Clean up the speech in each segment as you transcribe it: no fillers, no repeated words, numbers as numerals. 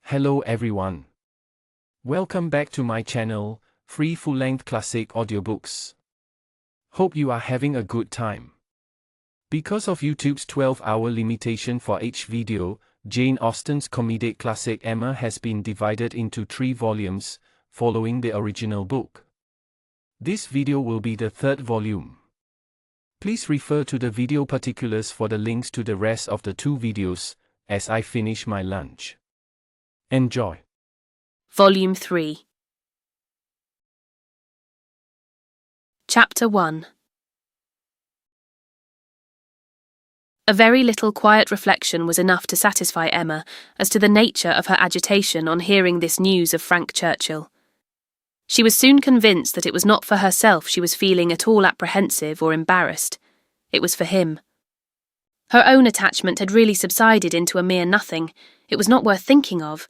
Hello everyone. Welcome back to my channel, Free Full-Length Classic Audiobooks. Hope you are having a good time. Because of YouTube's 12-hour limitation for each video, Jane Austen's comedic classic Emma has been divided into 3 volumes, following the original book. This video will be the 3rd volume. Please refer to the video particulars for the links to the rest of the 2 videos, as I finish my lunch. Enjoy. Volume 3. Chapter 1. A very little quiet reflection was enough to satisfy Emma as to the nature of her agitation on hearing this news of Frank Churchill. She was soon convinced that it was not for herself she was feeling at all apprehensive or embarrassed. It was for him. Her own attachment had really subsided into a mere nothing. It was not worth thinking of.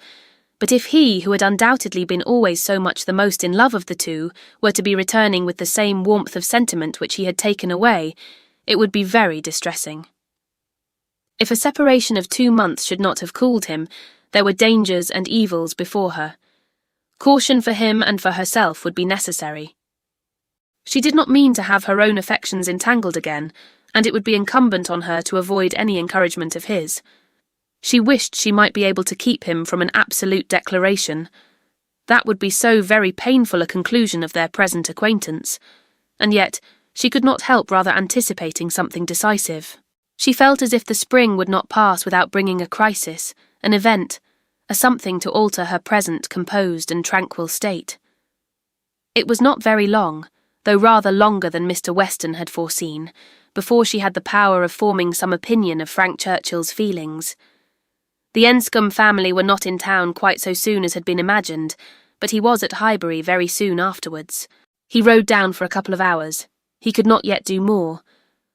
But if he, who had undoubtedly been always so much the most in love of the two, were to be returning with the same warmth of sentiment which he had taken away, it would be very distressing. If a separation of 2 months should not have cooled him, there were dangers and evils before her. Caution for him and for herself would be necessary. She did not mean to have her own affections entangled again, and it would be incumbent on her to avoid any encouragement of his. She wished she might be able to keep him from an absolute declaration. That would be so very painful a conclusion of their present acquaintance, and yet she could not help rather anticipating something decisive. She felt as if the spring would not pass without bringing a crisis, an event, a something to alter her present composed and tranquil state. It was not very long, though rather longer than Mr. Weston had foreseen, before she had the power of forming some opinion of Frank Churchill's feelings. The Enscombe family were not in town quite so soon as had been imagined, but he was at Highbury very soon afterwards. He rode down for a couple of hours. He could not yet do more,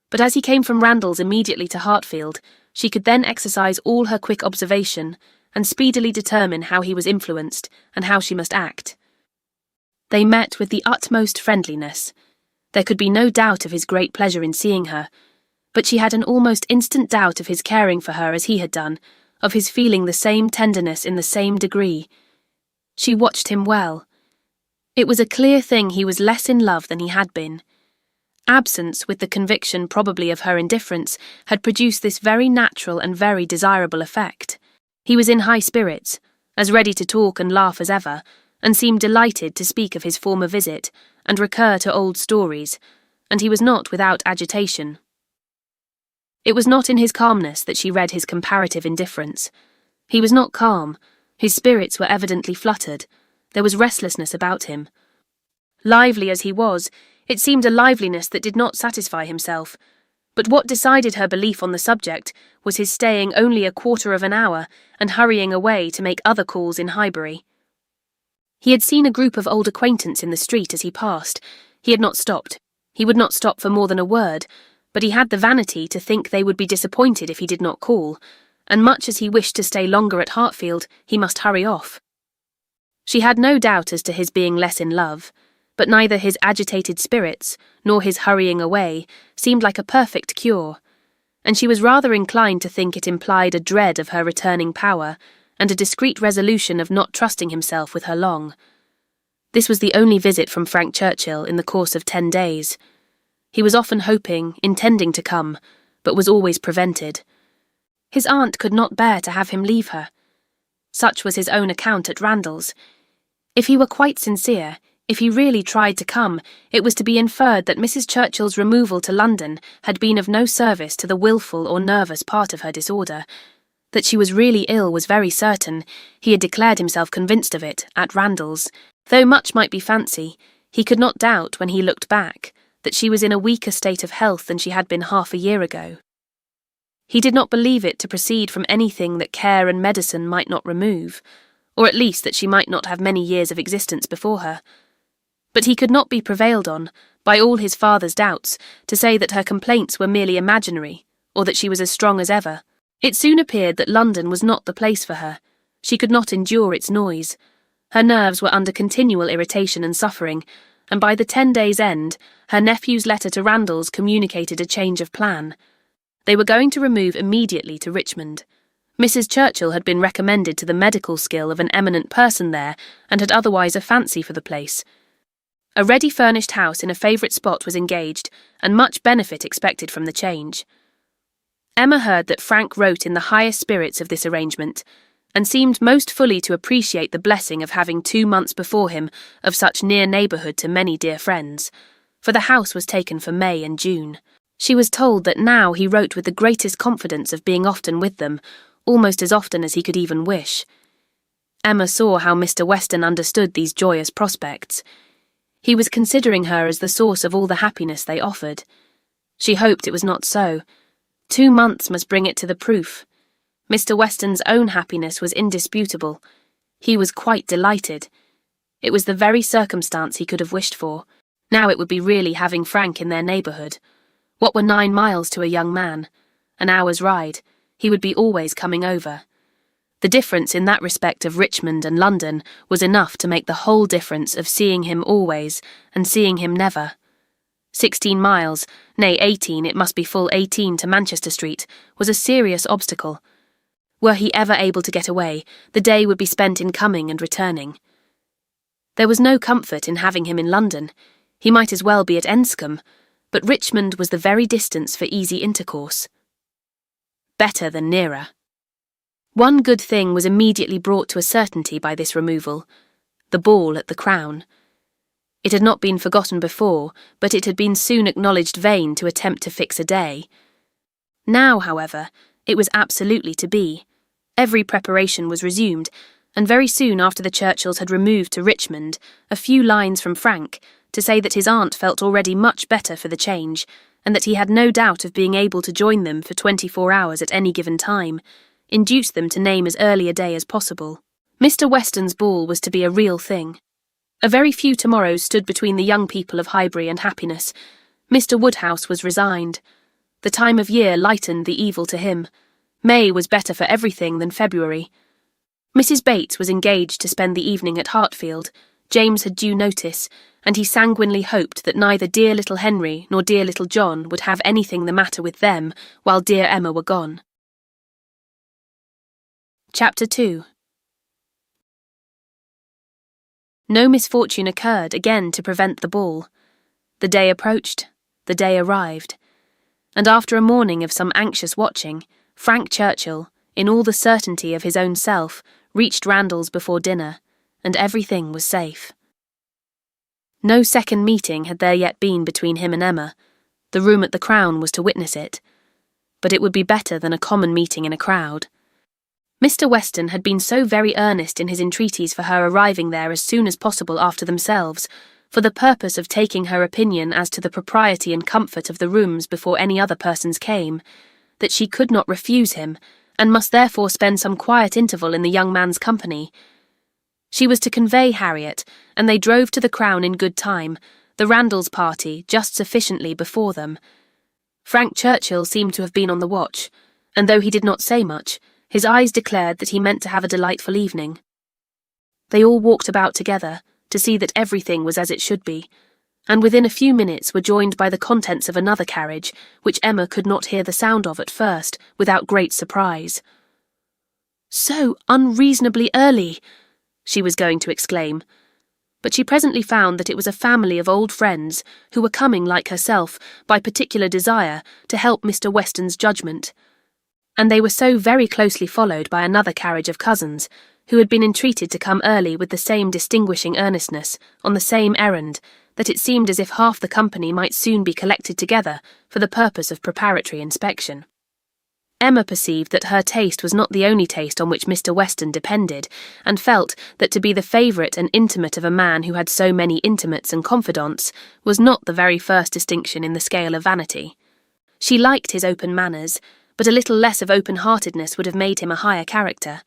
but as he came from Randalls immediately to Hartfield, she could then exercise all her quick observation, and speedily determine how he was influenced, and how she must act. They met with the utmost friendliness. There could be no doubt of his great pleasure in seeing her, but she had an almost instant doubt of his caring for her as he had done, of his feeling the same tenderness in the same degree. She watched him well. It was a clear thing he was less in love than he had been. Absence, with the conviction probably of her indifference, had produced this very natural and very desirable effect. He was in high spirits, as ready to talk and laugh as ever, and seemed delighted to speak of his former visit, and recur to old stories, and he was not without agitation. It was not in his calmness that she read his comparative indifference. He was not calm. His spirits were evidently fluttered. There was restlessness about him. Lively as he was, it seemed a liveliness that did not satisfy himself. But what decided her belief on the subject was his staying only a quarter of an hour and hurrying away to make other calls in Highbury. He had seen a group of old acquaintance in the street as he passed. He had not stopped. He would not stop for more than a word, but he had the vanity to think they would be disappointed if he did not call, and much as he wished to stay longer at Hartfield, he must hurry off. She had no doubt as to his being less in love, but neither his agitated spirits nor his hurrying away seemed like a perfect cure, and she was rather inclined to think it implied a dread of her returning power, and a discreet resolution of not trusting himself with her long. This was the only visit from Frank Churchill in the course of 10 days. He was often hoping, intending to come, but was always prevented. His aunt could not bear to have him leave her. Such was his own account at Randalls. If he were quite sincere, if he really tried to come, it was to be inferred that Mrs. Churchill's removal to London had been of no service to the wilful or nervous part of her disorder. That she was really ill was very certain. He had declared himself convinced of it, at Randalls. Though much might be fancy, he could not doubt, when he looked back, that she was in a weaker state of health than she had been half a year ago. He did not believe it to proceed from anything that care and medicine might not remove, or at least that she might not have many years of existence before her. But he could not be prevailed on, by all his father's doubts, to say that her complaints were merely imaginary, or that she was as strong as ever. It soon appeared that London was not the place for her. She could not endure its noise. Her nerves were under continual irritation and suffering, and by the 10 days' end, her nephew's letter to Randalls communicated a change of plan. They were going to remove immediately to Richmond. Mrs. Churchill had been recommended to the medical skill of an eminent person there and had otherwise a fancy for the place. A ready-furnished house in a favourite spot was engaged, and much benefit expected from the change. Emma heard that Frank wrote in the highest spirits of this arrangement, and seemed most fully to appreciate the blessing of having 2 months before him of such near neighbourhood to many dear friends, for the house was taken for May and June. She was told that now he wrote with the greatest confidence of being often with them, almost as often as he could even wish. Emma saw how Mr. Weston understood these joyous prospects. He was considering her as the source of all the happiness they offered. She hoped it was not so. 2 months must bring it to the proof. Mr. Weston's own happiness was indisputable. He was quite delighted. It was the very circumstance he could have wished for. Now it would be really having Frank in their neighbourhood. What were 9 miles to a young man? An hour's ride. He would be always coming over. The difference in that respect of Richmond and London was enough to make the whole difference of seeing him always and seeing him never. 16 miles, nay 18, it must be full 18 to Manchester Street, was a serious obstacle. Were he ever able to get away, the day would be spent in coming and returning. There was no comfort in having him in London. He might as well be at Enscombe, but Richmond was the very distance for easy intercourse. Better than nearer. One good thing was immediately brought to a certainty by this removal: the ball at the Crown. It had not been forgotten before, but it had been soon acknowledged vain to attempt to fix a day. Now, however, it was absolutely to be. Every preparation was resumed, and very soon after the Churchills had removed to Richmond, a few lines from Frank, to say that his aunt felt already much better for the change, and that he had no doubt of being able to join them for 24 hours at any given time, induced them to name as early a day as possible. Mr. Weston's ball was to be a real thing. A very few tomorrows stood between the young people of Highbury and happiness. Mr. Woodhouse was resigned. The time of year lightened the evil to him. May was better for everything than February. Mrs. Bates was engaged to spend the evening at Hartfield. James had due notice, and he sanguinely hoped that neither dear little Henry nor dear little John would have anything the matter with them while dear Emma were gone. Chapter 2. No misfortune occurred again to prevent the ball. The day approached, the day arrived, and after a morning of some anxious watching, Frank Churchill, in all the certainty of his own self, reached Randalls before dinner, and everything was safe. No second meeting had there yet been between him and Emma. The room at the Crown was to witness it. But it would be better than a common meeting in a crowd. Mr. Weston had been so very earnest in his entreaties for her arriving there as soon as possible after themselves, for the purpose of taking her opinion as to the propriety and comfort of the rooms before any other persons came, that she could not refuse him, and must therefore spend some quiet interval in the young man's company. She was to convey Harriet, and they drove to the Crown in good time, the Randalls party just sufficiently before them. Frank Churchill seemed to have been on the watch, and though he did not say much, his eyes declared that he meant to have a delightful evening. They all walked about together, to see that everything was as it should be, and within a few minutes were joined by the contents of another carriage, which Emma could not hear the sound of at first, without great surprise. "So unreasonably early!" she was going to exclaim, but she presently found that it was a family of old friends who were coming, like herself, by particular desire, to help Mr. Weston's judgment, and they were so very closely followed by another carriage of cousins, who had been entreated to come early with the same distinguishing earnestness, on the same errand, that it seemed as if half the company might soon be collected together for the purpose of preparatory inspection. Emma perceived that her taste was not the only taste on which Mr. Weston depended, and felt that to be the favourite and intimate of a man who had so many intimates and confidants was not the very first distinction in the scale of vanity. She liked his open manners, but a little less of open-heartedness would have made him a higher character.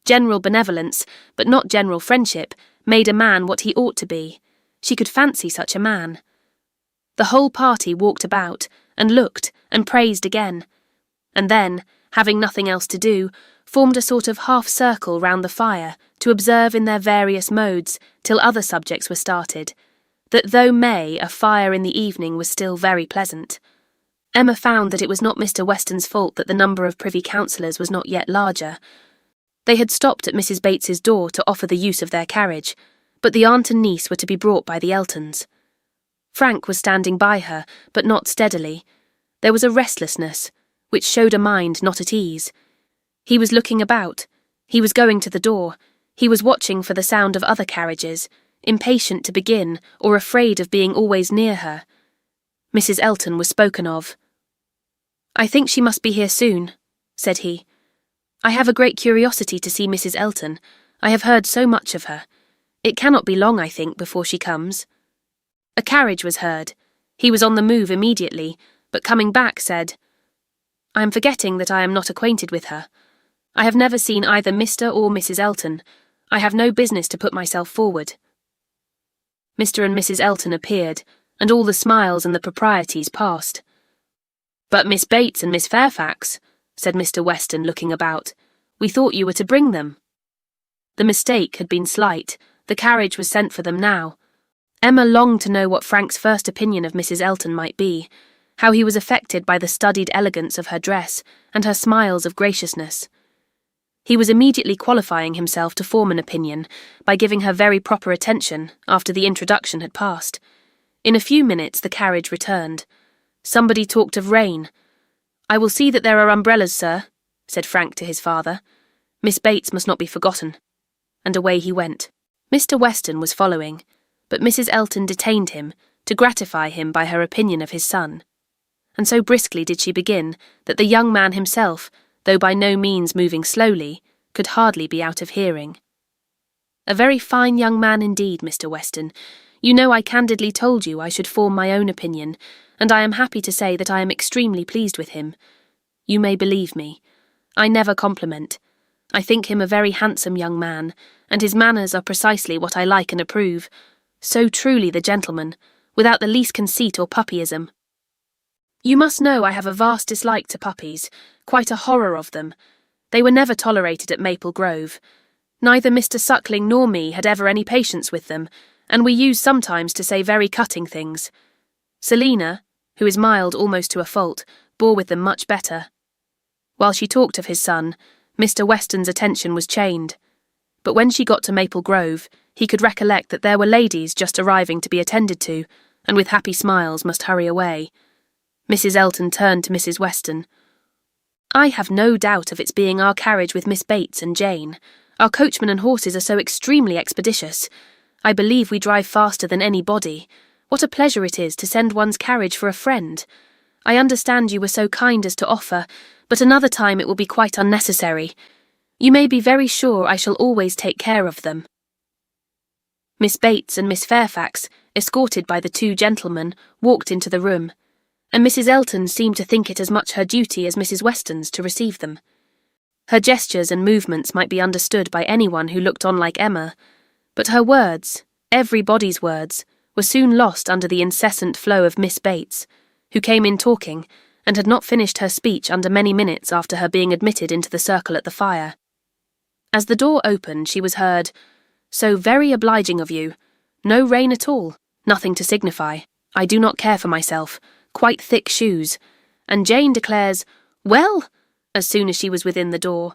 General benevolence, but not general friendship, made a man what he ought to be. She could fancy such a man. The whole party walked about, and looked, and praised again, and then, having nothing else to do, formed a sort of half-circle round the fire to observe in their various modes, till other subjects were started, that though May, a fire in the evening was still very pleasant. Emma found that it was not Mr. Weston's fault that the number of privy councillors was not yet larger. They had stopped at Mrs. Bates's door to offer the use of their carriage, but the aunt and niece were to be brought by the Eltons. Frank was standing by her, but not steadily. There was a restlessness, which showed a mind not at ease. He was looking about. He was going to the door. He was watching for the sound of other carriages, impatient to begin or afraid of being always near her. Mrs. Elton was spoken of. "I think she must be here soon," said he. "I have a great curiosity to see Mrs. Elton. I have heard so much of her. It cannot be long, I think, before she comes." A carriage was heard. He was on the move immediately, but coming back said, "I am forgetting that I am not acquainted with her. I have never seen either Mr. or Mrs. Elton. I have no business to put myself forward." Mr. and Mrs. Elton appeared, and all the smiles and the proprieties passed. "But Miss Bates and Miss Fairfax," said Mr. Weston, looking about. "We thought you were to bring them." The mistake had been slight. The carriage was sent for them now. Emma longed to know what Frank's first opinion of Mrs. Elton might be, how he was affected by the studied elegance of her dress and her smiles of graciousness. He was immediately qualifying himself to form an opinion by giving her very proper attention after the introduction had passed. In a few minutes the carriage returned. Somebody talked of rain. "I will see that there are umbrellas, sir," said Frank to his father. "Miss Bates must not be forgotten." And away he went. Mr. Weston was following, but Mrs. Elton detained him to gratify him by her opinion of his son. And so briskly did she begin that the young man himself, though by no means moving slowly, could hardly be out of hearing. "A very fine young man indeed, Mr. Weston. You know I candidly told you I should form my own opinion, and I am happy to say that I am extremely pleased with him. You may believe me. I never compliment. I think him a very handsome young man, and his manners are precisely what I like and approve. So truly the gentleman, without the least conceit or puppyism. You must know I have a vast dislike to puppies, quite a horror of them. They were never tolerated at Maple Grove. Neither Mr. Suckling nor me had ever any patience with them, and we used sometimes to say very cutting things. Selina, who is mild almost to a fault, bore with them much better. While she talked of his son, Mr. Weston's attention was chained. But when she got to Maple Grove, he could recollect that there were ladies just arriving to be attended to, and with happy smiles must hurry away. Mrs. Elton turned to Mrs. Weston. "I have no doubt of its being our carriage with Miss Bates and Jane. Our coachman and horses are so extremely expeditious. I believe we drive faster than any body. What a pleasure it is to send one's carriage for a friend. I understand you were so kind as to offer, but another time it will be quite unnecessary. You may be very sure I shall always take care of them." Miss Bates and Miss Fairfax, escorted by the two gentlemen, walked into the room, and Mrs. Elton seemed to think it as much her duty as Mrs. Weston's to receive them. Her gestures and movements might be understood by anyone who looked on like Emma, but her words, everybody's words, were soon lost under the incessant flow of Miss Bates, who came in talking, and had not finished her speech under many minutes after her being admitted into the circle at the fire. As the door opened, she was heard, "So very obliging of you. No rain at all. Nothing to signify. I do not care for myself. Quite thick shoes." And Jane declares, "Well," as soon as she was within the door.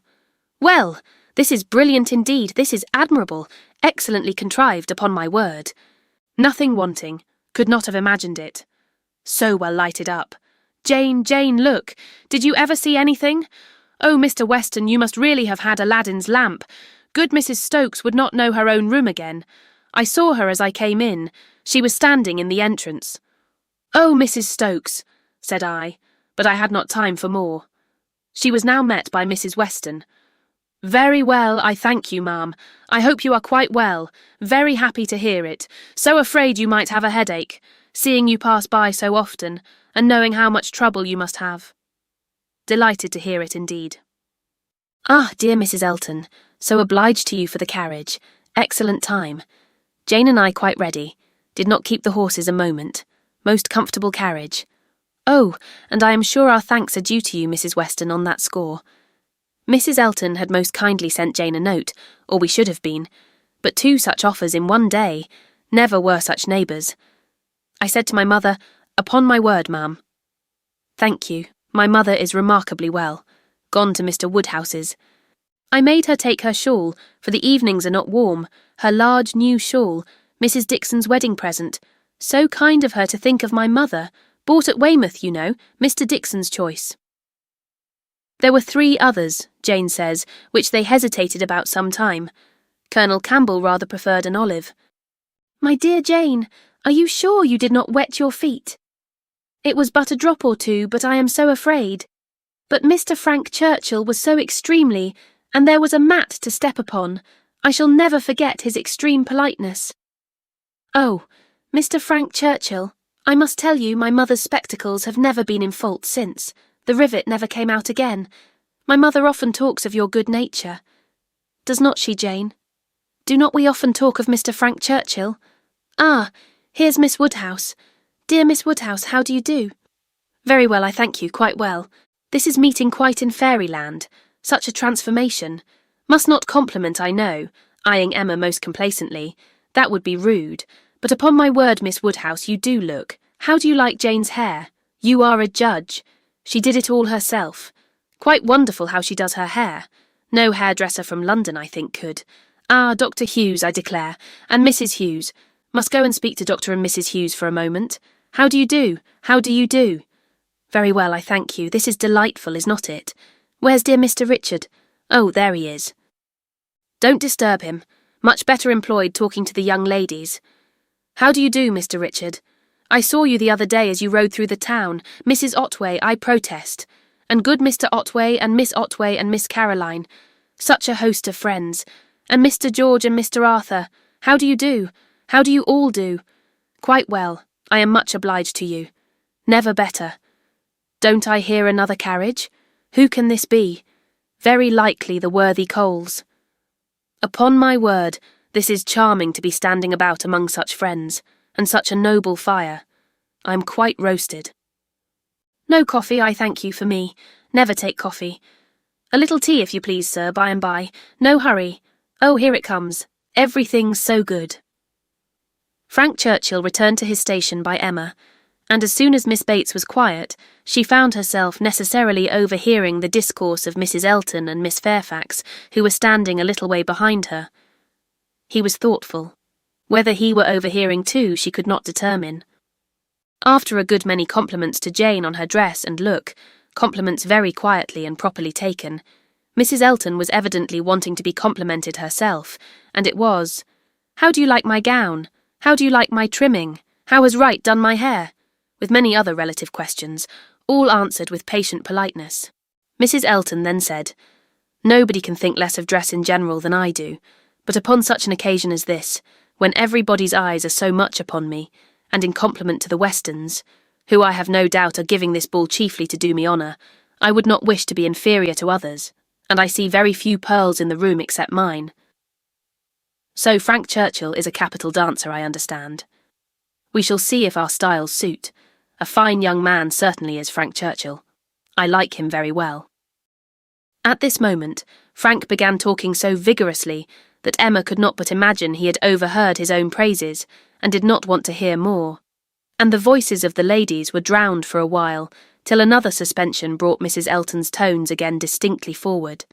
"Well, this is brilliant indeed. This is admirable. Excellently contrived, upon my word. Nothing wanting. Could not have imagined it. So well lighted up. Jane, Jane, look. Did you ever see anything? Oh, Mr. Weston, you must really have had Aladdin's lamp. Good Mrs. Stokes would not know her own room again. I saw her as I came in. She was standing in the entrance." "Oh, Mrs. Stokes," said I, but I had not time for more. She was now met by Mrs. Weston. "Very well, I thank you, ma'am. I hope you are quite well. Very happy to hear it. So afraid you might have a headache, seeing you pass by so often, and knowing how much trouble you must have." Delighted to hear it indeed. "Ah, dear Mrs. Elton, so obliged to you for the carriage. Excellent time. Jane and I quite ready. Did not keep the horses a moment. Most comfortable carriage. Oh, and I am sure our thanks are due to you, Mrs. Weston, on that score. Mrs. Elton had most kindly sent Jane a note, or we should have been, but 2 such offers in one day. Never were such neighbours. I said to my mother, 'Upon my word, ma'am.' "Thank you. My mother is remarkably well. Gone to Mr. Woodhouse's. I made her take her shawl, for the evenings are not warm, her large new shawl, Mrs. Dixon's wedding present. So kind of her to think of my mother, bought at Weymouth, you know, Mr. Dixon's choice." There were 3 others, Jane says, which they hesitated about some time. Colonel Campbell rather preferred an olive. "My dear Jane, are you sure you did not wet your feet?" "It was but a drop or 2, but I am so afraid. But Mr. Frank Churchill was so extremely, and there was a mat to step upon. I shall never forget his extreme politeness." "Oh, Mr. Frank Churchill, I must tell you my mother's spectacles have never been in fault since. The rivet never came out again. My mother often talks of your good nature. Does not she, Jane? Do not we often talk of Mr. Frank Churchill? Ah, here's Miss Woodhouse. Dear Miss Woodhouse, how do you do?" "Very well, I thank you, quite well. This is meeting quite in fairyland. Such a transformation. Must not compliment, I know," eyeing Emma most complacently. "That would be rude. But upon my word, Miss Woodhouse, you do look. How do you like Jane's hair? You are a judge. She did it all herself. Quite wonderful how she does her hair. No hairdresser from London, I think, could. Ah, Dr. Hughes, I declare, and Mrs. Hughes. Must go and speak to Dr. and Mrs. Hughes for a moment. How do you do? How do you do?" "Very well, I thank you. This is delightful, is not it? Where's dear Mr. Richard? Oh, there he is. Don't disturb him. Much better employed talking to the young ladies. How do you do, Mr. Richard? I saw you the other day as you rode through the town. Mrs. Otway, I protest. And good Mr. Otway and Miss Otway and Miss Caroline. Such a host of friends. And Mr. George and Mr. Arthur. How do you do? How do you all do? Quite well. I am much obliged to you. Never better. Don't I hear another carriage? Who can this be? Very likely the worthy Coles. Upon my word, this is charming to be standing about among such friends, and such a noble fire. I am quite roasted. No coffee, I thank you, for me. Never take coffee. A little tea, if you please, sir, by and by. No hurry. Oh, here it comes. Everything's so good." Frank Churchill returned to his station by Emma, and as soon as Miss Bates was quiet, she found herself necessarily overhearing the discourse of Mrs. Elton and Miss Fairfax, who were standing a little way behind her. He was thoughtful. Whether he were overhearing too, she could not determine. After a good many compliments to Jane on her dress and look, compliments very quietly and properly taken, Mrs. Elton was evidently wanting to be complimented herself, and it was, "How do you like my gown? How do you like my trimming? How has Wright done my hair?" with many other relative questions, all answered with patient politeness. Mrs. Elton then said, "Nobody can think less of dress in general than I do, but upon such an occasion as this, when everybody's eyes are so much upon me, and in compliment to the Westons, who I have no doubt are giving this ball chiefly to do me honour, I would not wish to be inferior to others, and I see very few pearls in the room except mine. So Frank Churchill is a capital dancer, I understand. We shall see if our styles suit. A fine young man certainly is Frank Churchill. I like him very well." At this moment, Frank began talking so vigorously that Emma could not but imagine he had overheard his own praises, and did not want to hear more, and the voices of the ladies were drowned for a while, till another suspension brought Mrs. Elton's tones again distinctly forward.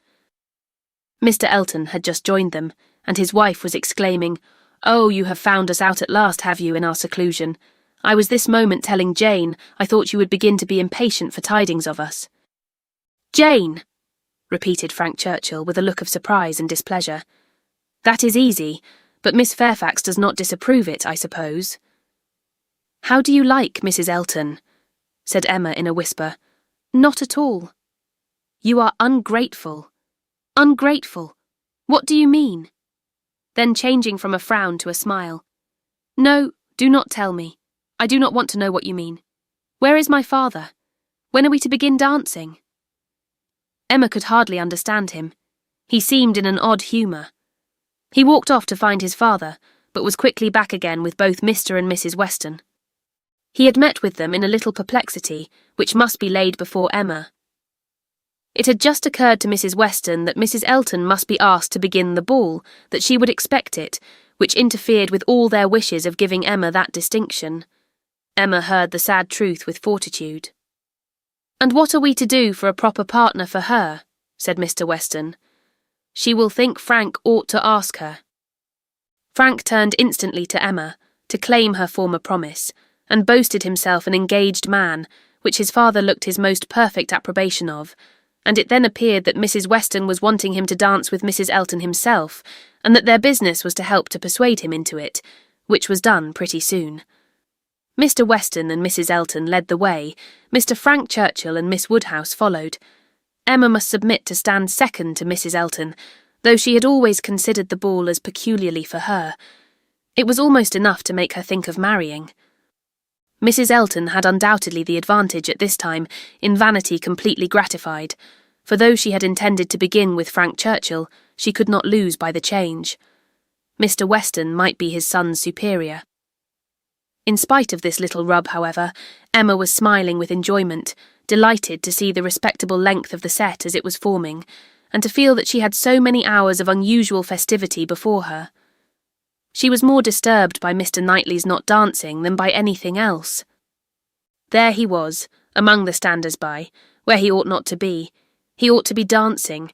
Mr. Elton had just joined them, and his wife was exclaiming, "Oh, you have found us out at last, have you, in our seclusion? I was this moment telling Jane I thought you would begin to be impatient for tidings of us." "Jane!" repeated Frank Churchill with a look of surprise and displeasure. "That is easy, but Miss Fairfax does not disapprove it, I suppose." "How do you like Mrs. Elton?" said Emma in a whisper. "Not at all." "You are ungrateful." "Ungrateful? What do you mean?" Then changing from a frown to a smile. "No, do not tell me. I do not want to know what you mean. Where is my father? When are we to begin dancing?" Emma could hardly understand him. He seemed in an odd humour. He walked off to find his father, but was quickly back again with both Mr. and Mrs. Weston. He had met with them in a little perplexity, which must be laid before Emma. It had just occurred to Mrs. Weston that Mrs. Elton must be asked to begin the ball, that she would expect it, which interfered with all their wishes of giving Emma that distinction. Emma heard the sad truth with fortitude. "And what are we to do for a proper partner for her?" said Mr. Weston. "She will think Frank ought to ask her." Frank turned instantly to Emma, to claim her former promise, and boasted himself an engaged man, which his father looked his most perfect approbation of, and it then appeared that Mrs. Weston was wanting him to dance with Mrs. Elton himself, and that their business was to help to persuade him into it, which was done pretty soon. Mr. Weston and Mrs. Elton led the way, Mr. Frank Churchill and Miss Woodhouse followed. Emma must submit to stand second to Mrs. Elton, though she had always considered the ball as peculiarly for her. It was almost enough to make her think of marrying. Mrs. Elton had undoubtedly the advantage at this time, in vanity completely gratified, for though she had intended to begin with Frank Churchill, she could not lose by the change. Mr. Weston might be his son's superior. In spite of this little rub, however, Emma was smiling with enjoyment, delighted to see the respectable length of the set as it was forming, and to feel that she had so many hours of unusual festivity before her. She was more disturbed by Mr. Knightley's not dancing than by anything else. There he was, among the standers-by, where he ought not to be. He ought to be dancing,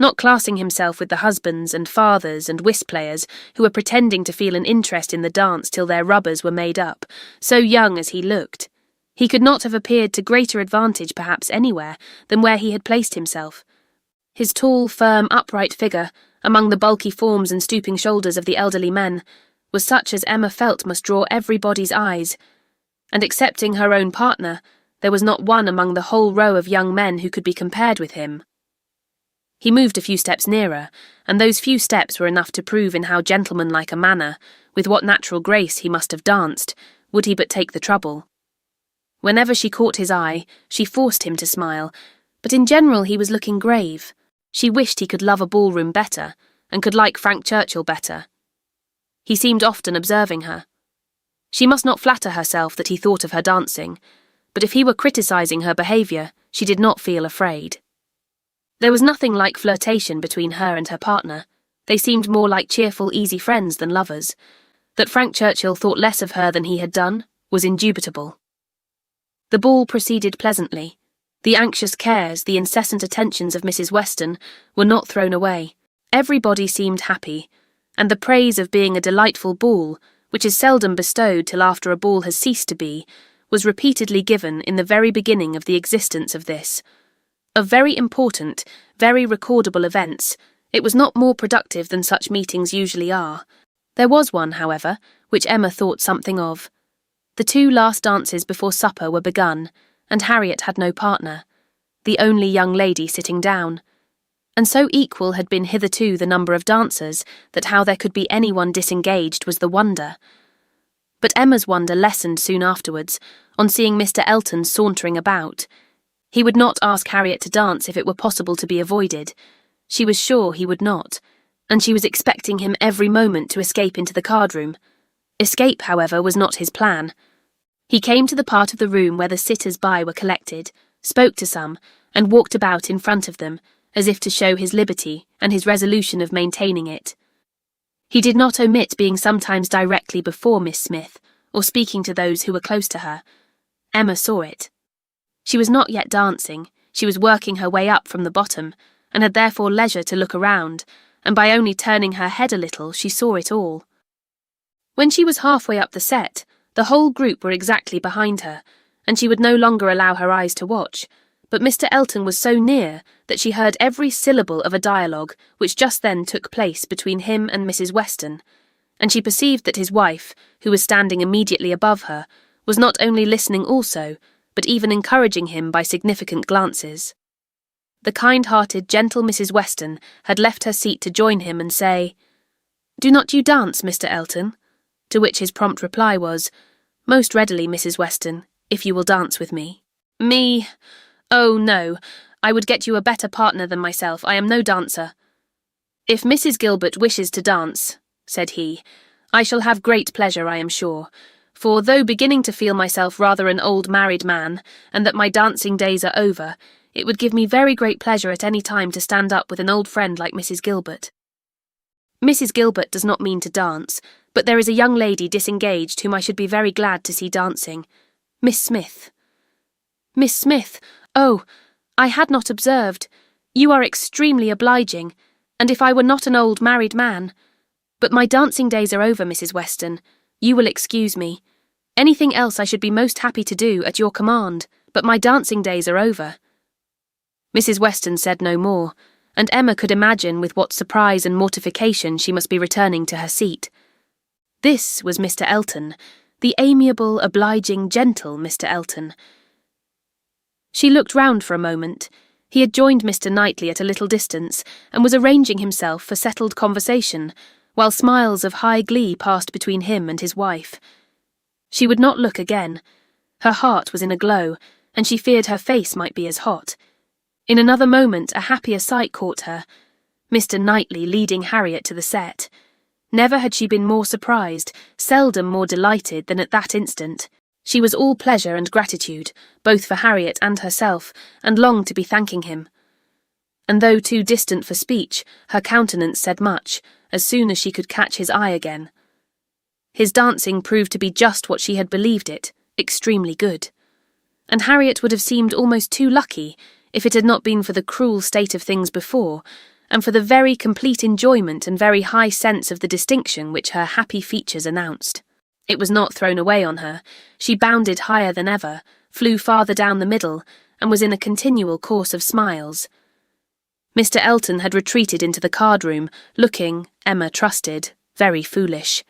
not classing himself with the husbands and fathers and whist-players who were pretending to feel an interest in the dance till their rubbers were made up, so young as he looked. He could not have appeared to greater advantage perhaps anywhere than where he had placed himself. His tall, firm, upright figure, among the bulky forms and stooping shoulders of the elderly men, was such as Emma felt must draw everybody's eyes, and excepting her own partner, there was not one among the whole row of young men who could be compared with him. He moved a few steps nearer, and those few steps were enough to prove in how gentlemanlike a manner, with what natural grace he must have danced, would he but take the trouble. Whenever she caught his eye, she forced him to smile, but in general he was looking grave. She wished he could love a ballroom better, and could like Frank Churchill better. He seemed often observing her. She must not flatter herself that he thought of her dancing, but if he were criticising her behaviour, she did not feel afraid. There was nothing like flirtation between her and her partner. They seemed more like cheerful, easy friends than lovers. That Frank Churchill thought less of her than he had done was indubitable. The ball proceeded pleasantly. The anxious cares, the incessant attentions of Mrs. Weston were not thrown away. Everybody seemed happy, and the praise of being a delightful ball, which is seldom bestowed till after a ball has ceased to be, was repeatedly given in the very beginning of the existence of this. Of very important, very recordable events, it was not more productive than such meetings usually are. There was one, however, which Emma thought something of. The 2 last dances before supper were begun, and Harriet had no partner, the only young lady sitting down, and so equal had been hitherto the number of dancers that how there could be anyone disengaged was the wonder. But Emma's wonder lessened soon afterwards, on seeing Mr. Elton sauntering about. He would not ask Harriet to dance if it were possible to be avoided. She was sure he would not, and she was expecting him every moment to escape into the card-room. Escape, however, was not his plan. He came to the part of the room where the sitters-by were collected, spoke to some, and walked about in front of them, as if to show his liberty and his resolution of maintaining it. He did not omit being sometimes directly before Miss Smith, or speaking to those who were close to her. Emma saw it. She was not yet dancing, she was working her way up from the bottom, and had therefore leisure to look around, and by only turning her head a little she saw it all. When she was halfway up the set, the whole group were exactly behind her, and she would no longer allow her eyes to watch, but Mr. Elton was so near that she heard every syllable of a dialogue which just then took place between him and Mrs. Weston, and she perceived that his wife, who was standing immediately above her, was not only listening also, but even encouraging him by significant glances. The kind-hearted, gentle Mrs. Weston had left her seat to join him and say, "Do not you dance, Mr. Elton?" To which his prompt reply was, "Most readily, Mrs. Weston, if you will dance with me." "Me? Oh, no, I would get you a better partner than myself. I am no dancer." "If Mrs. Gilbert wishes to dance," said he, "I shall have great pleasure, I am sure, for though beginning to feel myself rather an old married man, and that my dancing days are over, it would give me very great pleasure at any time to stand up with an old friend like Mrs. Gilbert. Mrs. Gilbert does not mean to dance, but there is a young lady disengaged whom I should be very glad to see dancing. Miss Smith." "Miss Smith? "Oh, I had not observed. You are extremely obliging, and if I were not an old married man. But my dancing days are over, Mrs. Weston. You will excuse me. Anything else I should be most happy to do at your command, but my dancing days are over." Mrs. Weston said no more, and Emma could imagine with what surprise and mortification she must be returning to her seat. This was Mr. Elton, the amiable, obliging, gentle Mr. Elton. She looked round for a moment. He had joined Mr. Knightley at a little distance, and was arranging himself for settled conversation, while smiles of high glee passed between him and his wife. She would not look again. Her heart was in a glow, and she feared her face might be as hot. In another moment a happier sight caught her. Mr. Knightley leading Harriet to the set. Never had she been more surprised, seldom more delighted than at that instant. She was all pleasure and gratitude, both for Harriet and herself, and longed to be thanking him. And though too distant for speech, her countenance said much, as soon as she could catch his eye again. His dancing proved to be just what she had believed it, extremely good. And Harriet would have seemed almost too lucky if it had not been for the cruel state of things before, and for the very complete enjoyment and very high sense of the distinction which her happy features announced. It was not thrown away on her. She bounded higher than ever, flew farther down the middle, and was in a continual course of smiles. Mr. Elton had retreated into the card-room, looking, Emma trusted, very foolish.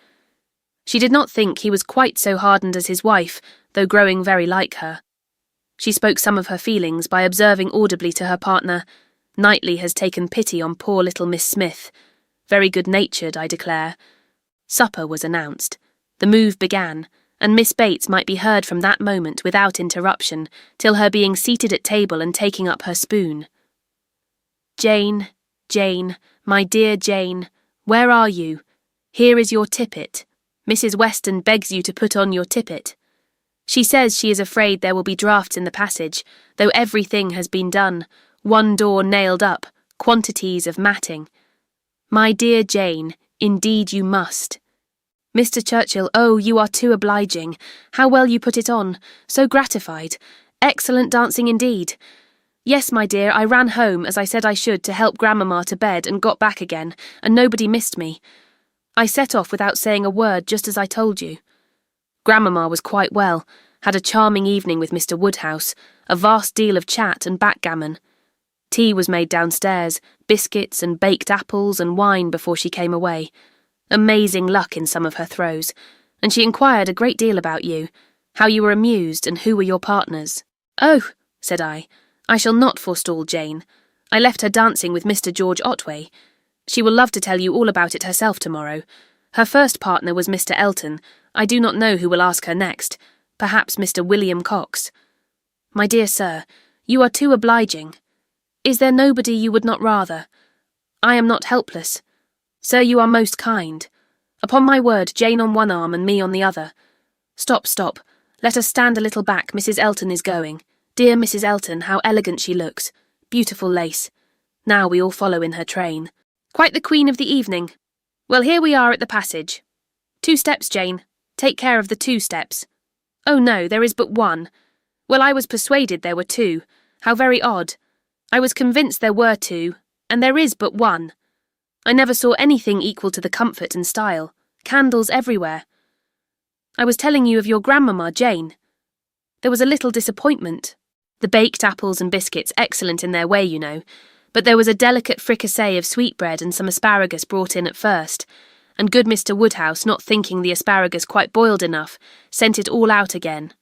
She did not think he was quite so hardened as his wife, though growing very like her. She spoke some of her feelings by observing audibly to her partner, "Knightley has taken pity on poor little Miss Smith. Very good-natured, I declare." Supper was announced. The move began, and Miss Bates might be heard from that moment without interruption, till her being seated at table and taking up her spoon. "Jane, Jane, my dear Jane, where are you? Here is your tippet. Mrs. Weston begs you to put on your tippet. She says she is afraid there will be draughts in the passage, though everything has been done, one door nailed up, quantities of matting. My dear Jane, indeed you must. Mr. Churchill, oh, you are too obliging. How well you put it on. So gratified. Excellent dancing indeed. Yes, my dear, I ran home, as I said I should, to help Grandmamma to bed, and got back again, and nobody missed me. I set off without saying a word, just as I told you. Grandmamma was quite well, had a charming evening with Mr. Woodhouse, a vast deal of chat and backgammon. Tea was made downstairs, biscuits and baked apples and wine before she came away. Amazing luck in some of her throws, and she inquired a great deal about you, how you were amused and who were your partners. "Oh," said I shall not forestall Jane. I left her dancing with Mr. George Otway. She will love to tell you all about it herself tomorrow. Her first partner was Mr. Elton. I do not know who will ask her next. Perhaps Mr. William Cox. My dear sir, you are too obliging. Is there nobody you would not rather? I am not helpless. Sir, you are most kind. Upon my word, Jane on one arm and me on the other. Stop, stop. Let us stand a little back. Mrs. Elton is going. Dear Mrs. Elton, how elegant she looks. Beautiful lace. Now we all follow in her train. Quite the queen of the evening. Well, here we are at the passage. 2 steps, Jane. Take care of the 2 steps. Oh no, there is but 1. Well, I was persuaded there were 2. How very odd. I was convinced there were 2, and there is but 1. I never saw anything equal to the comfort and style. Candles everywhere. I was telling you of your grandmamma, Jane. There was a little disappointment. The baked apples and biscuits excellent in their way, you know, but there was a delicate fricassee of sweetbread and some asparagus brought in at first, and good Mr. Woodhouse, not thinking the asparagus quite boiled enough, sent it all out again.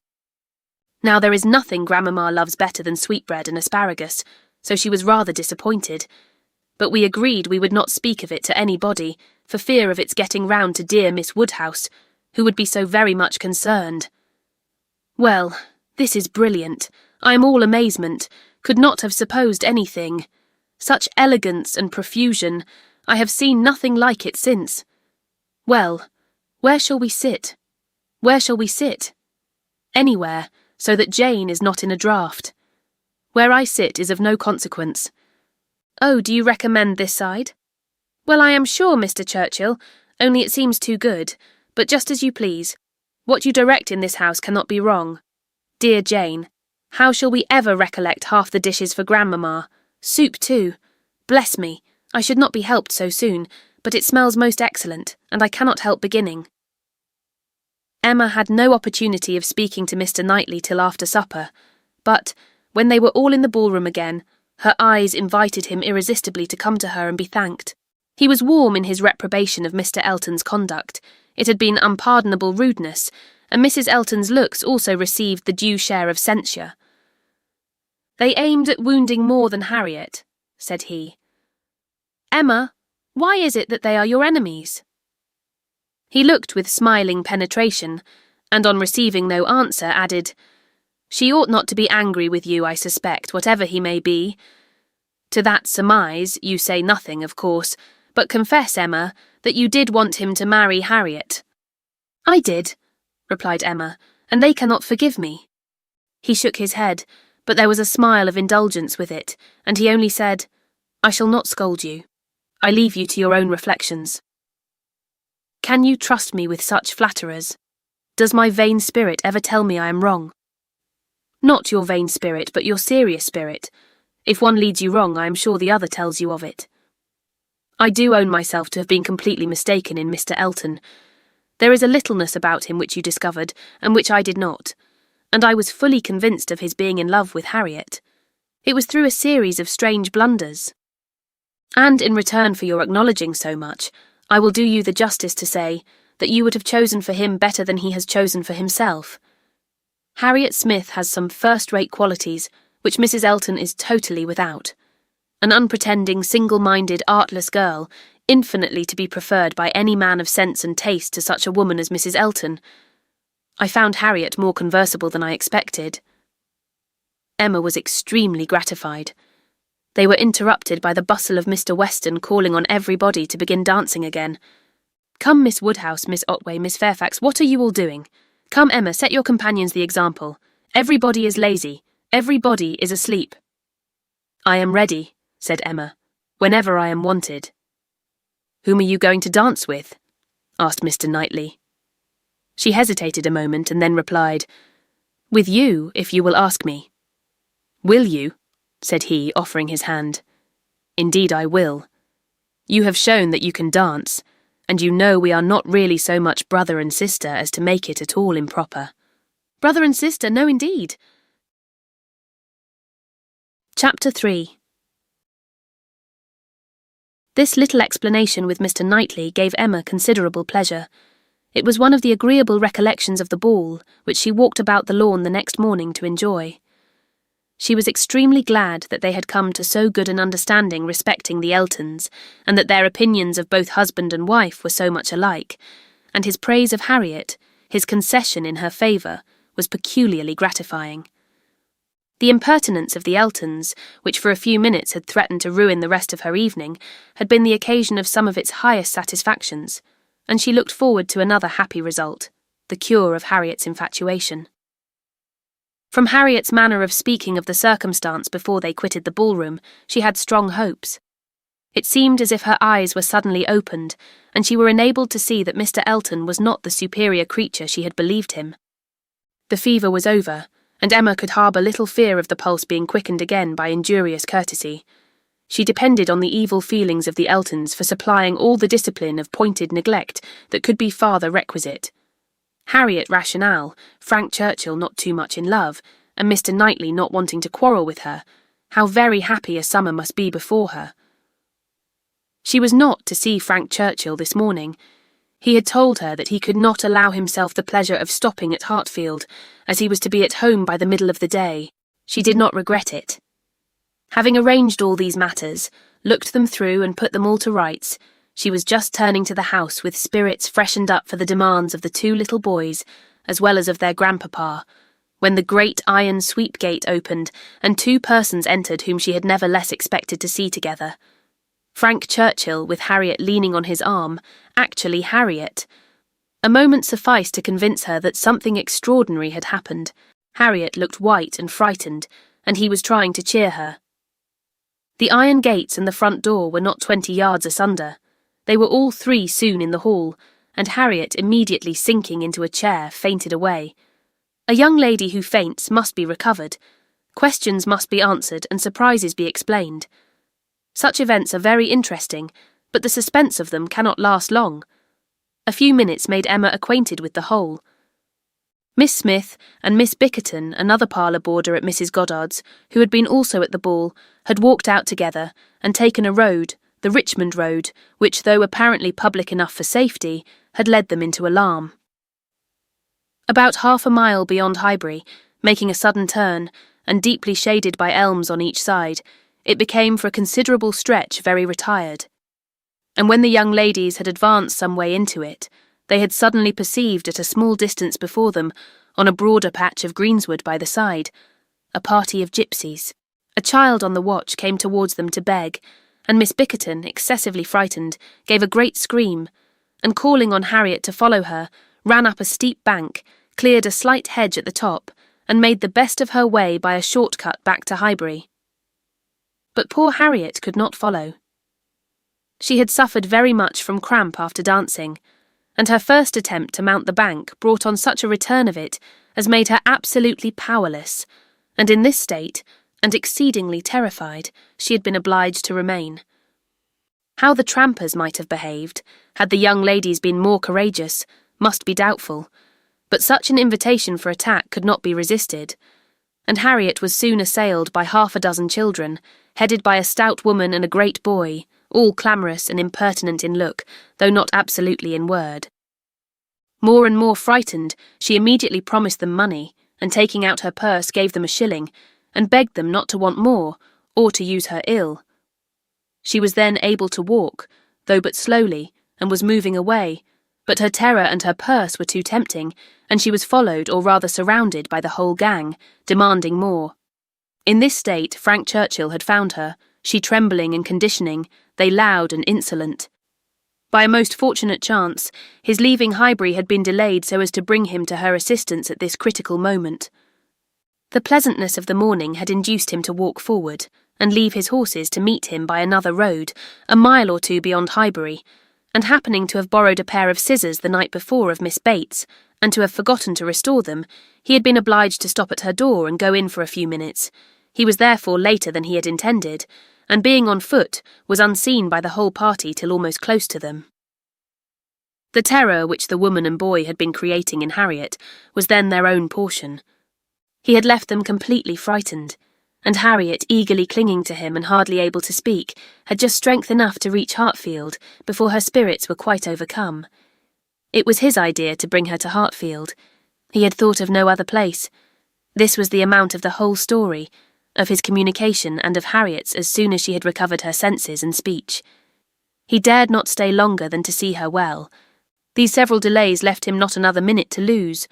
Now there is nothing grandmamma loves better than sweetbread and asparagus, so she was rather disappointed, but we agreed we would not speak of it to anybody, for fear of its getting round to dear Miss Woodhouse, who would be so very much concerned. Well, this is brilliant. I am all amazement, could not have supposed anything. Such elegance and profusion, I have seen nothing like it since. Well, where shall we sit? Where shall we sit? Anywhere, so that Jane is not in a draught. Where I sit is of no consequence. Oh, do you recommend this side? Well, I am sure, Mr. Churchill, only it seems too good, but just as you please. What you direct in this house cannot be wrong. Dear Jane, How shall we ever recollect half the dishes for grandmamma? Soup too. Bless me, I should not be helped so soon, but it smells most excellent, and I cannot help beginning. Emma had no opportunity of speaking to Mr. Knightley till after supper, but, when they were all in the ballroom again, her eyes invited him irresistibly to come to her and be thanked. He was warm in his reprobation of Mr. Elton's conduct. It had been unpardonable rudeness, and Mrs. Elton's looks also received the due share of censure. "They aimed at wounding more than Harriet," said he. "Emma, why is it that they are your enemies?" He looked with smiling penetration, and on receiving no answer added, "She ought not to be angry with you, I suspect, whatever he may be. To that surmise you say nothing, of course, but confess, Emma, that you did want him to marry Harriet." "I did," replied Emma, "and they cannot forgive me." He shook his head, but there was a smile of indulgence with it, and he only said, "I shall not scold you. I leave you to your own reflections." "Can you trust me with such flatterers? Does my vain spirit ever tell me I am wrong?" "Not your vain spirit, but your serious spirit. If one leads you wrong, I am sure the other tells you of it. I do own myself to have been completely mistaken in Mr. Elton. There is a littleness about him which you discovered, and which I did not, and I was fully convinced of his being in love with Harriet. It was through a series of strange blunders. And in return for your acknowledging so much, I will do you the justice to say that you would have chosen for him better than he has chosen for himself. Harriet Smith has some first-rate qualities which Mrs. Elton is totally without. An unpretending, single-minded, artless girl, infinitely to be preferred by any man of sense and taste to such a woman as Mrs. Elton. I found Harriet more conversable than I expected." Emma was extremely gratified. They were interrupted by the bustle of Mr. Weston calling on everybody to begin dancing again. "Come, Miss Woodhouse, Miss Otway, Miss Fairfax, what are you all doing? Come, Emma, set your companions the example. Everybody is lazy. Everybody is asleep." "I am ready," said Emma, "whenever I am wanted." "Whom are you going to dance with?" asked Mr. Knightley. She hesitated a moment and then replied, "With you, if you will ask me." "Will you?" said he, offering his hand. "Indeed I will. You have shown that you can dance, and you know we are not really so much brother and sister as to make it at all improper." "Brother and sister, no indeed." Chapter 3. This little explanation with Mr. Knightley gave Emma considerable pleasure. It was one of the agreeable recollections of the ball, which she walked about the lawn the next morning to enjoy. She was extremely glad that they had come to so good an understanding respecting the Eltons, and that their opinions of both husband and wife were so much alike, and his praise of Harriet, his concession in her favour, was peculiarly gratifying. The impertinence of the Eltons, which for a few minutes had threatened to ruin the rest of her evening, had been the occasion of some of its highest satisfactions, and she looked forward to another happy result, the cure of Harriet's infatuation. From Harriet's manner of speaking of the circumstance before they quitted the ballroom, she had strong hopes. It seemed as if her eyes were suddenly opened, and she were enabled to see that Mr. Elton was not the superior creature she had believed him. The fever was over, and Emma could harbour little fear of the pulse being quickened again by injurious courtesy. She depended on the evil feelings of the Eltons for supplying all the discipline of pointed neglect that could be farther requisite. Harriet rationale, Frank Churchill not too much in love, and Mr. Knightley not wanting to quarrel with her, how very happy a summer must be before her. She was not to see Frank Churchill this morning. He had told her that he could not allow himself the pleasure of stopping at Hartfield, as he was to be at home by the middle of the day. She did not regret it. Having arranged all these matters, looked them through and put them all to rights, she was just turning to the house with spirits freshened up for the demands of the two little boys, as well as of their grandpapa, when the great iron sweep-gate opened and two persons entered whom she had never less expected to see together. Frank Churchill, with Harriet leaning on his arm, actually Harriet. A moment sufficed to convince her that something extraordinary had happened. Harriet looked white and frightened, and he was trying to cheer her. The iron gates and the front door were not 20 yards asunder. They were all three soon in the hall, and Harriet, immediately sinking into a chair, fainted away. A young lady who faints must be recovered, Questions must be answered and surprises be explained. Such events are very interesting, but the suspense of them cannot last long. A few minutes made Emma acquainted with the whole. Miss Smith and Miss Bickerton, another parlour boarder at Mrs. Goddard's, who had been also at the ball, had walked out together and taken a road, the Richmond Road, which, though apparently public enough for safety, had led them into alarm. About half a mile beyond Highbury, making a sudden turn, and deeply shaded by elms on each side, it became for a considerable stretch very retired. And when the young ladies had advanced some way into it, they had suddenly perceived at a small distance before them, on a broader patch of greensward by the side, a party of gypsies. A child on the watch came towards them to beg, and Miss Bickerton, excessively frightened, gave a great scream, and calling on Harriet to follow her, ran up a steep bank, cleared a slight hedge at the top, and made the best of her way by a short cut back to Highbury. But poor Harriet could not follow. She had suffered very much from cramp after dancing, and her first attempt to mount the bank brought on such a return of it as made her absolutely powerless, and in this state, and exceedingly terrified, she had been obliged to remain. How the trampers might have behaved, had the young ladies been more courageous, must be doubtful, but such an invitation for attack could not be resisted, and Harriet was soon assailed by half a dozen children, headed by a stout woman and a great boy, all clamorous and impertinent in look, though not absolutely in word. More and more frightened, she immediately promised them money, and taking out her purse gave them a shilling, and begged them not to want more, or to use her ill. She was then able to walk, though but slowly, and was moving away, but her terror and her purse were too tempting, and she was followed or rather surrounded by the whole gang, demanding more. In this state Frank Churchill had found her, she trembling and conditioning, they loud and insolent. By a most fortunate chance, his leaving Highbury had been delayed so as to bring him to her assistance at this critical moment. The pleasantness of the morning had induced him to walk forward, and leave his horses to meet him by another road, a mile or two beyond Highbury, and happening to have borrowed a pair of scissors the night before of Miss Bates, and to have forgotten to restore them, he had been obliged to stop at her door and go in for a few minutes. He was therefore later than he had intended, and being on foot, was unseen by the whole party till almost close to them. The terror which the woman and boy had been creating in Harriet was then their own portion. He had left them completely frightened, and Harriet, eagerly clinging to him and hardly able to speak, had just strength enough to reach Hartfield before her spirits were quite overcome. It was his idea to bring her to Hartfield. He had thought of no other place. This was the amount of the whole story, of his communication and of Harriet's as soon as she had recovered her senses and speech. He dared not stay longer than to see her well. These several delays left him not another minute to lose,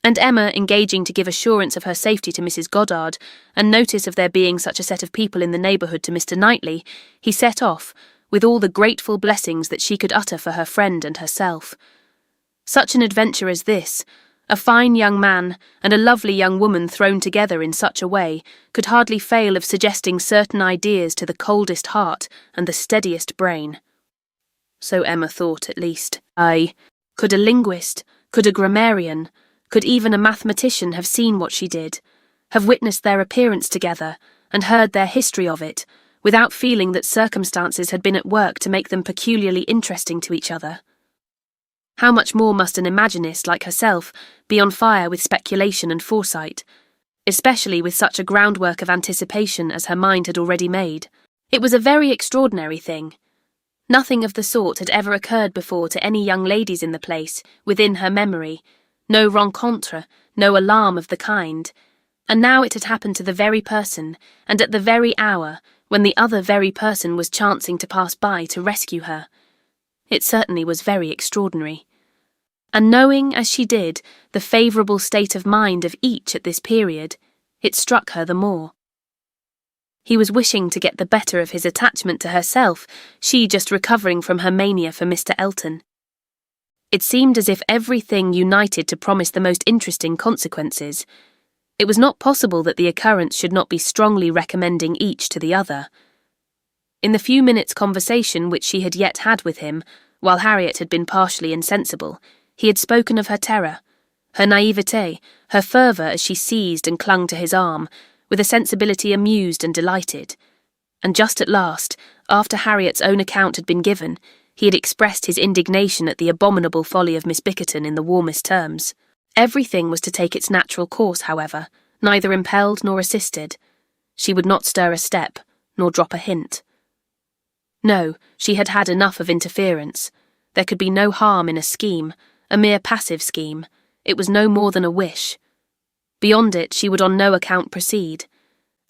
and Emma engaging to give assurance of her safety to Mrs. Goddard, and notice of there being such a set of people in the neighbourhood to Mr. Knightley, he set off, with all the grateful blessings that she could utter for her friend and herself. Such an adventure as this, a fine young man and a lovely young woman thrown together in such a way, could hardly fail of suggesting certain ideas to the coldest heart and the steadiest brain. So Emma thought, at least. Aye, could a linguist, could a grammarian, could even a mathematician have seen what she did, have witnessed their appearance together, and heard their history of it, without feeling that circumstances had been at work to make them peculiarly interesting to each other? How much more must an imaginist like herself be on fire with speculation and foresight, especially with such a groundwork of anticipation as her mind had already made? It was a very extraordinary thing. Nothing of the sort had ever occurred before to any young ladies in the place, within her memory, no rencontre, no alarm of the kind, and now it had happened to the very person, and at the very hour, when the other very person was chancing to pass by to rescue her. It certainly was very extraordinary. And knowing, as she did, the favourable state of mind of each at this period, it struck her the more. He was wishing to get the better of his attachment to herself, she just recovering from her mania for Mr. Elton. It seemed as if everything united to promise the most interesting consequences. It was not possible that the occurrence should not be strongly recommending each to the other. In the few minutes' conversation which she had yet had with him, while Harriet had been partially insensible, he had spoken of her terror, her naivete, her fervour as she seized and clung to his arm, with a sensibility amused and delighted. And just at last, after Harriet's own account had been given, he had expressed his indignation at the abominable folly of Miss Bickerton in the warmest terms. Everything was to take its natural course, however, neither impelled nor assisted. She would not stir a step, nor drop a hint. No, she had had enough of interference. There could be no harm in a scheme, a mere passive scheme. It was no more than a wish. Beyond it, she would on no account proceed.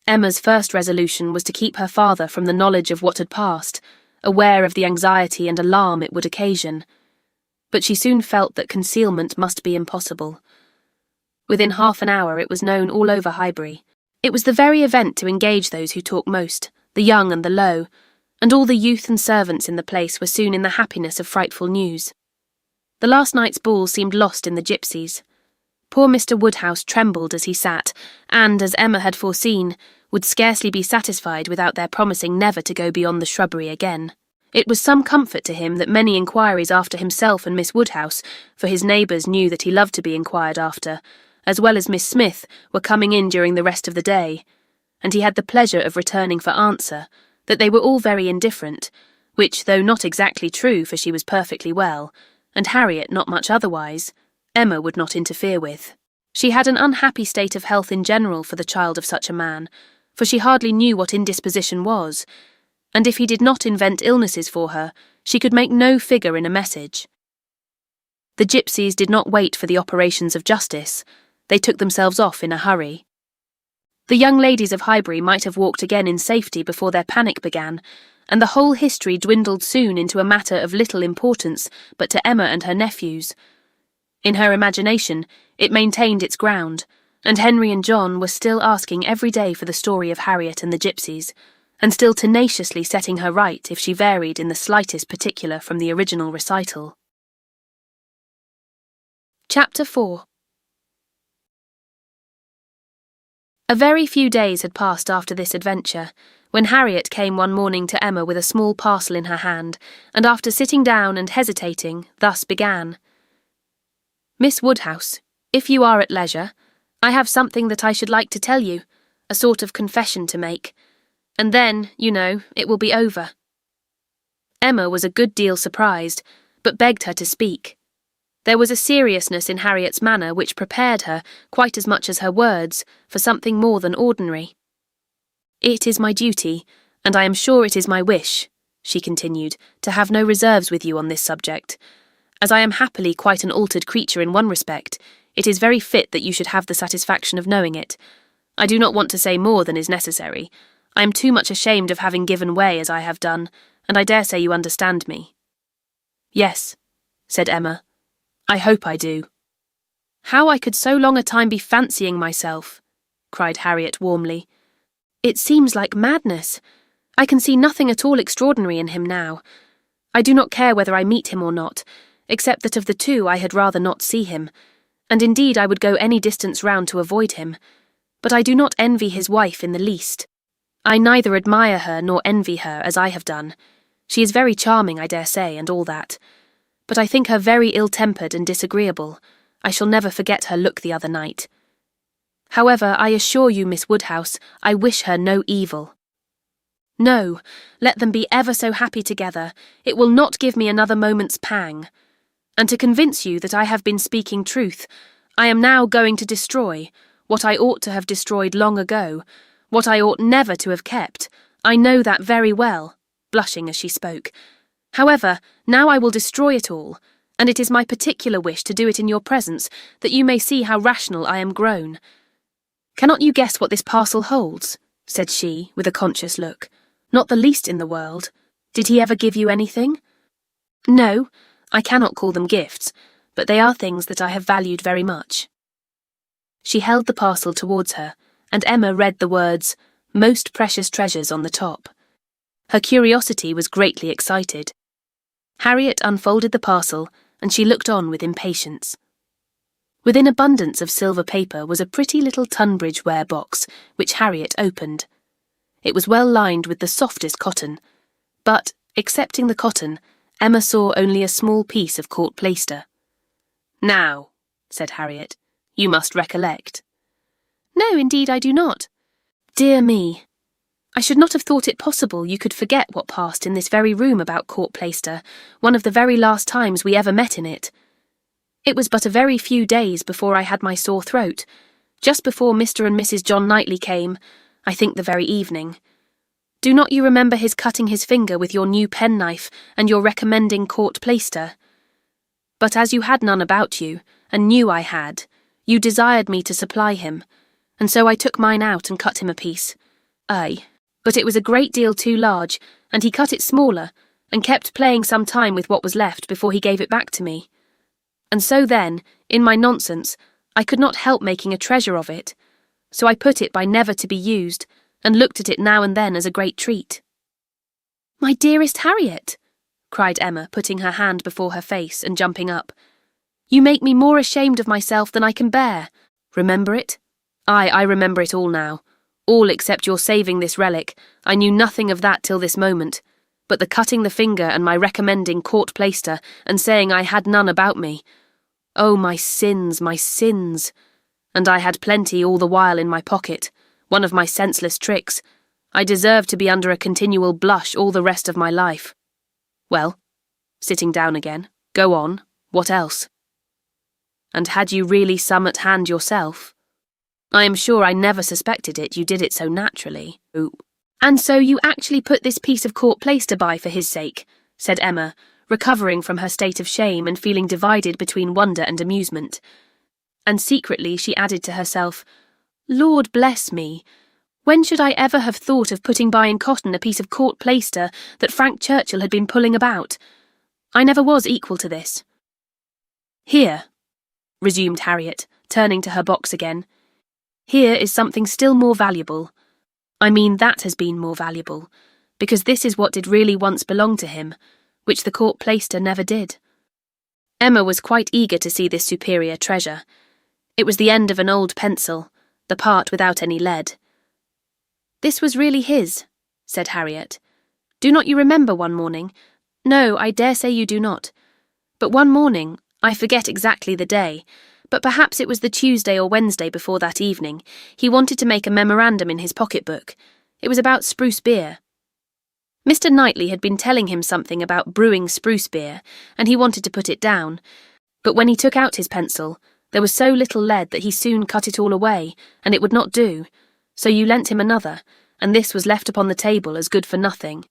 Emma's first resolution was to keep her father from the knowledge of what had passed, aware of the anxiety and alarm it would occasion. But she soon felt that concealment must be impossible. Within half an hour it was known all over Highbury. It was the very event to engage those who talk most, the young and the low, and all the youth and servants in the place were soon in the happiness of frightful news. The last night's ball seemed lost in the gipsies. Poor Mr. Woodhouse trembled as he sat, and, as Emma had foreseen, would scarcely be satisfied without their promising never to go beyond the shrubbery again. It was some comfort to him that many inquiries after himself and Miss Woodhouse, for his neighbours knew that he loved to be inquired after, as well as Miss Smith, were coming in during the rest of the day, and he had the pleasure of returning for answer that they were all very indifferent, which, though not exactly true, for she was perfectly well, and Harriet not much otherwise, Emma would not interfere with. She had an unhappy state of health in general for the child of such a man, for she hardly knew what indisposition was, and if he did not invent illnesses for her, she could make no figure in a message. The gipsies did not wait for the operations of justice. They took themselves off in a hurry. The young ladies of Highbury might have walked again in safety before their panic began, and the whole history dwindled soon into a matter of little importance but to Emma and her nephews. In her imagination, it maintained its ground, and Henry and John were still asking every day for the story of Harriet and the gipsies, and still tenaciously setting her right if she varied in the slightest particular from the original recital. Chapter 4. A very few days had passed after this adventure, when Harriet came one morning to Emma with a small parcel in her hand, and after sitting down and hesitating, thus began. "Miss Woodhouse, if you are at leisure, I have something that I should like to tell you, a sort of confession to make, and then, you know, it will be over." Emma was a good deal surprised, but begged her to speak. There was a seriousness in Harriet's manner which prepared her, quite as much as her words, for something more than ordinary. "It is my duty, and I am sure it is my wish," she continued, "to have no reserves with you on this subject. As I am happily quite an altered creature in one respect, it is very fit that you should have the satisfaction of knowing it. I do not want to say more than is necessary. I am too much ashamed of having given way as I have done, and I dare say you understand me." "Yes," said Emma. "I hope I do." "How I could so long a time be fancying myself," cried Harriet warmly. "It seems like madness. I can see nothing at all extraordinary in him now. I do not care whether I meet him or not, except that of the two I had rather not see him, and indeed I would go any distance round to avoid him. But I do not envy his wife in the least. I neither admire her nor envy her, as I have done. She is very charming, I dare say, and all that. But I think her very ill-tempered and disagreeable. I shall never forget her look the other night. However, I assure you, Miss Woodhouse, I wish her no evil. No, let them be ever so happy together, it will not give me another moment's pang. And to convince you that I have been speaking truth, I am now going to destroy what I ought to have destroyed long ago, what I ought never to have kept. I know that very well," blushing as she spoke. "However, now I will destroy it all, and it is my particular wish to do it in your presence, that you may see how rational I am grown. Cannot you guess what this parcel holds?" said she, with a conscious look. "Not the least in the world. Did he ever give you anything?" "No, I cannot call them gifts, but they are things that I have valued very much." She held the parcel towards her, and Emma read the words, "Most precious treasures" on the top. Her curiosity was greatly excited. Harriet unfolded the parcel, and she looked on with impatience. Within abundance of silver paper was a pretty little Tunbridge ware box, which Harriet opened. It was well lined with the softest cotton, but, excepting the cotton, Emma saw only a small piece of court plaister. "Now," said Harriet, "you must recollect." "No, indeed I do not." Dear me. I should not have thought it possible you could forget what passed in this very room about Court Plaister, one of the very last times we ever met in it. It was but a very few days before I had my sore throat, just before Mr. and Mrs. John Knightley came, I think the very evening. Do not you remember his cutting his finger with your new penknife and your recommending Court Plaister? But as you had none about you, and knew I had, you desired me to supply him, and so I took mine out and cut him a piece. Aye, but it was a great deal too large, and he cut it smaller, and kept playing some time with what was left before he gave it back to me. And so then, in my nonsense, I could not help making a treasure of it, so I put it by never to be used, and looked at it now and then as a great treat. My dearest Harriet, cried Emma, putting her hand before her face and jumping up, you make me more ashamed of myself than I can bear. Remember it? Aye, I remember it all now. All except your saving this relic. I knew nothing of that till this moment, but the cutting the finger and my recommending Court Plaister and saying I had none about me. Oh, my sins, my sins! And I had plenty all the while in my pocket, one of my senseless tricks. I deserved to be under a continual blush all the rest of my life. Well, sitting down again, go on, what else? And had you really some at hand yourself? I am sure I never suspected it, you did it so naturally. Ooh. And so you actually put this piece of Court Plaister by for his sake, said Emma, recovering from her state of shame and feeling divided between wonder and amusement. And secretly she added to herself, Lord bless me, when should I ever have thought of putting by in cotton a piece of Court Plaister that Frank Churchill had been pulling about? I never was equal to this. Here, resumed Harriet, turning to her box again. Here is something still more valuable. I mean that has been more valuable, because this is what did really once belong to him, which the Court Plaister never did. Emma was quite eager to see this superior treasure. It was the end of an old pencil, the part without any lead. This was really his, said Harriet. Do not you remember one morning? No, I dare say you do not. But one morning, I forget exactly the day, but perhaps it was the Tuesday or Wednesday before that evening, he wanted to make a memorandum in his pocket-book. It was about spruce beer. Mr. Knightley had been telling him something about brewing spruce beer, and he wanted to put it down, but when he took out his pencil, there was so little lead that he soon cut it all away, and it would not do, so you lent him another, and this was left upon the table as good for nothing.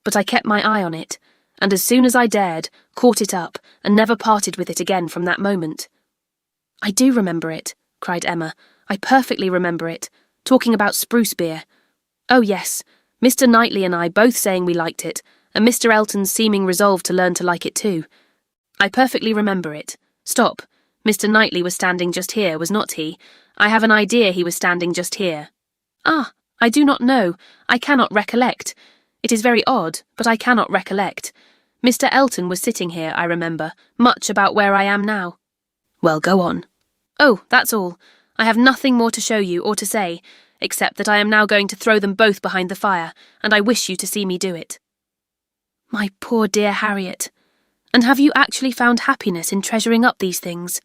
But I kept my eye on it, and as soon as I dared, caught it up, and never parted with it again from that moment. I do remember it, cried Emma. I perfectly remember it, talking about spruce beer. Oh yes, Mr. Knightley and I both saying we liked it, and Mr. Elton's seeming resolved to learn to like it too. I perfectly remember it. Stop, Mr. Knightley was standing just here, was not he? I have an idea he was standing just here. Ah, I do not know, I cannot recollect. It is very odd, but I cannot recollect. Mr. Elton was sitting here, I remember, much about where I am now. Well, go on. Oh, that's all. I have nothing more to show you or to say, except that I am now going to throw them both behind the fire, and I wish you to see me do it. My poor dear Harriet. And have you actually found happiness in treasuring up these things?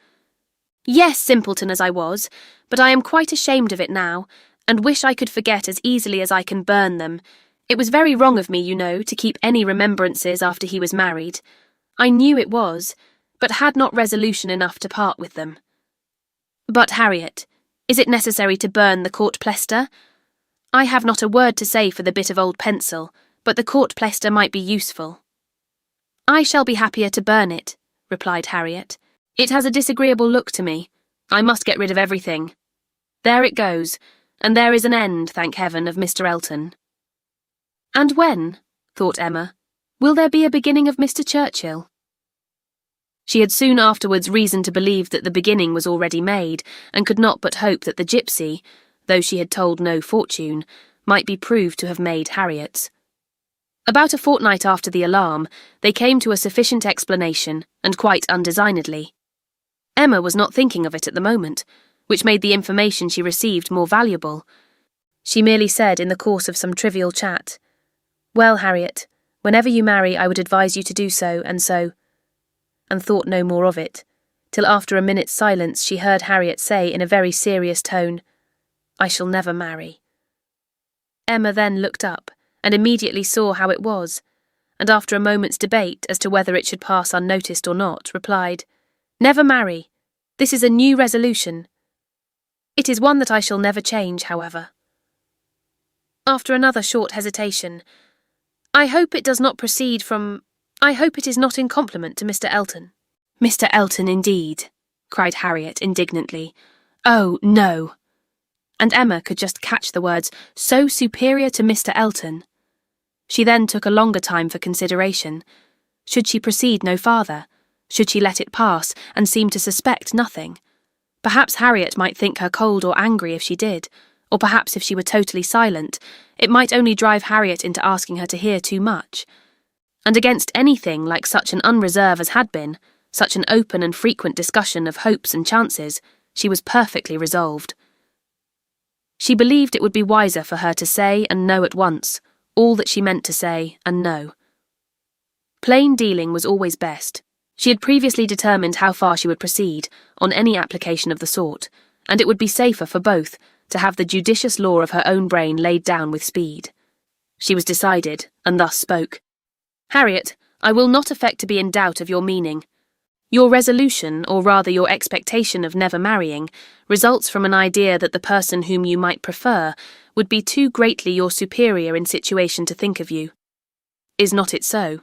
Yes, simpleton as I was, but I am quite ashamed of it now, and wish I could forget as easily as I can burn them. It was very wrong of me, you know, to keep any remembrances after he was married. I knew it was, but had not resolution enough to part with them. But, Harriet, is it necessary to burn the Court Plaister? I have not a word to say for the bit of old pencil, but the Court Plaister might be useful. I shall be happier to burn it, replied Harriet. It has a disagreeable look to me. I must get rid of everything. There it goes, and there is an end, thank heaven, of Mr. Elton. And when, thought Emma, will there be a beginning of Mr. Churchill? She had soon afterwards reason to believe that the beginning was already made, and could not but hope that the gipsy, though she had told no fortune, might be proved to have made Harriet's. About a fortnight after the alarm, they came to a sufficient explanation, and quite undesignedly. Emma was not thinking of it at the moment, which made the information she received more valuable. She merely said in the course of some trivial chat, Well, Harriet, whenever you marry I would advise you to do so, and thought no more of it, till after a minute's silence she heard Harriet say in a very serious tone, I shall never marry. Emma then looked up, and immediately saw how it was, and after a moment's debate as to whether it should pass unnoticed or not, replied, "Never marry. This is a new resolution. It is one that I shall never change, however." After another short hesitation, "I hope it does not proceed from... I hope it is not in compliment to Mr. Elton." "Mr. Elton, indeed," cried Harriet indignantly. "Oh, no." And Emma could just catch the words, "so superior to Mr. Elton." She then took a longer time for consideration. Should she proceed no farther? Should she let it pass, and seem to suspect nothing? Perhaps Harriet might think her cold or angry if she did, or perhaps if she were totally silent, it might only drive Harriet into asking her to hear too much. And against anything like such an unreserve as had been, such an open and frequent discussion of hopes and chances, she was perfectly resolved. She believed it would be wiser for her to say and know at once all that she meant to say and know. Plain dealing was always best. She had previously determined how far she would proceed on any application of the sort, and it would be safer for both to have the judicious law of her own brain laid down with speed. She was decided, and thus spoke. "Harriet, I will not affect to be in doubt of your meaning. Your resolution, or rather your expectation of never marrying, results from an idea that the person whom you might prefer would be too greatly your superior in situation to think of you. Is not it so?"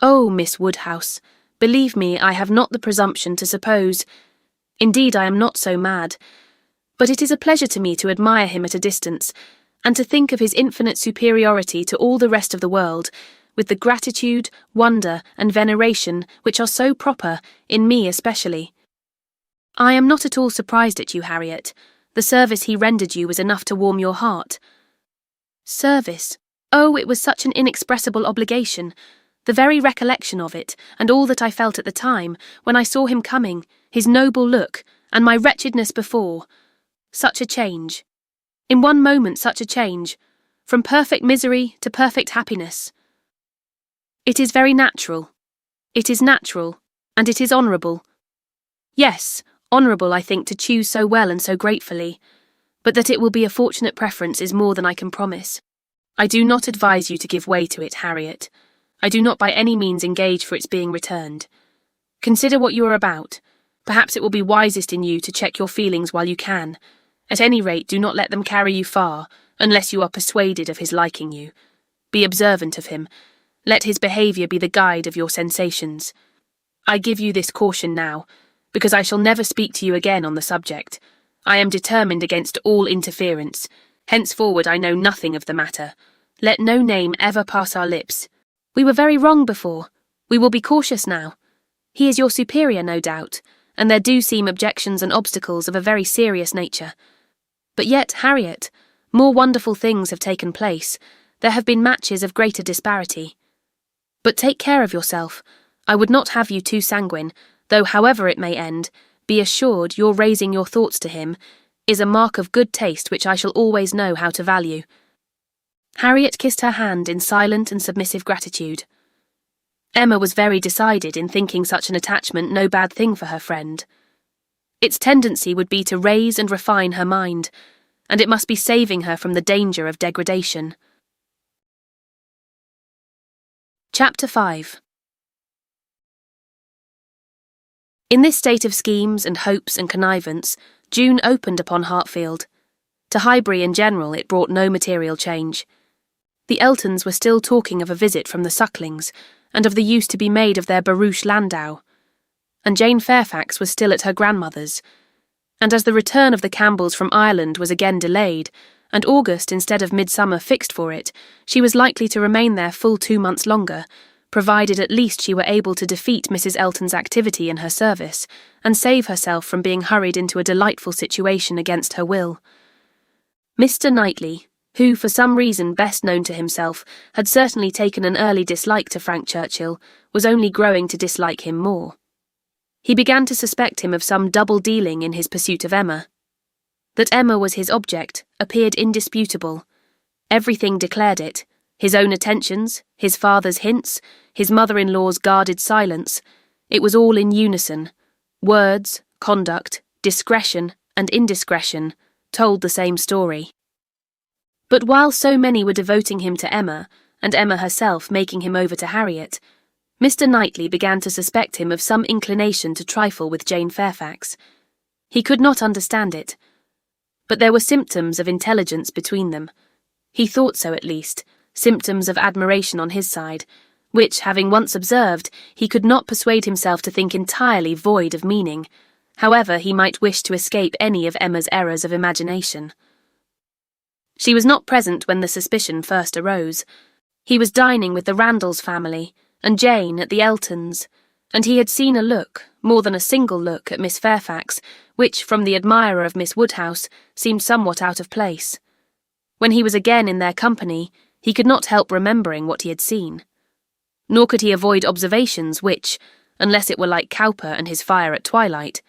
"Oh, Miss Woodhouse, believe me, I have not the presumption to suppose... Indeed, I am not so mad. But it is a pleasure to me to admire him at a distance, and to think of his infinite superiority to all the rest of the world, with the gratitude, wonder, and veneration which are so proper, in me especially. I am not at all surprised at you, Harriet. The service he rendered you was enough to warm your heart." "Service? Oh, it was such an inexpressible obligation. The very recollection of it, and all that I felt at the time, when I saw him coming, his noble look, and my wretchedness before. Such a change. In one moment such a change, from perfect misery to perfect happiness. It is very natural. It is natural, and it is honourable. Yes, honourable, I think, to choose so well and so gratefully, but that it will be a fortunate preference is more than I can promise. I do not advise you to give way to it, Harriet. I do not by any means engage for its being returned. Consider what you are about. Perhaps it will be wisest in you to check your feelings while you can. At any rate, do not let them carry you far, unless you are persuaded of his liking you. Be observant of him. Let his behaviour be the guide of your sensations. I give you this caution now, because I shall never speak to you again on the subject. I am determined against all interference. Henceforward I know nothing of the matter. Let no name ever pass our lips. We were very wrong before. We will be cautious now. He is your superior, no doubt, and there do seem objections and obstacles of a very serious nature. But yet, Harriet, more wonderful things have taken place. There have been matches of greater disparity. But take care of yourself. I would not have you too sanguine, though however it may end, be assured your raising your thoughts to him is a mark of good taste which I shall always know how to value." Harriet kissed her hand in silent and submissive gratitude. Emma was very decided in thinking such an attachment no bad thing for her friend. Its tendency would be to raise and refine her mind, and it must be saving her from the danger of degradation. Chapter 5. In this state of schemes and hopes and connivance, June opened upon Hartfield. To Highbury in general it brought no material change. The Eltons were still talking of a visit from the Sucklings, and of the use to be made of their barouche landau. And Jane Fairfax was still at her grandmother's. And as the return of the Campbells from Ireland was again delayed, and August instead of midsummer fixed for it, she was likely to remain there full 2 months longer, provided at least she were able to defeat Mrs. Elton's activity in her service, and save herself from being hurried into a delightful situation against her will. Mr. Knightley, who, for some reason best known to himself, had certainly taken an early dislike to Frank Churchill, was only growing to dislike him more. He began to suspect him of some double dealing in his pursuit of Emma. That Emma was his object appeared indisputable. Everything declared it: his own attentions, his father's hints, his mother-in-law's guarded silence. It was all in unison. Words, conduct, discretion, and indiscretion told the same story. But while so many were devoting him to Emma, and Emma herself making him over to Harriet, Mr. Knightley began to suspect him of some inclination to trifle with Jane Fairfax. He could not understand it, but there were symptoms of intelligence between them. He thought so, at least, symptoms of admiration on his side, which, having once observed, he could not persuade himself to think entirely void of meaning, however he might wish to escape any of Emma's errors of imagination. She was not present when the suspicion first arose. He was dining with the Randalls family, and Jane at the Eltons, and he had seen a look, more than a single look, at Miss Fairfax, which, from the admirer of Miss Woodhouse, seemed somewhat out of place. When he was again in their company, he could not help remembering what he had seen. Nor could he avoid observations which, unless it were like Cowper and his fire at twilight,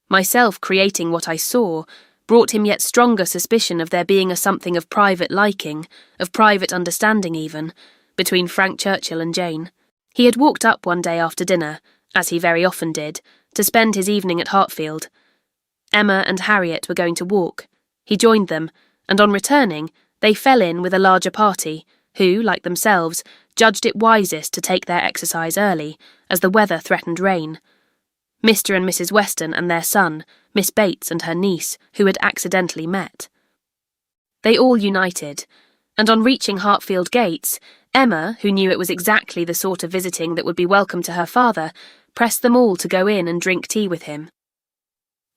myself creating what I saw, brought him yet stronger suspicion of there being a something of private liking, of private understanding even, between Frank Churchill and Jane. He had walked up one day after dinner, as he very often did, to spend his evening at Hartfield. Emma and Harriet were going to walk. He joined them, and on returning, they fell in with a larger party, who, like themselves, judged it wisest to take their exercise early, as the weather threatened rain. Mr. and Mrs. Weston and their son, Miss Bates and her niece, who had accidentally met. They all united, and on reaching Hartfield gates, Emma, who knew it was exactly the sort of visiting that would be welcome to her father, pressed them all to go in and drink tea with him.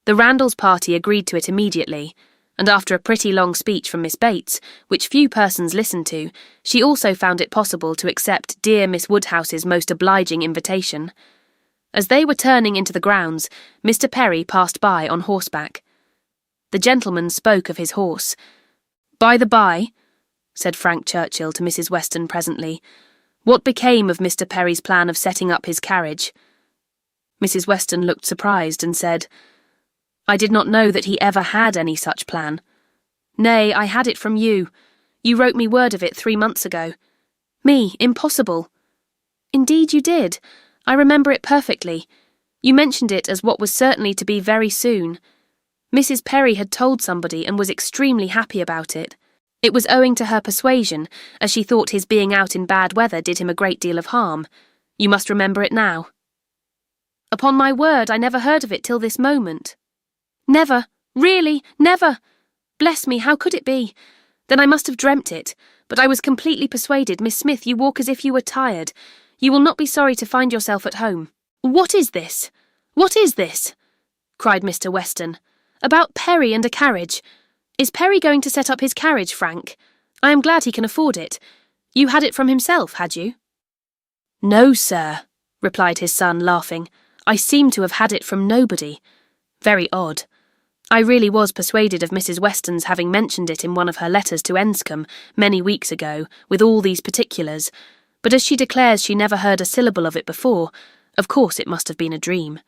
The Randalls party agreed to it immediately, and after a pretty long speech from Miss Bates, which few persons listened to, she also found it possible to accept dear Miss Woodhouse's most obliging invitation. As they were turning into the grounds, Mr. Perry passed by on horseback. The gentleman spoke of his horse. "By the by," said Frank Churchill to Mrs. Weston presently, "what became of Mr. Perry's plan of setting up his carriage?" Mrs. Weston looked surprised and said, "I did not know that he ever had any such plan. Nay, I had it from you. You wrote me word of it 3 months ago. Me, impossible." "Indeed you did. I remember it perfectly. You mentioned it as what was certainly to be very soon. Mrs. Perry had told somebody and was extremely happy about it. It was owing to her persuasion, as she thought his being out in bad weather did him a great deal of harm. You must remember it now." "Upon my word, I never heard of it till this moment." "Never, really, never. Bless me, how could it be? Then I must have dreamt it, but I was completely persuaded. Miss Smith, you walk as if you were tired. You will not be sorry to find yourself at home." "What is this? What is this?" cried Mr. Weston. "About Perry and a carriage. Is Perry going to set up his carriage, Frank? I am glad he can afford it. You had it from himself, had you?" "No, sir," replied his son, laughing. "I seem to have had it from nobody. Very odd. I really was persuaded of Mrs. Weston's having mentioned it in one of her letters to Enscombe many weeks ago, with all these particulars, but as she declares she never heard a syllable of it before, of course it must have been a dream.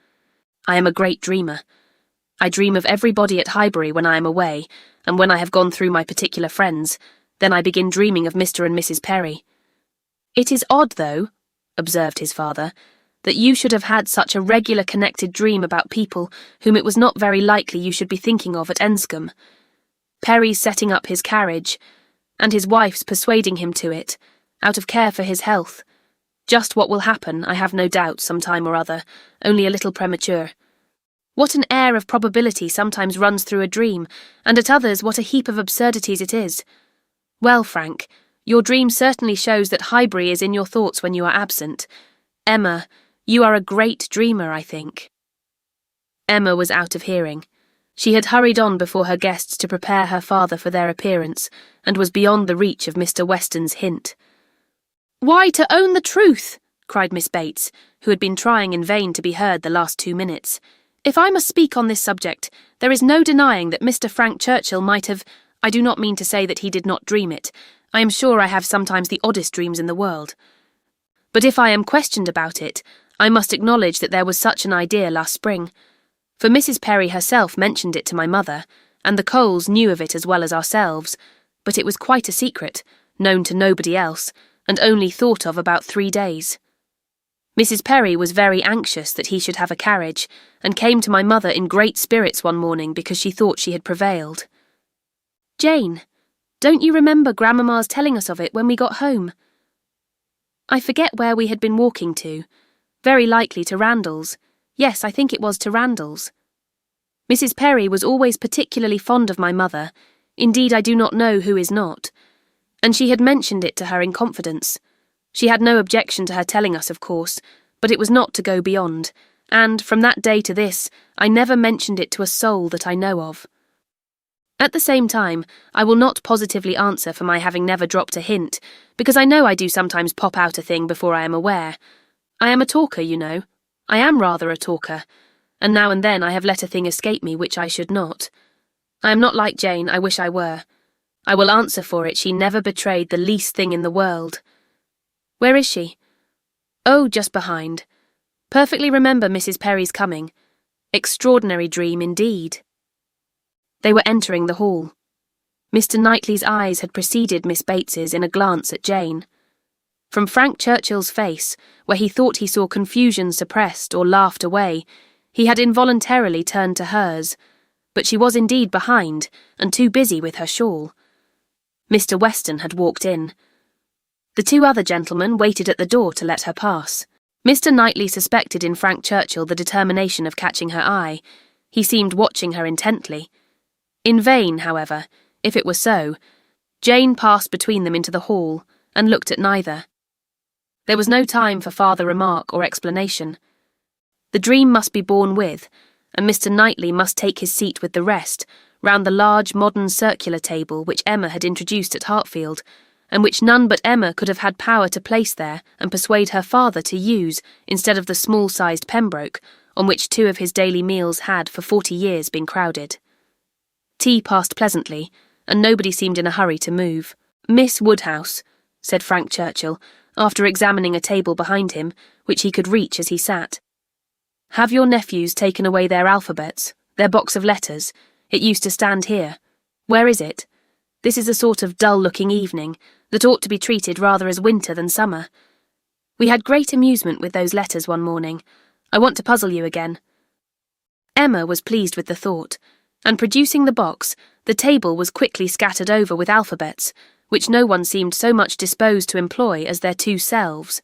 I am a great dreamer. I dream of everybody at Highbury when I am away, and when I have gone through my particular friends, then I begin dreaming of Mr. and Mrs. Perry." "It is odd, though," observed his father, "that you should have had such a regular connected dream about people whom it was not very likely you should be thinking of at Enscombe. Perry's setting up his carriage, and his wife's persuading him to it, out of care for his health. Just what will happen, I have no doubt, some time or other, only a little premature. What an air of probability sometimes runs through a dream, and at others what a heap of absurdities it is. Well, Frank, your dream certainly shows that Highbury is in your thoughts when you are absent. Emma, you are a great dreamer, I think." Emma was out of hearing. She had hurried on before her guests to prepare her father for their appearance, and was beyond the reach of Mr. Weston's hint. "Why, to own the truth," cried Miss Bates, who had been trying in vain to be heard the last 2 minutes, "if I must speak on this subject, there is no denying that Mr. Frank Churchill might have— I do not mean to say that he did not dream it. I am sure I have sometimes the oddest dreams in the world. But if I am questioned about it, I must acknowledge that there was such an idea last spring. For Mrs. Perry herself mentioned it to my mother, and the Coles knew of it as well as ourselves, but it was quite a secret, known to nobody else, and only thought of about 3 days. Mrs. Perry was very anxious that he should have a carriage, and came to my mother in great spirits one morning because she thought she had prevailed. "Jane, Don't you remember Grandmama's telling us of it when we got home? I forget where we had been walking to. Very likely to Randall's. Yes, I think it was to Randall's. Mrs. Perry was always particularly fond of my mother. Indeed, I do not know who is not. And she had mentioned it to her in confidence. She had no objection to her telling us, of course, but it was not to go beyond, and, from that day to this, I never mentioned it to a soul that I know of. At the same time, I will not positively answer for my having never dropped a hint, because I know I do sometimes pop out a thing before I am aware. I am a talker, you know. I am rather a talker, and now and then I have let a thing escape me which I should not. I am not like Jane, I wish I were. I will answer for it she never betrayed the least thing in the world. Where is she? Oh, just behind. Perfectly remember Mrs. Perry's coming. Extraordinary dream indeed. They were entering the hall. Mr. Knightley's eyes had preceded Miss Bates's in a glance at Jane. From Frank Churchill's face, where he thought he saw confusion suppressed or laughed away, he had involuntarily turned to hers, but she was indeed behind, and too busy with her shawl. Mr. Weston had walked in. The two other gentlemen waited at the door to let her pass. Mr. Knightley suspected in Frank Churchill the determination of catching her eye. He seemed watching her intently. In vain, however, if it were so, Jane passed between them into the hall, and looked at neither. There was no time for farther remark or explanation. The dream must be borne with, and Mr. Knightley must take his seat with the rest, round the large modern circular table which Emma had introduced at Hartfield, and which none but Emma could have had power to place there and persuade her father to use instead of the small-sized Pembroke, on which 2 of his daily meals had for 40 years been crowded. Tea passed pleasantly, and nobody seemed in a hurry to move. "Miss Woodhouse," said Frank Churchill, after examining a table behind him, which he could reach as he sat. "Have your nephews taken away their alphabets, their box of letters? It used to stand here. Where is it? This is a sort of dull-looking evening, that ought to be treated rather as winter than summer. We had great amusement with those letters one morning. I want to puzzle you again." Emma was pleased with the thought, and producing the box, the table was quickly scattered over with alphabets, which no one seemed so much disposed to employ as their 2 selves.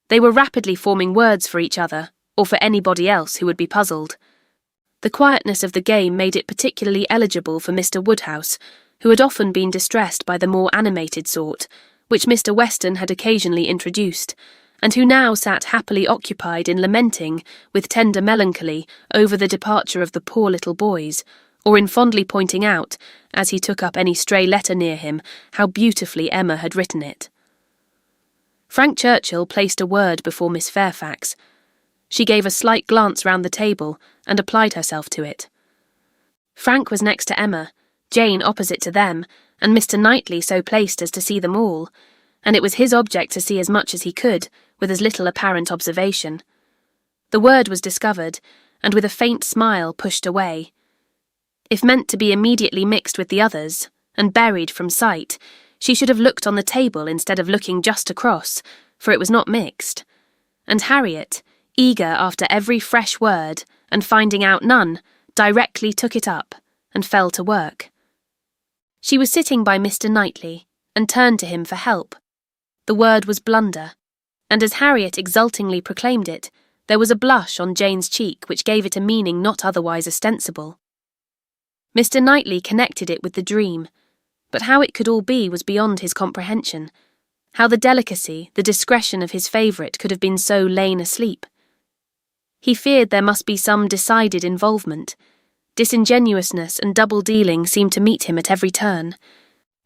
They were rapidly forming words for each other, or for anybody else who would be puzzled. The quietness of the game made it particularly eligible for Mr. Woodhouse, who had often been distressed by the more animated sort, which Mr. Weston had occasionally introduced, and who now sat happily occupied in lamenting, with tender melancholy, over the departure of the poor little boys, or in fondly pointing out, as he took up any stray letter near him, how beautifully Emma had written it. Frank Churchill placed a word before Miss Fairfax. She gave a slight glance round the table, and applied herself to it. Frank was next to Emma, Jane opposite to them, and Mr. Knightley so placed as to see them all, and it was his object to see as much as he could, with as little apparent observation. The word was discovered, and with a faint smile pushed away. If meant to be immediately mixed with the others, and buried from sight, she should have looked on the table instead of looking just across, for it was not mixed. And Harriet, eager after every fresh word, and finding out none, directly took it up, and fell to work. She was sitting by Mr. Knightley, and turned to him for help. The word was blunder, and as Harriet exultingly proclaimed it, there was a blush on Jane's cheek which gave it a meaning not otherwise ostensible. Mr. Knightley connected it with the dream, but how it could all be was beyond his comprehension. How the delicacy, the discretion of his favourite could have been so lain asleep. He feared there must be some decided involvement. Disingenuousness and double-dealing seemed to meet him at every turn.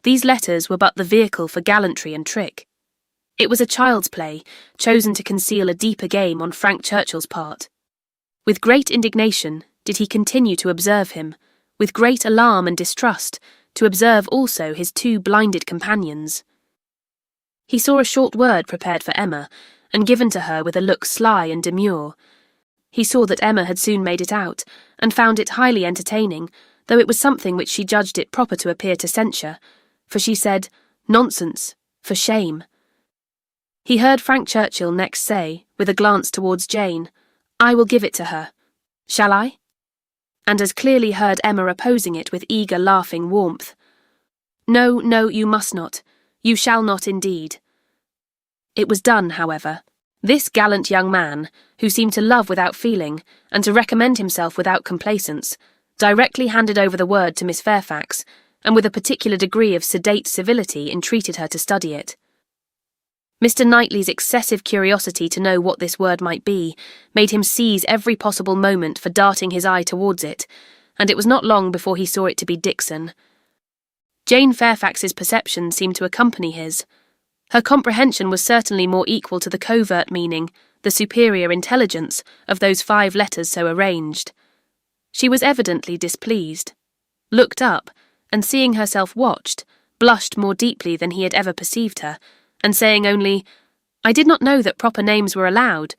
These letters were but the vehicle for gallantry and trick. It was a child's play, chosen to conceal a deeper game on Frank Churchill's part. With great indignation did he continue to observe him, with great alarm and distrust, to observe also his 2 blinded companions. He saw a short word prepared for Emma, and given to her with a look sly and demure. He saw that Emma had soon made it out, and found it highly entertaining, though it was something which she judged it proper to appear to censure, for she said, "Nonsense, for shame." He heard Frank Churchill next say, with a glance towards Jane, "I will give it to her. Shall I?" And as clearly heard Emma opposing it with eager laughing warmth. No, no, you must not. You shall not indeed. It was done, however. This gallant young man, who seemed to love without feeling, and to recommend himself without complacence, directly handed over the word to Miss Fairfax, and with a particular degree of sedate civility entreated her to study it. Mr. Knightley's excessive curiosity to know what this word might be made him seize every possible moment for darting his eye towards it, and it was not long before he saw it to be Dixon. Jane Fairfax's perception seemed to accompany his. Her comprehension was certainly more equal to the covert meaning, the superior intelligence, of those 5 letters so arranged. She was evidently displeased, looked up, and seeing herself watched, blushed more deeply than he had ever perceived her, and saying only, "I did not know that proper names were allowed,"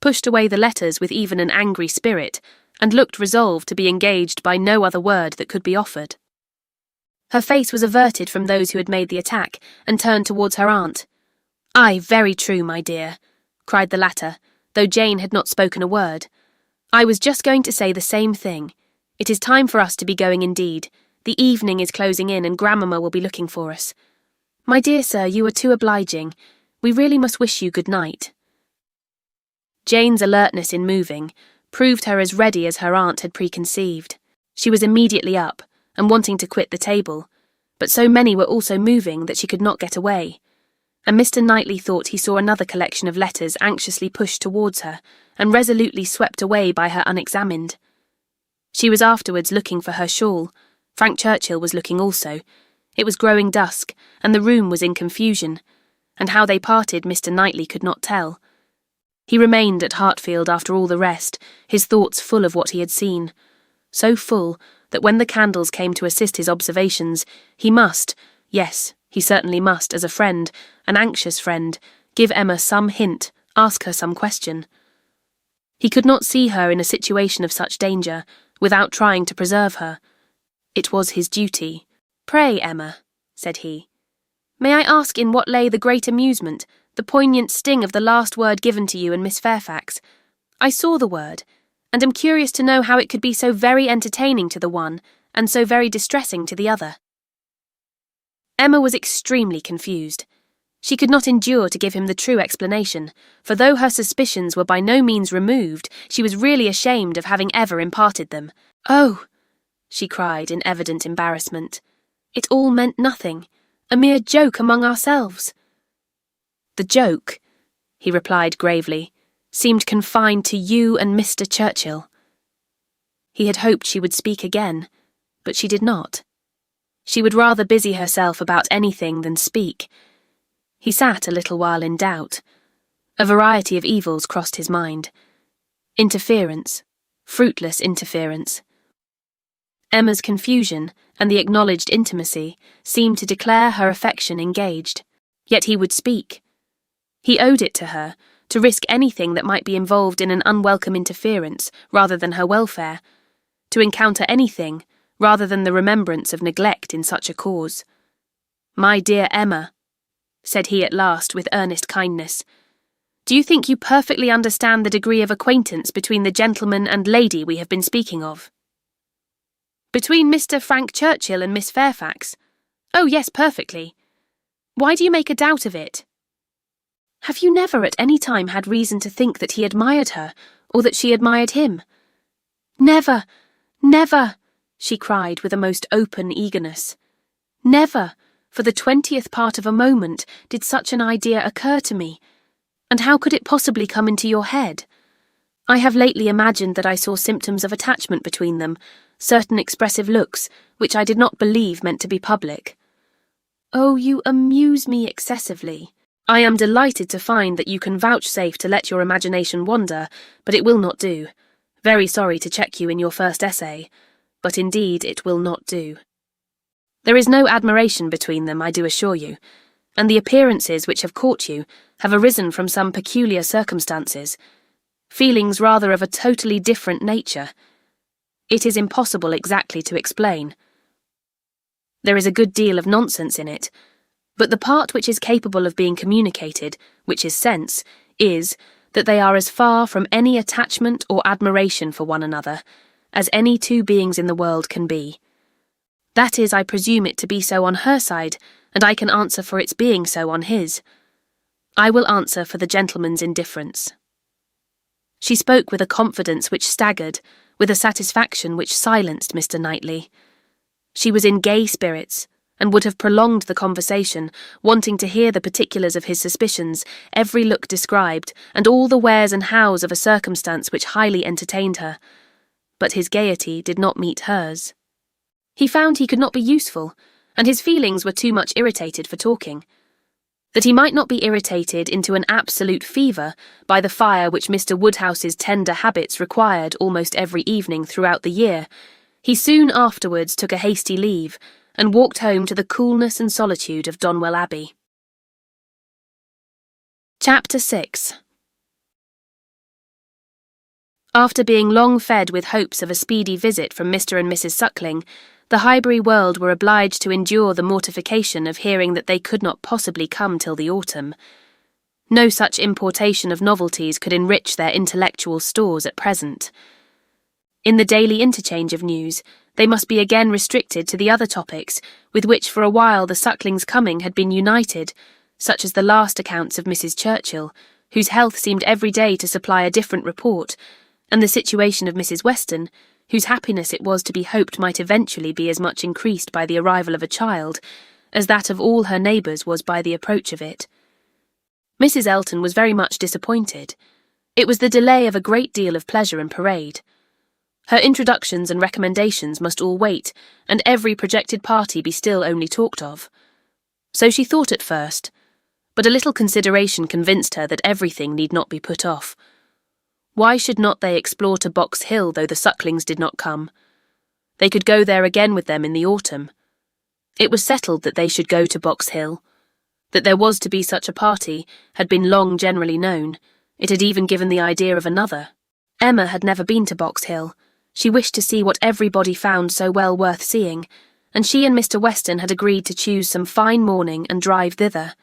pushed away the letters with even an angry spirit, and looked resolved to be engaged by no other word that could be offered. Her face was averted from those who had made the attack, and turned towards her aunt. "Ay, very true, my dear," cried the latter, though Jane had not spoken a word. "I was just going to say the same thing. It is time for us to be going indeed. The evening is closing in, and grandmamma will be looking for us. My dear sir, you are too obliging. We really must wish you good night." Jane's alertness in moving proved her as ready as her aunt had preconceived. She was immediately up, and wanting to quit the table, but so many were also moving that she could not get away, and Mr. Knightley thought he saw another collection of letters anxiously pushed towards her, and resolutely swept away by her unexamined. She was afterwards looking for her shawl. Frank Churchill was looking also. It was growing dusk, and the room was in confusion, and how they parted Mr. Knightley could not tell. He remained at Hartfield after all the rest, his thoughts full of what he had seen, so full that when the candles came to assist his observations, he must, yes, he certainly must, as a friend, an anxious friend, give Emma some hint, ask her some question. He could not see her in a situation of such danger, without trying to preserve her. It was his duty. "Pray, Emma," said he, "may I ask in what lay the great amusement, the poignant sting of the last word given to you and Miss Fairfax? I saw the word, and am curious to know how it could be so very entertaining to the one, and so very distressing to the other." Emma was extremely confused. She could not endure to give him the true explanation, for though her suspicions were by no means removed, she was really ashamed of having ever imparted them. "Oh!" she cried in evident embarrassment. "It all meant nothing, a mere joke among ourselves." "The joke," he replied gravely, "seemed confined to you and Mr. Churchill." He had hoped she would speak again, but she did not. She would rather busy herself about anything than speak. He sat a little while in doubt. A variety of evils crossed his mind. Interference, fruitless interference. Emma's confusion and the acknowledged intimacy seemed to declare her affection engaged. Yet he would speak. He owed it to her, to risk anything that might be involved in an unwelcome interference rather than her welfare, to encounter anything rather than the remembrance of neglect in such a cause. "My dear Emma," said he at last with earnest kindness, "do you think you perfectly understand the degree of acquaintance between the gentleman and lady we have been speaking of?" "Between Mr. Frank Churchill and Miss Fairfax? Oh, yes, perfectly. Why do you make a doubt of it? Have you never at any time had reason to think that he admired her, or that she admired him?" "Never, never," she cried with a most open eagerness. "Never, for the 20th part of a moment, did such an idea occur to me. And how could it possibly come into your head? I have lately imagined that I saw symptoms of attachment between them, certain expressive looks, which I did not believe meant to be public. Oh, you amuse me excessively. I am delighted to find that you can vouchsafe to let your imagination wander, but it will not do. Very sorry to check you in your first essay, but indeed it will not do. There is no admiration between them, I do assure you, and the appearances which have caught you have arisen from some peculiar circumstances, feelings rather of a totally different nature. It is impossible exactly to explain. There is a good deal of nonsense in it, but the part which is capable of being communicated, which is sense, is that they are as far from any attachment or admiration for one another as any two beings in the world can be. That is, I presume it to be so on her side, and I can answer for its being so on his. I will answer for the gentleman's indifference." She spoke with a confidence which staggered, with a satisfaction which silenced Mr. Knightley. She was in gay spirits, and would have prolonged the conversation, wanting to hear the particulars of his suspicions, every look described, and all the wheres and hows of a circumstance which highly entertained her. But his gaiety did not meet hers. He found he could not be useful, and his feelings were too much irritated for talking. That he might not be irritated into an absolute fever by the fire which Mr. Woodhouse's tender habits required almost every evening throughout the year, he soon afterwards took a hasty leave, and walked home to the coolness and solitude of Donwell Abbey. Chapter 6. After being long fed with hopes of a speedy visit from Mr. and Mrs. Suckling, the Highbury world were obliged to endure the mortification of hearing that they could not possibly come till the autumn. No such importation of novelties could enrich their intellectual stores at present. In the daily interchange of news, they must be again restricted to the other topics with which for a while the Sucklings' coming had been united, such as the last accounts of Mrs. Churchill, whose health seemed every day to supply a different report, and the situation of Mrs. Weston, whose happiness it was to be hoped might eventually be as much increased by the arrival of a child, as that of all her neighbours was by the approach of it. Mrs. Elton was very much disappointed. It was the delay of a great deal of pleasure and parade. Her introductions and recommendations must all wait, and every projected party be still only talked of. So she thought at first, but a little consideration convinced her that everything need not be put off. Why should not they explore to Box Hill though the Sucklings did not come? They could go there again with them in the autumn. It was settled that they should go to Box Hill. That there was to be such a party had been long generally known. It had even given the idea of another. Emma had never been to Box Hill. She wished to see what everybody found so well worth seeing, and she and Mr. Weston had agreed to choose some fine morning and drive thither.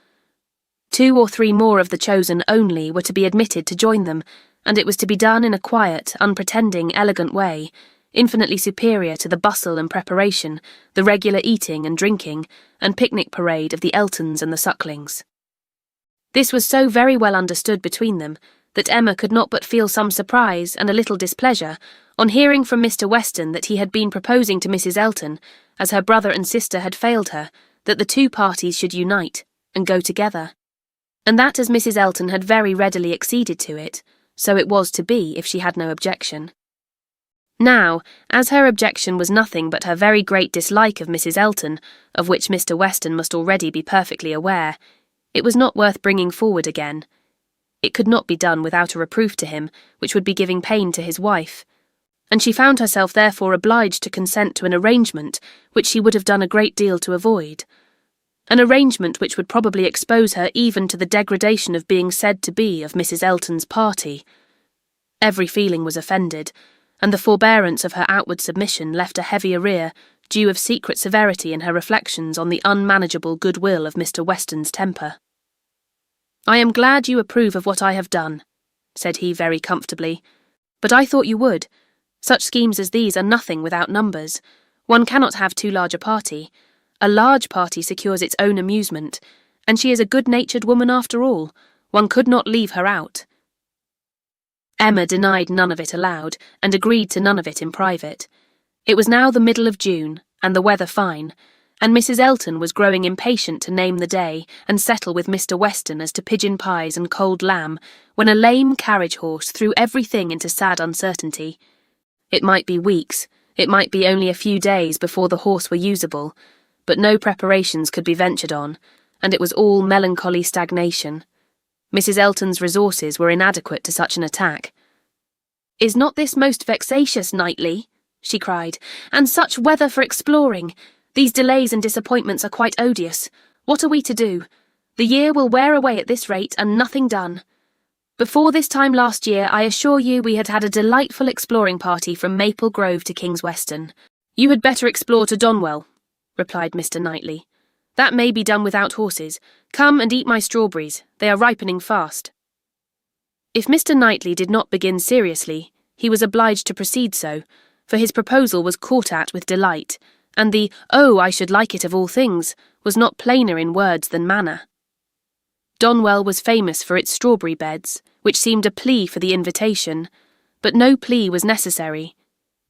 2 or 3 more of the chosen only were to be admitted to join them, and it was to be done in a quiet, unpretending, elegant way, infinitely superior to the bustle and preparation, the regular eating and drinking, and picnic parade of the Eltons and the Sucklings. This was so very well understood between them that Emma could not but feel some surprise and a little displeasure on hearing from Mr. Weston that he had been proposing to Mrs. Elton, as her brother and sister had failed her, that the 2 parties should unite and go together, and that as Mrs. Elton had very readily acceded to it, so it was to be if she had no objection. Now, as her objection was nothing but her very great dislike of Mrs. Elton, of which Mr. Weston must already be perfectly aware, it was not worth bringing forward again. It could not be done without a reproof to him, which would be giving pain to his wife, and she found herself therefore obliged to consent to an arrangement which she would have done a great deal to avoid. An arrangement which would probably expose her even to the degradation of being said to be of Mrs. Elton's party. Every feeling was offended, and the forbearance of her outward submission left a heavy arrear, due of secret severity in her reflections on the unmanageable goodwill of Mr. Weston's temper. "I am glad you approve of what I have done," said he very comfortably, "but I thought you would. Such schemes as these are nothing without numbers. One cannot have too large a party. A large party secures its own amusement, and she is a good-natured woman after all. One could not leave her out." Emma denied none of it aloud, and agreed to none of it in private. It was now the middle of June, and the weather fine, and Mrs. Elton was growing impatient to name the day and settle with Mr. Weston as to pigeon pies and cold lamb, when a lame carriage-horse threw everything into sad uncertainty. It might be weeks, it might be only a few days before the horse were usable, but no preparations could be ventured on, and it was all melancholy stagnation. Mrs. Elton's resources were inadequate to such an attack. "Is not this most vexatious, Knightley?" she cried, "and such weather for exploring? These delays and disappointments are quite odious. What are we to do? The year will wear away at this rate, and nothing done. Before this time last year, I assure you we had had a delightful exploring party from Maple Grove to King's Weston." "You had better explore to Donwell," replied Mr. Knightley. "That may be done without horses. Come and eat my strawberries. They are ripening fast." If Mr. Knightley did not begin seriously, he was obliged to proceed so, for his proposal was caught at with delight, and the "oh, I should like it of all things" was not plainer in words than manner. Donwell was famous for its strawberry beds, which seemed a plea for the invitation, but no plea was necessary.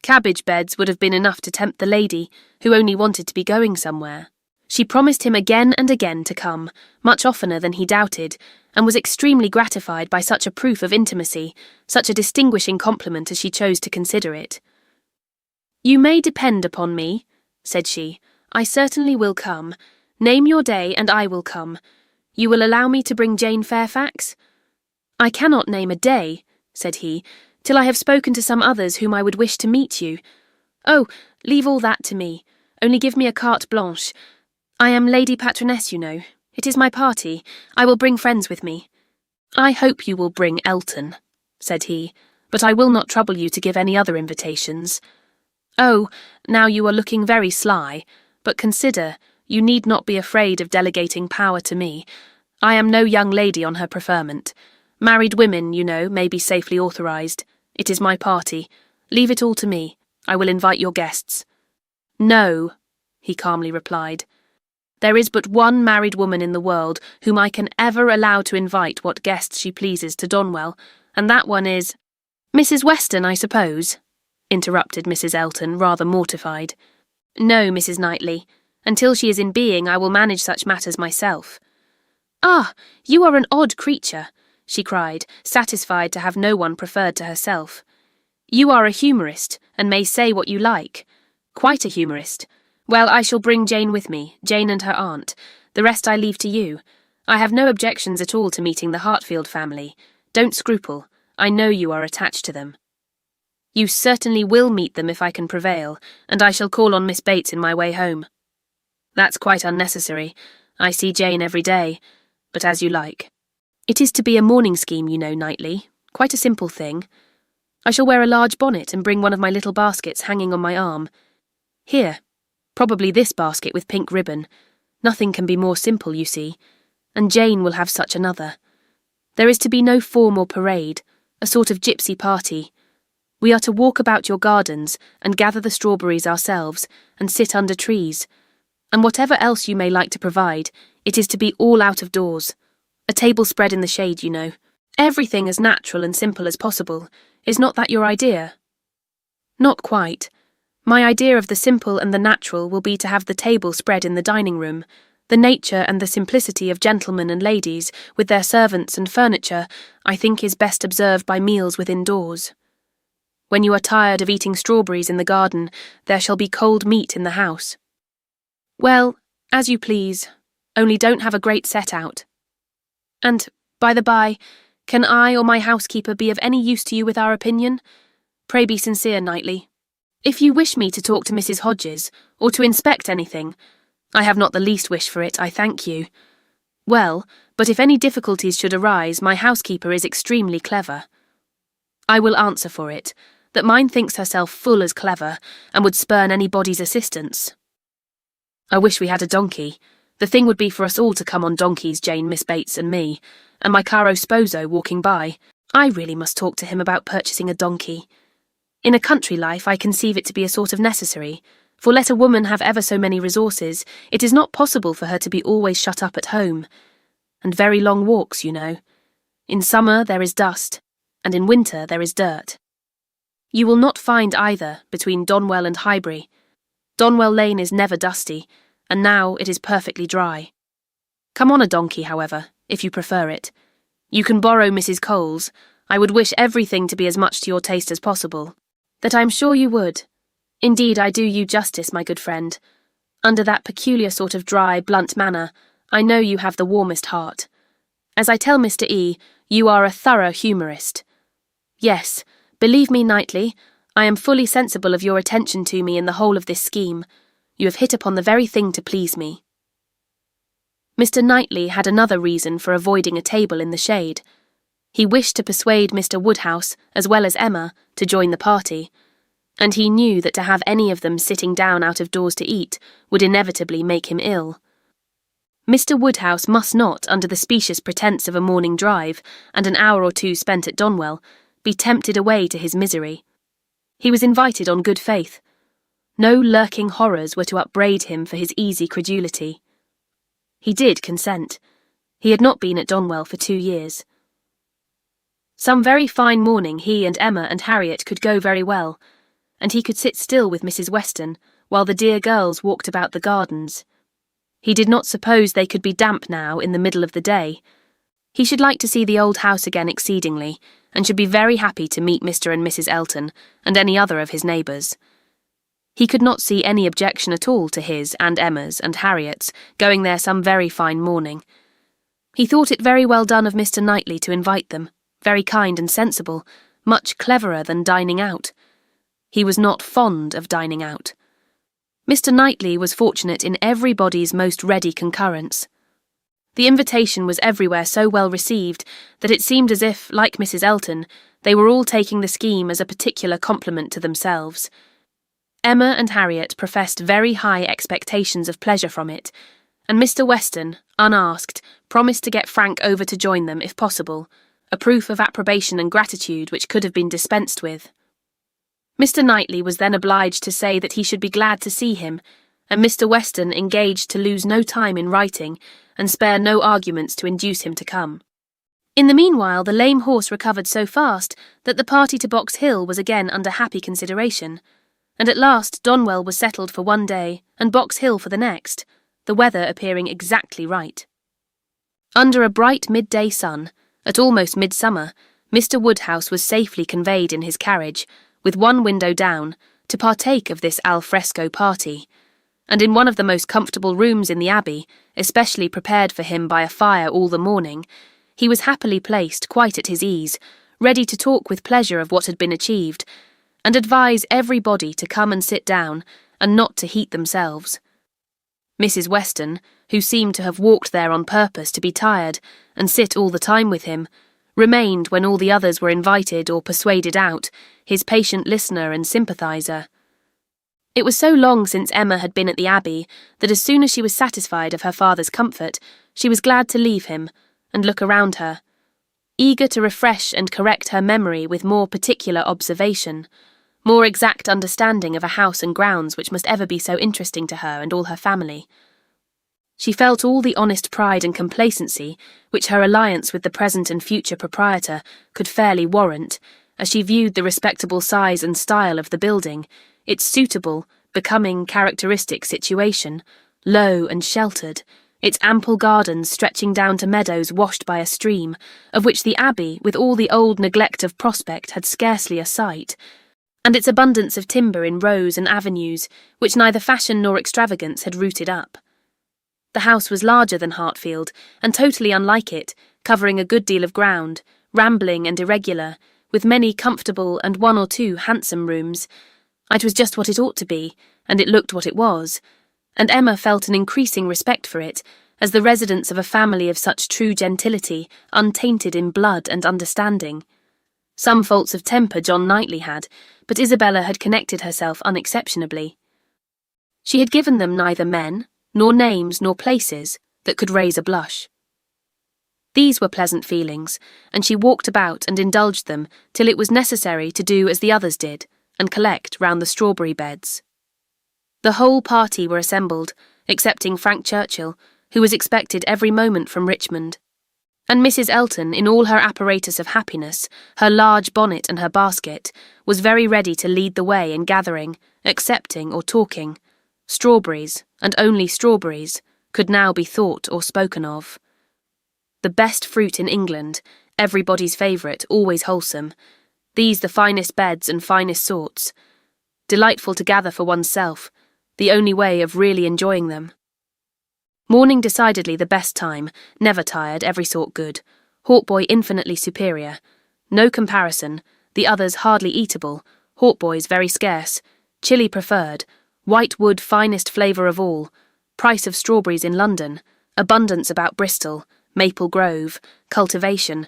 Cabbage beds would have been enough to tempt the lady, who only wanted to be going somewhere. She promised him again and again to come, much oftener than he doubted, and was extremely gratified by such a proof of intimacy, such a distinguishing compliment as she chose to consider it. "You may depend upon me," said she. "I certainly will come. Name your day, and I will come. You will allow me to bring Jane Fairfax?" "I cannot name a day," said he, "till I have spoken to some others whom I would wish to meet you." "Oh, leave all that to me. Only give me a carte blanche. I am Lady Patroness, you know. It is my party. I will bring friends with me." "I hope you will bring Elton," said he, "but I will not trouble you to give any other invitations." "Oh, now you are looking very sly, but consider, you need not be afraid of delegating power to me. I am no young lady on her preferment. Married women, you know, may be safely authorised. It is my party. Leave it all to me. I will invite your guests." "No," he calmly replied. "There is but one married woman in the world whom I can ever allow to invite what guests she pleases to Donwell, and that one is—" "Mrs. Weston, I suppose?" interrupted Mrs. Elton, rather mortified. "No, Mrs. Knightley. Until she is in being, I will manage such matters myself." "Ah, you are an odd creature," she cried, satisfied to have no one preferred to herself. "You are a humourist, and may say what you like. Quite a humourist. Well, I shall bring Jane with me, Jane and her aunt. The rest I leave to you. I have no objections at all to meeting the Hartfield family. Don't scruple. I know you are attached to them." "You certainly will meet them if I can prevail, and I shall call on Miss Bates in my way home." "That's quite unnecessary. I see Jane every day, but as you like." "It is to be a morning scheme, you know, Knightley. Quite a simple thing. I shall wear a large bonnet and bring one of my little baskets hanging on my arm. Here. Probably this basket with pink ribbon. Nothing can be more simple, you see. And Jane will have such another. There is to be no form or parade, a sort of gypsy party. We are to walk about your gardens and gather the strawberries ourselves and sit under trees. And whatever else you may like to provide, it is to be all out of doors. A table spread in the shade, you know. Everything as natural and simple as possible. Is not that your idea?" "Not quite. My idea of the simple and the natural will be to have the table spread in the dining room. The nature and the simplicity of gentlemen and ladies, with their servants and furniture, I think is best observed by meals within doors. When you are tired of eating strawberries in the garden, there shall be cold meat in the house." "Well, as you please, only don't have a great set out. And, by the by, can I or my housekeeper be of any use to you with our opinion? Pray be sincere, Knightley. If you wish me to talk to Mrs. Hodges, or to inspect anything, I have not the least wish for it, I thank you. Well, but if any difficulties should arise, my housekeeper is extremely clever. I will answer for it, that mine thinks herself full as clever, and would spurn anybody's assistance. I wish we had a donkey. The thing would be for us all to come on donkeys, Jane, Miss Bates, and me, and my caro sposo walking by. I really must talk to him about purchasing a donkey. In a country life I conceive it to be a sort of necessary, for let a woman have ever so many resources, it is not possible for her to be always shut up at home. And very long walks, you know. In summer there is dust, and in winter there is dirt. You will not find either between Donwell and Highbury. Donwell Lane is never dusty, and now it is perfectly dry. Come on a donkey, however, if you prefer it. You can borrow Mrs. Cole's. I would wish everything to be as much to your taste as possible. That I am sure you would. Indeed, I do you justice, my good friend. Under that peculiar sort of dry, blunt manner, I know you have the warmest heart. As I tell Mr. E., you are a thorough humourist. Yes, believe me, Knightley, I am fully sensible of your attention to me in the whole of this scheme. You have hit upon the very thing to please me." Mr. Knightley had another reason for avoiding a table in the shade. He wished to persuade Mr. Woodhouse, as well as Emma, to join the party, and he knew that to have any of them sitting down out of doors to eat would inevitably make him ill. Mr. Woodhouse must not, under the specious pretence of a morning drive, and an hour or two spent at Donwell, be tempted away to his misery. He was invited on good faith. No lurking horrors were to upbraid him for his easy credulity. He did consent. He had not been at Donwell for 2 years. Some very fine morning he and Emma and Harriet could go very well, and he could sit still with Mrs. Weston while the dear girls walked about the gardens. He did not suppose they could be damp now in the middle of the day. He should like to see the old house again exceedingly, and should be very happy to meet Mr. and Mrs. Elton and any other of his neighbours. He could not see any objection at all to his and Emma's and Harriet's going there some very fine morning. He thought it very well done of Mr. Knightley to invite them, very kind and sensible, much cleverer than dining out. He was not fond of dining out. Mr. Knightley was fortunate in everybody's most ready concurrence. The invitation was everywhere so well received that it seemed as if, like Mrs. Elton, they were all taking the scheme as a particular compliment to themselves. Emma and Harriet professed very high expectations of pleasure from it, and Mr. Weston, unasked, promised to get Frank over to join them if possible, a proof of approbation and gratitude which could have been dispensed with. Mr. Knightley was then obliged to say that he should be glad to see him, and Mr. Weston engaged to lose no time in writing and spare no arguments to induce him to come. In the meanwhile, the lame horse recovered so fast that the party to Box Hill was again under happy consideration, and at last Donwell was settled for one day and Box Hill for the next, the weather appearing exactly right. Under a bright midday sun, at almost midsummer, Mr. Woodhouse was safely conveyed in his carriage, with one window down, to partake of this al fresco party, and in one of the most comfortable rooms in the Abbey, especially prepared for him by a fire all the morning, he was happily placed quite at his ease, ready to talk with pleasure of what had been achieved, and advise everybody to come and sit down, and not to heat themselves. Mrs. Weston, who seemed to have walked there on purpose to be tired, and sit all the time with him, remained when all the others were invited or persuaded out, his patient listener and sympathiser. It was so long since Emma had been at the Abbey that as soon as she was satisfied of her father's comfort, she was glad to leave him and look around her, eager to refresh and correct her memory with more particular observation, more exact understanding of a house and grounds which must ever be so interesting to her and all her family. She felt all the honest pride and complacency which her alliance with the present and future proprietor could fairly warrant, as she viewed the respectable size and style of the building, its suitable, becoming, characteristic situation, low and sheltered, its ample gardens stretching down to meadows washed by a stream, of which the Abbey, with all the old neglect of prospect, had scarcely a sight, and its abundance of timber in rows and avenues, which neither fashion nor extravagance had rooted up. The house was larger than Hartfield, and totally unlike it, covering a good deal of ground, rambling and irregular, with many comfortable and 1 or 2 handsome rooms. It was just what it ought to be, and it looked what it was, and Emma felt an increasing respect for it, as the residence of a family of such true gentility, untainted in blood and understanding. Some faults of temper John Knightley had, but Isabella had connected herself unexceptionably. She had given them neither men, nor names, nor places, that could raise a blush. These were pleasant feelings, and she walked about and indulged them till it was necessary to do as the others did, and collect round the strawberry beds. The whole party were assembled, excepting Frank Churchill, who was expected every moment from Richmond, and Mrs. Elton, in all her apparatus of happiness, her large bonnet and her basket, was very ready to lead the way in gathering, accepting or talking. Strawberries, and only strawberries, could now be thought or spoken of. The best fruit in England, everybody's favourite, always wholesome, these the finest beds and finest sorts, delightful to gather for oneself, the only way of really enjoying them. Morning decidedly the best time, never tired, every sort good, hautboy infinitely superior, no comparison, the others hardly eatable, hautboys very scarce, chili preferred, white wood finest flavour of all, price of strawberries in London, abundance about Bristol, Maple Grove, cultivation,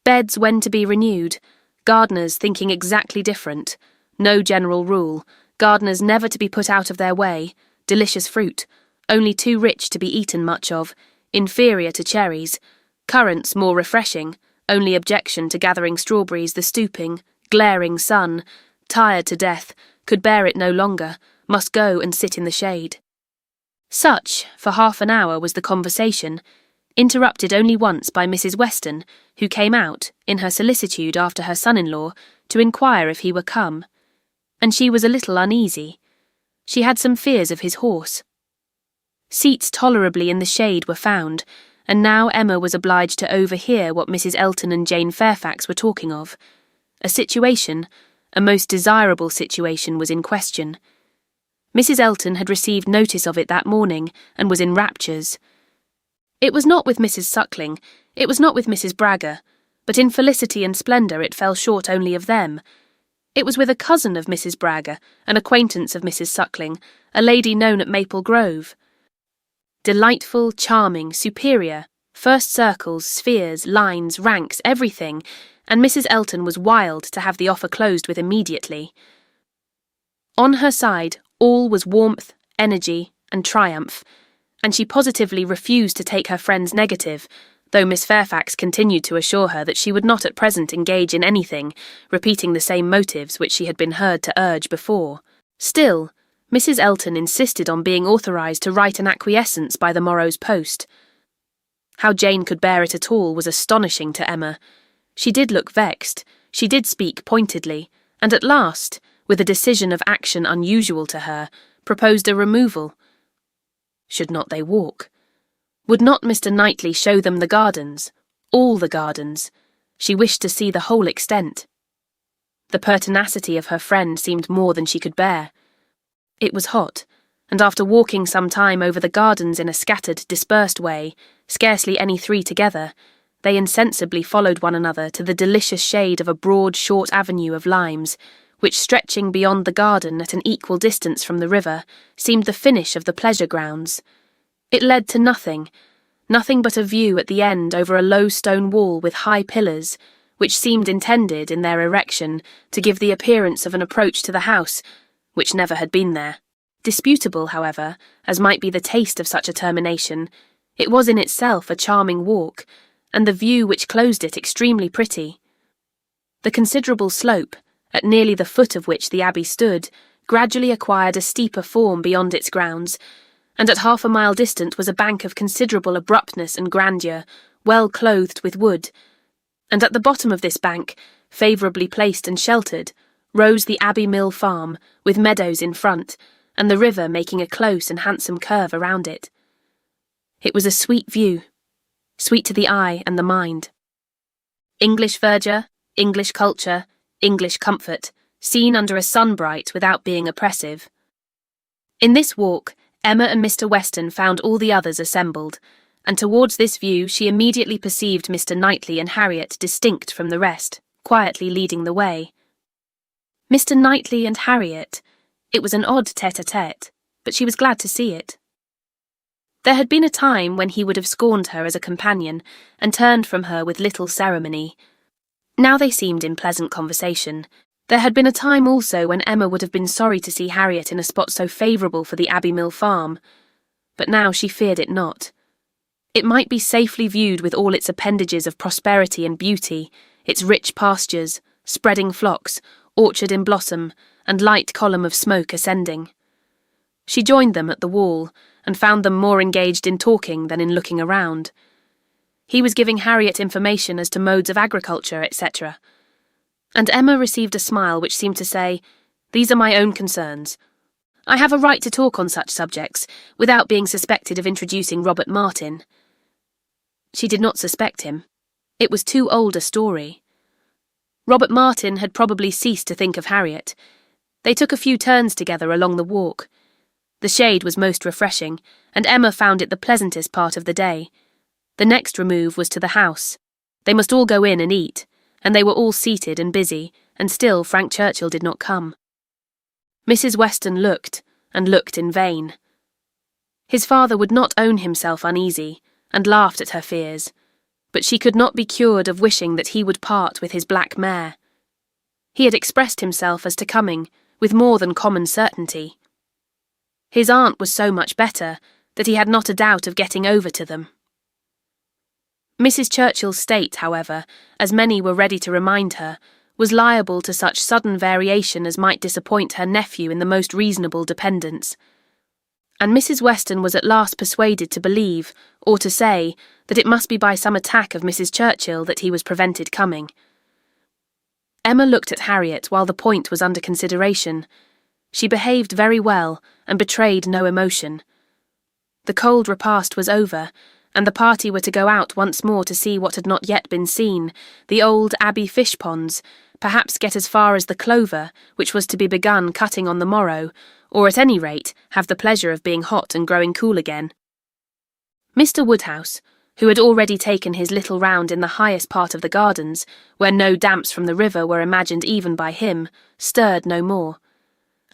beds when to be renewed, gardeners thinking exactly different, no general rule, gardeners never to be put out of their way, delicious fruit, only too rich to be eaten much of, inferior to cherries, currants more refreshing, only objection to gathering strawberries the stooping, glaring sun, tired to death, could bear it no longer, must go and sit in the shade. Such, for half an hour, was the conversation, interrupted only once by Mrs. Weston, who came out, in her solicitude after her son-in-law, to inquire if he were come. And she was a little uneasy. She had some fears of his horse. Seats tolerably in the shade were found, and now Emma was obliged to overhear what Mrs. Elton and Jane Fairfax were talking of. A situation, a most desirable situation, was in question. Mrs. Elton had received notice of it that morning, and was in raptures. It was not with Mrs. Suckling, it was not with Mrs. Bragger, but in felicity and splendour it fell short only of them. It was with a cousin of Mrs. Bragger, an acquaintance of Mrs. Suckling, a lady known at Maple Grove. Delightful, charming, superior, first circles, spheres, lines, ranks, everything, and Mrs. Elton was wild to have the offer closed with immediately. On her side, all was warmth, energy, and triumph, and she positively refused to take her friend's negative, though Miss Fairfax continued to assure her that she would not at present engage in anything, repeating the same motives which she had been heard to urge before. Still, Mrs. Elton insisted on being authorised to write an acquiescence by the morrow's post. How Jane could bear it at all was astonishing to Emma. She did look vexed, she did speak pointedly, and at last, with a decision of action unusual to her, proposed a removal. Should not they walk? Would not Mr. Knightley show them the gardens, all the gardens? She wished to see the whole extent. The pertinacity of her friend seemed more than she could bear. It was hot, and after walking some time over the gardens in a scattered, dispersed way, scarcely any three together, they insensibly followed one another to the delicious shade of a broad, short avenue of limes, which, stretching beyond the garden at an equal distance from the river, seemed the finish of the pleasure grounds. It led to nothing but a view at the end over a low stone wall with high pillars, which seemed intended, in their erection, to give the appearance of an approach to the house, which never had been there. Disputable, however, as might be the taste of such a termination, it was in itself a charming walk, and the view which closed it extremely pretty. The considerable slope, at nearly the foot of which the abbey stood, gradually acquired a steeper form beyond its grounds, and at half a mile distant was a bank of considerable abruptness and grandeur, well clothed with wood, and at the bottom of this bank, favourably placed and sheltered, rose the Abbey Mill Farm, with meadows in front, and the river making a close and handsome curve around it. It was a sweet view, sweet to the eye and the mind. English verdure, English culture, English comfort, seen under a sun bright without being oppressive. In this walk, Emma and Mr. Weston found all the others assembled, and towards this view she immediately perceived Mr. Knightley and Harriet distinct from the rest, quietly leading the way. Mr. Knightley and Harriet. It was an odd tête-à-tête, but she was glad to see it. There had been a time when he would have scorned her as a companion, and turned from her with little ceremony. Now they seemed in pleasant conversation. There had been a time also when Emma would have been sorry to see Harriet in a spot so favourable for the Abbey Mill Farm, but now she feared it not. It might be safely viewed with all its appendages of prosperity and beauty, its rich pastures, spreading flocks, orchard in blossom, and light column of smoke ascending. She joined them at the wall, and found them more engaged in talking than in looking around. He was giving Harriet information as to modes of agriculture, etc., and Emma received a smile which seemed to say, "These are my own concerns. I have a right to talk on such subjects, without being suspected of introducing Robert Martin." She did not suspect him. It was too old a story. Robert Martin had probably ceased to think of Harriet. They took a few turns together along the walk. The shade was most refreshing, and Emma found it the pleasantest part of the day. The next remove was to the house. They must all go in and eat, and they were all seated and busy, and still Frank Churchill did not come. Mrs. Weston looked, and looked in vain. His father would not own himself uneasy, and laughed at her fears, but she could not be cured of wishing that he would part with his black mare. He had expressed himself as to coming, with more than common certainty. His aunt was so much better, that he had not a doubt of getting over to them. Mrs. Churchill's state, however, as many were ready to remind her, was liable to such sudden variation as might disappoint her nephew in the most reasonable dependence. And Mrs. Weston was at last persuaded to believe, or to say, that it must be by some attack of Mrs. Churchill that he was prevented coming. Emma looked at Harriet while the point was under consideration. She behaved very well, and betrayed no emotion. The cold repast was over, and the party were to go out once more to see what had not yet been seen, the old Abbey fish ponds, perhaps get as far as the clover, which was to be begun cutting on the morrow, or at any rate have the pleasure of being hot and growing cool again. Mr. Woodhouse, who had already taken his little round in the highest part of the gardens, where no damps from the river were imagined even by him, stirred no more,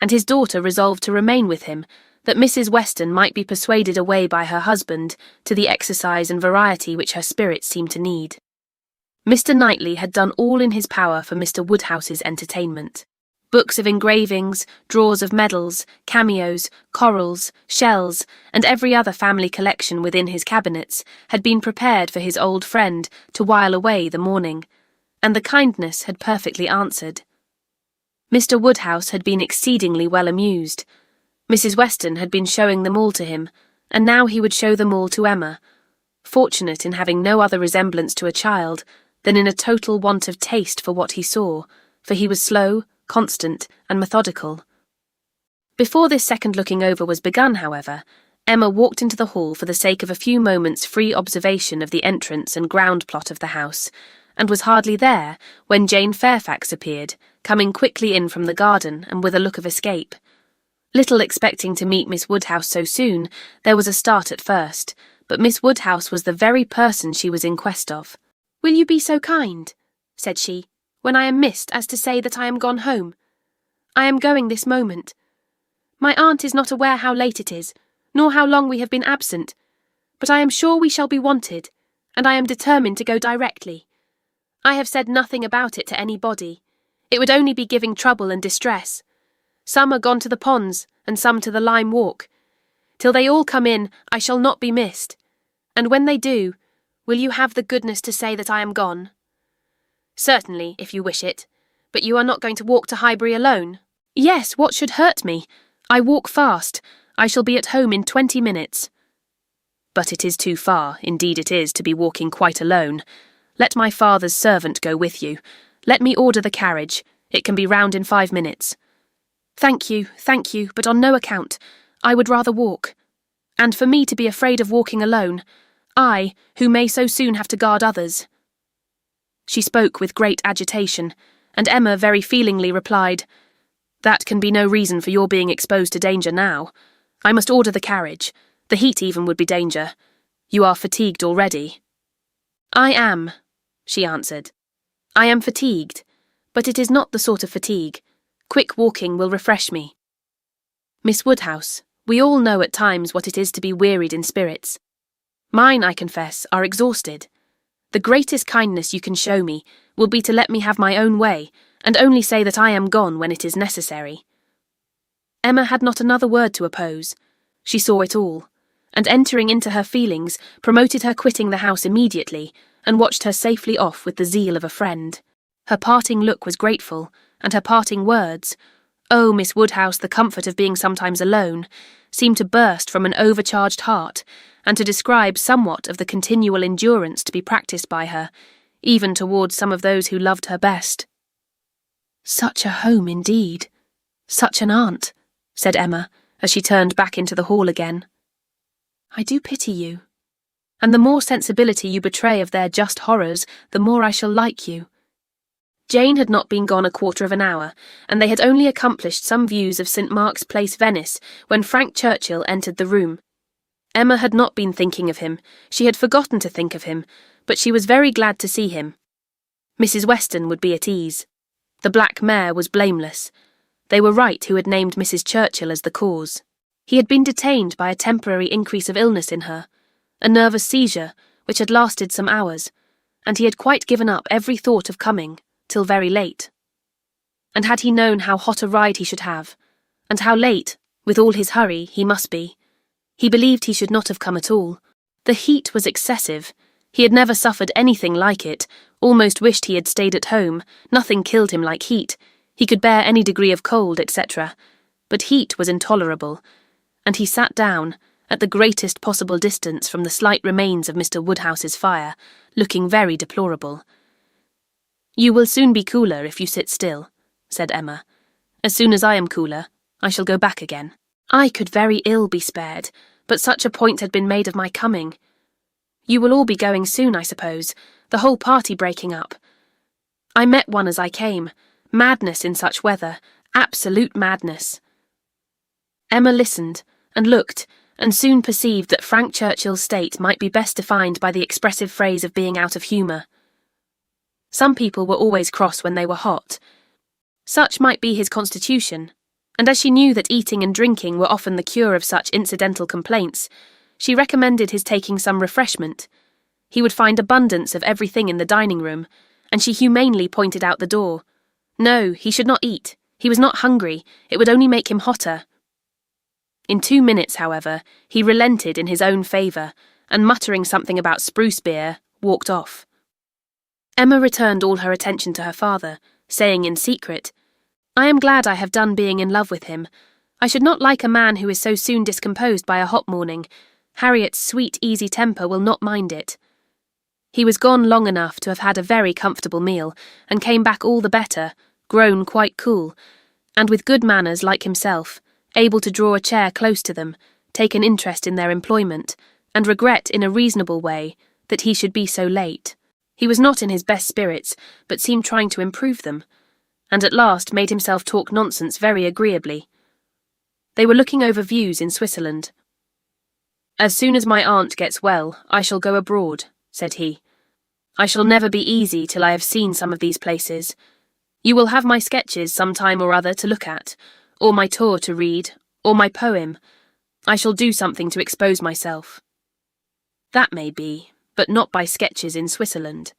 and his daughter resolved to remain with him, that Mrs. Weston might be persuaded away by her husband to the exercise and variety which her spirits seemed to need. Mr. Knightley had done all in his power for Mr. Woodhouse's entertainment. Books of engravings, drawers of medals, cameos, corals, shells, and every other family collection within his cabinets had been prepared for his old friend to while away the morning, and the kindness had perfectly answered. Mr. Woodhouse had been exceedingly well amused. Mrs. Weston had been showing them all to him, and now he would show them all to Emma, fortunate in having no other resemblance to a child than in a total want of taste for what he saw, for he was slow, constant, and methodical. Before this second looking over was begun, however, Emma walked into the hall for the sake of a few moments' free observation of the entrance and ground plot of the house, and was hardly there when Jane Fairfax appeared, coming quickly in from the garden and with a look of escape. Little expecting to meet Miss Woodhouse so soon, there was a start at first, but Miss Woodhouse was the very person she was in quest of. "Will you be so kind," said she, "when I am missed, as to say that I am gone home? I am going this moment. My aunt is not aware how late it is, nor how long we have been absent, but I am sure we shall be wanted, and I am determined to go directly. I have said nothing about it to anybody. It would only be giving trouble and distress. Some are gone to the ponds, and some to the lime walk. Till they all come in, I shall not be missed, and when they do, will you have the goodness to say that I am gone?" "Certainly, if you wish it. But you are not going to walk to Highbury alone?" "Yes, what should hurt me? I walk fast. I shall be at home in 20 minutes. "But it is too far, indeed it is, to be walking quite alone. Let my father's servant go with you. Let me order the carriage. It can be round in 5 minutes." Thank you, but on no account. I would rather walk. And for me to be afraid of walking alone, I, who may so soon have to guard others." She spoke with great agitation, and Emma very feelingly replied, "That can be no reason for your being exposed to danger now. I must order the carriage. The heat even would be danger. You are fatigued already." "I am," she answered. "I am fatigued, but it is not the sort of fatigue. Quick walking will refresh me." "Miss Woodhouse, we all know at times what it is to be wearied in spirits. Mine, I confess, are exhausted. The greatest kindness you can show me will be to let me have my own way, and only say that I am gone when it is necessary." Emma had not another word to oppose. She saw it all, and entering into her feelings, promoted her quitting the house immediately, and watched her safely off with the zeal of a friend. Her parting look was grateful, and her parting words, "Oh, Miss Woodhouse, the comfort of being sometimes alone," seemed to burst from an overcharged heart, and to describe somewhat of the continual endurance to be practised by her, even towards some of those who loved her best. "Such a home indeed, such an aunt," said Emma, as she turned back into the hall again. "I do pity you, and the more sensibility you betray of their just horrors, the more I shall like you." Jane had not been gone a quarter of an hour, and they had only accomplished some views of St. Mark's Place, Venice, when Frank Churchill entered the room. Emma had not been thinking of him, she had forgotten to think of him, but she was very glad to see him. Mrs. Weston would be at ease. The black mare was blameless. They were right who had named Mrs. Churchill as the cause. He had been detained by a temporary increase of illness in her, a nervous seizure, which had lasted some hours, and he had quite given up every thought of coming, till very late. And had he known how hot a ride he should have, and how late, with all his hurry, he must be, he believed he should not have come at all. The heat was excessive. He had never suffered anything like it, almost wished he had stayed at home. Nothing killed him like heat. He could bear any degree of cold, etc. But heat was intolerable, and he sat down, at the greatest possible distance from the slight remains of Mr. Woodhouse's fire, looking very deplorable. "You will soon be cooler if you sit still," said Emma. "As soon as I am cooler, I shall go back again." I could very ill be spared, but such a point had been made of my coming. You will all be going soon, I suppose, the whole party breaking up. I met one as I came. Madness in such weather, absolute madness. Emma listened, and looked, and soon perceived that Frank Churchill's state might be best defined by the expressive phrase of being out of humour. Some people were always cross when they were hot. Such might be his constitution, and as she knew that eating and drinking were often the cure of such incidental complaints, she recommended his taking some refreshment. He would find abundance of everything in the dining room, and she humanely pointed out the door. No, he should not eat. He was not hungry. It would only make him hotter. In 2 minutes, however, he relented in his own favour, and muttering something about spruce beer, walked off. Emma returned all her attention to her father, saying in secret, "I am glad I have done being in love with him. I should not like a man who is so soon discomposed by a hot morning. Harriet's sweet, easy temper will not mind it." He was gone long enough to have had a very comfortable meal, and came back all the better, grown quite cool, and with good manners like himself, able to draw a chair close to them, take an interest in their employment, and regret in a reasonable way that he should be so late. He was not in his best spirits, but seemed trying to improve them, and at last made himself talk nonsense very agreeably. They were looking over views in Switzerland. "As soon as my aunt gets well, I shall go abroad," said he. "I shall never be easy till I have seen some of these places. You will have my sketches some time or other to look at, or my tour to read, or my poem. I shall do something to expose myself." "That may be, but not by sketches in Switzerland.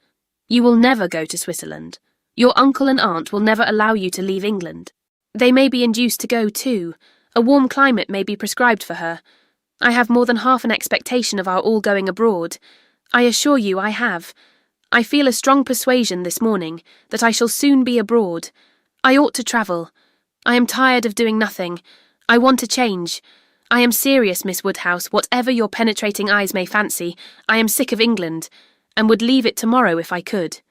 You will never go to Switzerland. Your uncle and aunt will never allow you to leave England. They may be induced to go too. A warm climate may be prescribed for her. I have more than half an expectation of our all going abroad. I assure you I have. I feel a strong persuasion this morning that I shall soon be abroad. I ought to travel. I am tired of doing nothing. I want a change. I am serious, Miss Woodhouse, whatever your penetrating eyes may fancy. I am sick of England, and would leave it tomorrow if I could."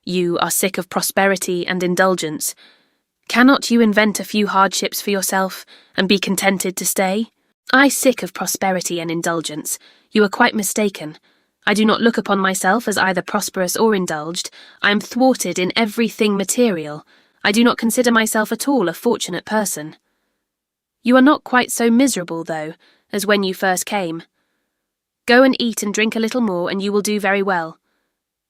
"You are sick of prosperity and indulgence. Cannot you invent a few hardships for yourself, and be contented to stay?" "I sick of prosperity and indulgence. You are quite mistaken. I do not look upon myself as either prosperous or indulged. I am thwarted in everything material. I do not consider myself at all a fortunate person." "You are not quite so miserable, though, as when you first came. Go and eat and drink a little more, and you will do very well.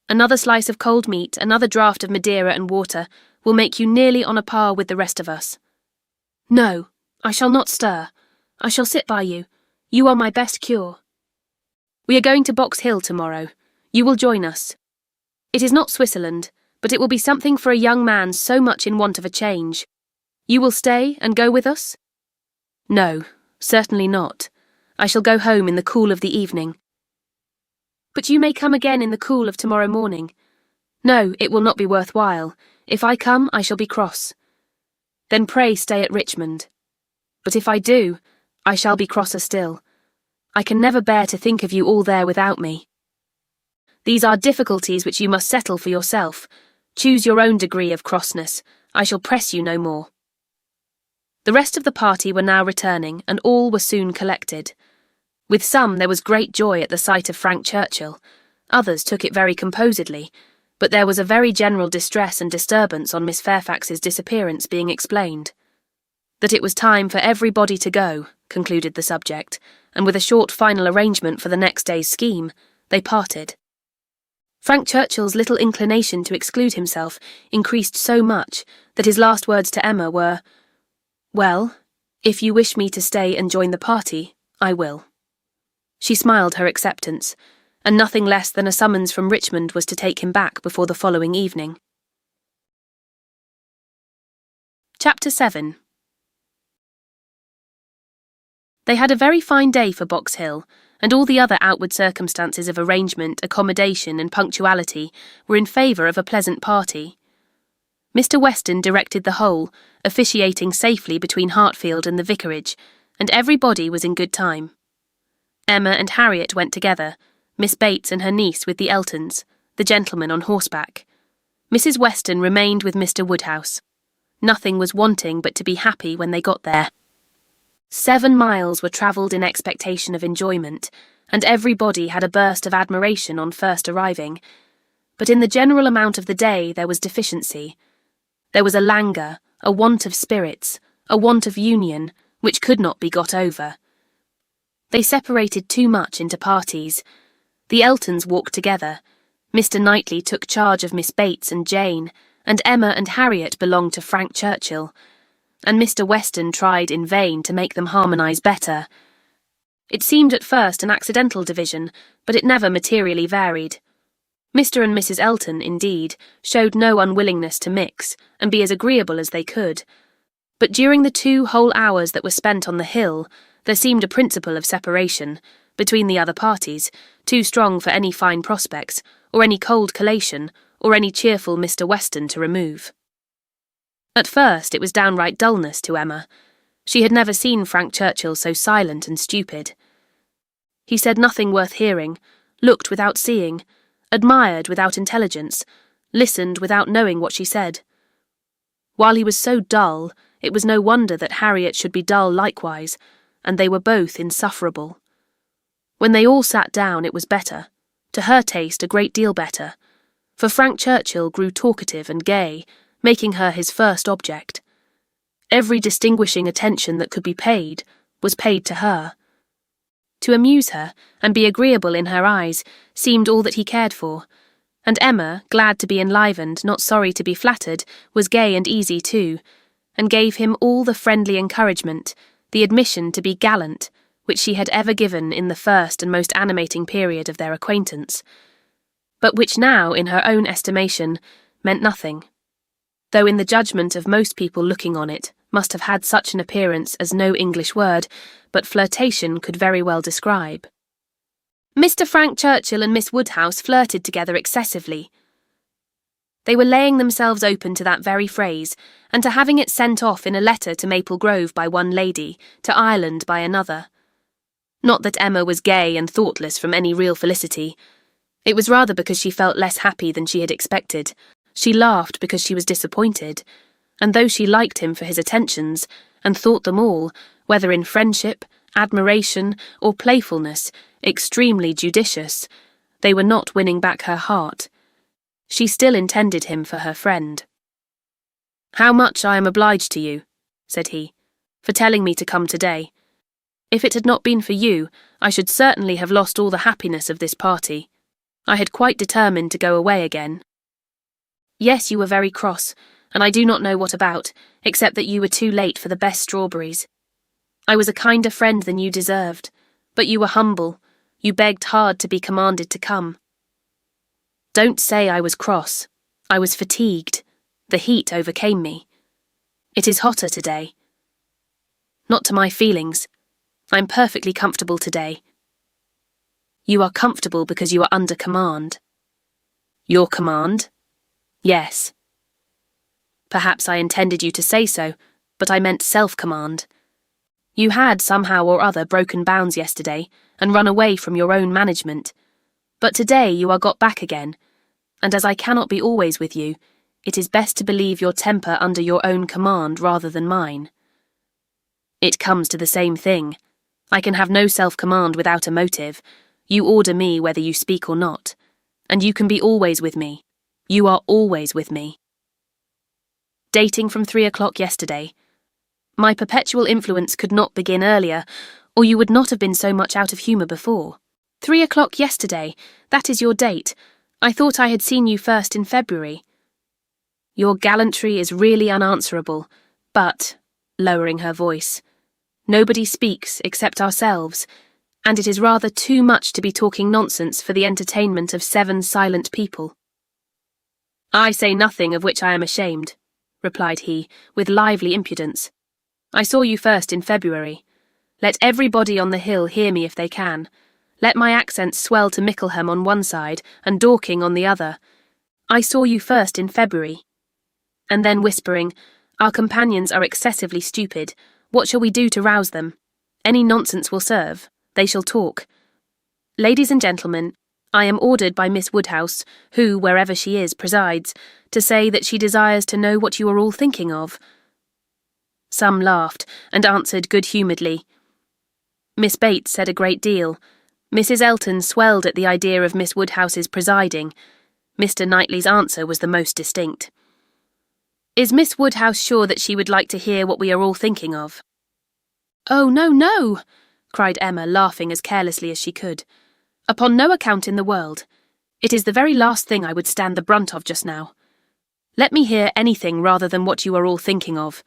Another slice of cold meat, another draught of Madeira and water, will make you nearly on a par with the rest of us." "No, I shall not stir. I shall sit by you. You are my best cure. We are going to Box Hill tomorrow. You will join us. It is not Switzerland, but it will be something for a young man so much in want of a change. You will stay and go with us?" "No, certainly not. I shall go home in the cool of the evening." "But you may come again in the cool of tomorrow morning." "No, it will not be worth while. If I come, I shall be cross." "Then pray stay at Richmond." "But if I do, I shall be crosser still. I can never bear to think of you all there without me." "These are difficulties which you must settle for yourself. Choose your own degree of crossness. I shall press you no more." The rest of the party were now returning, and all were soon collected. With some there was great joy at the sight of Frank Churchill. Others took it very composedly, but there was a very general distress and disturbance on Miss Fairfax's disappearance being explained. That it was time for everybody to go, concluded the subject, and with a short final arrangement for the next day's scheme, they parted. Frank Churchill's little inclination to exclude himself increased so much that his last words to Emma were, "Well, if you wish me to stay and join the party, I will." She smiled her acceptance, and nothing less than a summons from Richmond was to take him back before the following evening. Chapter 7. They had a very fine day for Box Hill, and all the other outward circumstances of arrangement, accommodation, and punctuality were in favour of a pleasant party. Mr. Weston directed the whole, officiating safely between Hartfield and the vicarage, and everybody was in good time. Emma and Harriet went together, Miss Bates and her niece with the Eltons, the gentleman on horseback. Mrs. Weston remained with Mr. Woodhouse. Nothing was wanting but to be happy when they got there. 7 miles were travelled in expectation of enjoyment, and everybody had a burst of admiration on first arriving. But in the general amount of the day there was deficiency. There was a languor, a want of spirits, a want of union, which could not be got over. They separated too much into parties. The Eltons walked together. Mr. Knightley took charge of Miss Bates and Jane, and Emma and Harriet belonged to Frank Churchill, and Mr. Weston tried in vain to make them harmonise better. It seemed at first an accidental division, but it never materially varied. Mr. and Mrs. Elton, indeed, showed no unwillingness to mix, and be as agreeable as they could. But during the 2 whole hours that were spent on the hill, there seemed a principle of separation, between the other parties, too strong for any fine prospects, or any cold collation, or any cheerful Mr. Weston to remove. At first it was downright dullness to Emma. She had never seen Frank Churchill so silent and stupid. He said nothing worth hearing, looked without seeing, admired without intelligence, listened without knowing what she said. While he was so dull, it was no wonder that Harriet should be dull likewise, and they were both insufferable. When they all sat down it was better, to her taste a great deal better, for Frank Churchill grew talkative and gay, making her his first object. Every distinguishing attention that could be paid was paid to her. To amuse her, and be agreeable in her eyes, seemed all that he cared for, and Emma, glad to be enlivened, not sorry to be flattered, was gay and easy too, and gave him all the friendly encouragement, the admission to be gallant, which she had ever given in the first and most animating period of their acquaintance, but which now, in her own estimation, meant nothing, though in the judgment of most people looking on it, must have had such an appearance as no English word, but flirtation could very well describe. Mr. Frank Churchill and Miss Woodhouse flirted together excessively. They were laying themselves open to that very phrase, and to having it sent off in a letter to Maple Grove by one lady, to Ireland by another. Not that Emma was gay and thoughtless from any real felicity. It was rather because she felt less happy than she had expected. She laughed because she was disappointed, and though she liked him for his attentions, and thought them all, whether in friendship, admiration, or playfulness, extremely judicious, they were not winning back her heart. She still intended him for her friend. "How much I am obliged to you," said he, "for telling me to come today. If it had not been for you, I should certainly have lost all the happiness of this party. I had quite determined to go away again." "Yes, you were very cross, and I do not know what about, except that you were too late for the best strawberries. I was a kinder friend than you deserved, but you were humble, you begged hard to be commanded to come." "Don't say I was cross. I was fatigued. The heat overcame me. It is hotter today." "Not to my feelings. I'm perfectly comfortable today." "You are comfortable because you are under command." "Your command?" "Yes." "Perhaps I intended you to say so, but I meant self-command. You had somehow or other broken bounds yesterday, and run away from your own management. But today you are got back again, and as I cannot be always with you, it is best to believe your temper under your own command rather than mine." "It comes to the same thing. I can have no self-command without a motive. You order me whether you speak or not, and you can be always with me. You are always with me." Dating from 3 o'clock yesterday. My perpetual influence could not begin earlier, or you would not have been so much out of humour before. 3 o'clock yesterday, that is your date. I thought I had seen you first in February. Your gallantry is really unanswerable, but, lowering her voice, nobody speaks except ourselves, and it is rather too much to be talking nonsense for the entertainment of 7 silent people. "I say nothing of which I am ashamed," replied he, with lively impudence. "I saw you first in February. Let everybody on the hill hear me if they can. Let my accents swell to Mickleham on one side and Dorking on the other. I saw you first in February. And then whispering, our companions are excessively stupid. What shall we do to rouse them? Any nonsense will serve. They shall talk. Ladies and gentlemen, I am ordered by Miss Woodhouse, who, wherever she is, presides, to say that she desires to know what you are all thinking of. Some laughed, and answered good-humouredly. Miss Bates said a great deal. Mrs. Elton swelled at the idea of Miss Woodhouse's presiding. Mr. Knightley's answer was the most distinct. Is Miss Woodhouse sure that she would like to hear what we are all thinking of? Oh, no, no, cried Emma, laughing as carelessly as she could. Upon no account in the world. It is the very last thing I would stand the brunt of just now. Let me hear anything rather than what you are all thinking of.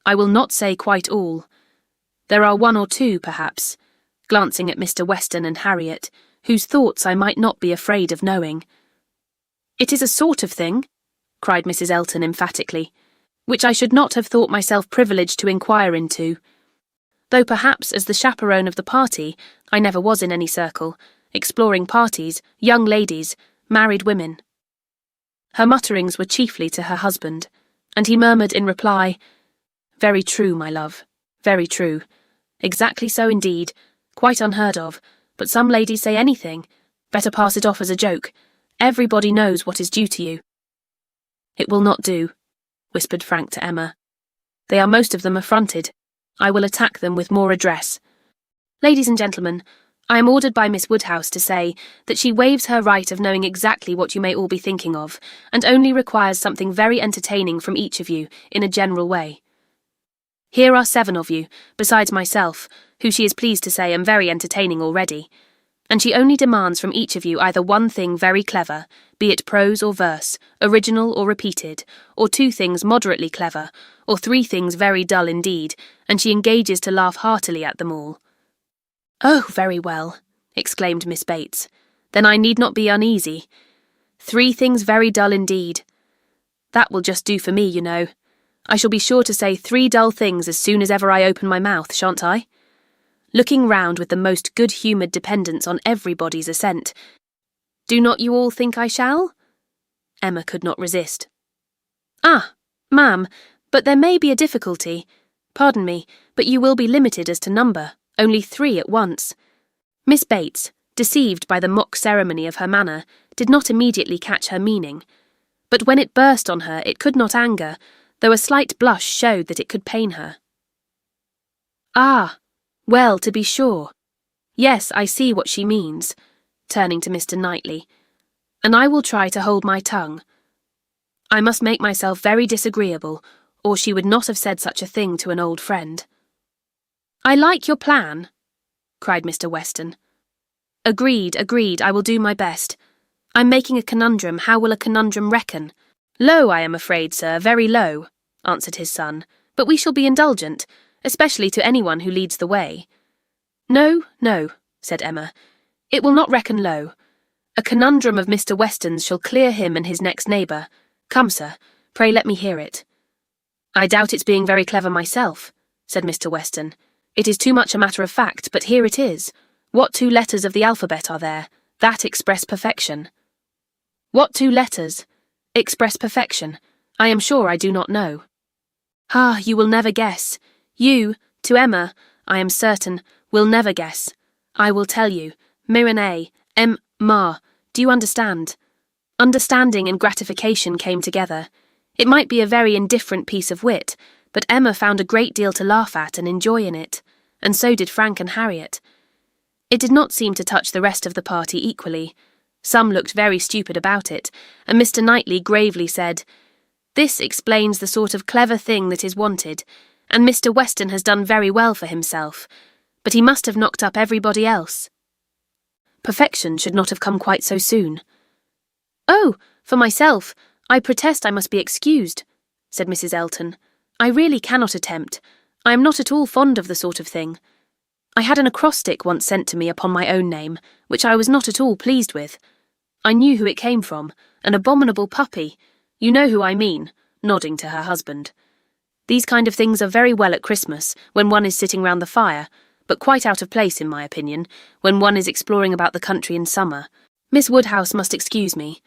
I will not say quite all. There are one or two, perhaps, glancing at Mr. Weston and Harriet, whose thoughts I might not be afraid of knowing. It is a sort of thing, cried Mrs. Elton emphatically, which I should not have thought myself privileged to inquire into, though perhaps as the chaperone of the party I never was in any circle, exploring parties, young ladies, married women. Her mutterings were chiefly to her husband, and he murmured in reply, Very true, my love, very true. Exactly so indeed, quite unheard of, but some ladies say anything. Better pass it off as a joke. Everybody knows what is due to you. It will not do, whispered Frank to Emma. They are most of them affronted. I will attack them with more address. Ladies and gentlemen, I am ordered by Miss Woodhouse to say that she waives her right of knowing exactly what you may all be thinking of, and only requires something very entertaining from each of you, in a general way. Here are 7 of you, besides myself, who she is pleased to say am very entertaining already, and she only demands from each of you either one thing very clever, be it prose or verse, original or repeated, or 2 things moderately clever, or 3 things very dull indeed, and she engages to laugh heartily at them all. Oh, very well, exclaimed Miss Bates. Then I need not be uneasy. 3 things very dull indeed. That will just do for me, you know. I shall be sure to say 3 dull things as soon as ever I open my mouth, shan't I? Looking round with the most good-humoured dependence on everybody's assent. Do not you all think I shall? Emma could not resist. Ah, ma'am, but there may be a difficulty. Pardon me, but you will be limited as to number. Only 3 at once. Miss Bates, deceived by the mock ceremony of her manner, did not immediately catch her meaning. But when it burst on her, it could not anger, though a slight blush showed that it could pain her. Ah, well, to be sure. Yes, I see what she means, turning to Mr. Knightley, and I will try to hold my tongue. I must make myself very disagreeable, or she would not have said such a thing to an old friend. I like your plan, cried Mr. Weston. Agreed, I will do my best. I'm making a conundrum, how will a conundrum reckon? Low, I am afraid, sir, very low, answered his son, but we shall be indulgent, especially to anyone who leads the way. No, said Emma, it will not reckon low. A conundrum of Mr. Weston's shall clear him and his next neighbour. Come, sir, pray let me hear it. I doubt its being very clever myself, said Mr. Weston. It is too much a matter of fact, but here it is. What 2 letters of the alphabet are there, that express perfection? What 2 letters? Express perfection. I am sure I do not know. Ah, you will never guess. You, to Emma, I am certain, will never guess. I will tell you. Mireille, Ma, do you understand? Understanding and gratification came together. It might be a very indifferent piece of wit, but Emma found a great deal to laugh at and enjoy in it, and so did Frank and Harriet. It did not seem to touch the rest of the party equally. Some looked very stupid about it, and Mr. Knightley gravely said, This explains the sort of clever thing that is wanted, and Mr. Weston has done very well for himself, but he must have knocked up everybody else. Perfection should not have come quite so soon. Oh, for myself, I protest I must be excused, said Mrs. Elton. I really cannot attempt. I am not at all fond of the sort of thing. I had an acrostic once sent to me upon my own name, which I was not at all pleased with. I knew who it came from, an abominable puppy. You know who I mean, nodding to her husband. These kind of things are very well at Christmas, when one is sitting round the fire, but quite out of place in my opinion, when one is exploring about the country in summer. Miss Woodhouse must excuse me.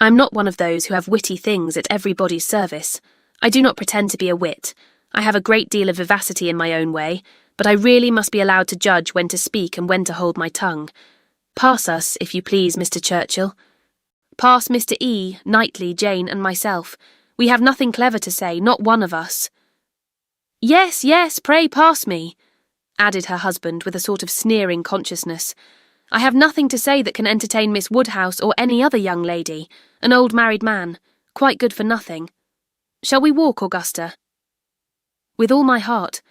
I am not one of those who have witty things at everybody's service. I do not pretend to be a wit. I have a great deal of vivacity in my own way, but I really must be allowed to judge when to speak and when to hold my tongue. Pass us, if you please, Mr. Churchill. Pass Mr. E., Knightley, Jane, and myself. We have nothing clever to say, not one of us. Yes, yes, pray pass me, added her husband with a sort of sneering consciousness. I have nothing to say that can entertain Miss Woodhouse or any other young lady, an old married man, quite good for nothing. Shall we walk, Augusta? With all my heart.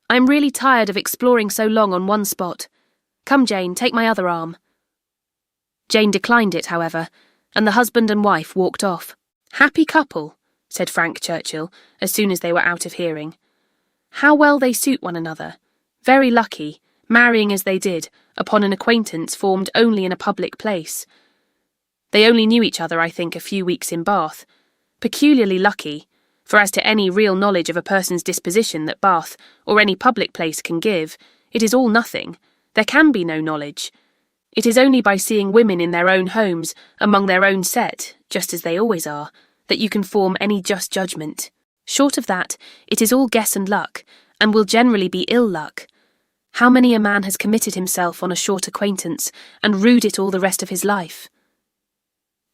I am really tired of exploring so long on one spot. Come, Jane, take my other arm. Jane declined it, however, and the husband and wife walked off. Happy couple, said Frank Churchill, as soon as they were out of hearing. How well they suit one another. Very lucky, marrying as they did, upon an acquaintance formed only in a public place. They only knew each other, I think, a few weeks in Bath. Peculiarly lucky, for as to any real knowledge of a person's disposition that Bath, or any public place can give, it is all nothing. There can be no knowledge. It is only by seeing women in their own homes, among their own set, just as they always are, that you can form any just judgment. Short of that, it is all guess and luck, and will generally be ill luck. How many a man has committed himself on a short acquaintance, and rued it all the rest of his life?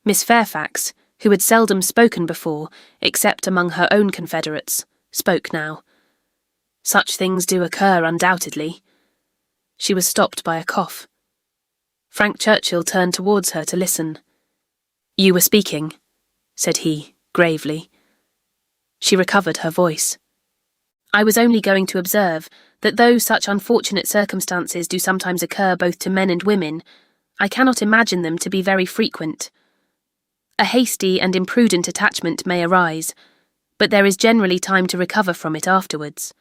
Miss Fairfax, who had seldom spoken before, except among her own confederates, spoke now. Such things do occur, undoubtedly. She was stopped by a cough. Frank Churchill turned towards her to listen. You were speaking, said he, gravely. She recovered her voice. I was only going to observe that though such unfortunate circumstances do sometimes occur both to men and women, I cannot imagine them to be very frequent. A hasty and imprudent attachment may arise, but there is generally time to recover from it afterwards.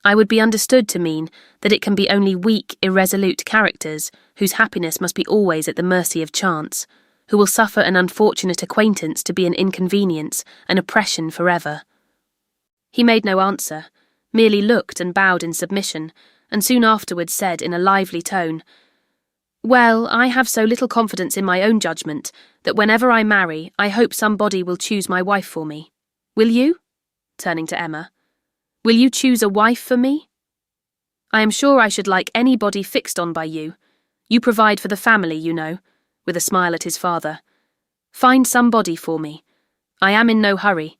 I would be understood to mean that it can be only weak, irresolute characters whose happiness must be always at the mercy of chance, who will suffer an unfortunate acquaintance to be an inconvenience, an oppression forever. He made no answer, merely looked and bowed in submission, and soon afterwards said in a lively tone, Well, I have so little confidence in my own judgment that whenever I marry, I hope somebody will choose my wife for me. Will you? Turning to Emma. Will you choose a wife for me? I am sure I should like anybody fixed on by you. You provide for the family, you know, with a smile at his father. Find somebody for me. I am in no hurry.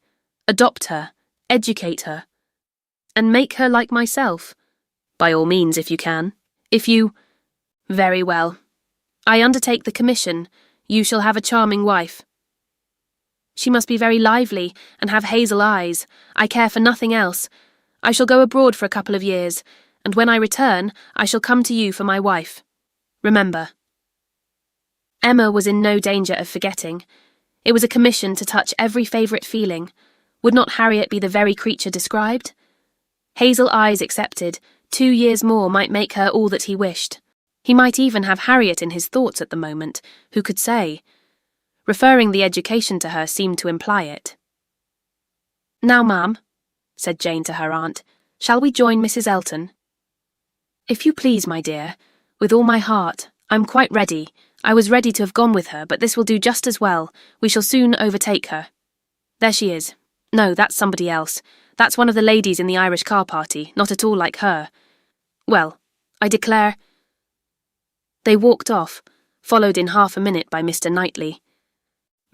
Adopt her, educate her, and make her like myself. By all means, if you can. If you... Very well. I undertake the commission. You shall have a charming wife. She must be very lively and have hazel eyes. I care for nothing else. I shall go abroad for a couple of years, and when I return, I shall come to you for my wife. Remember. Emma was in no danger of forgetting. It was a commission to touch every favourite feeling. Would not Harriet be the very creature described? Hazel eyes accepted, 2 years more might make her all that he wished. He might even have Harriet in his thoughts at the moment, who could say? Referring the education to her seemed to imply it. Now, ma'am, said Jane to her aunt, shall we join Mrs. Elton? If you please, my dear, with all my heart. I'm quite ready. I was ready to have gone with her, but this will do just as well. We shall soon overtake her. There she is. No, that's somebody else. That's one of the ladies in the Irish car party, not at all like her. Well, I declare... They walked off, followed in half a minute by Mr. Knightley.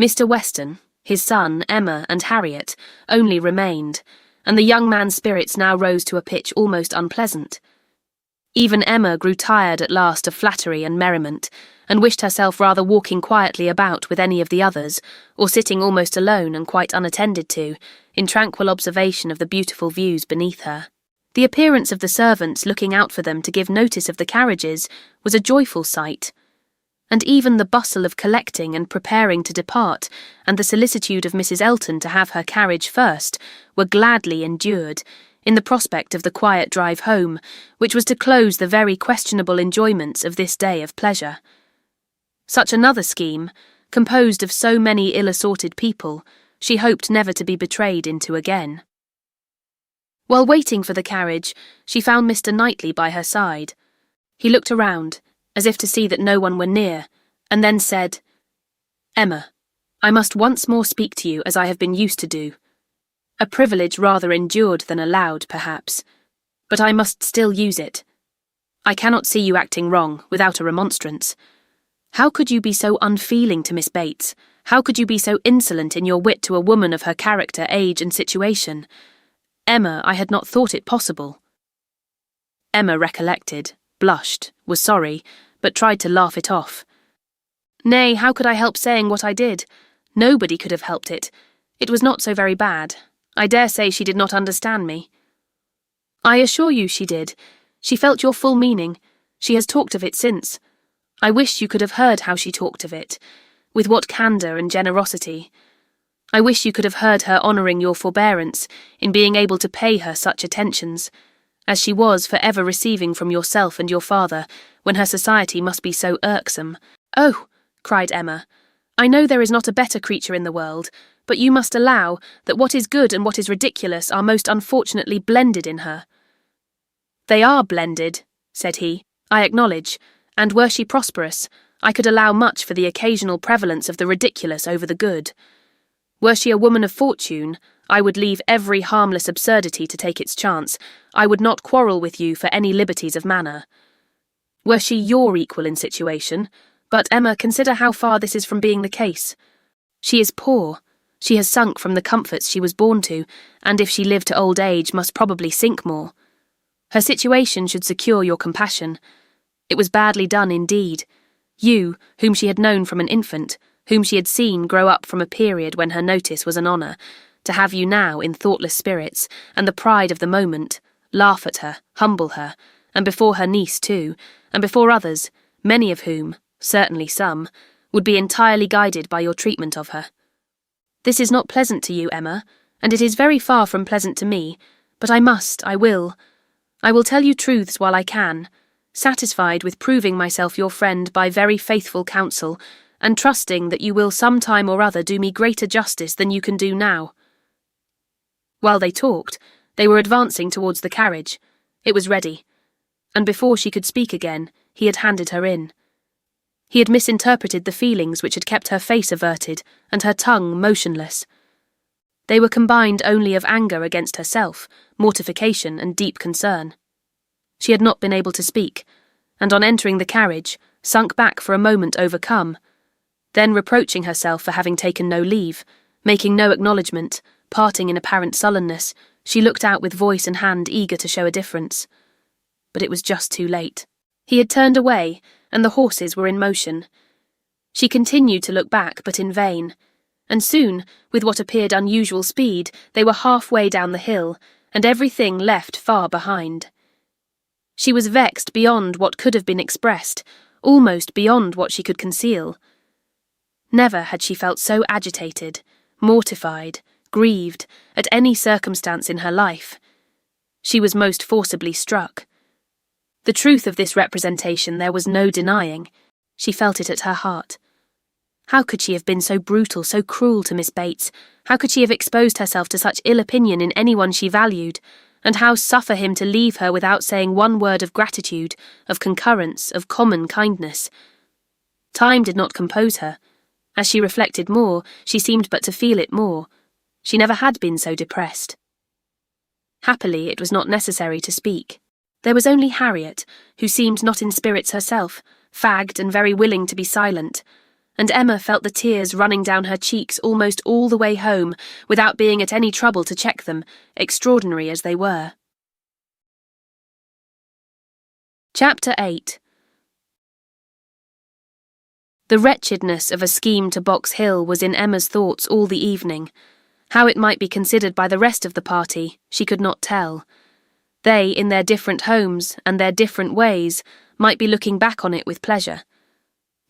Mr. Weston, his son, Emma, and Harriet only remained, and the young man's spirits now rose to a pitch almost unpleasant. Even Emma grew tired at last of flattery and merriment, and wished herself rather walking quietly about with any of the others, or sitting almost alone and quite unattended to, in tranquil observation of the beautiful views beneath her. The appearance of the servants looking out for them to give notice of the carriages was a joyful sight, and even the bustle of collecting and preparing to depart, and the solicitude of Mrs. Elton to have her carriage first, were gladly endured, in the prospect of the quiet drive home, which was to close the very questionable enjoyments of this day of pleasure. Such another scheme, composed of so many ill-assorted people, she hoped never to be betrayed into again. While waiting for the carriage, she found Mr. Knightley by her side. He looked around, as if to see that no one were near, and then said, "Emma, I must once more speak to you as I have been used to do. A privilege rather endured than allowed, perhaps, but I must still use it. I cannot see you acting wrong, without a remonstrance. How could you be so unfeeling to Miss Bates? How could you be so insolent in your wit to a woman of her character, age, and situation? Emma, I had not thought it possible." Emma recollected, blushed, was sorry, but tried to laugh it off. "Nay, how could I help saying what I did? Nobody could have helped it. It was not so very bad. I dare say she did not understand me." "I assure you she did. She felt your full meaning. She has talked of it since. I wish you could have heard how she talked of it, with what candour and generosity. I wish you could have heard her honouring your forbearance in being able to pay her such attentions, as she was for ever receiving from yourself and your father, when her society must be so irksome." "Oh," cried Emma, "I know there is not a better creature in the world, but you must allow that what is good and what is ridiculous are most unfortunately blended in her." "They are blended," said he, "I acknowledge, and were she prosperous, I could allow much for the occasional prevalence of the ridiculous over the good. Were she a woman of fortune, I would leave every harmless absurdity to take its chance. I would not quarrel with you for any liberties of manner. Were she your equal in situation, but, Emma, consider how far this is from being the case. She is poor. She has sunk from the comforts she was born to, and if she live to old age must probably sink more. Her situation should secure your compassion. It was badly done indeed. You, whom she had known from an infant, whom she had seen grow up from a period when her notice was an honour, to have you now in thoughtless spirits, and the pride of the moment, laugh at her, humble her, and before her niece too, and before others, many of whom, certainly some, would be entirely guided by your treatment of her. This is not pleasant to you, Emma, and it is very far from pleasant to me, but I will tell you truths while I can, satisfied with proving myself your friend by very faithful counsel, and trusting that you will some time or other do me greater justice than you can do now." While they talked, they were advancing towards the carriage. It was ready, and before she could speak again, he had handed her in. He had misinterpreted the feelings which had kept her face averted and her tongue motionless. They were combined only of anger against herself, mortification, and deep concern. She had not been able to speak, and on entering the carriage, sunk back for a moment overcome. Then, reproaching herself for having taken no leave, making no acknowledgment, parting in apparent sullenness, she looked out with voice and hand eager to show a difference. But it was just too late. He had turned away, and the horses were in motion. She continued to look back, but in vain, and soon, with what appeared unusual speed, they were halfway down the hill, and everything left far behind. She was vexed beyond what could have been expressed, almost beyond what she could conceal. Never had she felt so agitated, mortified, grieved, at any circumstance in her life. She was most forcibly struck. The truth of this representation there was no denying. She felt it at her heart. How could she have been so brutal, so cruel to Miss Bates? How could she have exposed herself to such ill opinion in anyone she valued? And how suffer him to leave her without saying one word of gratitude, of concurrence, of common kindness? Time did not compose her. As she reflected more, she seemed but to feel it more. She never had been so depressed. Happily, it was not necessary to speak. There was only Harriet, who seemed not in spirits herself, fagged and very willing to be silent, and Emma felt the tears running down her cheeks almost all the way home, without being at any trouble to check them, extraordinary as they were. Chapter 8. The wretchedness of a scheme to Box Hill was in Emma's thoughts all the evening. How it might be considered by the rest of the party, she could not tell. They, in their different homes and their different ways, might be looking back on it with pleasure.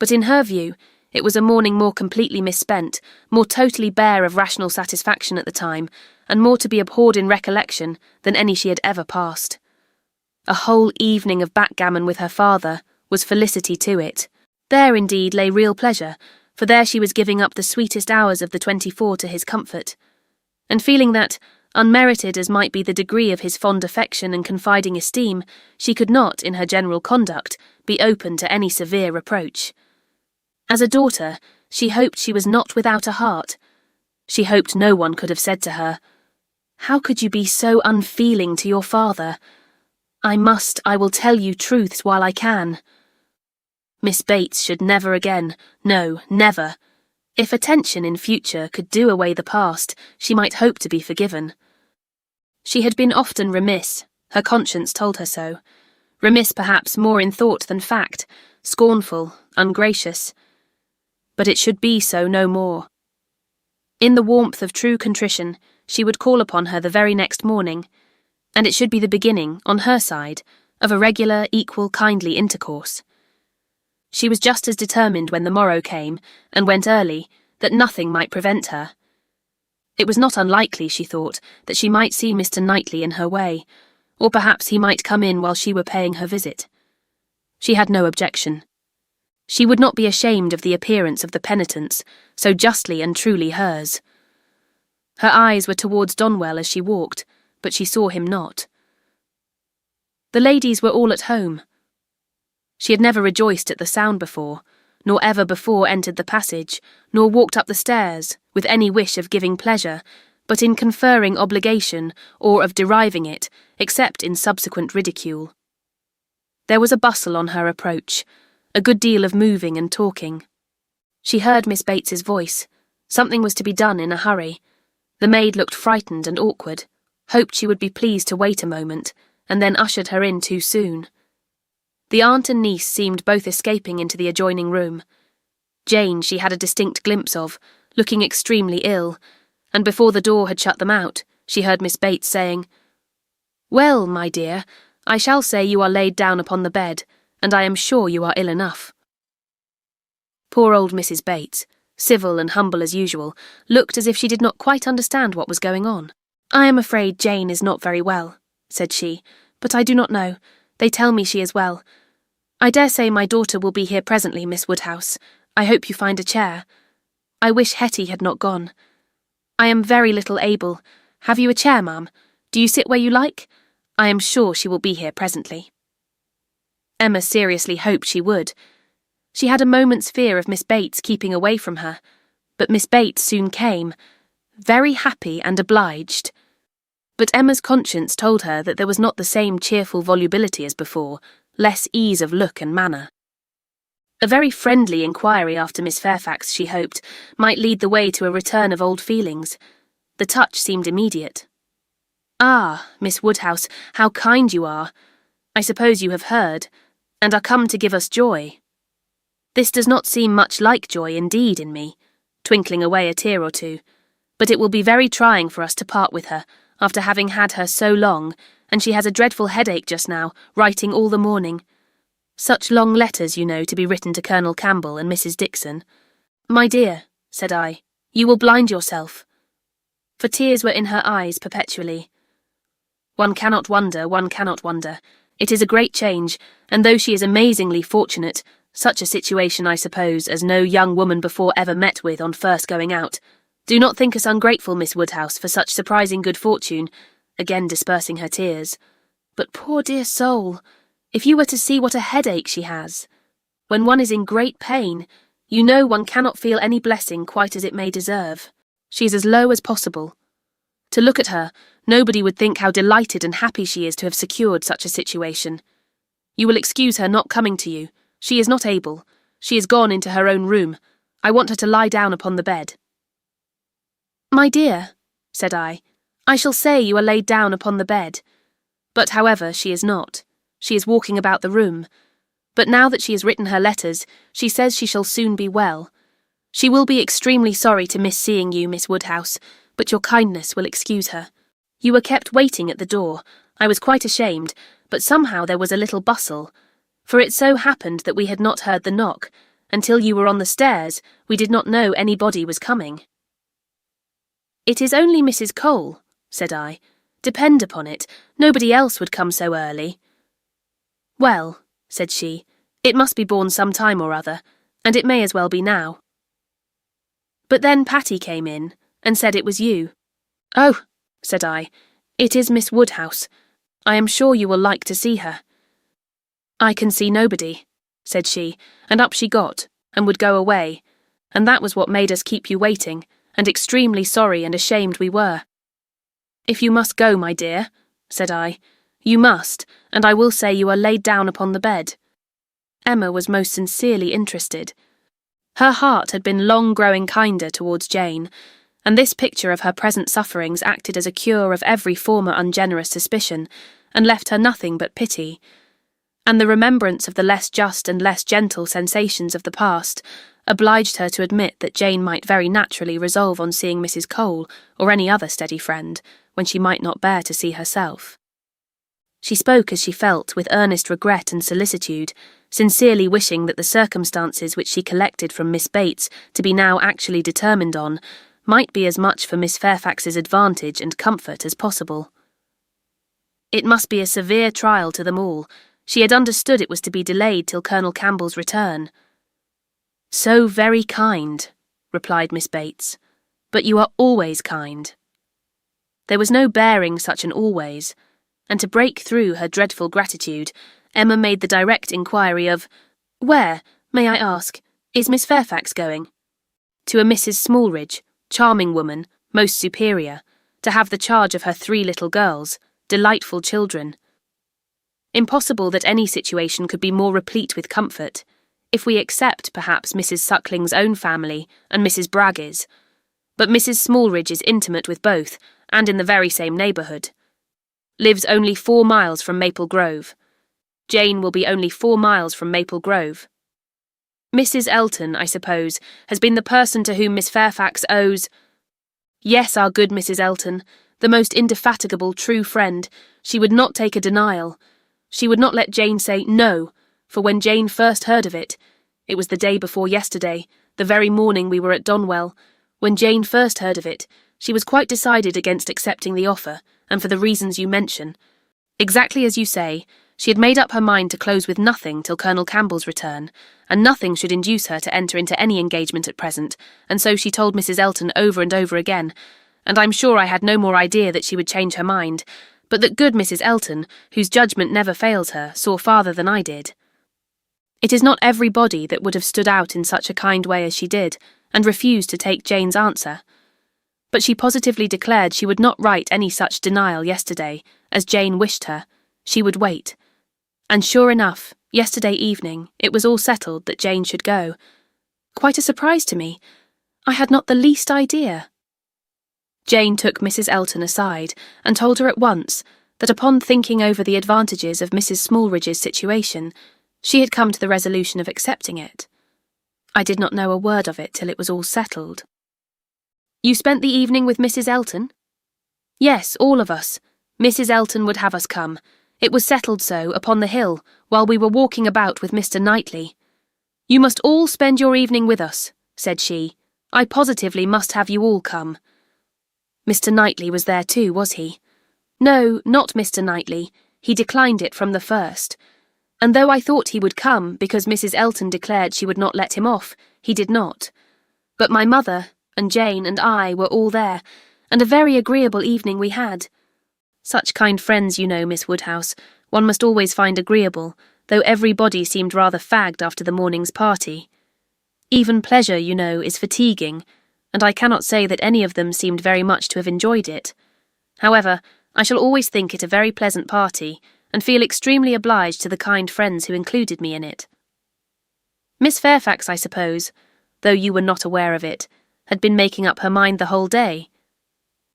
But in her view, it was a morning more completely misspent, more totally bare of rational satisfaction at the time, and more to be abhorred in recollection than any she had ever passed. A whole evening of backgammon with her father was felicity to it. There indeed lay real pleasure, for there she was giving up the sweetest hours of the 24 to his comfort, and feeling that, Unmerited as might be the degree of his fond affection and confiding esteem, she could not, in her general conduct, be open to any severe reproach. As a daughter, she hoped she was not without a heart. She hoped no one could have said to her, "How could you be so unfeeling to your father? I will tell you truths while I can." Miss Bates should never again, no, never. If attention in future could do away the past, she might hope to be forgiven. She had been often remiss, her conscience told her so. Remiss perhaps more in thought than fact, scornful, ungracious. But it should be so no more. In the warmth of true contrition, she would call upon her the very next morning, and it should be the beginning, on her side, of a regular, equal, kindly intercourse. She was just as determined when the morrow came, and went early, that nothing might prevent her. It was not unlikely, she thought, that she might see Mr. Knightley in her way, or perhaps he might come in while she were paying her visit. She had no objection. She would not be ashamed of the appearance of the penitence, so justly and truly hers. Her eyes were towards Donwell as she walked, but she saw him not. The ladies were all at home. She had never rejoiced at the sound before, nor ever before entered the passage, nor walked up the stairs, with any wish of giving pleasure, but in conferring obligation, or of deriving it, except in subsequent ridicule. There was a bustle on her approach, a good deal of moving and talking. She heard Miss Bates's voice. Something was to be done in a hurry. The maid looked frightened and awkward, hoped she would be pleased to wait a moment, and then ushered her in too soon. The aunt and niece seemed both escaping into the adjoining room. Jane she had a distinct glimpse of, looking extremely ill, and before the door had shut them out, she heard Miss Bates saying, "Well, my dear, I shall say you are laid down upon the bed, and I am sure you are ill enough." Poor old Mrs. Bates, civil and humble as usual, looked as if she did not quite understand what was going on. "I am afraid Jane is not very well," said she, "but I do not know. They tell me she is well. I dare say my daughter will be here presently, Miss Woodhouse. I hope you find a chair. I wish Hetty had not gone. I am very little able. Have you a chair, ma'am? Do you sit where you like? I am sure she will be here presently." Emma seriously hoped she would. She had a moment's fear of Miss Bates keeping away from her, but Miss Bates soon came, very happy and obliged. But Emma's conscience told her that there was not the same cheerful volubility as before, less ease of look and manner. A very friendly inquiry after Miss Fairfax, she hoped, might lead the way to a return of old feelings. The touch seemed immediate. "Ah, Miss Woodhouse, how kind you are! I suppose you have heard, and are come to give us joy. This does not seem much like joy indeed in me," twinkling away a tear or two, "but it will be very trying for us to part with her, after having had her so long, and she has a dreadful headache just now, writing all the morning. Such long letters, you know, to be written to Colonel Campbell and Mrs. Dixon." "My dear," said I, "you will blind yourself." For tears were in her eyes perpetually. One cannot wonder, one cannot wonder. It is a great change, and though she is amazingly fortunate, such a situation, I suppose, as no young woman before ever met with on first going out. Do not think us ungrateful, Miss Woodhouse, for such surprising good fortune, again dispersing her tears. But poor dear soul, if you were to see what a headache she has. When one is in great pain, you know one cannot feel any blessing quite as it may deserve. She is as low as possible. To look at her, nobody would think how delighted and happy she is to have secured such a situation. You will excuse her not coming to you. She is not able. She is gone into her own room. I want her to lie down upon the bed." "My dear," said I shall say you are laid down upon the bed. But however, she is not. She is walking about the room. But now that she has written her letters, she says she shall soon be well. She will be extremely sorry to miss seeing you, Miss Woodhouse, but your kindness will excuse her. You were kept waiting at the door. I was quite ashamed, but somehow there was a little bustle. For it so happened that we had not heard the knock. Until you were on the stairs, we did not know anybody was coming." "It is only Mrs. Cole," said I. "Depend upon it, nobody else would come so early." "Well," said she, "it must be borne some time or other, and it may as well be now." But then Patty came in, and said it was you. "Oh," said I. "It is Miss Woodhouse. I am sure you will like to see her." "I can see nobody," said she, and up she got, and would go away, and that was what made us keep you waiting, and extremely sorry and ashamed we were. "If you must go, my dear," said I, "you must, and I will say you are laid down upon the bed." Emma was most sincerely interested. Her heart had been long growing kinder towards Jane, and this picture of her present sufferings acted as a cure of every former ungenerous suspicion, and left her nothing but pity. And the remembrance of the less just and less gentle sensations of the past obliged her to admit that Jane might very naturally resolve on seeing Mrs. Cole or any other steady friend, when she might not bear to see herself. She spoke as she felt, with earnest regret and solicitude, sincerely wishing that the circumstances which she collected from Miss Bates to be now actually determined on might be as much for Miss Fairfax's advantage and comfort as possible. It must be a severe trial to them all. She had understood it was to be delayed till Colonel Campbell's return. "So very kind," replied Miss Bates, "but you are always kind." There was no bearing such an always, and to break through her dreadful gratitude, Emma made the direct inquiry of, "Where, may I ask, is Miss Fairfax going?" "To a Mrs. Smallridge, charming woman, most superior, to have the charge of her 3 little girls, delightful children. Impossible that any situation could be more replete with comfort, if we except, perhaps, Mrs. Suckling's own family and Mrs. Bragg's. But Mrs. Smallridge is intimate with both, and in the very same neighbourhood. Lives only 4 miles from Maple Grove. Jane will be only 4 miles from Maple Grove. Mrs. Elton, I suppose, has been the person to whom Miss Fairfax owes—" "Yes, our good Mrs. Elton, the most indefatigable true friend. She would not take a denial. She would not let Jane say no, for when Jane first heard of it was the day before yesterday, the very morning we were at Donwell, when Jane first heard of it, she was quite decided against accepting the offer, and for the reasons you mention. Exactly as you say, she had made up her mind to close with nothing till Colonel Campbell's return, and nothing should induce her to enter into any engagement at present, and so she told Mrs. Elton over and over again, and I'm sure I had no more idea that she would change her mind, but that good Mrs. Elton, whose judgment never fails her, saw farther than I did. It is not everybody that would have stood out in such a kind way as she did, and refused to take Jane's answer. But she positively declared she would not write any such denial yesterday, as Jane wished her. She would wait. And sure enough, yesterday evening, it was all settled that Jane should go. Quite a surprise to me. I had not the least idea. Jane took Mrs. Elton aside, and told her at once that upon thinking over the advantages of Mrs. Smallridge's situation, she had come to the resolution of accepting it. I did not know a word of it till it was all settled. "You spent the evening with Mrs. Elton?" "Yes, all of us. Mrs. Elton would have us come. It was settled so, upon the hill, while we were walking about with Mr. Knightley. 'You must all spend your evening with us,' said she. 'I positively must have you all come.' Mr. Knightley was there too, was he? No, not Mr. Knightley. He declined it from the first. And though I thought he would come, because Mrs. Elton declared she would not let him off, he did not. But my mother, and Jane, and I were all there, and a very agreeable evening we had. Such kind friends, you know, Miss Woodhouse, one must always find agreeable, though everybody seemed rather fagged after the morning's party. Even pleasure, you know, is fatiguing, and I cannot say that any of them seemed very much to have enjoyed it. However, I shall always think it a very pleasant party, and feel extremely obliged to the kind friends who included me in it. Miss Fairfax, I suppose, though you were not aware of it, had been making up her mind the whole day.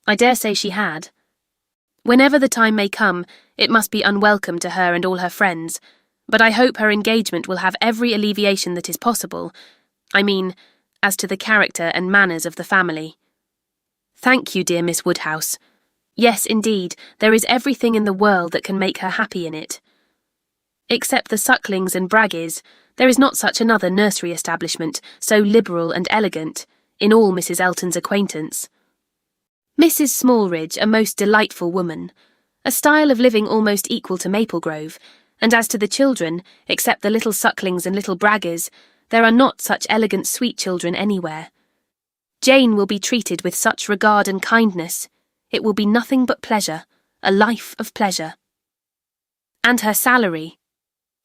I dare say she had. Whenever the time may come, it must be unwelcome to her and all her friends, but I hope her engagement will have every alleviation that is possible, I mean, as to the character and manners of the family. Thank you, dear Miss Woodhouse. Yes, indeed, there is everything in the world that can make her happy in it. Except the Sucklings and Bragg's, there is not such another nursery establishment, so liberal and elegant, in all Mrs. Elton's acquaintance. Mrs. Smallridge, a most delightful woman, a style of living almost equal to Maple Grove, and as to the children, except the little Sucklings and little Bragg's, there are not such elegant sweet children anywhere. Jane will be treated with such regard and kindness. It will be nothing but pleasure, a life of pleasure. And her salary.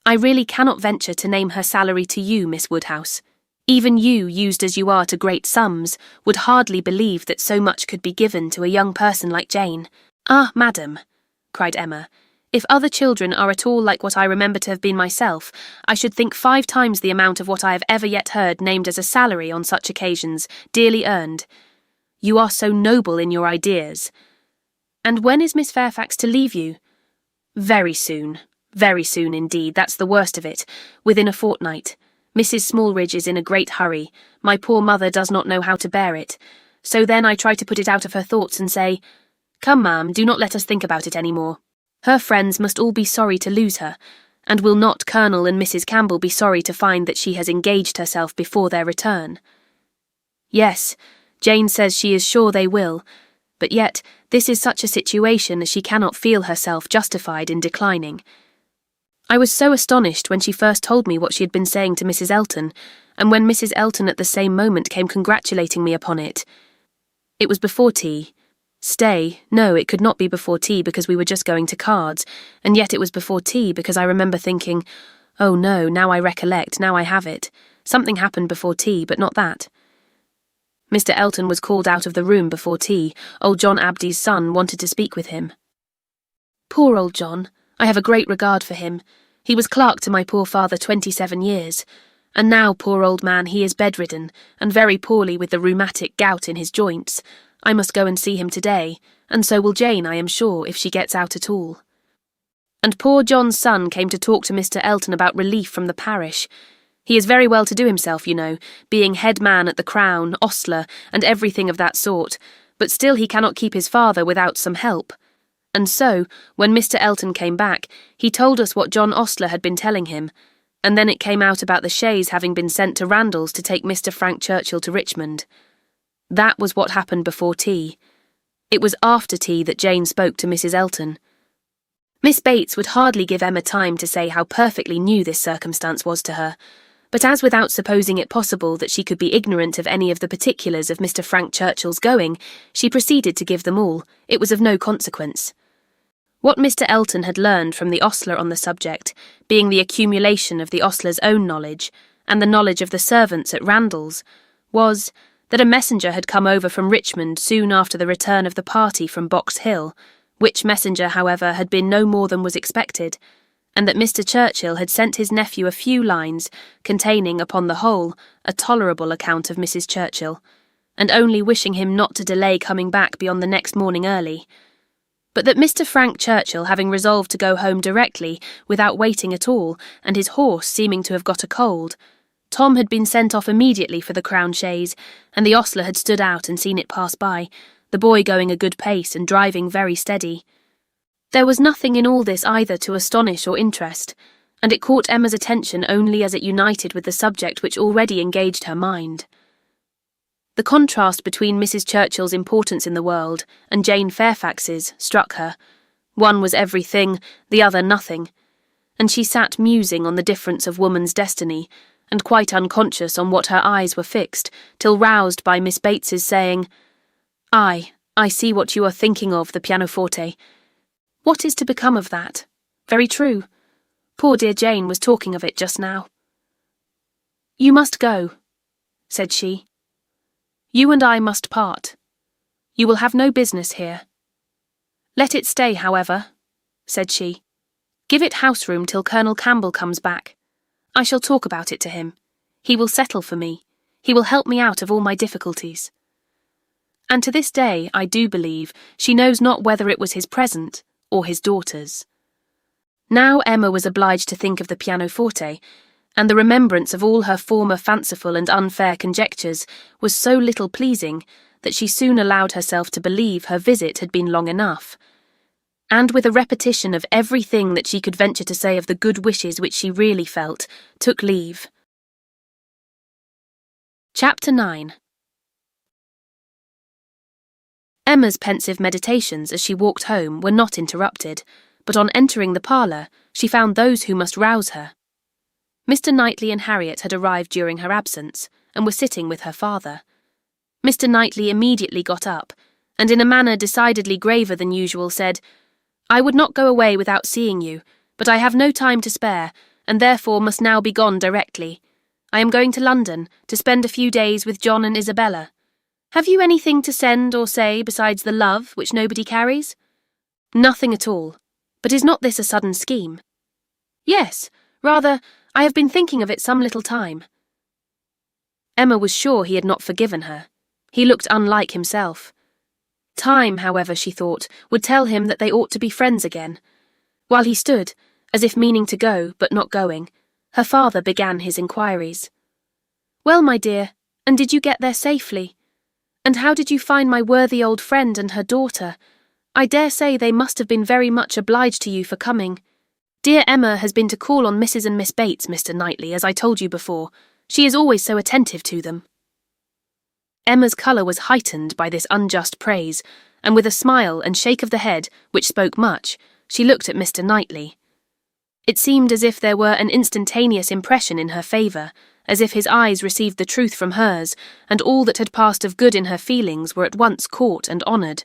I really cannot venture to name her salary to you, Miss Woodhouse. Even you, used as you are to great sums, would hardly believe that so much could be given to a young person like Jane. Ah, madam, cried Emma, if other children are at all like what I remember to have been myself, I should think 5 times the amount of what I have ever yet heard named as a salary on such occasions, dearly earned. You are so noble in your ideas. And when is Miss Fairfax to leave you? Very soon indeed, that's the worst of it, within a fortnight. Mrs. Smallridge is in a great hurry. My poor mother does not know how to bear it. So then I try to put it out of her thoughts and say, come, ma'am, do not let us think about it any more. Her friends must all be sorry to lose her, and will not Colonel and Mrs. Campbell be sorry to find that she has engaged herself before their return? Yes, Jane says she is sure they will, but yet this is such a situation as she cannot feel herself justified in declining. I was so astonished when she first told me what she had been saying to Mrs. Elton, and when Mrs. Elton at the same moment came congratulating me upon it. It was before tea. No, it could not be before tea because we were just going to cards, and yet it was before tea because I remember thinking, oh no, now I recollect, now I have it. Something happened before tea, but not that. Mr. Elton was called out of the room before tea. Old John Abdy's son wanted to speak with him. Poor old John, I have a great regard for him. He was clerk to my poor father 27 years, and now, poor old man, he is bedridden, and very poorly with the rheumatic gout in his joints. I must go and see him today, and so will Jane, I am sure, if she gets out at all. And poor John's son came to talk to Mr. Elton about relief from the parish. He is very well to do himself, you know, being head man at the Crown, ostler, and everything of that sort, but still he cannot keep his father without some help. And so, when Mr. Elton came back, he told us what John Ostler had been telling him, and then it came out about the chaise having been sent to Randalls to take Mr. Frank Churchill to Richmond. That was what happened before tea. It was after tea that Jane spoke to Mrs. Elton. Miss Bates would hardly give Emma time to say how perfectly new this circumstance was to her, but as without supposing it possible that she could be ignorant of any of the particulars of Mr. Frank Churchill's going, she proceeded to give them all. It was of no consequence. What Mr. Elton had learned from the ostler on the subject, being the accumulation of the ostler's own knowledge, and the knowledge of the servants at Randalls, was that a messenger had come over from Richmond soon after the return of the party from Box Hill, which messenger, however, had been no more than was expected, and that Mr. Churchill had sent his nephew a few lines containing, upon the whole, a tolerable account of Mrs. Churchill, and only wishing him not to delay coming back beyond the next morning early, but that Mr. Frank Churchill, having resolved to go home directly, without waiting at all, and his horse seeming to have got a cold, Tom had been sent off immediately for the Crown chaise, and the ostler had stood out and seen it pass by, the boy going a good pace and driving very steady. There was nothing in all this either to astonish or interest, and it caught Emma's attention only as it united with the subject which already engaged her mind. The contrast between Mrs. Churchill's importance in the world and Jane Fairfax's struck her. One was everything, the other nothing, and she sat musing on the difference of woman's destiny, and quite unconscious on what her eyes were fixed, till roused by Miss Bates's saying, I see what you are thinking of, the pianoforte. What is to become of that? Very true. Poor dear Jane was talking of it just now. You must go, said she. You and I must part. You will have no business here. Let it stay, however, said she. Give it house room till Colonel Campbell comes back. I shall talk about it to him. He will settle for me. He will help me out of all my difficulties. And to this day, I do believe, she knows not whether it was his present or his daughter's. Now Emma was obliged to think of the pianoforte, and the remembrance of all her former fanciful and unfair conjectures was so little pleasing that she soon allowed herself to believe her visit had been long enough, and with a repetition of everything that she could venture to say of the good wishes which she really felt, took leave. Chapter 9. Emma's pensive meditations as she walked home were not interrupted, but on entering the parlour she found those who must rouse her. Mr. Knightley and Harriet had arrived during her absence, and were sitting with her father. Mr. Knightley immediately got up, and in a manner decidedly graver than usual said, "I would not go away without seeing you, but I have no time to spare, and therefore must now be gone directly. I am going to London, to spend a few days with John and Isabella. Have you anything to send or say besides the love which nobody carries?" "Nothing at all. But is not this a sudden scheme?" "Yes, rather. I have been thinking of it some little time." Emma was sure he had not forgiven her. He looked unlike himself. Time, however, she thought, would tell him that they ought to be friends again. While he stood, as if meaning to go, but not going, her father began his inquiries. "Well, my dear, and did you get there safely? And how did you find my worthy old friend and her daughter? I dare say they must have been very much obliged to you for coming. Dear Emma has been to call on Mrs. and Miss Bates, Mr. Knightley, as I told you before. She is always so attentive to them." Emma's colour was heightened by this unjust praise, and with a smile and shake of the head, which spoke much, she looked at Mr. Knightley. It seemed as if there were an instantaneous impression in her favour, as if his eyes received the truth from hers, and all that had passed of good in her feelings were at once caught and honoured.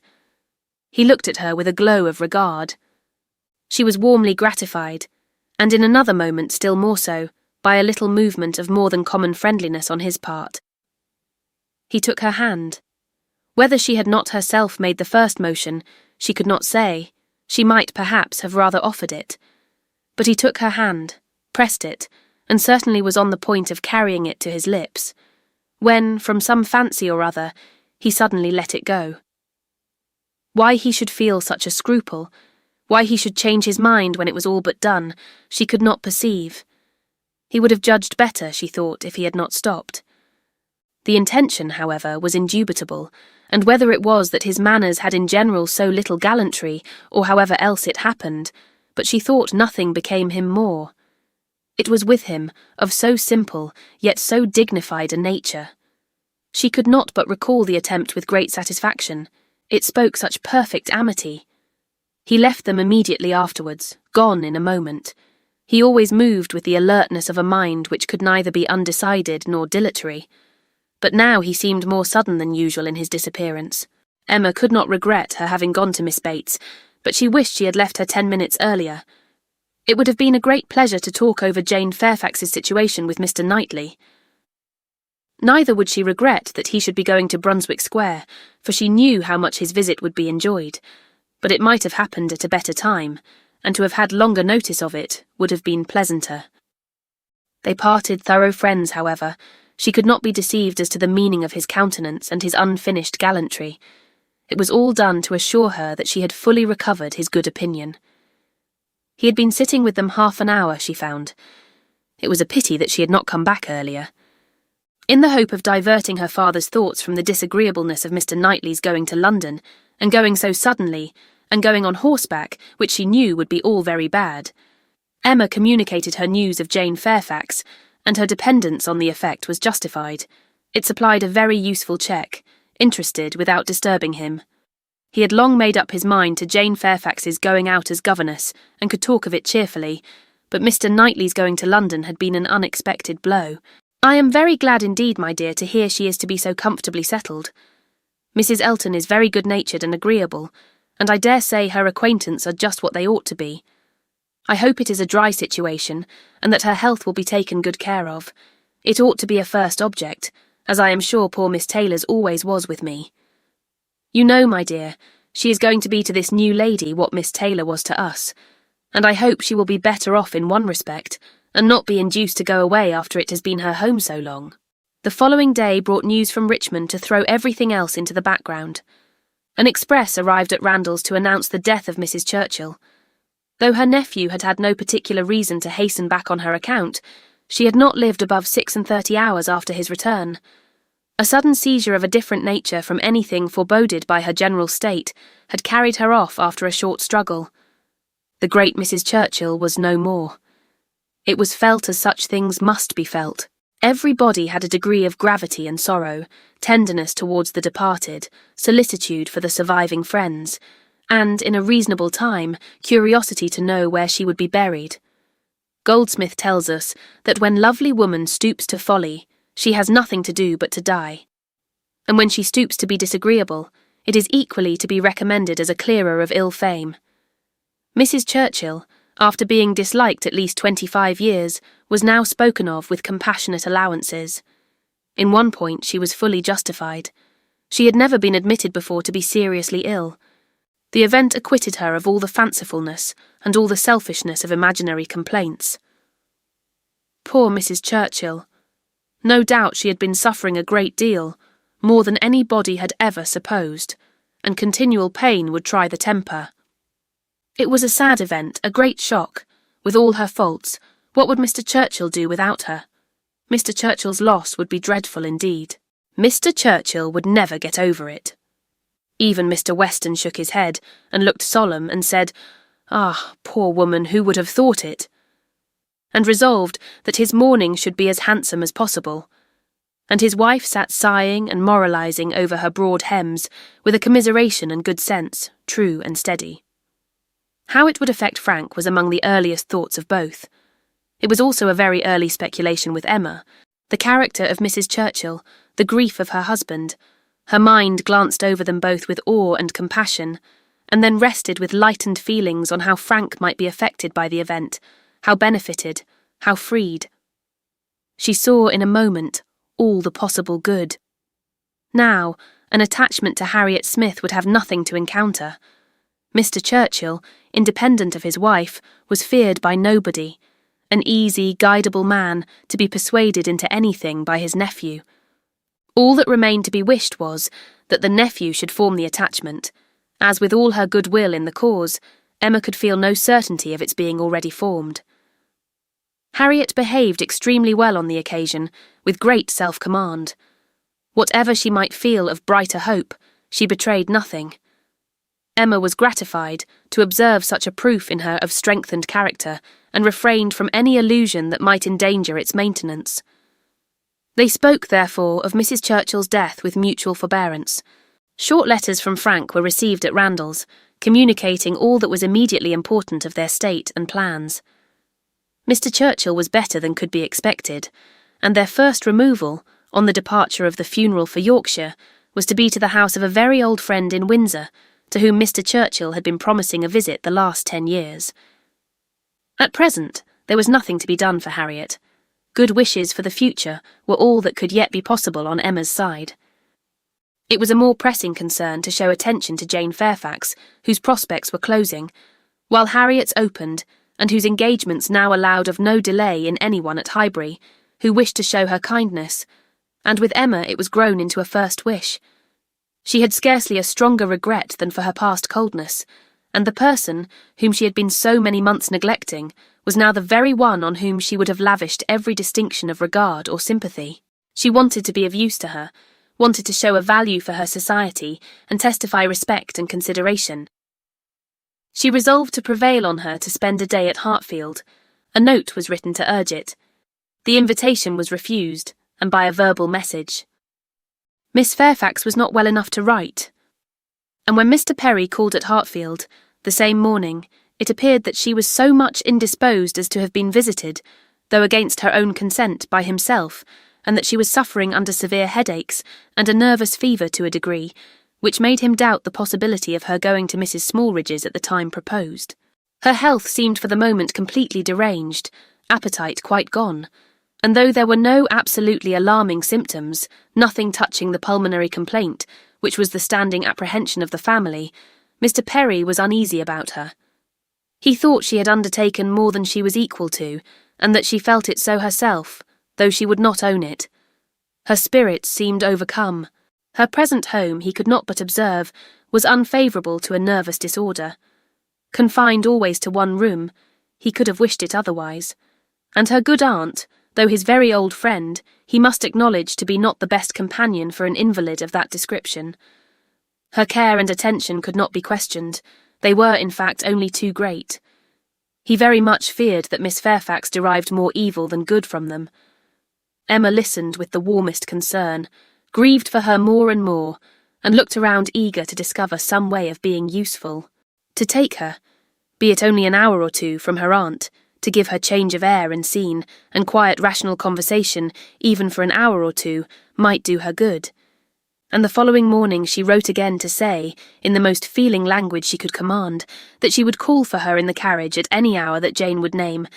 He looked at her with a glow of regard. She was warmly gratified, and in another moment still more so, by a little movement of more than common friendliness on his part. He took her hand. Whether she had not herself made the first motion, she could not say. She might perhaps have rather offered it. But he took her hand, pressed it, and certainly was on the point of carrying it to his lips, when, from some fancy or other, he suddenly let it go. Why he should feel such a scruple, why he should change his mind when it was all but done, she could not perceive. He would have judged better, she thought, if he had not stopped. The intention, however, was indubitable, and whether it was that his manners had in general so little gallantry, or however else it happened, but she thought nothing became him more. It was with him, of so simple, yet so dignified a nature. She could not but recall the attempt with great satisfaction. It spoke such perfect amity. He left them immediately afterwards, gone in a moment. He always moved with the alertness of a mind which could neither be undecided nor dilatory. But now he seemed more sudden than usual in his disappearance. Emma could not regret her having gone to Miss Bates, but she wished she had left her 10 minutes earlier. It would have been a great pleasure to talk over Jane Fairfax's situation with Mr. Knightley. Neither would she regret that he should be going to Brunswick Square, for she knew how much his visit would be enjoyed. But it might have happened at a better time, and to have had longer notice of it would have been pleasanter. They parted thorough friends, however. She could not be deceived as to the meaning of his countenance and his unfinished gallantry. It was all done to assure her that she had fully recovered his good opinion. He had been sitting with them half an hour, she found. It was a pity that she had not come back earlier. In the hope of diverting her father's thoughts from the disagreeableness of Mr. Knightley's going to London, and going so suddenly, and going on horseback, which she knew would be all very bad, Emma communicated her news of Jane Fairfax, and her dependence on the effect was justified. It supplied a very useful check, interested without disturbing him. He had long made up his mind to Jane Fairfax's going out as governess, and could talk of it cheerfully, but Mr. Knightley's going to London had been an unexpected blow. "I am very glad indeed, my dear, to hear she is to be so comfortably settled. Mrs. Elton is very good-natured and agreeable, and I dare say her acquaintance are just what they ought to be. I hope it is a dry situation, and that her health will be taken good care of. It ought to be a first object, as I am sure poor Miss Taylor's always was with me. You know, my dear, she is going to be to this new lady what Miss Taylor was to us, and I hope she will be better off in one respect, and not be induced to go away after it has been her home so long." The following day brought news from Richmond to throw everything else into the background. An express arrived at Randalls to announce the death of Mrs. Churchill. Though her nephew had had no particular reason to hasten back on her account, she had not lived above 36 hours after his return. A sudden seizure of a different nature from anything foreboded by her general state had carried her off after a short struggle. The great Mrs. Churchill was no more. It was felt as such things must be felt. Everybody had a degree of gravity and sorrow, tenderness towards the departed, solicitude for the surviving friends, and, in a reasonable time, curiosity to know where she would be buried. Goldsmith tells us that when lovely woman stoops to folly, she has nothing to do but to die. And when she stoops to be disagreeable, it is equally to be recommended as a clearer of ill fame. Mrs. Churchill, after being disliked at least 25 years, was now spoken of with compassionate allowances. In one point she was fully justified. She had never been admitted before to be seriously ill. The event acquitted her of all the fancifulness and all the selfishness of imaginary complaints. Poor Mrs. Churchill! No doubt she had been suffering a great deal, more than anybody had ever supposed, and continual pain would try the temper. It was a sad event, a great shock. With all her faults, what would Mr. Churchill do without her? Mr. Churchill's loss would be dreadful indeed. Mr. Churchill would never get over it. Even Mr. Weston shook his head and looked solemn and said, "Ah, poor woman, who would have thought it?" and resolved that his mourning should be as handsome as possible. And his wife sat sighing and moralising over her broad hems with a commiseration and good sense, true and steady. How it would affect Frank was among the earliest thoughts of both. It was also a very early speculation with Emma. The character of Mrs. Churchill, the grief of her husband. Her mind glanced over them both with awe and compassion, and then rested with lightened feelings on how Frank might be affected by the event, how benefited, how freed. She saw in a moment all the possible good. Now, an attachment to Harriet Smith would have nothing to encounter. Mr. Churchill, independent of his wife, was feared by nobody, an easy, guidable man to be persuaded into anything by his nephew. All that remained to be wished was that the nephew should form the attachment, as with all her goodwill in the cause, Emma could feel no certainty of its being already formed. Harriet behaved extremely well on the occasion, with great self-command. Whatever she might feel of brighter hope, she betrayed nothing. Emma was gratified to observe such a proof in her of strengthened character, and refrained from any allusion that might endanger its maintenance. They spoke, therefore, of Mrs. Churchill's death with mutual forbearance. Short letters from Frank were received at Randalls, communicating all that was immediately important of their state and plans. Mr. Churchill was better than could be expected, and their first removal, on the departure of the funeral for Yorkshire, was to be to the house of a very old friend in Windsor, to whom Mr. Churchill had been promising a visit the last 10 years. At present, there was nothing to be done for Harriet. Good wishes for the future were all that could yet be possible on Emma's side. It was a more pressing concern to show attention to Jane Fairfax, whose prospects were closing, while Harriet's opened, and whose engagements now allowed of no delay in anyone at Highbury, who wished to show her kindness, and with Emma it was grown into a first wish. She had scarcely a stronger regret than for her past coldness, and the person, whom she had been so many months neglecting, was now the very one on whom she would have lavished every distinction of regard or sympathy. She wanted to be of use to her, wanted to show a value for her society, and testify respect and consideration. She resolved to prevail on her to spend a day at Hartfield. A note was written to urge it. The invitation was refused, and by a verbal message. Miss Fairfax was not well enough to write, and when Mr. Perry called at Hartfield, the same morning, it appeared that she was so much indisposed as to have been visited, though against her own consent, by himself, and that she was suffering under severe headaches and a nervous fever to a degree, which made him doubt the possibility of her going to Mrs. Smallridge's at the time proposed. Her health seemed for the moment completely deranged, appetite quite gone, and though there were no absolutely alarming symptoms, nothing touching the pulmonary complaint, which was the standing apprehension of the family, Mr. Perry was uneasy about her. He thought she had undertaken more than she was equal to, and that she felt it so herself, though she would not own it. Her spirits seemed overcome. Her present home, he could not but observe, was unfavourable to a nervous disorder. Confined always to one room, he could have wished it otherwise, and her good aunt, though his very old friend, he must acknowledge to be not the best companion for an invalid of that description. Her care and attention could not be questioned. They were, in fact, only too great. He very much feared that Miss Fairfax derived more evil than good from them. Emma listened with the warmest concern, grieved for her more and more, and looked around eager to discover some way of being useful. To take her, be it only an hour or two, from her aunt, to give her change of air and scene, and quiet rational conversation, even for an hour or two, might do her good. and the following morning she wrote again to say, in the most feeling language she could command, that she would call for her in the carriage at any hour that Jane would name,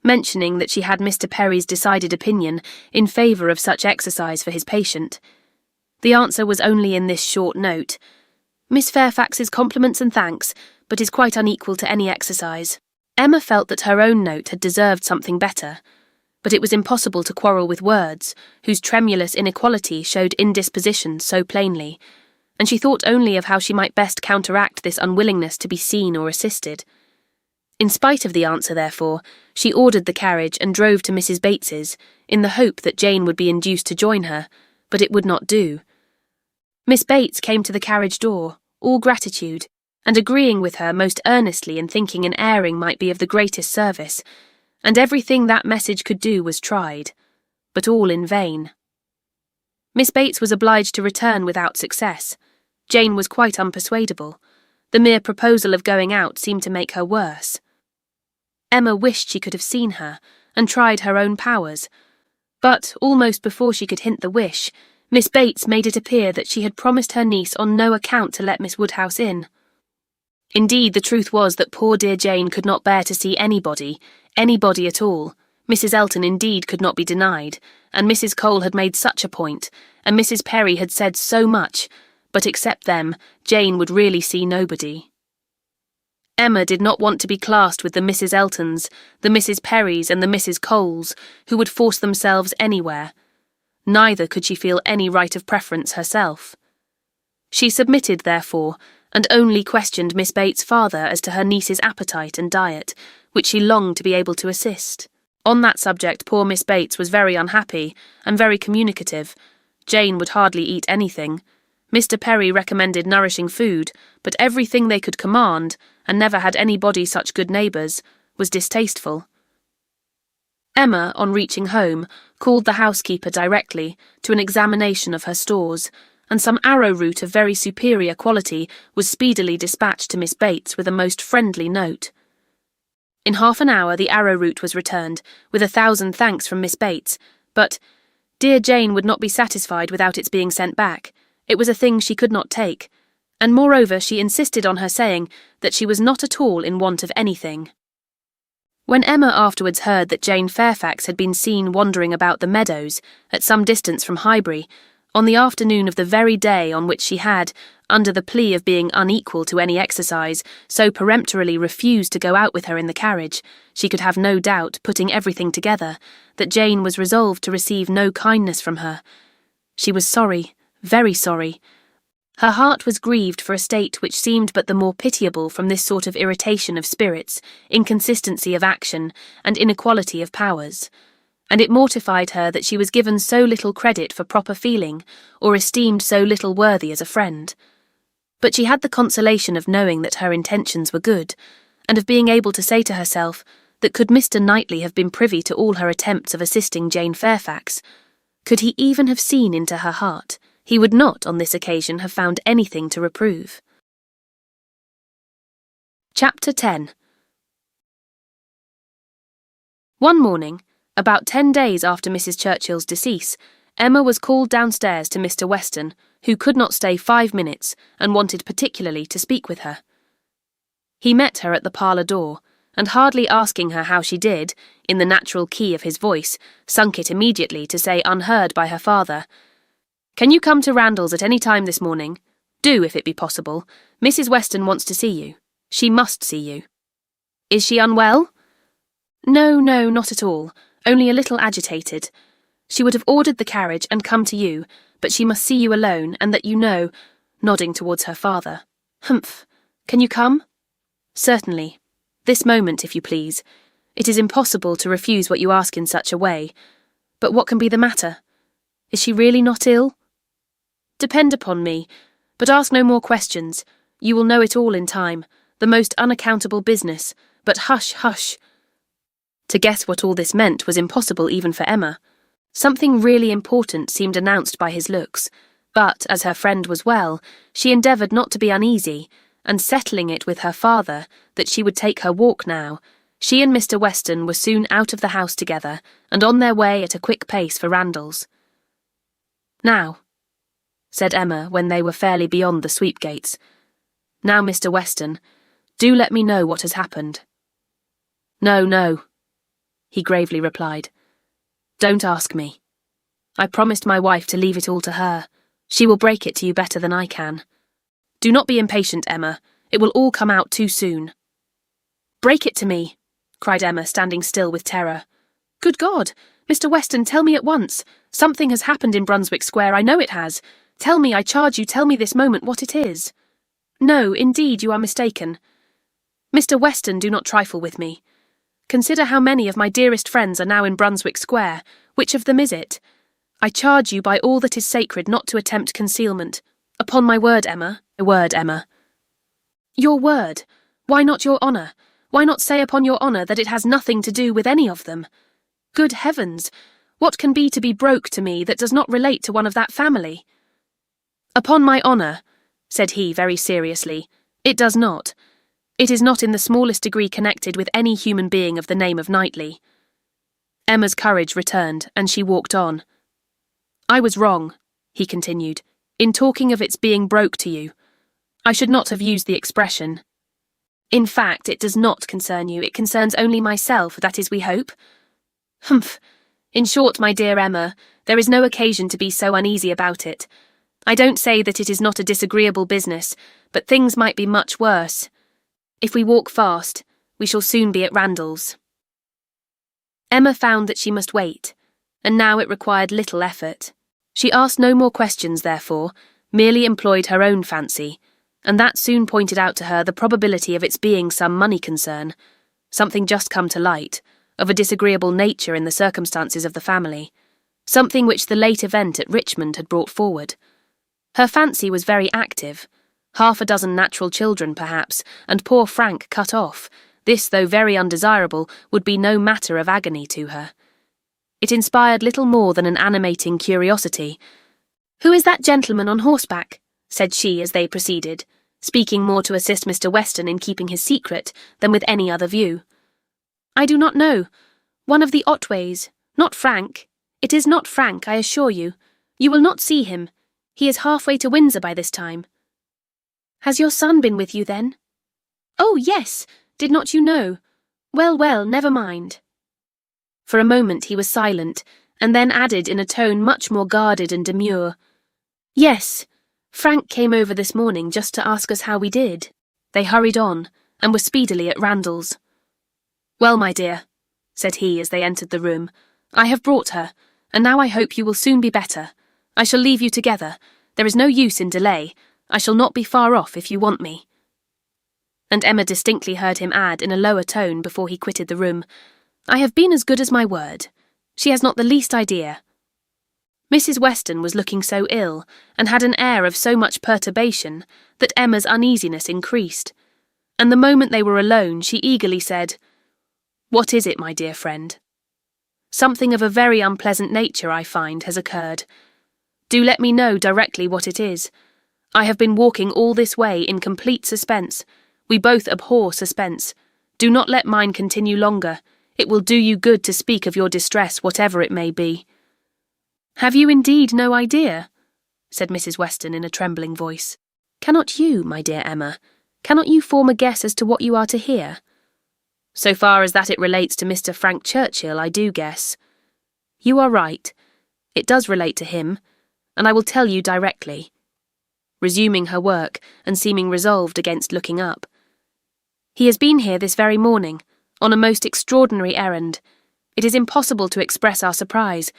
mentioning that she had Mr. Perry's decided opinion in favour of such exercise for his patient. The answer was only in this short note: "Miss Fairfax's compliments and thanks, but is quite unequal to any exercise." Emma felt that her own note had deserved something better, but it was impossible to quarrel with words, whose tremulous inequality showed indisposition so plainly, and she thought only of how she might best counteract this unwillingness to be seen or assisted. In spite of the answer, therefore, she ordered the carriage and drove to Mrs. Bates's, in the hope that Jane would be induced to join her, but it would not do. Miss Bates came to the carriage door, all gratitude, and agreeing with her most earnestly in thinking an airing might be of the greatest service, and everything that message could do was tried, but all in vain. Miss Bates was obliged to return without success. Jane was quite unpersuadable. The mere proposal of going out seemed to make her worse. Emma wished she could have seen her, and tried her own powers, but, almost before she could hint the wish, Miss Bates made it appear that she had promised her niece on no account to let Miss Woodhouse in. Indeed, the truth was that poor dear Jane could not bear to see anybody at all. Mrs. Elton indeed could not be denied, and Mrs. Cole had made such a point, and Mrs. Perry had said so much, but except them, Jane would really see nobody. Emma did not want to be classed with the Mrs. Eltons, the Mrs. Perrys and the Mrs. Coles, who would force themselves anywhere. Neither could she feel any right of preference herself. She submitted, therefore, and only questioned Miss Bates' father as to her niece's appetite and diet, which she longed to be able to assist. On that subject poor Miss Bates was very unhappy and very communicative. Jane would hardly eat anything. Mr. Perry recommended nourishing food, but everything they could command, and never had anybody such good neighbours, was distasteful. Emma, on reaching home, called the housekeeper directly to an examination of her stores, and some arrowroot of very superior quality was speedily dispatched to Miss Bates with a most friendly note. In half an hour the arrowroot was returned, with 1,000 thanks from Miss Bates, but dear Jane would not be satisfied without its being sent back. It was a thing she could not take, and moreover she insisted on her saying that she was not at all in want of anything. When Emma afterwards heard that Jane Fairfax had been seen wandering about the meadows, at some distance from Highbury, on the afternoon of the very day on which she had, under the plea of being unequal to any exercise, so peremptorily refused to go out with her in the carriage, she could have no doubt, putting everything together, that Jane was resolved to receive no kindness from her. She was sorry, very sorry. Her heart was grieved for a state which seemed but the more pitiable from this sort of irritation of spirits, inconsistency of action, and inequality of powers, and it mortified her that she was given so little credit for proper feeling, or esteemed so little worthy as a friend. But she had the consolation of knowing that her intentions were good, and of being able to say to herself that could Mr. Knightley have been privy to all her attempts of assisting Jane Fairfax, could he even have seen into her heart, he would not on this occasion have found anything to reprove. Chapter 10. One morning, about 10 days after Mrs. Churchill's decease, Emma was called downstairs to Mr. Weston, who could not stay 5 minutes and wanted particularly to speak with her. He met her at the parlour door, and hardly asking her how she did, in the natural key of his voice, sunk it immediately to say unheard by her father, "Can you come to Randalls at any time this morning? Do, if it be possible. Mrs. Weston wants to see you. She must see you." "Is she unwell?" No, not at all. Only a little agitated. She would have ordered the carriage and come to you, but she must see you alone, and that you know," nodding towards her father. "Humph. Can you come?" "Certainly. This moment, if you please. It is impossible to refuse what you ask in such a way. But what can be the matter? Is she really not ill?" "Depend upon me, but ask no more questions. You will know it all in time. The most unaccountable business. But hush, hush." To guess what all this meant was impossible even for Emma. Something really important seemed announced by his looks, but, as her friend was well, she endeavoured not to be uneasy, and settling it with her father that she would take her walk now, she and Mr. Weston were soon out of the house together, and on their way at a quick pace for Randalls. "Now," said Emma when they were fairly beyond the sweep gates. "Now, Mr. Weston, do let me know what has happened." "No, no," he gravely replied. "Don't ask me. I promised my wife to leave it all to her. She will break it to you better than I can. Do not be impatient, Emma. It will all come out too soon." "Break it to me," cried Emma, standing still with terror. "Good God! Mr. Weston, tell me at once. Something has happened in Brunswick Square, I know it has. Tell me, I charge you, tell me this moment what it is." "No, indeed, you are mistaken. Mr. Weston, do not trifle with me. Consider how many of my dearest friends are now in Brunswick Square. Which of them is it? I charge you by all that is sacred not to attempt concealment. Upon my word, Emma. My word, Emma." "Your word? Why not your honour? Why not say upon your honour that it has nothing to do with any of them? Good heavens! What can be to be broke to me that does not relate to one of that family?" "Upon my honour," said he very seriously, "it does not. It is not in the smallest degree connected with any human being of the name of Knightley." Emma's courage returned, and she walked on. "I was wrong," he continued, "in talking of its being broke to you. I should not have used the expression. In fact, it does not concern you. It concerns only myself, that is, we hope. Humph! In short, my dear Emma, there is no occasion to be so uneasy about it. I don't say that it is not a disagreeable business, but things might be much worse. If we walk fast, we shall soon be at Randall's." Emma found that she must wait, and now it required little effort. She asked no more questions, therefore, merely employed her own fancy, and that soon pointed out to her the probability of its being some money concern, something just come to light, of a disagreeable nature in the circumstances of the family, something which the late event at Richmond had brought forward. Her fancy was very active, 6 natural children perhaps, and poor Frank cut off. This, though very undesirable, would be no matter of agony to her. It inspired little more than an animating curiosity. "Who is that gentleman on horseback?" said she as they proceeded, speaking more to assist Mr. Weston in keeping his secret than with any other view. "I do not know. One of the Otways. Not Frank. It is not Frank, I assure you. You will not see him. He is halfway to Windsor by this time." "Has your son been with you, then?" "Oh, yes. Did not you know? Well, well, never mind." For a moment he was silent, and then added in a tone much more guarded and demure, "Yes, Frank came over this morning just to ask us how we did." They hurried on, and were speedily at Randall's. "Well, my dear," said he as they entered the room, "I have brought her, and now I hope you will soon be better. I shall leave you together. There is no use in delay. I shall not be far off if you want me." And Emma distinctly heard him add in a lower tone before he quitted the room, "I have been as good as my word. She has not the least idea." Mrs. Weston was looking so ill, and had an air of so much perturbation, that Emma's uneasiness increased, and the moment they were alone she eagerly said, "What is it, my dear friend?" "Something of a very unpleasant nature, I find, has occurred. Do let me know directly what it is. I have been walking all this way in complete suspense. We both abhor suspense. Do not let mine continue longer. It will do you good to speak of your distress, whatever it may be." "Have you indeed no idea?" said Mrs. Weston in a trembling voice. "Cannot you, my dear Emma, cannot you form a guess as to what you are to hear?" "So far as that it relates to Mr. Frank Churchill, I do guess." "You are right. It does relate to him, and I will tell you directly." Resuming her work, and seeming resolved against looking up. "He has been here this very morning, on a most extraordinary errand. It is impossible to express our surprise.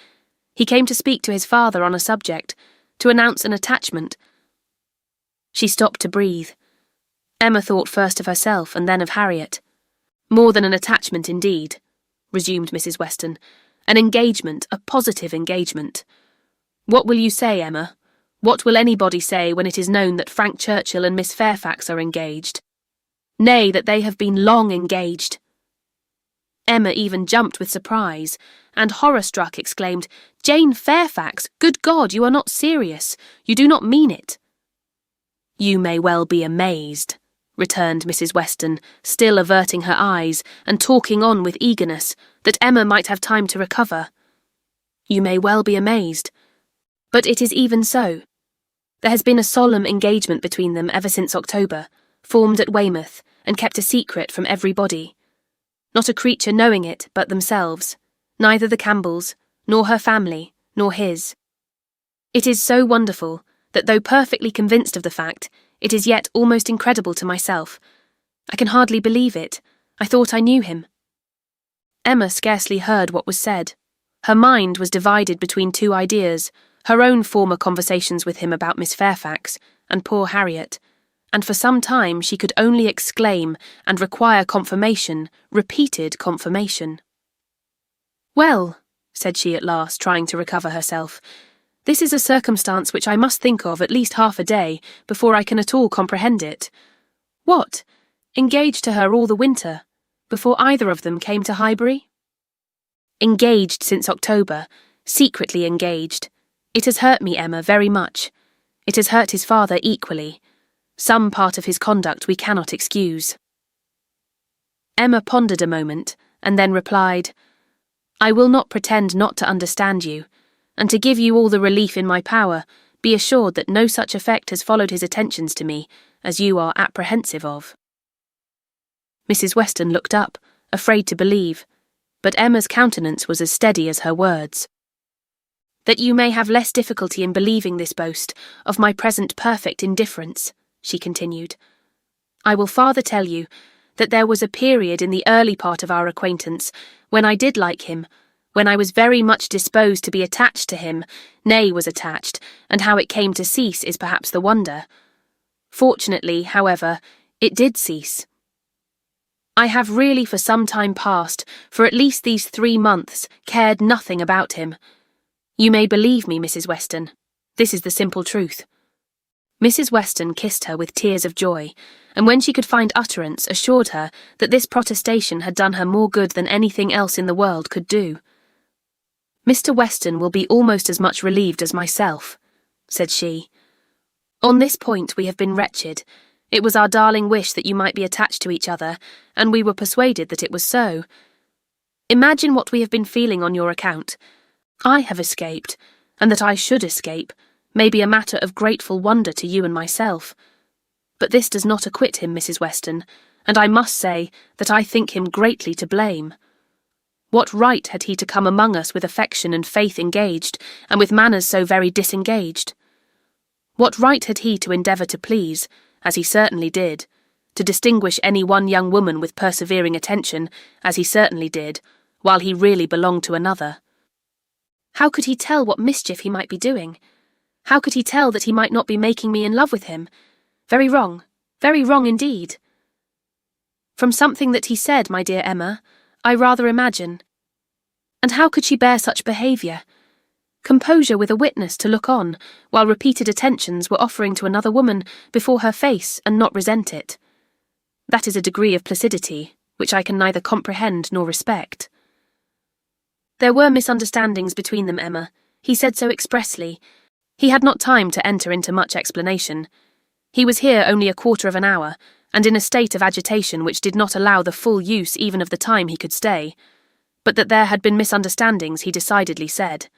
He came to speak to his father on a subject, to announce an attachment." She stopped to breathe. Emma thought first of herself and then of Harriet. "More than an attachment, indeed," resumed Mrs. Weston. "An engagement, a positive engagement. What will you say, Emma? What will anybody say when it is known that Frank Churchill and Miss Fairfax are engaged? Nay, that they have been long engaged." Emma even jumped with surprise, and horror-struck exclaimed, "Jane Fairfax! Good God, you are not serious. You do not mean it." "You may well be amazed," returned Mrs. Weston, still averting her eyes, and talking on with eagerness, that Emma might have time to recover. "You may well be amazed. But it is even so. There has been a solemn engagement between them ever since October, formed at Weymouth and kept a secret from everybody. Not a creature knowing it but themselves, neither the Campbells, nor her family, nor his. It is so wonderful that though perfectly convinced of the fact, it is yet almost incredible to myself. I can hardly believe it. I thought I knew him. Emma scarcely heard what was said. Her mind was divided between two ideas, her own former conversations with him about Miss Fairfax and poor Harriet, and for some time she could only exclaim and require confirmation, repeated confirmation. "Well," said she at last, trying to recover herself, "this is a circumstance which I must think of at least half a day before I can at all comprehend it. What? Engaged to her all the winter, before either of them came to Highbury?" "Engaged since October, secretly engaged. It has hurt me, Emma, very much. It has hurt his father equally. Some part of his conduct we cannot excuse." Emma pondered a moment, and then replied, "I will not pretend not to understand you, and to give you all the relief in my power, be assured that no such effect has followed his attentions to me as you are apprehensive of." Mrs. Weston looked up, afraid to believe, but Emma's countenance was as steady as her words. "That you may have less difficulty in believing this boast of my present perfect indifference," she continued, "I will farther tell you that there was a period in the early part of our acquaintance when I did like him, when I was very much disposed to be attached to him, nay, was attached, and how it came to cease is perhaps the wonder. Fortunately, however, it did cease. I have really for some time past, for at least these 3 months, cared nothing about him. You may believe me, Mrs. Weston. This is the simple truth." Mrs. Weston kissed her with tears of joy, and when she could find utterance, assured her that this protestation had done her more good than anything else in the world could do. "Mr. Weston will be almost as much relieved as myself," said she. "On this point we have been wretched. It was our darling wish that you might be attached to each other, and we were persuaded that it was so. Imagine what we have been feeling on your account. I have escaped, and that I should escape may be a matter of grateful wonder to you and myself. But this does not acquit him, Mrs. Weston, and I must say that I think him greatly to blame. What right had he to come among us with affection and faith engaged, and with manners so very disengaged? What right had he to endeavour to please, as he certainly did, to distinguish any one young woman with persevering attention, as he certainly did, while he really belonged to another? How could he tell what mischief he might be doing? How could he tell that he might not be making me in love with him? Very wrong indeed. From something that he said, my dear Emma, I rather imagine. And how could she bear such behaviour? Composure with a witness to look on, while repeated attentions were offering to another woman before her face, and not resent it. That is a degree of placidity which I can neither comprehend nor respect. There were misunderstandings between them, Emma. He said so expressly. He had not time to enter into much explanation. He was here only a quarter of an hour, and in a state of agitation which did not allow the full use even of the time he could stay. But that there had been misunderstandings he decidedly said.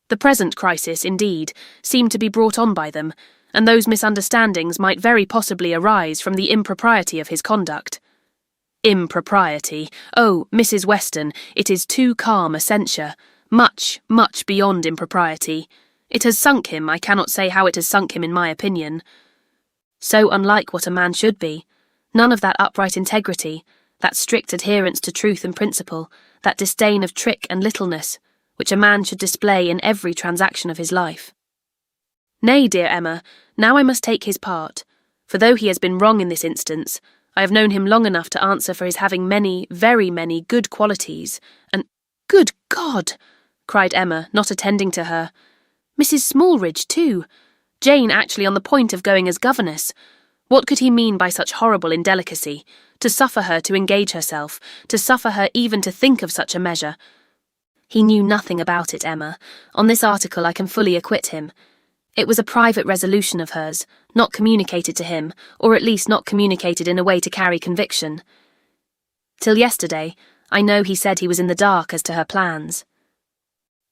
The present crisis, indeed, seemed to be brought on by them, and those misunderstandings might very possibly arise from the impropriety of his conduct. Impropriety! Oh, Mrs. Weston, it is too calm a censure, much, much beyond impropriety. It has sunk him, I cannot say how it has sunk him in my opinion. So unlike what a man should be, none of that upright integrity, that strict adherence to truth and principle, that disdain of trick and littleness, which a man should display in every transaction of his life. Nay, dear Emma, now I must take his part, for though he has been wrong in this instance, I have known him long enough to answer for his having many, very many, good qualities, and— "Good God!" cried Emma, not attending to her. "Mrs. Smallridge, too! Jane actually on the point of going as governess! What could he mean by such horrible indelicacy? To suffer her to engage herself, to suffer her even to think of such a measure? He knew nothing about it, Emma. On this article I can fully acquit him. It was a private resolution of hers, not communicated to him, or at least not communicated in a way to carry conviction. Till yesterday, I know he said he was in the dark as to her plans.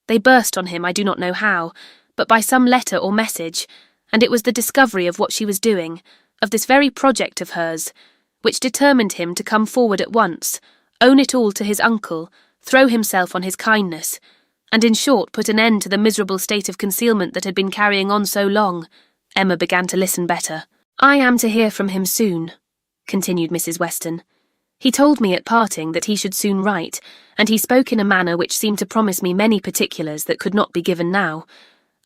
They burst on him, I do not know how, but by some letter or message, and it was the discovery of what she was doing, of this very project of hers, which determined him to come forward at once, own it all to his uncle, throw himself on his kindness, and in short put an end to the miserable state of concealment that had been carrying on so long. Emma began to listen better. "I am to hear from him soon," continued Mrs. Weston. "He told me at parting that he should soon write, and he spoke in a manner which seemed to promise me many particulars that could not be given now.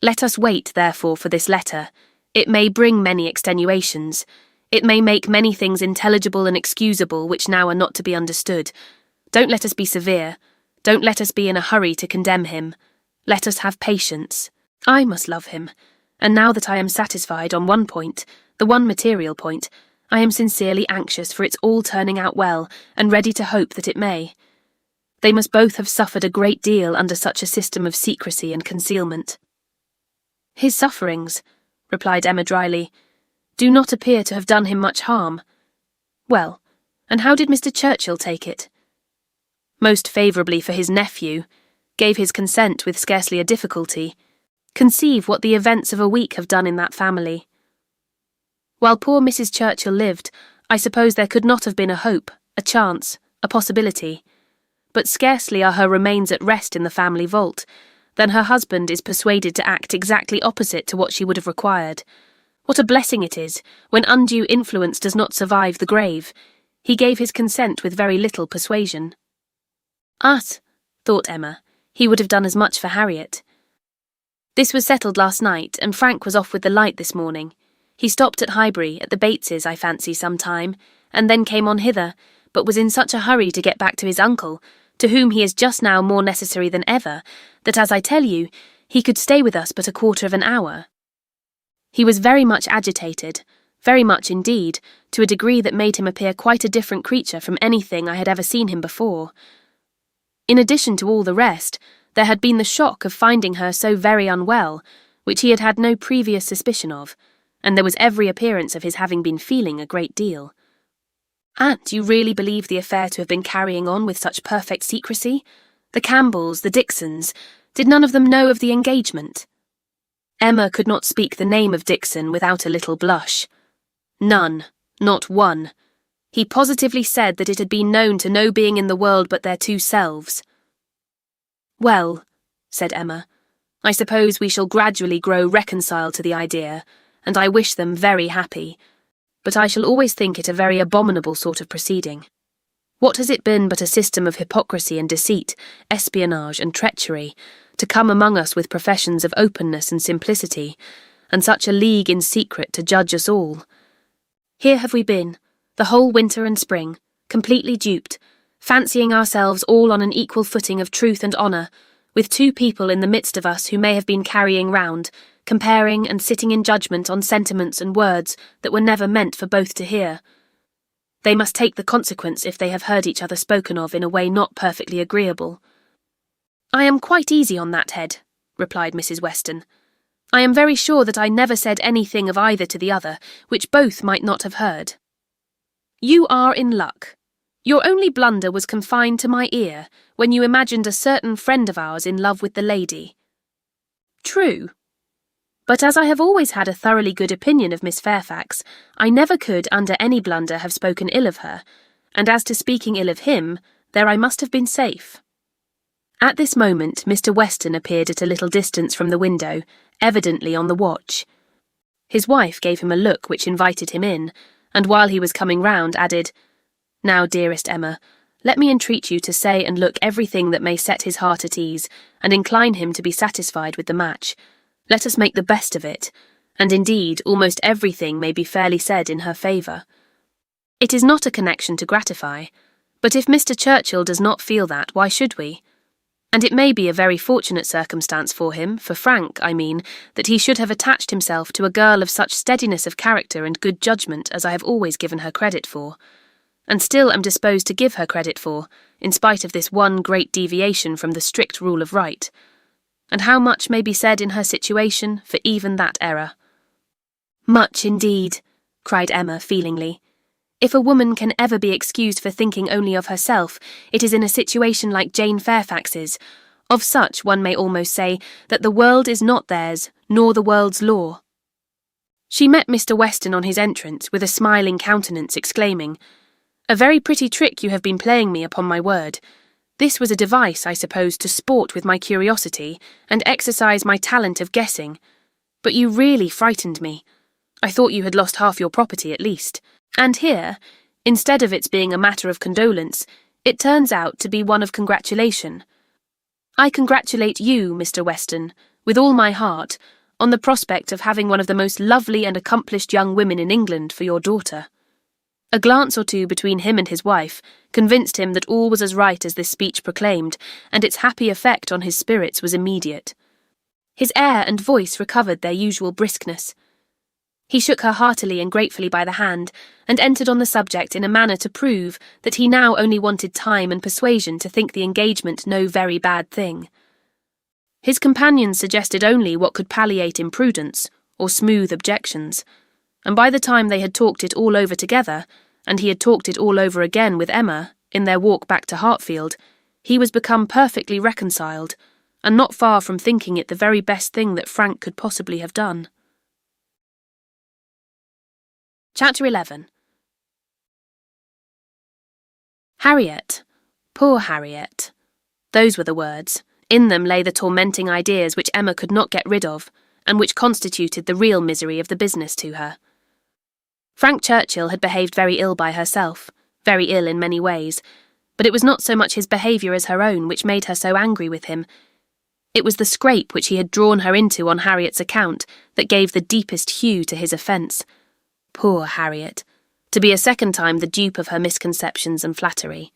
Let us wait, therefore, for this letter. It may bring many extenuations. It may make many things intelligible and excusable which now are not to be understood. Don't let us be severe. Don't let us be in a hurry to condemn him. Let us have patience. I must love him, and now that I am satisfied on one point, the one material point, I am sincerely anxious for its all turning out well, and ready to hope that it may. They must both have suffered a great deal under such a system of secrecy and concealment." "His sufferings," replied Emma dryly, "do not appear to have done him much harm. Well, and how did Mr. Churchill take it?" "Most favourably for his nephew, gave his consent with scarcely a difficulty. Conceive what the events of a week have done in that family. While poor Mrs. Churchill lived, I suppose there could not have been a hope, a chance, a possibility. But scarcely are her remains at rest in the family vault, than her husband is persuaded to act exactly opposite to what she would have required. What a blessing it is, when undue influence does not survive the grave. He gave his consent with very little persuasion." "Us," thought Emma, "he would have done as much for Harriet." "This was settled last night, and Frank was off with the light this morning. He stopped at Highbury, at the Bateses, I fancy, some time, and then came on hither, but was in such a hurry to get back to his uncle, to whom he is just now more necessary than ever, that, as I tell you, he could stay with us but a quarter of an hour. He was very much agitated, very much indeed, to a degree that made him appear quite a different creature from anything I had ever seen him before. In addition to all the rest, there had been the shock of finding her so very unwell, which he had had no previous suspicion of, and there was every appearance of his having been feeling a great deal." "Aunt, you really believe the affair to have been carrying on with such perfect secrecy? The Campbells, the Dixons, did none of them know of the engagement?" Emma could not speak the name of Dixon without a little blush. "None, not one. He positively said that it had been known to no being in the world but their two selves." "Well," said Emma, "I suppose we shall gradually grow reconciled to the idea, and I wish them very happy, but I shall always think it a very abominable sort of proceeding. What has it been but a system of hypocrisy and deceit, espionage and treachery, to come among us with professions of openness and simplicity, and such a league in secret to judge us all? Here have we been, the whole winter and spring, completely duped, fancying ourselves all on an equal footing of truth and honour, with two people in the midst of us who may have been carrying round, comparing and sitting in judgment on sentiments and words that were never meant for both to hear. They must take the consequence if they have heard each other spoken of in a way not perfectly agreeable." "I am quite easy on that head," replied Mrs. Weston. "I am very sure that I never said anything of either to the other, which both might not have heard." "You are in luck. Your only blunder was confined to my ear, when you imagined a certain friend of ours in love with the lady." "True. But as I have always had a thoroughly good opinion of Miss Fairfax, I never could under any blunder have spoken ill of her, and as to speaking ill of him, there I must have been safe." At this moment Mr. Weston appeared at a little distance from the window, evidently on the watch. His wife gave him a look which invited him in, and while he was coming round added, "Now, dearest Emma, let me entreat you to say and look everything that may set his heart at ease, and incline him to be satisfied with the match. Let us make the best of it, and indeed almost everything may be fairly said in her favour. It is not a connection to gratify, but if Mr. Churchill does not feel that, why should we? And it may be a very fortunate circumstance for him, for Frank, I mean, that he should have attached himself to a girl of such steadiness of character and good judgment as I have always given her credit for, and still am disposed to give her credit for, in spite of this one great deviation from the strict rule of right. And how much may be said in her situation for even that error?" "Much indeed," cried Emma feelingly. "If a woman can ever be excused for thinking only of herself, it is in a situation like Jane Fairfax's. Of such one may almost say that the world is not theirs, nor the world's law." She met Mr. Weston on his entrance with a smiling countenance, exclaiming, "A very pretty trick you have been playing me, upon my word. This was a device, I suppose, to sport with my curiosity and exercise my talent of guessing. But you really frightened me. I thought you had lost half your property at least. And here, instead of its being a matter of condolence, it turns out to be one of congratulation. I congratulate you, Mr. Weston, with all my heart, on the prospect of having one of the most lovely and accomplished young women in England for your daughter." A glance or two between him and his wife convinced him that all was as right as this speech proclaimed, and its happy effect on his spirits was immediate. His air and voice recovered their usual briskness. He shook her heartily and gratefully by the hand, and entered on the subject in a manner to prove that he now only wanted time and persuasion to think the engagement no very bad thing. His companions suggested only what could palliate imprudence or smooth objections, and by the time they had talked it all over together, and he had talked it all over again with Emma in their walk back to Hartfield, he was become perfectly reconciled, and not far from thinking it the very best thing that Frank could possibly have done. Chapter 11. Harriet. Poor Harriet. Those were the words. In them lay the tormenting ideas which Emma could not get rid of, and which constituted the real misery of the business to her. Frank Churchill had behaved very ill by herself, very ill in many ways, but it was not so much his behaviour as her own which made her so angry with him. It was the scrape which he had drawn her into on Harriet's account that gave the deepest hue to his offence. Poor Harriet, to be a second time the dupe of her misconceptions and flattery.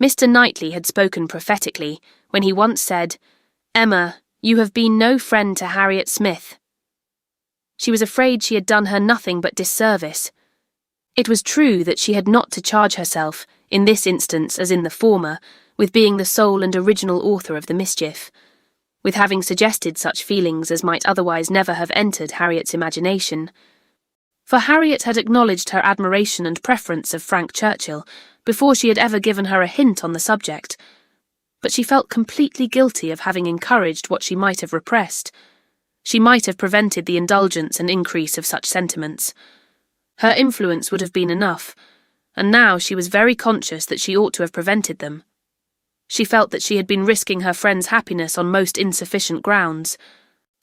Mr. Knightley had spoken prophetically when he once said, "Emma, you have been no friend to Harriet Smith." She was afraid she had done her nothing but disservice. It was true that she had not to charge herself, in this instance as in the former, with being the sole and original author of the mischief, with having suggested such feelings as might otherwise never have entered Harriet's imagination. For Harriet had acknowledged her admiration and preference of Frank Churchill before she had ever given her a hint on the subject, but she felt completely guilty of having encouraged what she might have repressed. She might have prevented the indulgence and increase of such sentiments. Her influence would have been enough, and now she was very conscious that she ought to have prevented them. She felt that she had been risking her friend's happiness on most insufficient grounds.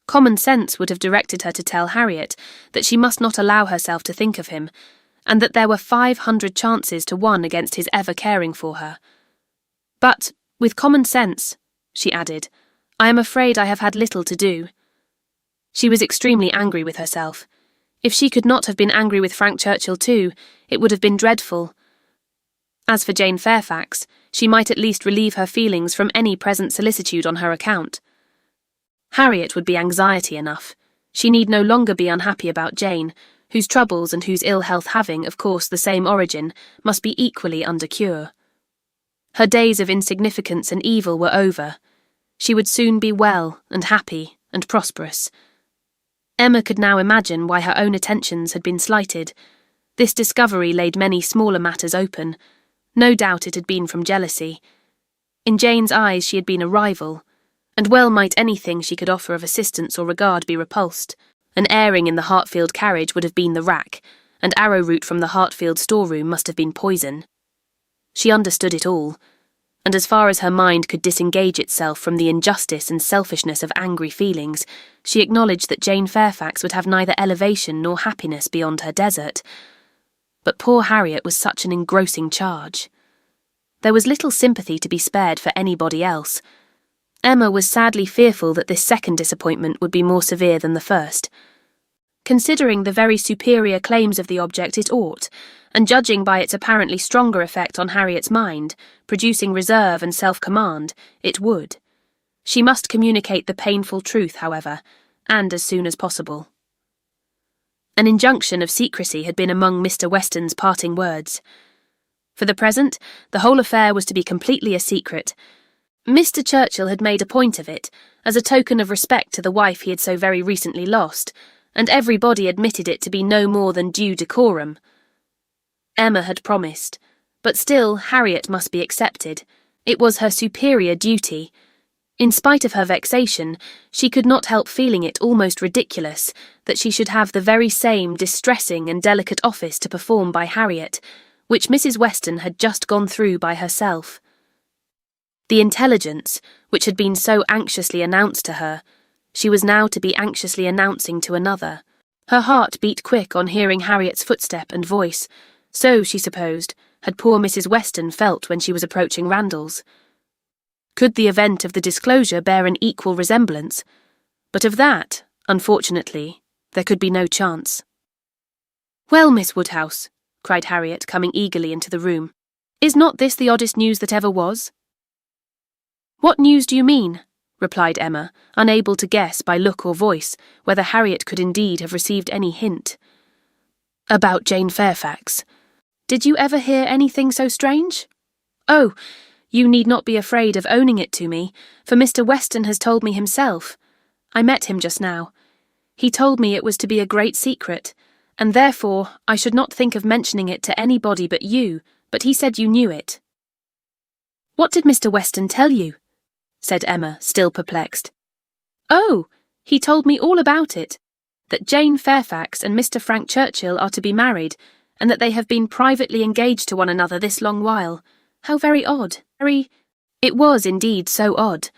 Common sense would have directed her to tell Harriet that she must not allow herself to think of him, and that there were 500 chances to 1 against his ever caring for her. "But, with common sense," she added, "I am afraid I have had little to do." She was extremely angry with herself. If she could not have been angry with Frank Churchill too, it would have been dreadful. As for Jane Fairfax, she might at least relieve her feelings from any present solicitude on her account. Harriet would be anxiety enough. She need no longer be unhappy about Jane, whose troubles and whose ill health having, of course, the same origin, must be equally under cure. Her days of insignificance and evil were over. She would soon be well and happy and prosperous. Emma could now imagine why her own attentions had been slighted. This discovery laid many smaller matters open. No doubt it had been from jealousy. In Jane's eyes she had been a rival, and well might anything she could offer of assistance or regard be repulsed. An airing in the Hartfield carriage would have been the rack, and arrowroot from the Hartfield storeroom must have been poison. She understood it all, and as far as her mind could disengage itself from the injustice and selfishness of angry feelings, she acknowledged that Jane Fairfax would have neither elevation nor happiness beyond her desert. But poor Harriet was such an engrossing charge. There was little sympathy to be spared for anybody else. Emma was sadly fearful that this second disappointment would be more severe than the first. Considering the very superior claims of the object, it ought, and judging by its apparently stronger effect on Harriet's mind, producing reserve and self-command, it would. She must communicate the painful truth, however, and as soon as possible. An injunction of secrecy had been among Mr. Weston's parting words. For the present, the whole affair was to be completely a secret. Mr. Churchill had made a point of it, as a token of respect to the wife he had so very recently lost, and everybody admitted it to be no more than due decorum. Emma had promised, but still Harriet must be accepted. It was her superior duty. In spite of her vexation, she could not help feeling it almost ridiculous that she should have the very same distressing and delicate office to perform by Harriet, which Mrs. Weston had just gone through by herself. The intelligence, which had been so anxiously announced to her, she was now to be anxiously announcing to another. Her heart beat quick on hearing Harriet's footstep and voice. So, she supposed, had poor Mrs. Weston felt when she was approaching Randalls. Could the event of the disclosure bear an equal resemblance? But of that, unfortunately, there could be no chance. "Well, Miss Woodhouse," cried Harriet, coming eagerly into the room, "is not this the oddest news that ever was?" "What news do you mean?" replied Emma, unable to guess by look or voice whether Harriet could indeed have received any hint. "About Jane Fairfax. Did you ever hear anything so strange? Oh, you need not be afraid of owning it to me, for Mr. Weston has told me himself. I met him just now. He told me it was to be a great secret, and therefore I should not think of mentioning it to anybody but you, but he said you knew it." "What did Mr. Weston tell you?" said Emma, still perplexed. "Oh, he told me all about it, that Jane Fairfax and Mr. Frank Churchill are to be married, and that they have been privately engaged to one another this long while. How very odd. It was indeed so odd.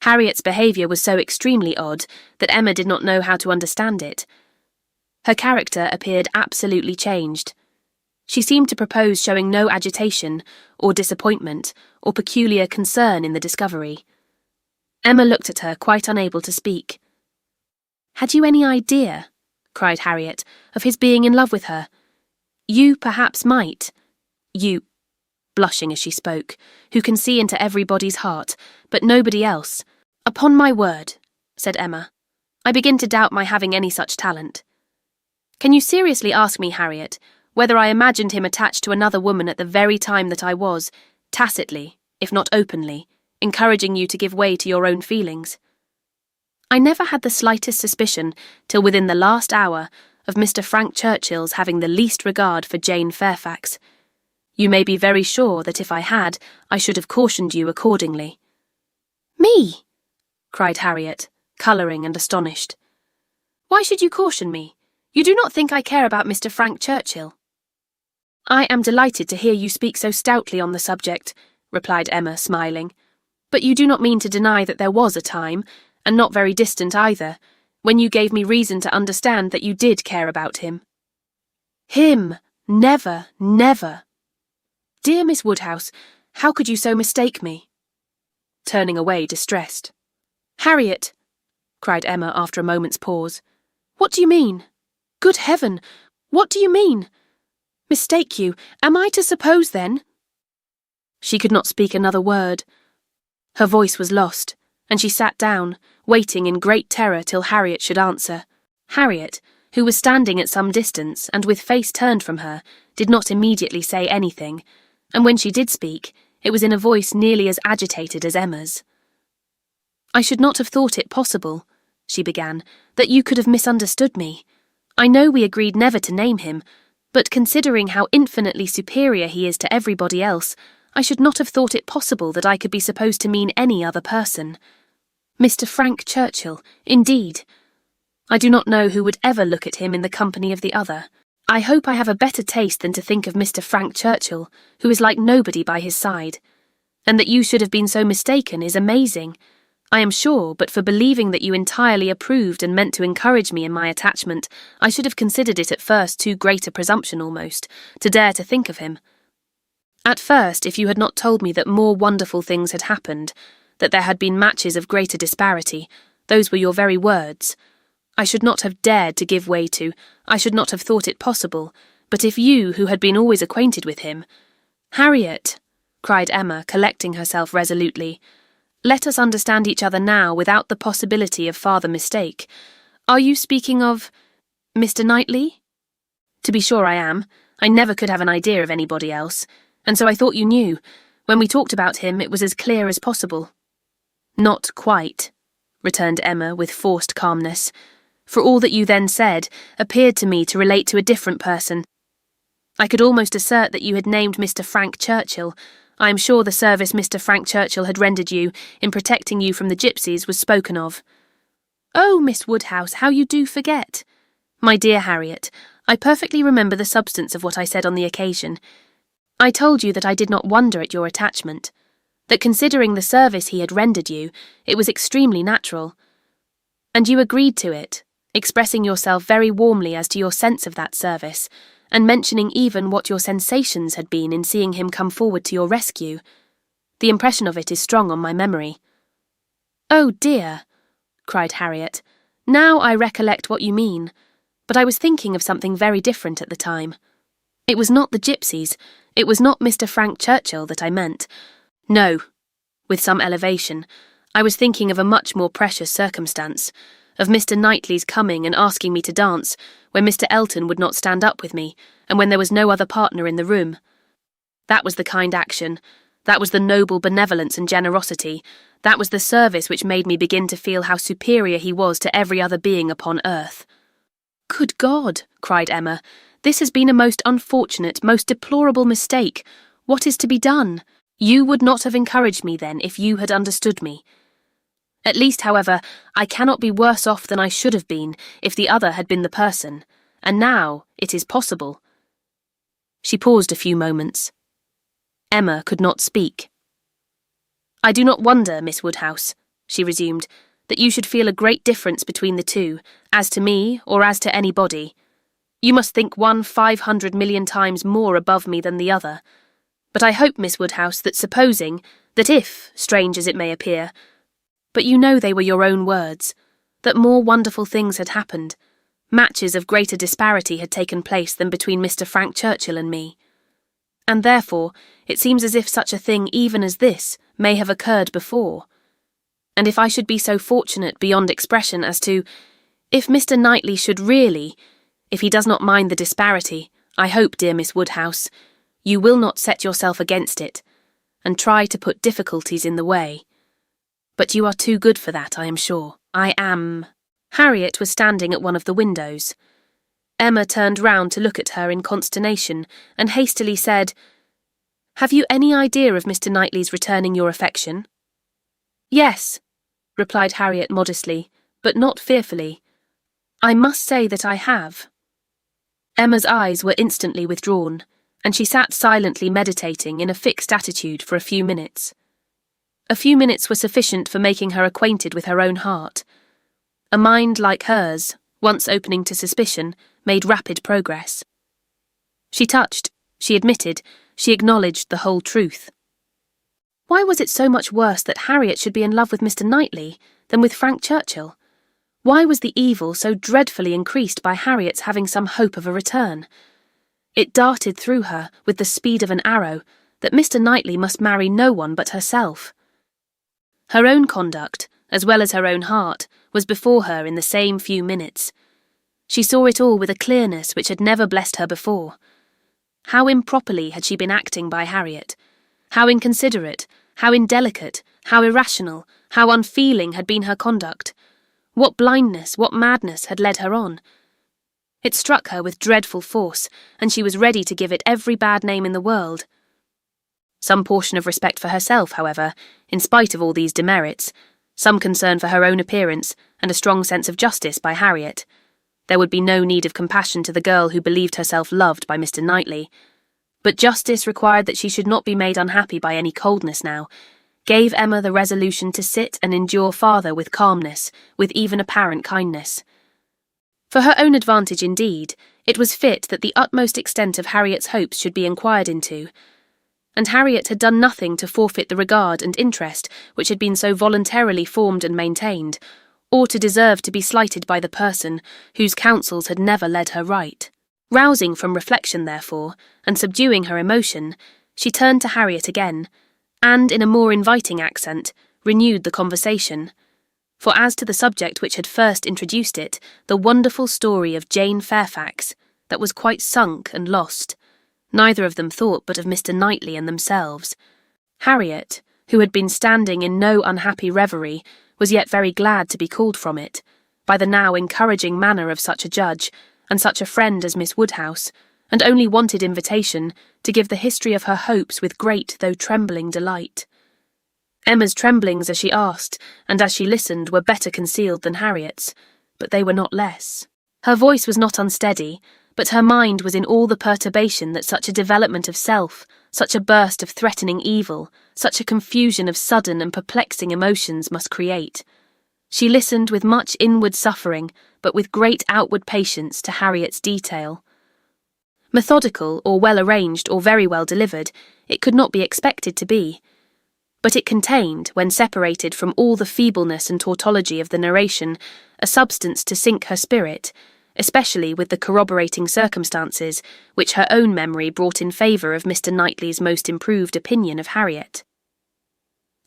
Harriet's behaviour was so extremely odd that Emma did not know how to understand it. Her character appeared absolutely changed. She seemed to propose showing no agitation, or disappointment, or peculiar concern in the discovery. Emma looked at her, quite unable to speak. "Had you any idea," cried Harriet, "of his being in love with her? You perhaps might. You," blushing as she spoke, "who can see into everybody's heart, but nobody else." "Upon my word," said Emma, "I begin to doubt my having any such talent. Can you seriously ask me, Harriet, whether I imagined him attached to another woman at the very time that I was, tacitly, if not openly, encouraging you to give way to your own feelings? I never had the slightest suspicion, till within the last hour, of Mr. Frank Churchill's having the least regard for Jane Fairfax. You may be very sure that if I had, I should have cautioned you accordingly." "Me?" cried Harriet, colouring and astonished. "Why should you caution me? You do not think I care about Mr. Frank Churchill?" "I am delighted to hear you speak so stoutly on the subject," replied Emma, smiling. "But you do not mean to deny that there was a time, and not very distant either, when you gave me reason to understand that you did care about him." "Him? Never, never. Dear Miss Woodhouse, how could you so mistake me?" Turning away distressed. "Harriet," cried Emma after a moment's pause, "what do you mean? Good heaven, what do you mean? Mistake you? Am I to suppose, then—" She could not speak another word. Her voice was lost, and she sat down, waiting in great terror till Harriet should answer. Harriet, who was standing at some distance and with face turned from her, did not immediately say anything, and when she did speak, it was in a voice nearly as agitated as Emma's. "I should not have thought it possible," she began, "that you could have misunderstood me. I know we agreed never to name him, but considering how infinitely superior he is to everybody else, I should not have thought it possible that I could be supposed to mean any other person. Mr. Frank Churchill, indeed. I do not know who would ever look at him in the company of the other. I hope I have a better taste than to think of Mr. Frank Churchill, who is like nobody by his side. And that you should have been so mistaken is amazing, I am sure, but for believing that you entirely approved and meant to encourage me in my attachment, I should have considered it at first too great a presumption almost, to dare to think of him. At first, if you had not told me that more wonderful things had happened, that there had been matches of greater disparity, those were your very words, I should not have dared to give way to, I should not have thought it possible, but if you, who had been always acquainted with him— "Harriet," cried Emma, collecting herself resolutely, "let us understand each other now without the possibility of farther mistake. Are you speaking of Mr. Knightley?" "To be sure I am. I never could have an idea of anybody else, and so I thought you knew. When we talked about him, it was as clear as possible." "Not quite," returned Emma with forced calmness, "for all that you then said appeared to me to relate to a different person. I could almost assert that you had named Mr. Frank Churchill. I am sure the service Mr. Frank Churchill had rendered you in protecting you from the gypsies was spoken of. Oh, Miss Woodhouse, how you do forget! My dear Harriet, I perfectly remember the substance of what I said on the occasion. I told you that I did not wonder at your attachment, that considering the service he had rendered you, it was extremely natural. And you agreed to it, expressing yourself very warmly as to your sense of that service, and mentioning even what your sensations had been in seeing him come forward to your rescue. The impression of it is strong on my memory. Oh dear, cried Harriet, now I recollect what you mean, but I was thinking of something very different at the time. It was not the gypsies, it was not Mr. Frank Churchill that I meant. No, with some elevation, I was thinking of a much more precious circumstance, of Mr. Knightley's coming and asking me to dance, when Mr. Elton would not stand up with me, and when there was no other partner in the room. That was the kind action, that was the noble benevolence and generosity, that was the service which made me begin to feel how superior he was to every other being upon earth. Good God, cried Emma, this has been a most unfortunate, most deplorable mistake. What is to be done? You would not have encouraged me then if you had understood me. At least, however, I cannot be worse off than I should have been if the other had been the person, and now it is possible. She paused a few moments. Emma could not speak. I do not wonder, Miss Woodhouse, she resumed, that you should feel a great difference between the two, as to me or as to anybody. You must think one 500 million times more above me than the other. But I hope, Miss Woodhouse, that supposing, that if, strange as it may appear, but you know they were your own words, that more wonderful things had happened, matches of greater disparity had taken place than between Mr. Frank Churchill and me. And therefore, it seems as if such a thing even as this may have occurred before. And if I should be so fortunate beyond expression as to, if Mr. Knightley should really, if he does not mind the disparity, I hope, dear Miss Woodhouse, you will not set yourself against it, and try to put difficulties in the way. But you are too good for that, I am sure. I am. Harriet was standing at one of the windows. Emma turned round to look at her in consternation, and hastily said, Have you any idea of Mr. Knightley's returning your affection? Yes, replied Harriet modestly, but not fearfully. I must say that I have. Emma's eyes were instantly withdrawn, and she sat silently meditating in a fixed attitude for a few minutes. A few minutes were sufficient for making her acquainted with her own heart. A mind like hers, once opening to suspicion, made rapid progress. She touched, she admitted, she acknowledged the whole truth. Why was it so much worse that Harriet should be in love with Mr. Knightley than with Frank Churchill? Why was the evil so dreadfully increased by Harriet's having some hope of a return? It darted through her, with the speed of an arrow, that Mr. Knightley must marry no one but herself. Her own conduct, as well as her own heart, was before her in the same few minutes. She saw it all with a clearness which had never blessed her before. How improperly had she been acting by Harriet? How inconsiderate, how indelicate, how irrational, how unfeeling had been her conduct? What blindness, what madness had led her on? It struck her with dreadful force, and she was ready to give it every bad name in the world. Some portion of respect for herself, however, in spite of all these demerits, some concern for her own appearance, and a strong sense of justice by Harriet. There would be no need of compassion to the girl who believed herself loved by Mr. Knightley. But justice required that she should not be made unhappy by any coldness now, gave Emma the resolution to sit and endure farther with calmness, with even apparent kindness. For her own advantage, indeed, it was fit that the utmost extent of Harriet's hopes should be inquired into, and Harriet had done nothing to forfeit the regard and interest which had been so voluntarily formed and maintained, or to deserve to be slighted by the person whose counsels had never led her right. Rousing from reflection, therefore, and subduing her emotion, she turned to Harriet again, and, in a more inviting accent, renewed the conversation. For as to the subject which had first introduced it, the wonderful story of Jane Fairfax, that was quite sunk and lost, neither of them thought but of Mr. Knightley and themselves. Harriet, who had been standing in no unhappy reverie, was yet very glad to be called from it, by the now encouraging manner of such a judge, and such a friend as Miss Woodhouse, and only wanted invitation to give the history of her hopes with great though trembling delight. Emma's tremblings as she asked, and as she listened, were better concealed than Harriet's, but they were not less. Her voice was not unsteady, but her mind was in all the perturbation that such a development of self, such a burst of threatening evil, such a confusion of sudden and perplexing emotions must create. She listened with much inward suffering, but with great outward patience to Harriet's detail. Methodical, or well-arranged, or very well delivered, it could not be expected to be. But it contained, when separated from all the feebleness and tautology of the narration, a substance to sink her spirit, especially with the corroborating circumstances which her own memory brought in favour of Mr. Knightley's most improved opinion of Harriet.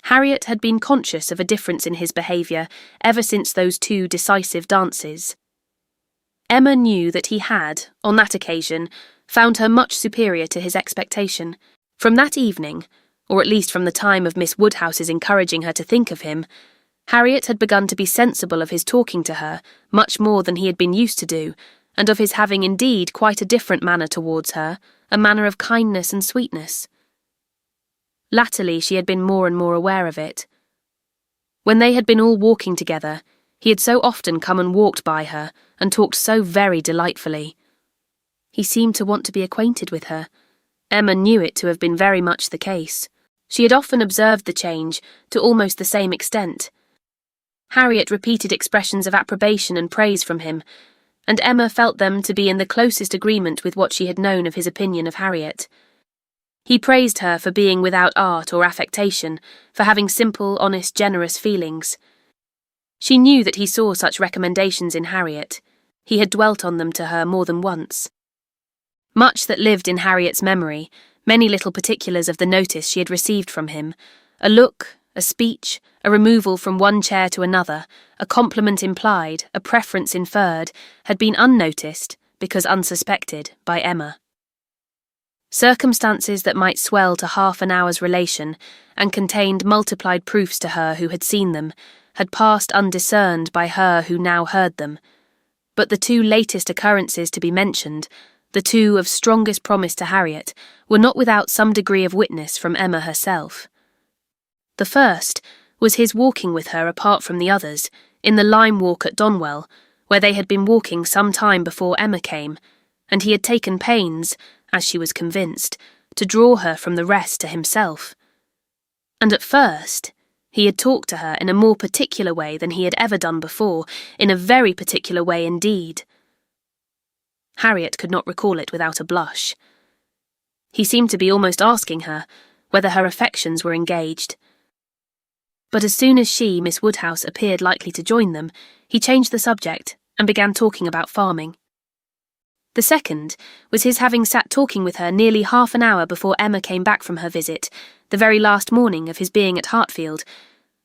Harriet had been conscious of a difference in his behaviour ever since those 2 decisive dances. Emma knew that he had, on that occasion, found her much superior to his expectation. From that evening, or at least from the time of Miss Woodhouse's encouraging her to think of him, Harriet had begun to be sensible of his talking to her much more than he had been used to do, and of his having indeed quite a different manner towards her, a manner of kindness and sweetness. Latterly she had been more and more aware of it. When they had been all walking together, he had so often come and walked by her, and talked so very delightfully. He seemed to want to be acquainted with her. Emma knew it to have been very much the case. She had often observed the change, to almost the same extent. Harriet repeated expressions of approbation and praise from him, and Emma felt them to be in the closest agreement with what she had known of his opinion of Harriet. He praised her for being without art or affectation, for having simple, honest, generous feelings. She knew that he saw such recommendations in Harriet. He had dwelt on them to her more than once. Much that lived in Harriet's memory, many little particulars of the notice she had received from him, a look, a speech, a removal from one chair to another, a compliment implied, a preference inferred, had been unnoticed, because unsuspected, by Emma. Circumstances that might swell to half an hour's relation, and contained multiplied proofs to her who had seen them, had passed undiscerned by her who now heard them. But the 2 latest occurrences to be mentioned, the 2 of strongest promise to Harriet, were not without some degree of witness from Emma herself. The first was his walking with her apart from the others, in the lime walk at Donwell, where they had been walking some time before Emma came, and he had taken pains, as she was convinced, to draw her from the rest to himself. And at first, he had talked to her in a more particular way than he had ever done before, in a very particular way indeed. Harriet could not recall it without a blush. He seemed to be almost asking her whether her affections were engaged. But as soon as she, Miss Woodhouse, appeared likely to join them, he changed the subject and began talking about farming. The second was his having sat talking with her nearly half an hour before Emma came back from her visit, the very last morning of his being at Hartfield,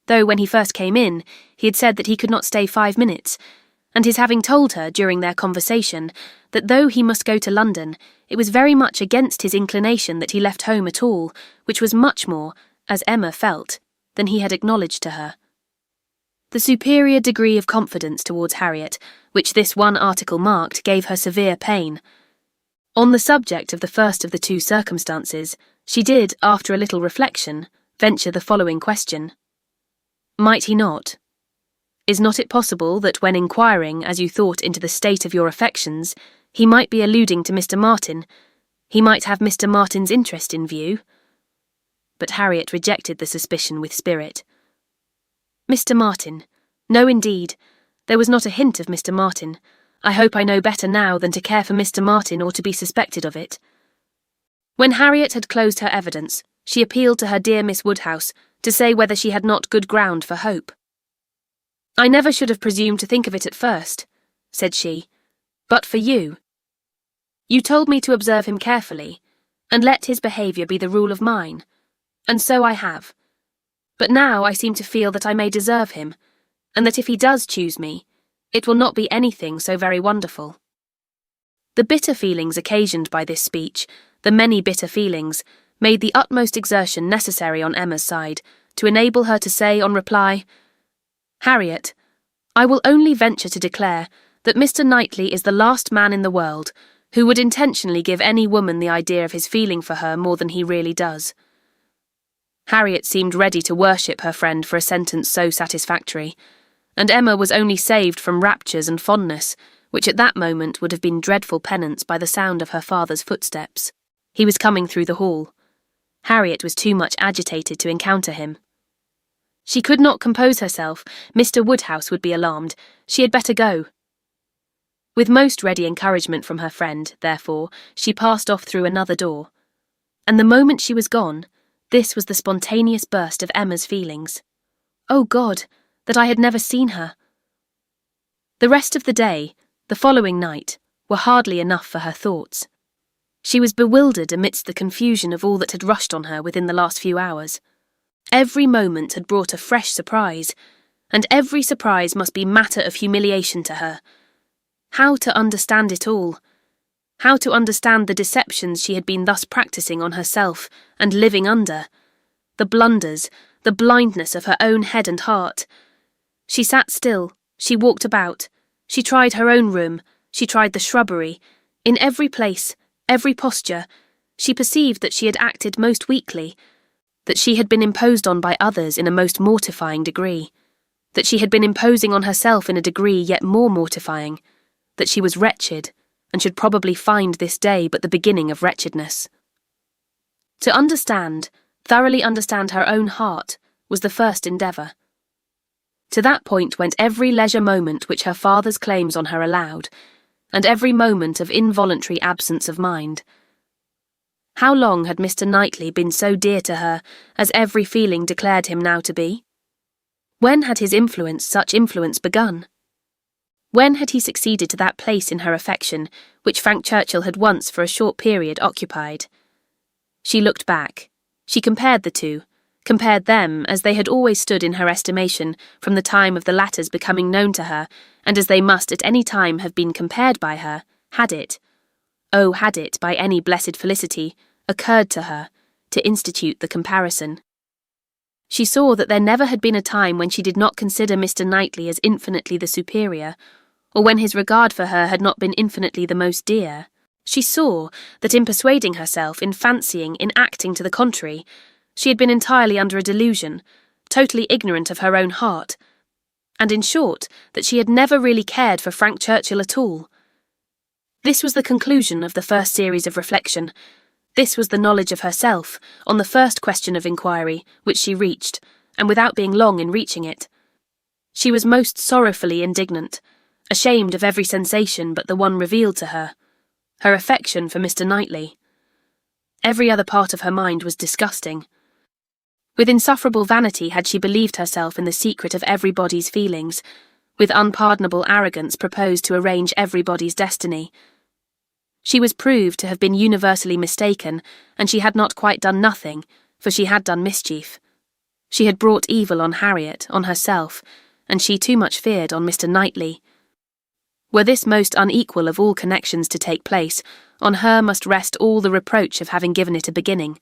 though when he first came in, he had said that he could not stay 5 minutes, and his having told her during their conversation that though he must go to London, it was very much against his inclination that he left home at all, which was much more, as Emma felt, than he had acknowledged to her. The superior degree of confidence towards Harriet, which this one article marked, gave her severe pain. On the subject of the first of the 2 circumstances, she did, after a little reflection, venture the following question. Might he not? Is not it possible that when inquiring, as you thought, into the state of your affections, he might be alluding to Mr. Martin? He might have Mr. Martin's interest in view? But Harriet rejected the suspicion with spirit. Mr. Martin? No, indeed. There was not a hint of Mr. Martin. I hope I know better now than to care for Mr. Martin or to be suspected of it. When Harriet had closed her evidence, she appealed to her dear Miss Woodhouse to say whether she had not good ground for hope. I never should have presumed to think of it at first, said she, but for you. You told me to observe him carefully, and let his behaviour be the rule of mine, and so I have. But now I seem to feel that I may deserve him, and that if he does choose me, it will not be anything so very wonderful. The bitter feelings occasioned by this speech, the many bitter feelings, made the utmost exertion necessary on Emma's side to enable her to say on reply, Harriet, I will only venture to declare that Mr. Knightley is the last man in the world who would intentionally give any woman the idea of his feeling for her more than he really does. Harriet seemed ready to worship her friend for a sentence so satisfactory, and Emma was only saved from raptures and fondness, which at that moment would have been dreadful penance, by the sound of her father's footsteps. He was coming through the hall. Harriet was too much agitated to encounter him. She could not compose herself. Mr. Woodhouse would be alarmed. She had better go. With most ready encouragement from her friend, therefore, she passed off through another door. And the moment she was gone, this was the spontaneous burst of Emma's feelings. Oh God, that I had never seen her! The rest of the day, the following night, were hardly enough for her thoughts. She was bewildered amidst the confusion of all that had rushed on her within the last few hours. Every moment had brought a fresh surprise, and every surprise must be matter of humiliation to her. How to understand it all? How to understand the deceptions she had been thus practising on herself and living under? The blunders, the blindness of her own head and heart. She sat still, she walked about, she tried her own room, she tried the shrubbery. In every place, every posture, she perceived that she had acted most weakly, that she had been imposed on by others in a most mortifying degree, that she had been imposing on herself in a degree yet more mortifying, that she was wretched, and should probably find this day but the beginning of wretchedness. To understand, thoroughly understand her own heart, was the first endeavour. To that point went every leisure moment which her father's claims on her allowed, and every moment of involuntary absence of mind. How long had Mr. Knightley been so dear to her as every feeling declared him now to be? When had his influence, such influence, begun? When had he succeeded to that place in her affection which Frank Churchill had once for a short period occupied? She looked back. She compared the two, compared them as they had always stood in her estimation from the time of the latter's becoming known to her, and as they must at any time have been compared by her, had it, by any blessed felicity, occurred to her, to institute the comparison. She saw that there never had been a time when she did not consider Mr. Knightley as infinitely the superior, or when his regard for her had not been infinitely the most dear. She saw that in persuading herself, in fancying, in acting to the contrary, she had been entirely under a delusion, totally ignorant of her own heart, and in short, that she had never really cared for Frank Churchill at all. This was the conclusion of the first series of reflection. This was the knowledge of herself, on the first question of inquiry, which she reached, and without being long in reaching it. She was most sorrowfully indignant, ashamed of every sensation but the one revealed to her, her affection for Mr. Knightley. Every other part of her mind was disgusting. With insufferable vanity had she believed herself in the secret of everybody's feelings, with unpardonable arrogance proposed to arrange everybody's destiny. She was proved to have been universally mistaken, and she had not quite done nothing, for she had done mischief. She had brought evil on Harriet, on herself, and she too much feared on Mr. Knightley. Were this most unequal of all connections to take place, on her must rest all the reproach of having given it a beginning.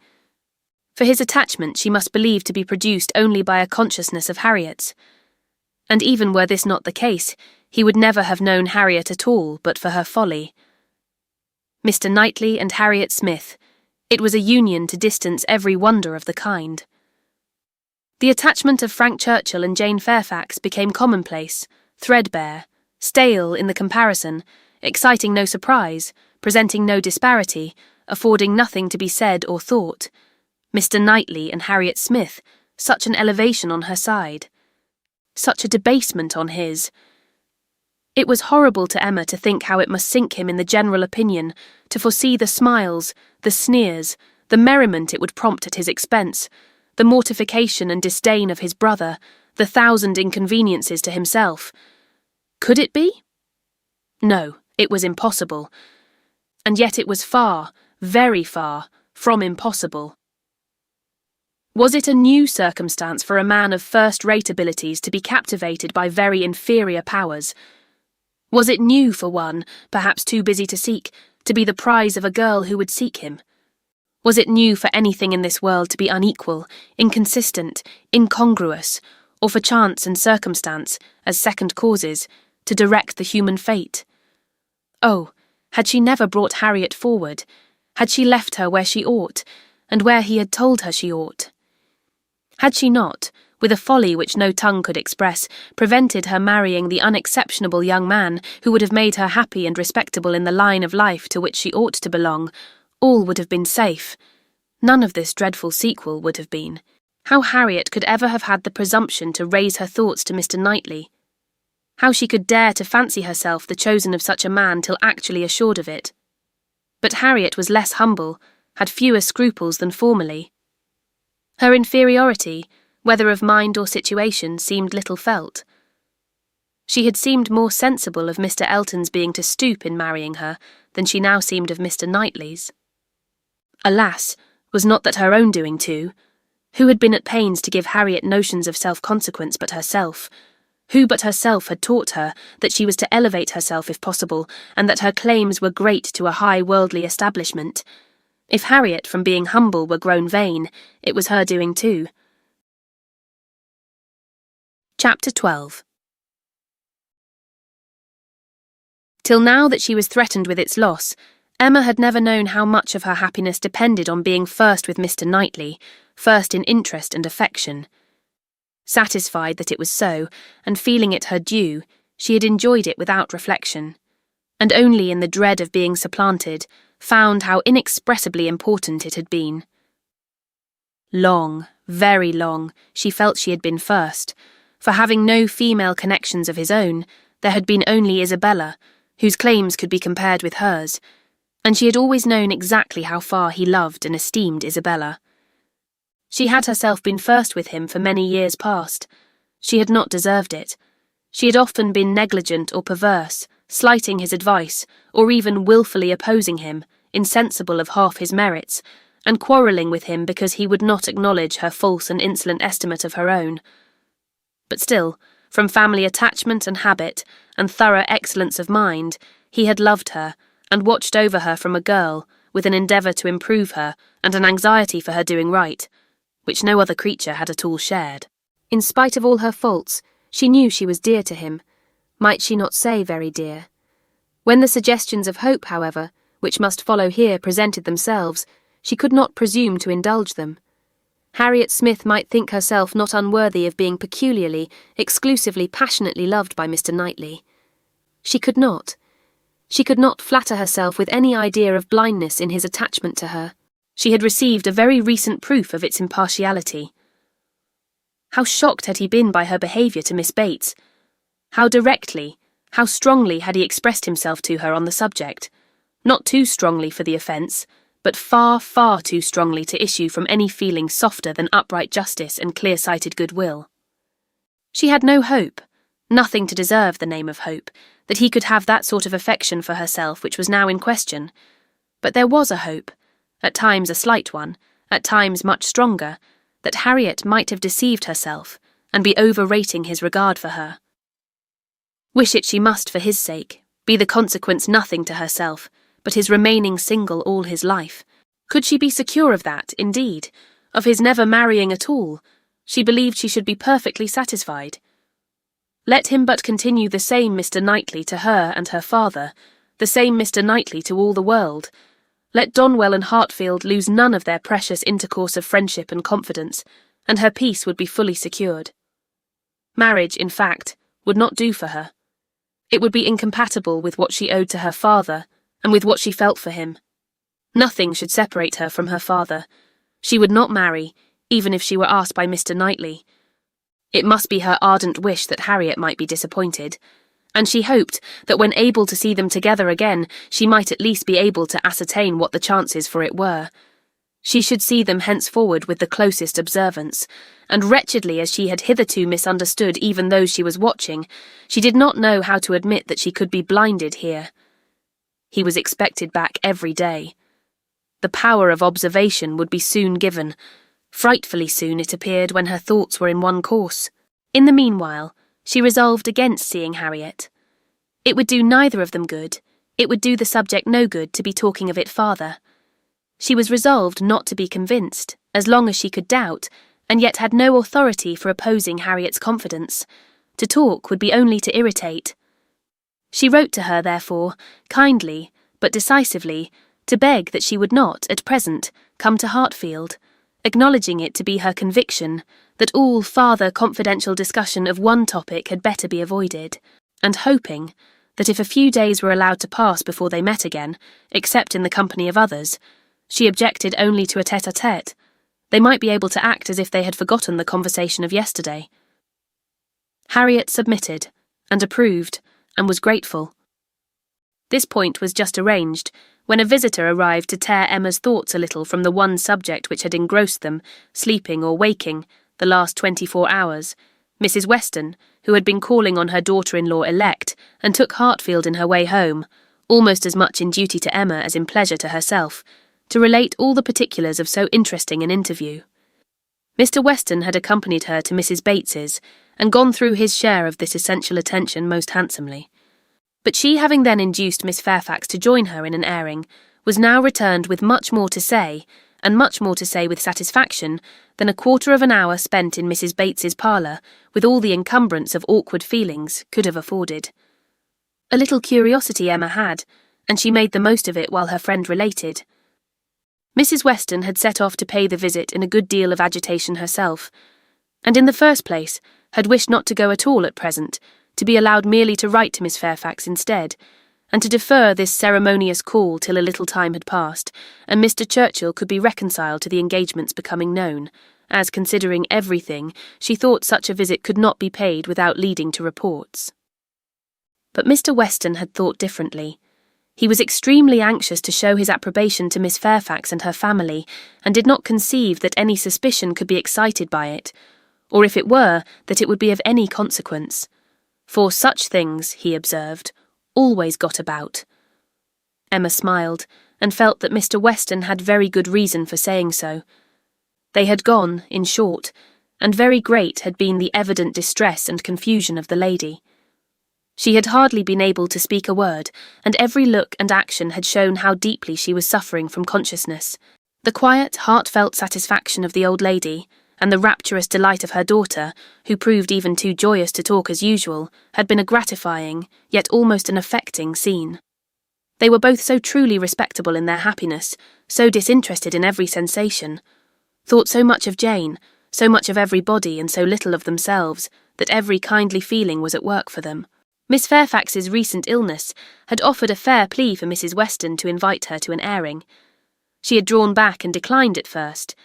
For his attachment she must believe to be produced only by a consciousness of Harriet's. And even were this not the case, he would never have known Harriet at all but for her folly. Mr. Knightley and Harriet Smith, it was a union to distance every wonder of the kind. The attachment of Frank Churchill and Jane Fairfax became commonplace, threadbare, stale in the comparison, exciting no surprise, presenting no disparity, affording nothing to be said or thought. Mr. Knightley and Harriet Smith, such an elevation on her side, such a debasement on his. It was horrible to Emma to think how it must sink him in the general opinion, to foresee the smiles, the sneers, the merriment it would prompt at his expense, the mortification and disdain of his brother, the 1,000 inconveniences to himself. Could it be? No, it was impossible. And yet it was far, very far, from impossible. Was it a new circumstance for a man of first-rate abilities to be captivated by very inferior powers? Was it new for one, perhaps too busy to seek, to be the prize of a girl who would seek him? Was it new for anything in this world to be unequal, inconsistent, incongruous, or for chance and circumstance, as second causes, to direct the human fate? Oh, Had she never brought Harriet forward? Had she left her where she ought, and where he had told her she ought? Had she not, with a folly which no tongue could express, prevented her marrying the unexceptionable young man who would have made her happy and respectable in the line of life to which she ought to belong, all would have been safe. None of this dreadful sequel would have been. How Harriet could ever have had the presumption to raise her thoughts to Mr. Knightley. How she could dare to fancy herself the chosen of such a man till actually assured of it. But Harriet was less humble, had fewer scruples than formerly. Her inferiority, whether of mind or situation, seemed little felt. She had seemed more sensible of Mr. Elton's being to stoop in marrying her than she now seemed of Mr. Knightley's. Alas, was not that her own doing too? Who had been at pains to give Harriet notions of self-consequence but herself? Who but herself had taught her that she was to elevate herself if possible, and that her claims were great to a high worldly establishment? If Harriet, from being humble, were grown vain, it was her doing too. Chapter 12. Till now that she was threatened with its loss, Emma had never known how much of her happiness depended on being first with Mr. Knightley, first in interest and affection. Satisfied that it was so, and feeling it her due, she had enjoyed it without reflection, and only in the dread of being supplanted, found how inexpressibly important it had been. Long, very long, she felt she had been first, for having no female connections of his own, there had been only Isabella, whose claims could be compared with hers, and she had always known exactly how far he loved and esteemed Isabella. She had herself been first with him for many years past. She had not deserved it. She had often been negligent or perverse, slighting his advice, or even wilfully opposing him, insensible of half his merits, and quarrelling with him because he would not acknowledge her false and insolent estimate of her own. But still, from family attachment and habit, and thorough excellence of mind, he had loved her, and watched over her from a girl, with an endeavour to improve her, and an anxiety for her doing right, which no other creature had at all shared. In spite of all her faults, she knew she was dear to him. Might she not say very dear? When the suggestions of hope, however, which must follow here, presented themselves, she could not presume to indulge them. Harriet Smith might think herself not unworthy of being peculiarly, exclusively, passionately loved by Mr. Knightley. She could not. She could not flatter herself with any idea of blindness in his attachment to her. She had received a very recent proof of its impartiality. How shocked had he been by her behaviour to Miss Bates? How directly, how strongly had he expressed himself to her on the subject? Not too strongly for the offence, but far, far too strongly to issue from any feeling softer than upright justice and clear-sighted goodwill. She had no hope, nothing to deserve the name of hope, that he could have that sort of affection for herself which was now in question. But there was a hope, at times a slight one, at times much stronger, that Harriet might have deceived herself, and be overrating his regard for her. Wish it she must for his sake, be the consequence nothing to herself, but his remaining single all his life. Could she be secure of that, indeed, of his never marrying at all? She believed she should be perfectly satisfied. Let him but continue the same Mr. Knightley to her and her father, the same Mr. Knightley to all the world. Let Donwell and Hartfield lose none of their precious intercourse of friendship and confidence, and her peace would be fully secured. Marriage, in fact, would not do for her. It would be incompatible with what she owed to her father, and with what she felt for him. Nothing should separate her from her father. She would not marry, even if she were asked by Mr. Knightley. It must be her ardent wish that Harriet might be disappointed, and she hoped that when able to see them together again, she might at least be able to ascertain what the chances for it were. She should see them henceforward with the closest observance, and wretchedly as she had hitherto misunderstood even those she was watching, she did not know how to admit that she could be blinded here. He was expected back every day. The power of observation would be soon given, frightfully soon it appeared when her thoughts were in one course. In the meanwhile, she resolved against seeing Harriet. It would do neither of them good, it would do the subject no good to be talking of it farther. She was resolved not to be convinced, as long as she could doubt, and yet had no authority for opposing Harriet's confidence. To talk would be only to irritate. She wrote to her, therefore, kindly, but decisively, to beg that she would not, at present, come to Hartfield, acknowledging it to be her conviction that all farther confidential discussion of one topic had better be avoided, and hoping that if a few days were allowed to pass before they met again, except in the company of others, she objected only to a tête-à-tête, they might be able to act as if they had forgotten the conversation of yesterday. Harriet submitted, and approved, and was grateful. This point was just arranged, when a visitor arrived to tear Emma's thoughts a little from the one subject which had engrossed them, sleeping or waking, the last 24 hours, Mrs. Weston, who had been calling on her daughter-in-law elect, and took Hartfield in her way home, almost as much in duty to Emma as in pleasure to herself, to relate all the particulars of so interesting an interview. Mr. Weston had accompanied her to Mrs. Bates's, and gone through his share of this essential attention most handsomely. But she, having then induced Miss Fairfax to join her in an airing, was now returned with much more to say, and much more to say with satisfaction, than a quarter of an hour spent in Mrs. Bates's parlour, with all the encumbrance of awkward feelings, could have afforded. A little curiosity Emma had, and she made the most of it while her friend related. Mrs. Weston had set off to pay the visit in a good deal of agitation herself, and in the first place had wished not to go at all at present, to be allowed merely to write to Miss Fairfax instead, and to defer this ceremonious call till a little time had passed, and Mr. Churchill could be reconciled to the engagements becoming known, as, considering everything, she thought such a visit could not be paid without leading to reports. But Mr. Weston had thought differently. He was extremely anxious to show his approbation to Miss Fairfax and her family, and did not conceive that any suspicion could be excited by it, or if it were, that it would be of any consequence. For such things, he observed, always got about. Emma smiled, and felt that Mr. Weston had very good reason for saying so. They had gone, in short, and very great had been the evident distress and confusion of the lady. She had hardly been able to speak a word, and every look and action had shown how deeply she was suffering from consciousness. The quiet, heartfelt satisfaction of the old lady, and the rapturous delight of her daughter, who proved even too joyous to talk as usual, had been a gratifying, yet almost an affecting scene. They were both so truly respectable in their happiness, so disinterested in every sensation, thought so much of Jane, so much of everybody and so little of themselves, that every kindly feeling was at work for them. Miss Fairfax's recent illness had offered a fair plea for Mrs. Weston to invite her to an airing. She had drawn back and declined at first,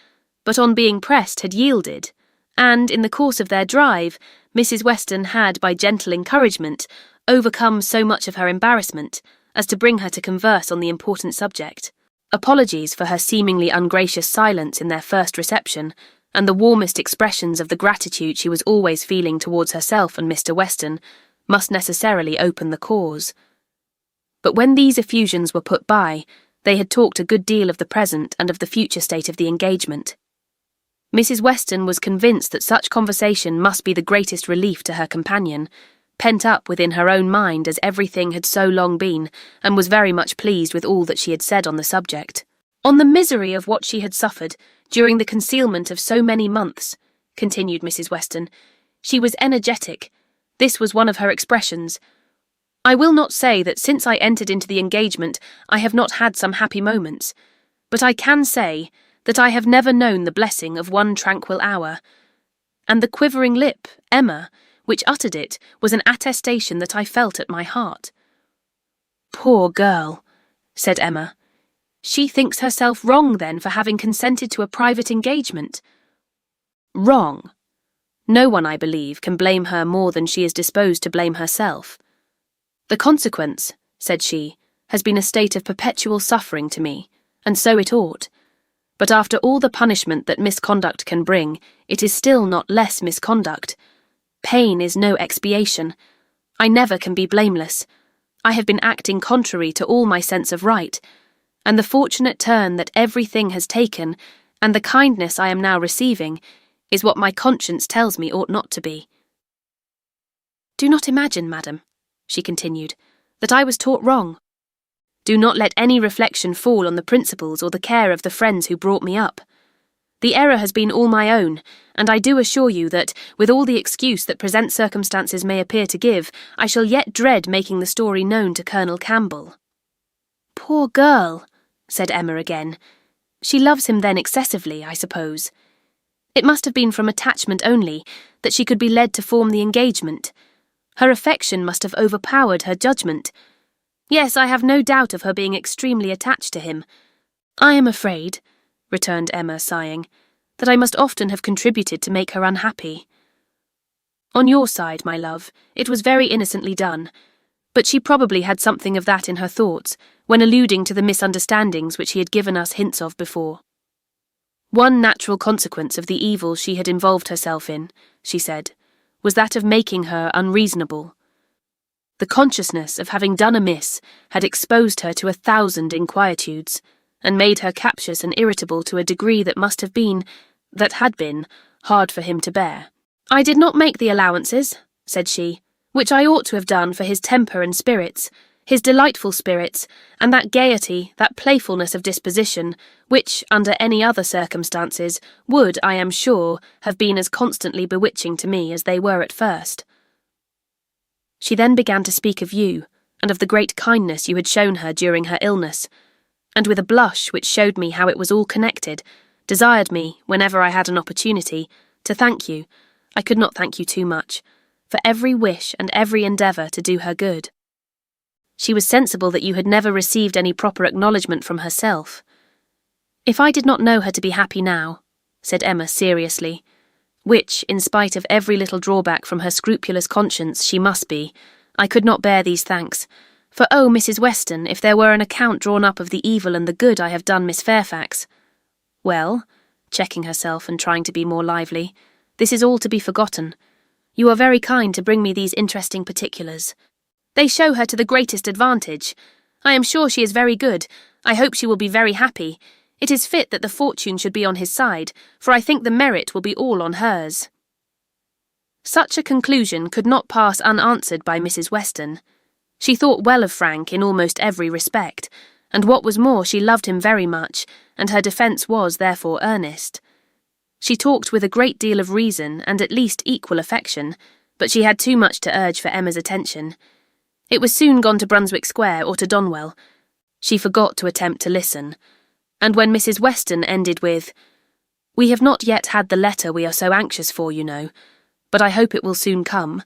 but on being pressed had yielded, and in the course of their drive, Mrs. Weston had, by gentle encouragement, overcome so much of her embarrassment as to bring her to converse on the important subject. Apologies for her seemingly ungracious silence in their first reception, and the warmest expressions of the gratitude she was always feeling towards herself and Mr. Weston, must necessarily open the cause. But when these effusions were put by, they had talked a good deal of the present and of the future state of the engagement. Mrs. Weston was convinced that such conversation must be the greatest relief to her companion, pent up within her own mind as everything had so long been, and was very much pleased with all that she had said on the subject. On the misery of what she had suffered during the concealment of so many months, continued Mrs. Weston, she was energetic. This was one of her expressions. I will not say that since I entered into the engagement I have not had some happy moments, but I can say that I have never known the blessing of one tranquil hour. And the quivering lip, Emma, which uttered it, was an attestation that I felt at my heart. Poor girl, said Emma. She thinks herself wrong, then, for having consented to a private engagement. Wrong. No one, I believe, can blame her more than she is disposed to blame herself. The consequence, said she, has been a state of perpetual suffering to me, and so it ought. But after all the punishment that misconduct can bring, it is still not less misconduct. Pain is no expiation. I never can be blameless. I have been acting contrary to all my sense of right, and the fortunate turn that everything has taken, and the kindness I am now receiving, is what my conscience tells me ought not to be. Do not imagine, madam, she continued, that I was taught wrong. Do not let any reflection fall on the principles or the care of the friends who brought me up. The error has been all my own, and I do assure you that, with all the excuse that present circumstances may appear to give, I shall yet dread making the story known to Colonel Campbell. poor girl," said Emma again. "She loves him then excessively, I suppose. It must have been from attachment only that she could be led to form the engagement. Her affection must have overpowered her judgment. Yes, I have no doubt of her being extremely attached to him. I am afraid," returned Emma, sighing, "that I must often have contributed to make her unhappy. On your side, my love, it was very innocently done, but she probably had something of that in her thoughts when alluding to the misunderstandings which he had given us hints of before. One natural consequence of the evil she had involved herself in, she said, was that of making her unreasonable. The consciousness of having done amiss had exposed her to 1,000 inquietudes, and made her captious and irritable to a degree that had been, hard for him to bear. I did not make the allowances, said she, which I ought to have done for his temper and spirits, his delightful spirits, and that gaiety, that playfulness of disposition, which, under any other circumstances, would, I am sure, have been as constantly bewitching to me as they were at first. She then began to speak of you, and of the great kindness you had shown her during her illness, and with a blush which showed me how it was all connected, desired me, whenever I had an opportunity, to thank you, I could not thank you too much, for every wish and every endeavour to do her good. She was sensible that you had never received any proper acknowledgment from herself. If I did not know her to be happy now, said Emma seriously, which, in spite of every little drawback from her scrupulous conscience, she must be, I could not bear these thanks, for oh, Mrs. Weston, if there were an account drawn up of the evil and the good I have done Miss Fairfax. Well, checking herself and trying to be more lively, this is all to be forgotten. You are very kind to bring me these interesting particulars. They show her to the greatest advantage. I am sure she is very good. I hope she will be very happy. It is fit that the fortune should be on his side, for I think the merit will be all on hers. Such a conclusion could not pass unanswered by Mrs. Weston. She thought well of Frank in almost every respect, and what was more, she loved him very much, and her defence was therefore earnest. She talked with a great deal of reason and at least equal affection, but she had too much to urge for Emma's attention. It was soon gone to Brunswick Square or to Donwell. She forgot to attempt to listen, and when Mrs. Weston ended with, "We have not yet had the letter we are so anxious for, you know, but I hope it will soon come,"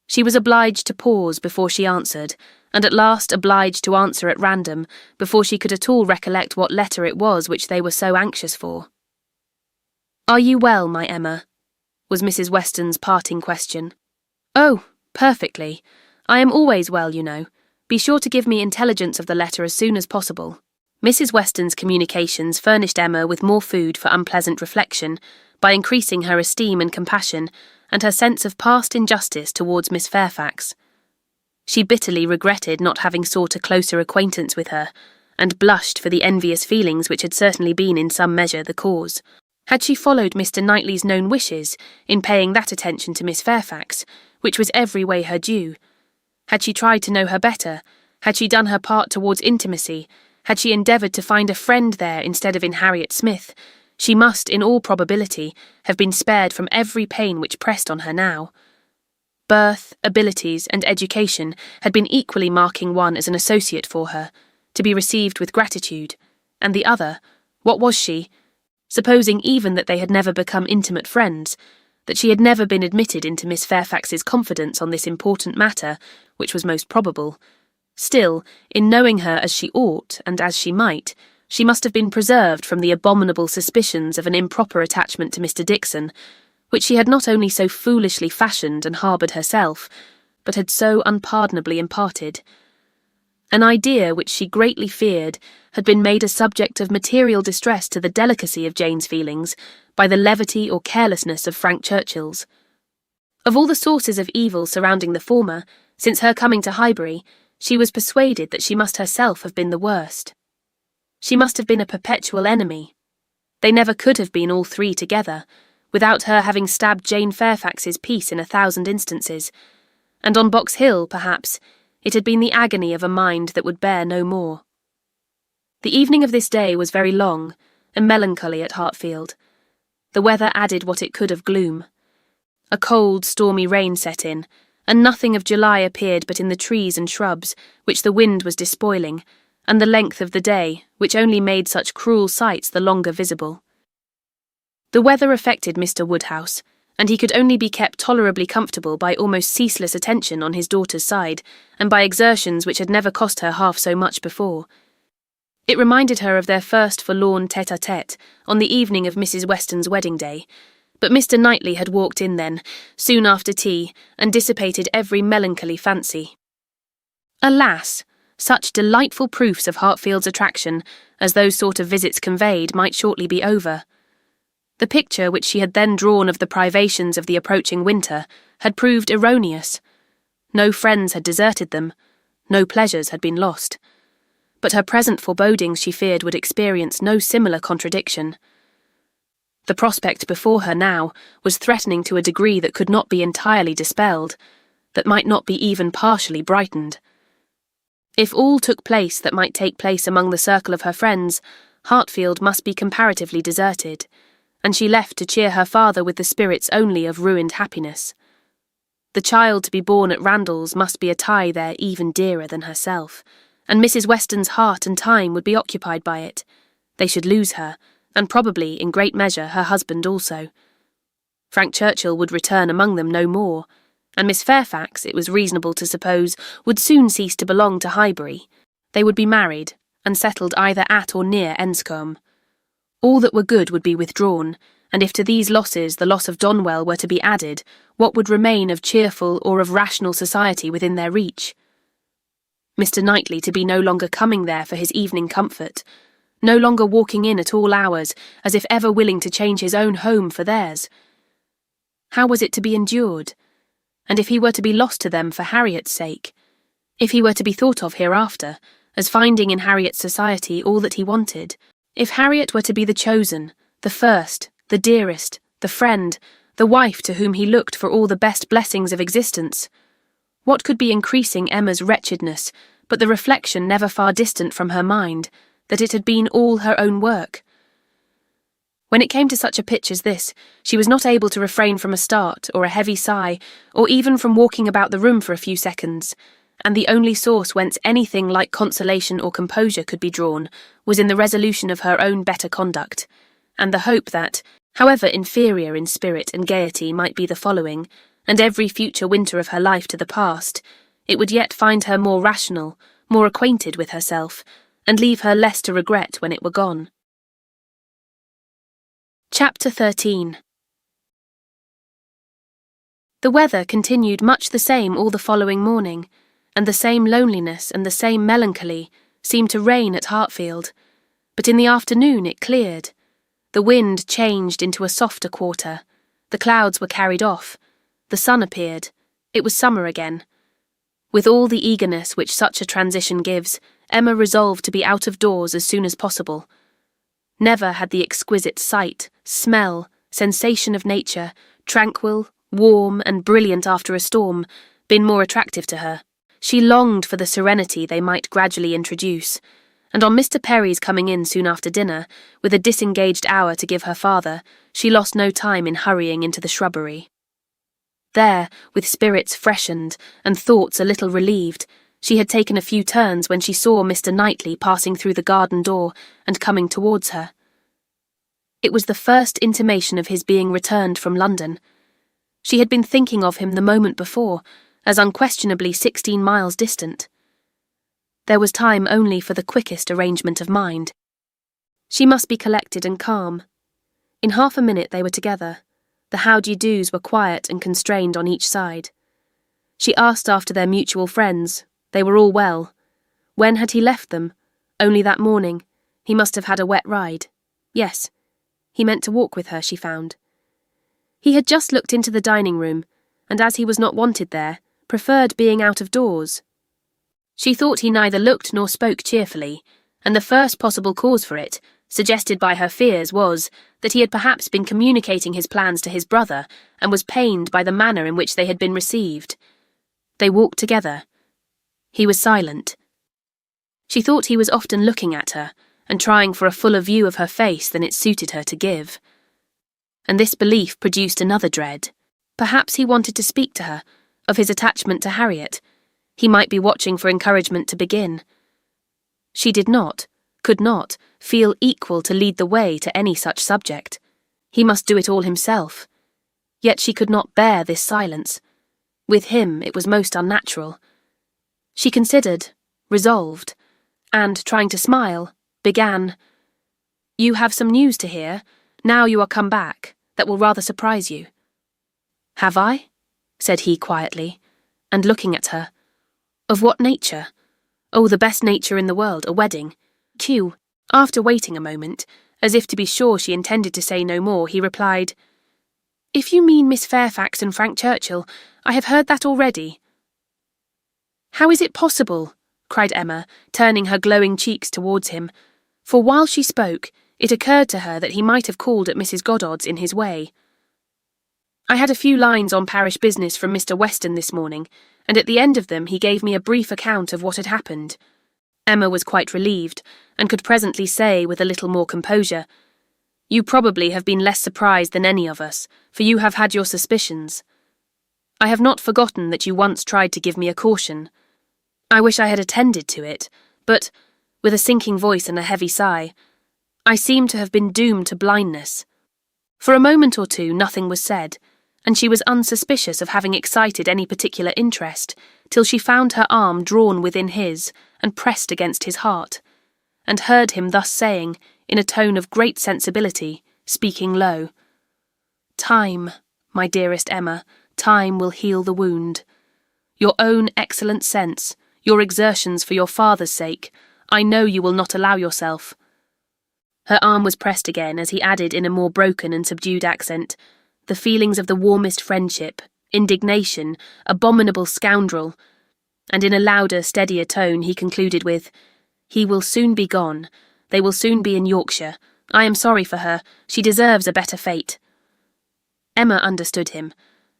she was obliged to pause before she answered, and at last obliged to answer at random before she could at all recollect what letter it was which they were so anxious for. "Are you well, my Emma?" was Mrs. Weston's parting question. "Oh, perfectly. I am always well, you know. Be sure to give me intelligence of the letter as soon as possible." Mrs. Weston's communications furnished Emma with more food for unpleasant reflection by increasing her esteem and compassion and her sense of past injustice towards Miss Fairfax. She bitterly regretted not having sought a closer acquaintance with her, and blushed for the envious feelings which had certainly been in some measure the cause. Had she followed Mr. Knightley's known wishes in paying that attention to Miss Fairfax, which was every way her due? Had she tried to know her better? Had she done her part towards intimacy? Had she endeavoured to find a friend there instead of in Harriet Smith? She must, in all probability, have been spared from every pain which pressed on her now. Birth, abilities, and education had been equally marking one as an associate for her, to be received with gratitude, and the other, what was she? Supposing even that they had never become intimate friends, that she had never been admitted into Miss Fairfax's confidence on this important matter, which was most probable. Still, in knowing her as she ought, and as she might, she must have been preserved from the abominable suspicions of an improper attachment to Mr. Dixon, which she had not only so foolishly fashioned and harboured herself, but had so unpardonably imparted. An idea which she greatly feared had been made a subject of material distress to the delicacy of Jane's feelings by the levity or carelessness of Frank Churchill's. Of all the sources of evil surrounding the former, since her coming to Highbury, she was persuaded that she must herself have been the worst. She must have been a perpetual enemy. They never could have been all three together, without her having stabbed Jane Fairfax's peace in 1,000 instances, and on Box Hill, perhaps, it had been the agony of a mind that would bear no more. The evening of this day was very long and melancholy at Hartfield. The weather added what it could of gloom. A cold, stormy rain set in, and nothing of July appeared but in the trees and shrubs, which the wind was despoiling, and the length of the day, which only made such cruel sights the longer visible. The weather affected Mr. Woodhouse, and he could only be kept tolerably comfortable by almost ceaseless attention on his daughter's side, and by exertions which had never cost her half so much before. It reminded her of their first forlorn tête-à-tête on the evening of Mrs. Weston's wedding day, but Mr. Knightley had walked in then, soon after tea, and dissipated every melancholy fancy. Alas! Such delightful proofs of Hartfield's attraction as those sort of visits conveyed might shortly be over. The picture which she had then drawn of the privations of the approaching winter had proved erroneous. No friends had deserted them, no pleasures had been lost. But her present forebodings, she feared, would experience no similar contradiction. The prospect before her now was threatening to a degree that could not be entirely dispelled, that might not be even partially brightened. If all took place that might take place among the circle of her friends, Hartfield must be comparatively deserted, and she left to cheer her father with the spirits only of ruined happiness. The child to be born at Randalls must be a tie there even dearer than herself, and Mrs. Weston's heart and time would be occupied by it. They should lose her, and probably, in great measure, her husband also. Frank Churchill would return among them no more, and Miss Fairfax, it was reasonable to suppose, would soon cease to belong to Highbury. They would be married, and settled either at or near Enscombe. All that were good would be withdrawn, and if to these losses the loss of Donwell were to be added, what would remain of cheerful or of rational society within their reach? Mr. Knightley to be no longer coming there for his evening comfort, no longer walking in at all hours, as if ever willing to change his own home for theirs. How was it to be endured? And if he were to be lost to them for Harriet's sake, if he were to be thought of hereafter, as finding in Harriet's society all that he wanted, if Harriet were to be the chosen, the first, the dearest, the friend, the wife to whom he looked for all the best blessings of existence, what could be increasing Emma's wretchedness but the reflection never far distant from her mind, that it had been all her own work? When it came to such a pitch as this, she was not able to refrain from a start or a heavy sigh, or even from walking about the room for a few seconds, and the only source whence anything like consolation or composure could be drawn was in the resolution of her own better conduct, and the hope that, however inferior in spirit and gaiety might be the following, and every future winter of her life to the past, it would yet find her more rational, more acquainted with herself, and leave her less to regret when it were gone. Chapter 13. The weather continued much the same all the following morning, and the same loneliness and the same melancholy seemed to reign at Hartfield, but in the afternoon it cleared. The wind changed into a softer quarter, the clouds were carried off, the sun appeared, it was summer again. With all the eagerness which such a transition gives, Emma resolved to be out of doors as soon as possible. Never had the exquisite sight, smell, sensation of nature, tranquil, warm, and brilliant after a storm, been more attractive to her. She longed for the serenity they might gradually introduce, and on Mr. Perry's coming in soon after dinner, with a disengaged hour to give her father, she lost no time in hurrying into the shrubbery. There, with spirits freshened and thoughts a little relieved, she had taken a few turns when she saw Mr. Knightley passing through the garden door and coming towards her. It was the first intimation of his being returned from London. She had been thinking of him the moment before, as unquestionably 16 miles distant. There was time only for the quickest arrangement of mind. She must be collected and calm. In half a minute they were together. The how-do-you-dos were quiet and constrained on each side. She asked after their mutual friends. They were all well. When had he left them? Only that morning. He must have had a wet ride. Yes. He meant to walk with her, she found. He had just looked into the dining room, and as he was not wanted there, preferred being out of doors. She thought he neither looked nor spoke cheerfully, and the first possible cause for it, suggested by her fears, was that he had perhaps been communicating his plans to his brother, and was pained by the manner in which they had been received. They walked together. He was silent. She thought he was often looking at her, and trying for a fuller view of her face than it suited her to give. And this belief produced another dread. Perhaps he wanted to speak to her, of his attachment to Harriet. He might be watching for encouragement to begin. She did not, could not, feel equal to lead the way to any such subject. He must do it all himself. Yet she could not bear this silence. With him it was most unnatural. She considered, resolved, and, trying to smile, began, "You have some news to hear, now you are come back, that will rather surprise you." "Have I?" said he quietly, and looking at her. "Of what nature?" "Oh, the best nature in the world, a wedding." Q. After waiting a moment, as if to be sure she intended to say no more, he replied, "If you mean Miss Fairfax and Frank Churchill, I have heard that already." "How is it possible?" cried Emma, turning her glowing cheeks towards him, for while she spoke, it occurred to her that he might have called at Mrs. Goddard's in his way. "I had a few lines on parish business from Mr. Weston this morning, and at the end of them he gave me a brief account of what had happened." Emma was quite relieved, and could presently say with a little more composure, "You probably have been less surprised than any of us, for you have had your suspicions. I have not forgotten that you once tried to give me a caution. I wish I had attended to it, but," with a sinking voice and a heavy sigh, "I seem to have been doomed to blindness." For a moment or two nothing was said, and she was unsuspicious of having excited any particular interest, till she found her arm drawn within his and pressed against his heart, and heard him thus saying, in a tone of great sensibility, speaking low, "Time, my dearest Emma, time will heal the wound. Your own excellent sense, your exertions for your father's sake, I know you will not allow yourself." Her arm was pressed again as he added in a more broken and subdued accent, "The feelings of the warmest friendship, indignation, abominable scoundrel," and in a louder, steadier tone he concluded with, "He will soon be gone. They will soon be in Yorkshire. I am sorry for her. She deserves a better fate." Emma understood him,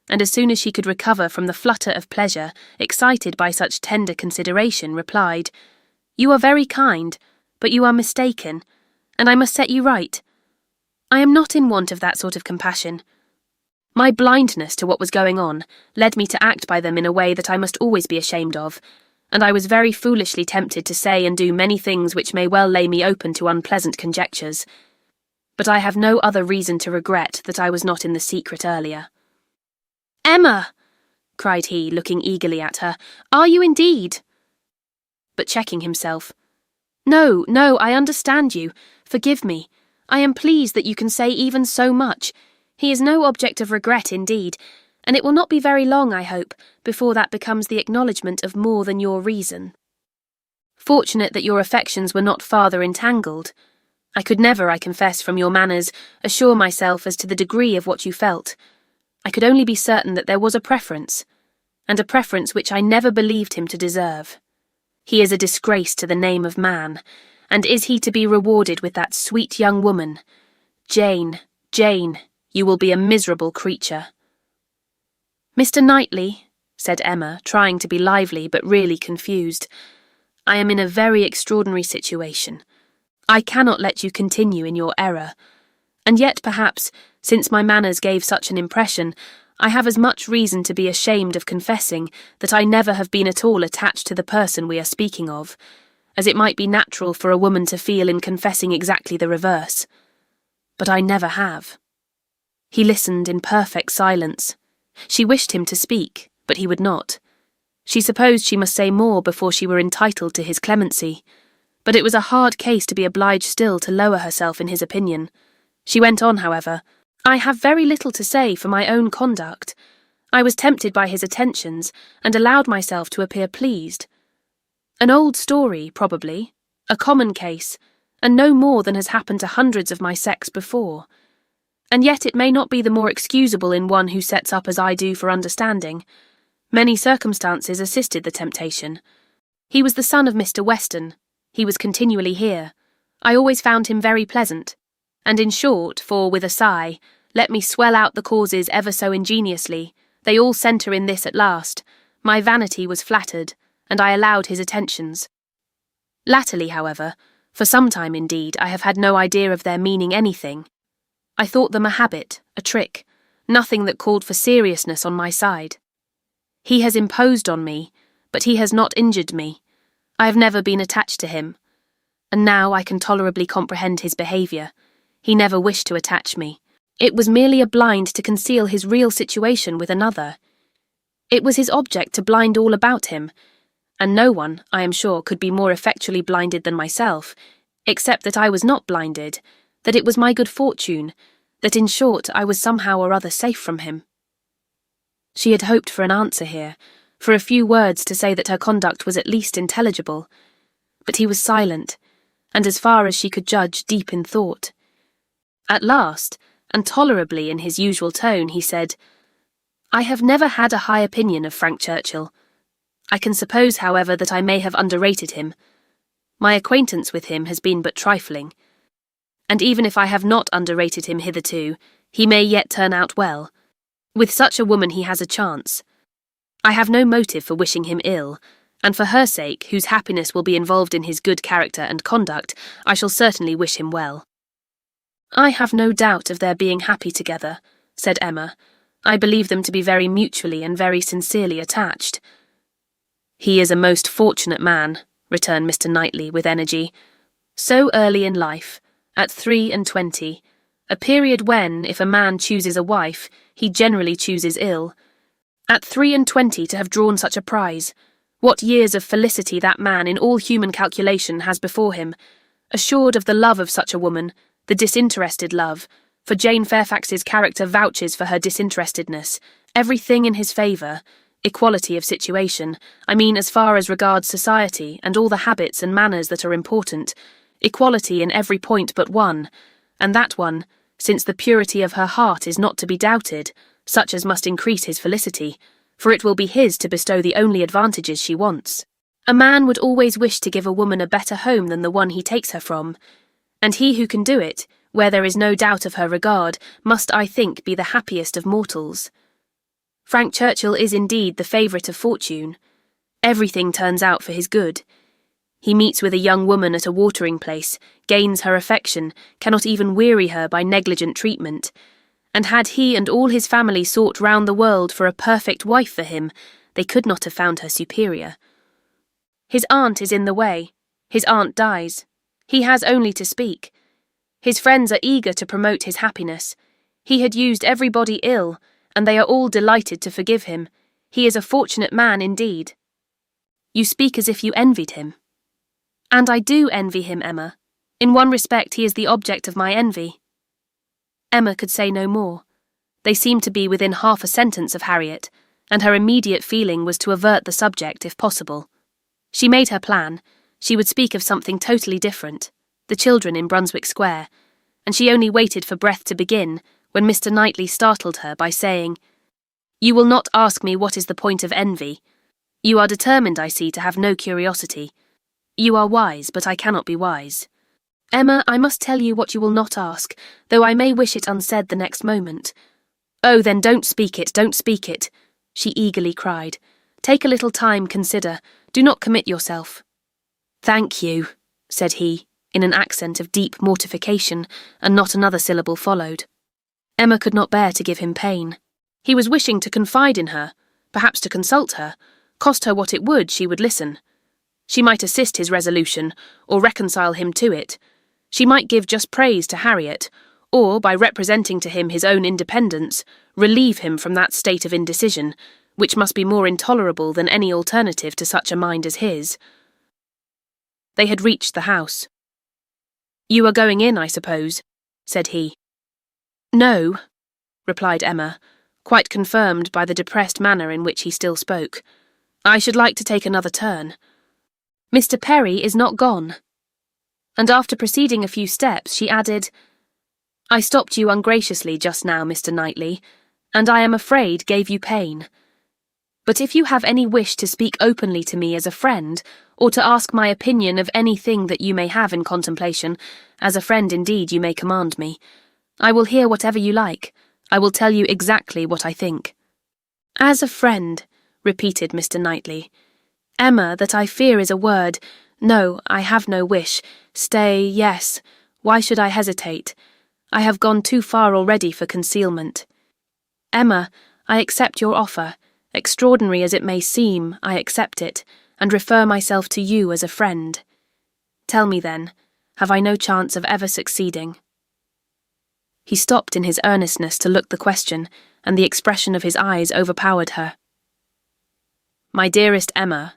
and as soon as she could recover from the flutter of pleasure excited by such tender consideration, replied, "You are very kind, but you are mistaken, and I must set you right. I am not in want of that sort of compassion. My blindness to what was going on led me to act by them in a way that I must always be ashamed of, and I was very foolishly tempted to say and do many things which may well lay me open to unpleasant conjectures. But I have no other reason to regret that I was not in the secret earlier." "Emma!" cried he, looking eagerly at her, "are you indeed?" But checking himself, No, I understand you. Forgive me. I am pleased that you can say even so much. He is no object of regret indeed, and it will not be very long, I hope, before that becomes the acknowledgement of more than your reason. Fortunate that your affections were not farther entangled. I could never, I confess, from your manners, assure myself as to the degree of what you felt. I could only be certain that there was a preference, and a preference which I never believed him to deserve. He is a disgrace to the name of man, and is he to be rewarded with that sweet young woman? Jane, you will be a miserable creature." "Mr. Knightley," said Emma, trying to be lively but really confused, "I am in a very extraordinary situation. I cannot let you continue in your error, and yet perhaps, since my manners gave such an impression, I have as much reason to be ashamed of confessing that I never have been at all attached to the person we are speaking of, as it might be natural for a woman to feel in confessing exactly the reverse. But I never have." He listened in perfect silence. She wished him to speak, but he would not. She supposed she must say more before she were entitled to his clemency, but it was a hard case to be obliged still to lower herself in his opinion. She went on, however, "I have very little to say for my own conduct. I was tempted by his attentions, and allowed myself to appear pleased. An old story, probably, a common case, and no more than has happened to hundreds of my sex before. And yet it may not be the more excusable in one who sets up as I do for understanding. Many circumstances assisted the temptation. He was the son of Mr. Weston. He was continually here. I always found him very pleasant. And in short, for, with a sigh, let me swell out the causes ever so ingeniously, they all centre in this at last. My vanity was flattered, and I allowed his attentions. Latterly, however, for some time indeed, I have had no idea of their meaning anything. I thought them a habit, a trick, nothing that called for seriousness on my side. He has imposed on me, but he has not injured me. I have never been attached to him. and now I can tolerably comprehend his behaviour. He never wished to attach me. It was merely a blind to conceal his real situation with another. It was his object to blind all about him, and no one, I am sure, could be more effectually blinded than myself, except that I was not blinded, that it was my good fortune, that in short I was somehow or other safe from him. She had hoped for an answer here, for a few words to say that her conduct was at least intelligible, but he was silent, and as far as she could judge, deep in thought. At last, and tolerably in his usual tone, he said, "I have never had a high opinion of Frank Churchill. I can suppose, however, that I may have underrated him. My acquaintance with him has been but trifling, and even if I have not underrated him hitherto, he may yet turn out well. With such a woman he has a chance. I have no motive for wishing him ill, and for her sake, whose happiness will be involved in his good character and conduct, I shall certainly wish him well." "I have no doubt of their being happy together," said Emma. "I believe them to be very mutually and very sincerely attached." "He is a most fortunate man," returned Mr. Knightley with energy. "So early in life, at 23, a period when, if a man chooses a wife, he generally chooses ill. At 23 to have drawn such a prize, what years of felicity that man in all human calculation has before him, assured of the love of such a woman, the disinterested love, for Jane Fairfax's character vouches for her disinterestedness, everything in his favour, equality of situation, I mean as far as regards society and all the habits and manners that are important, equality in every point but one, and that one, since the purity of her heart is not to be doubted, such as must increase his felicity, for it will be his to bestow the only advantages she wants. A man would always wish to give a woman a better home than the one he takes her from, and he who can do it, where there is no doubt of her regard, must, I think, be the happiest of mortals. Frank Churchill is indeed the favourite of fortune. Everything turns out for his good. He meets with a young woman at a watering place, gains her affection, cannot even weary her by negligent treatment, and had he and all his family sought round the world for a perfect wife for him, they could not have found her superior. His aunt is in the way. His aunt dies. He has only to speak. His friends are eager to promote his happiness. He had used everybody ill, and they are all delighted to forgive him. He is a fortunate man indeed." "You speak as if you envied him." "And I do envy him, Emma. In one respect he is the object of my envy." Emma could say no more. They seemed to be within half a sentence of Harriet, and her immediate feeling was to avert the subject if possible. She made her plan. She would speak of something totally different, the children in Brunswick Square, and she only waited for breath to begin when Mr. Knightley startled her by saying, "You will not ask me what is the point of envy. You are determined, I see, to have no curiosity. You are wise, but I cannot be wise. Emma, I must tell you what you will not ask, though I may wish it unsaid the next moment." "Oh, then don't speak it," she eagerly cried. "Take a little time, consider. Do not commit yourself." "Thank you," said he, in an accent of deep mortification, and not another syllable followed. Emma could not bear to give him pain. He was wishing to confide in her, perhaps to consult her. Cost her what it would, she would listen. She might assist his resolution, or reconcile him to it. She might give just praise to Harriet, or, by representing to him his own independence, relieve him from that state of indecision, which must be more intolerable than any alternative to such a mind as his. They had reached the house. "You are going in, I suppose?" said he. "No," replied Emma, quite confirmed by the depressed manner in which he still spoke. "I should like to take another turn. Mr. Perry is not gone." And after proceeding a few steps, she added, "I stopped you ungraciously just now, Mr. Knightley, and I am afraid gave you pain. But if you have any wish to speak openly to me as a friend, or to ask my opinion of anything that you may have in contemplation, as a friend indeed you may command me, I will hear whatever you like. I will tell you exactly what I think." "As a friend," repeated Mr. Knightley. "Emma, that I fear is a word. No, I have no wish. Stay, yes. Why should I hesitate? I have gone too far already for concealment. Emma, I accept your offer. Extraordinary as it may seem, I accept it, and refer myself to you as a friend. Tell me then, have I no chance of ever succeeding?" He stopped in his earnestness to look the question, and the expression of his eyes overpowered her. "My dearest Emma,"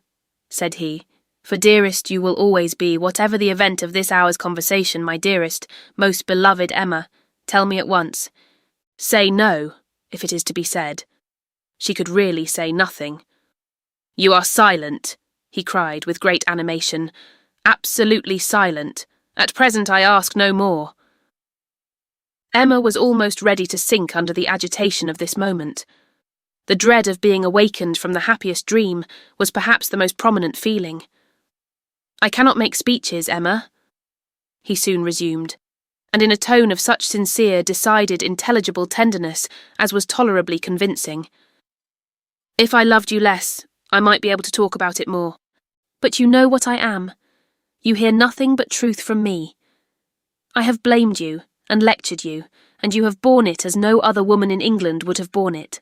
said he, "for dearest you will always be, whatever the event of this hour's conversation, my dearest, most beloved Emma, tell me at once. Say no, if it is to be said." She could really say nothing. "You are silent," he cried with great animation. "Absolutely silent. At present I ask no more." Emma was almost ready to sink under the agitation of this moment. The dread of being awakened from the happiest dream was perhaps the most prominent feeling. "I cannot make speeches, Emma," he soon resumed, and in a tone of such sincere, decided, intelligible tenderness as was tolerably convincing. "If I loved you less, I might be able to talk about it more. But you know what I am. You hear nothing but truth from me. I have blamed you and lectured you, and you have borne it as no other woman in England would have borne it.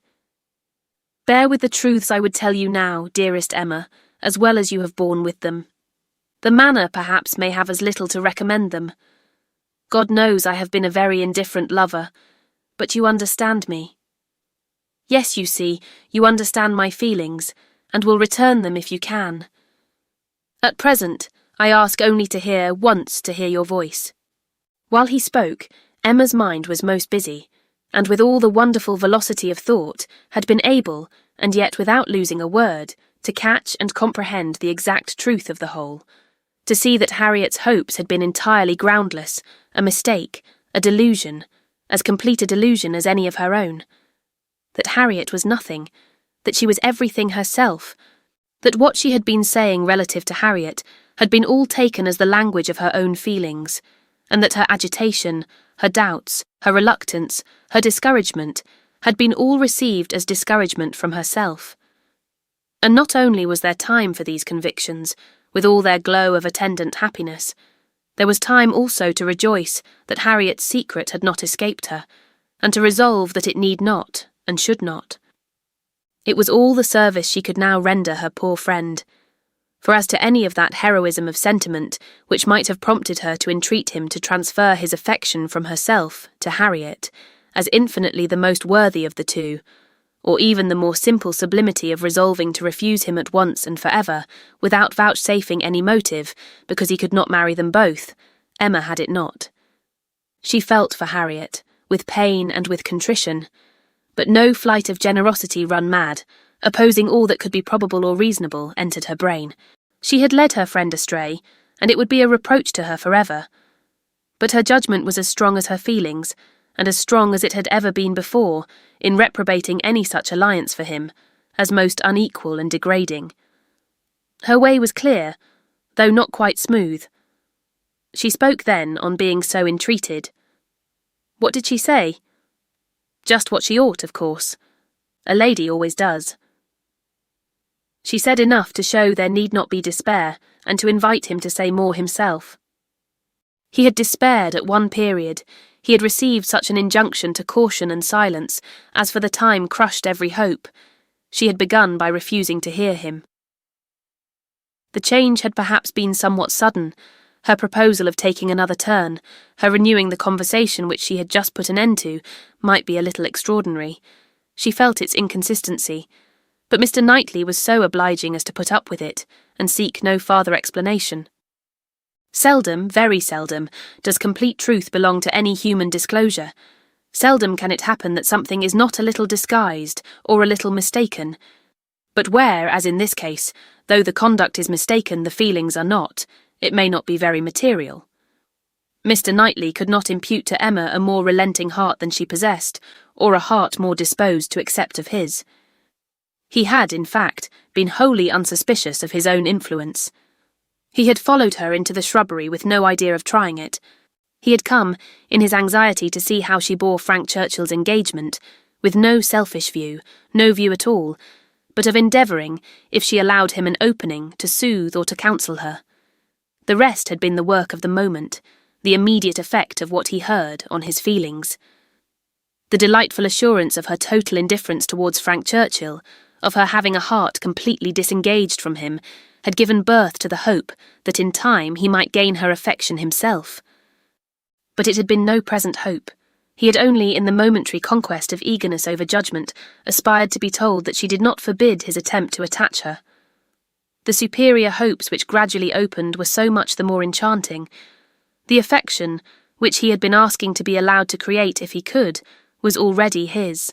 Bear with the truths I would tell you now, dearest Emma, as well as you have borne with them. The manner, perhaps, may have as little to recommend them. God knows I have been a very indifferent lover, but you understand me. Yes, you see, you understand my feelings, and will return them if you can. At present, I ask only to hear your voice." While he spoke, Emma's mind was most busy, and with all the wonderful velocity of thought, had been able, and yet without losing a word, to catch and comprehend the exact truth of the whole, to see that Harriet's hopes had been entirely groundless, a mistake, a delusion, as complete a delusion as any of her own, that Harriet was nothing, that she was everything herself, that what she had been saying relative to Harriet had been all taken as the language of her own feelings, and that her agitation, her doubts, her reluctance, her discouragement, had been all received as discouragement from herself. And not only was there time for these convictions, with all their glow of attendant happiness, there was time also to rejoice that Harriet's secret had not escaped her, and to resolve that it need not, and should not. It was all the service she could now render her poor friend, for as to any of that heroism of sentiment which might have prompted her to entreat him to transfer his affection from herself to Harriet, as infinitely the most worthy of the two, or even the more simple sublimity of resolving to refuse him at once and for ever, without vouchsafing any motive, because he could not marry them both, Emma had it not. She felt for Harriet, with pain and with contrition, but no flight of generosity run mad, opposing all that could be probable or reasonable, entered her brain. She had led her friend astray, and it would be a reproach to her forever. But her judgment was as strong as her feelings, and as strong as it had ever been before, in reprobating any such alliance for him, as most unequal and degrading. Her way was clear, though not quite smooth. She spoke then on being so entreated. What did she say? Just what she ought, of course. A lady always does. She said enough to show there need not be despair, and to invite him to say more himself. He had despaired at one period. He had received such an injunction to caution and silence, as for the time crushed every hope. She had begun by refusing to hear him. The change had perhaps been somewhat sudden, her proposal of taking another turn, her renewing the conversation which she had just put an end to, might be a little extraordinary. She felt its inconsistency, but Mr. Knightley was so obliging as to put up with it, and seek no farther explanation. Seldom, very seldom, does complete truth belong to any human disclosure. Seldom can it happen that something is not a little disguised, or a little mistaken. But where, as in this case, though the conduct is mistaken, the feelings are not, it may not be very material. Mr. Knightley could not impute to Emma a more relenting heart than she possessed, or a heart more disposed to accept of his. He had, in fact, been wholly unsuspicious of his own influence. He had followed her into the shrubbery with no idea of trying it. He had come, in his anxiety to see how she bore Frank Churchill's engagement, with no selfish view, no view at all, but of endeavouring, if she allowed him an opening, to soothe or to counsel her. The rest had been the work of the moment, the immediate effect of what he heard on his feelings. The delightful assurance of her total indifference towards Frank Churchill, of her having a heart completely disengaged from him, had given birth to the hope that in time he might gain her affection himself. But it had been no present hope. He had only, in the momentary conquest of eagerness over judgment, aspired to be told that she did not forbid his attempt to attach her. The superior hopes which gradually opened were so much the more enchanting. The affection, which he had been asking to be allowed to create if he could, was already his.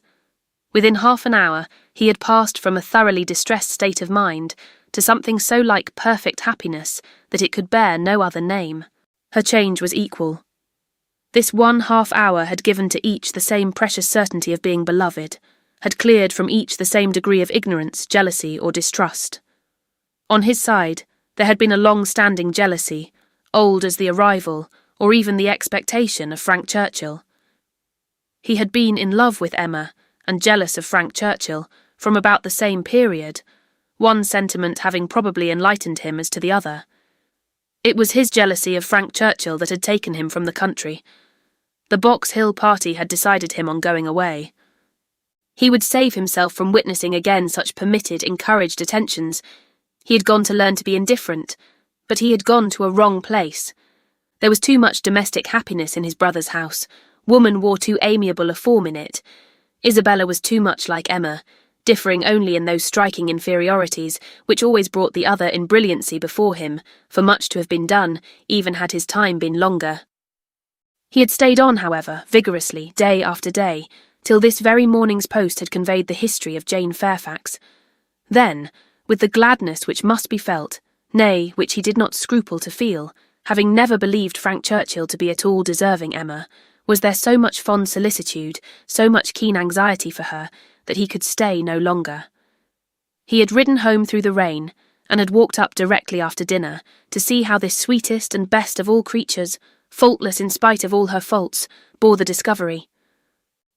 Within half an hour, he had passed from a thoroughly distressed state of mind to something so like perfect happiness that it could bear no other name. Her change was equal. This 1/2 hour had given to each the same precious certainty of being beloved, had cleared from each the same degree of ignorance, jealousy, or distrust. On his side, there had been a long-standing jealousy, old as the arrival, or even the expectation of Frank Churchill. He had been in love with Emma, and jealous of Frank Churchill, from about the same period, one sentiment having probably enlightened him as to the other. It was his jealousy of Frank Churchill that had taken him from the country. The Box Hill party had decided him on going away. He would save himself from witnessing again such permitted, encouraged attentions. He had gone to learn to be indifferent, but he had gone to a wrong place. There was too much domestic happiness in his brother's house. Woman wore too amiable a form in it. Isabella was too much like Emma, differing only in those striking inferiorities which always brought the other in brilliancy before him, for much to have been done, even had his time been longer. He had stayed on, however, vigorously, day after day, till this very morning's post had conveyed the history of Jane Fairfax. Then, with the gladness which must be felt, nay, which he did not scruple to feel, having never believed Frank Churchill to be at all deserving Emma, was there so much fond solicitude, so much keen anxiety for her, that he could stay no longer. He had ridden home through the rain, and had walked up directly after dinner, to see how this sweetest and best of all creatures, faultless in spite of all her faults, bore the discovery.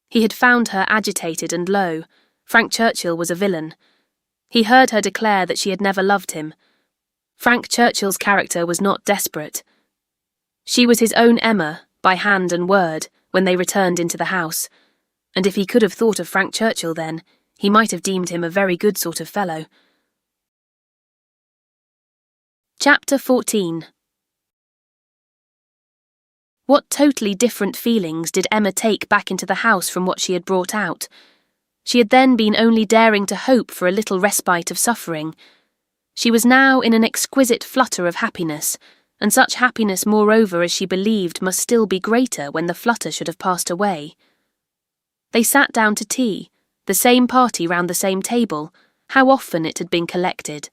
He had found her agitated and low. Frank Churchill was a villain. He heard her declare that she had never loved him. Frank Churchill's character was not desperate. She was his own Emma, by hand and word, when they returned into the house, and if he could have thought of Frank Churchill then, he might have deemed him a very good sort of fellow. Chapter 14. What totally different feelings did Emma take back into the house from what she had brought out? She had then been only daring to hope for a little respite of suffering. She was now in an exquisite flutter of happiness, and such happiness moreover as she believed must still be greater when the flutter should have passed away. They sat down to tea, the same party round the same table. How often it had been collected,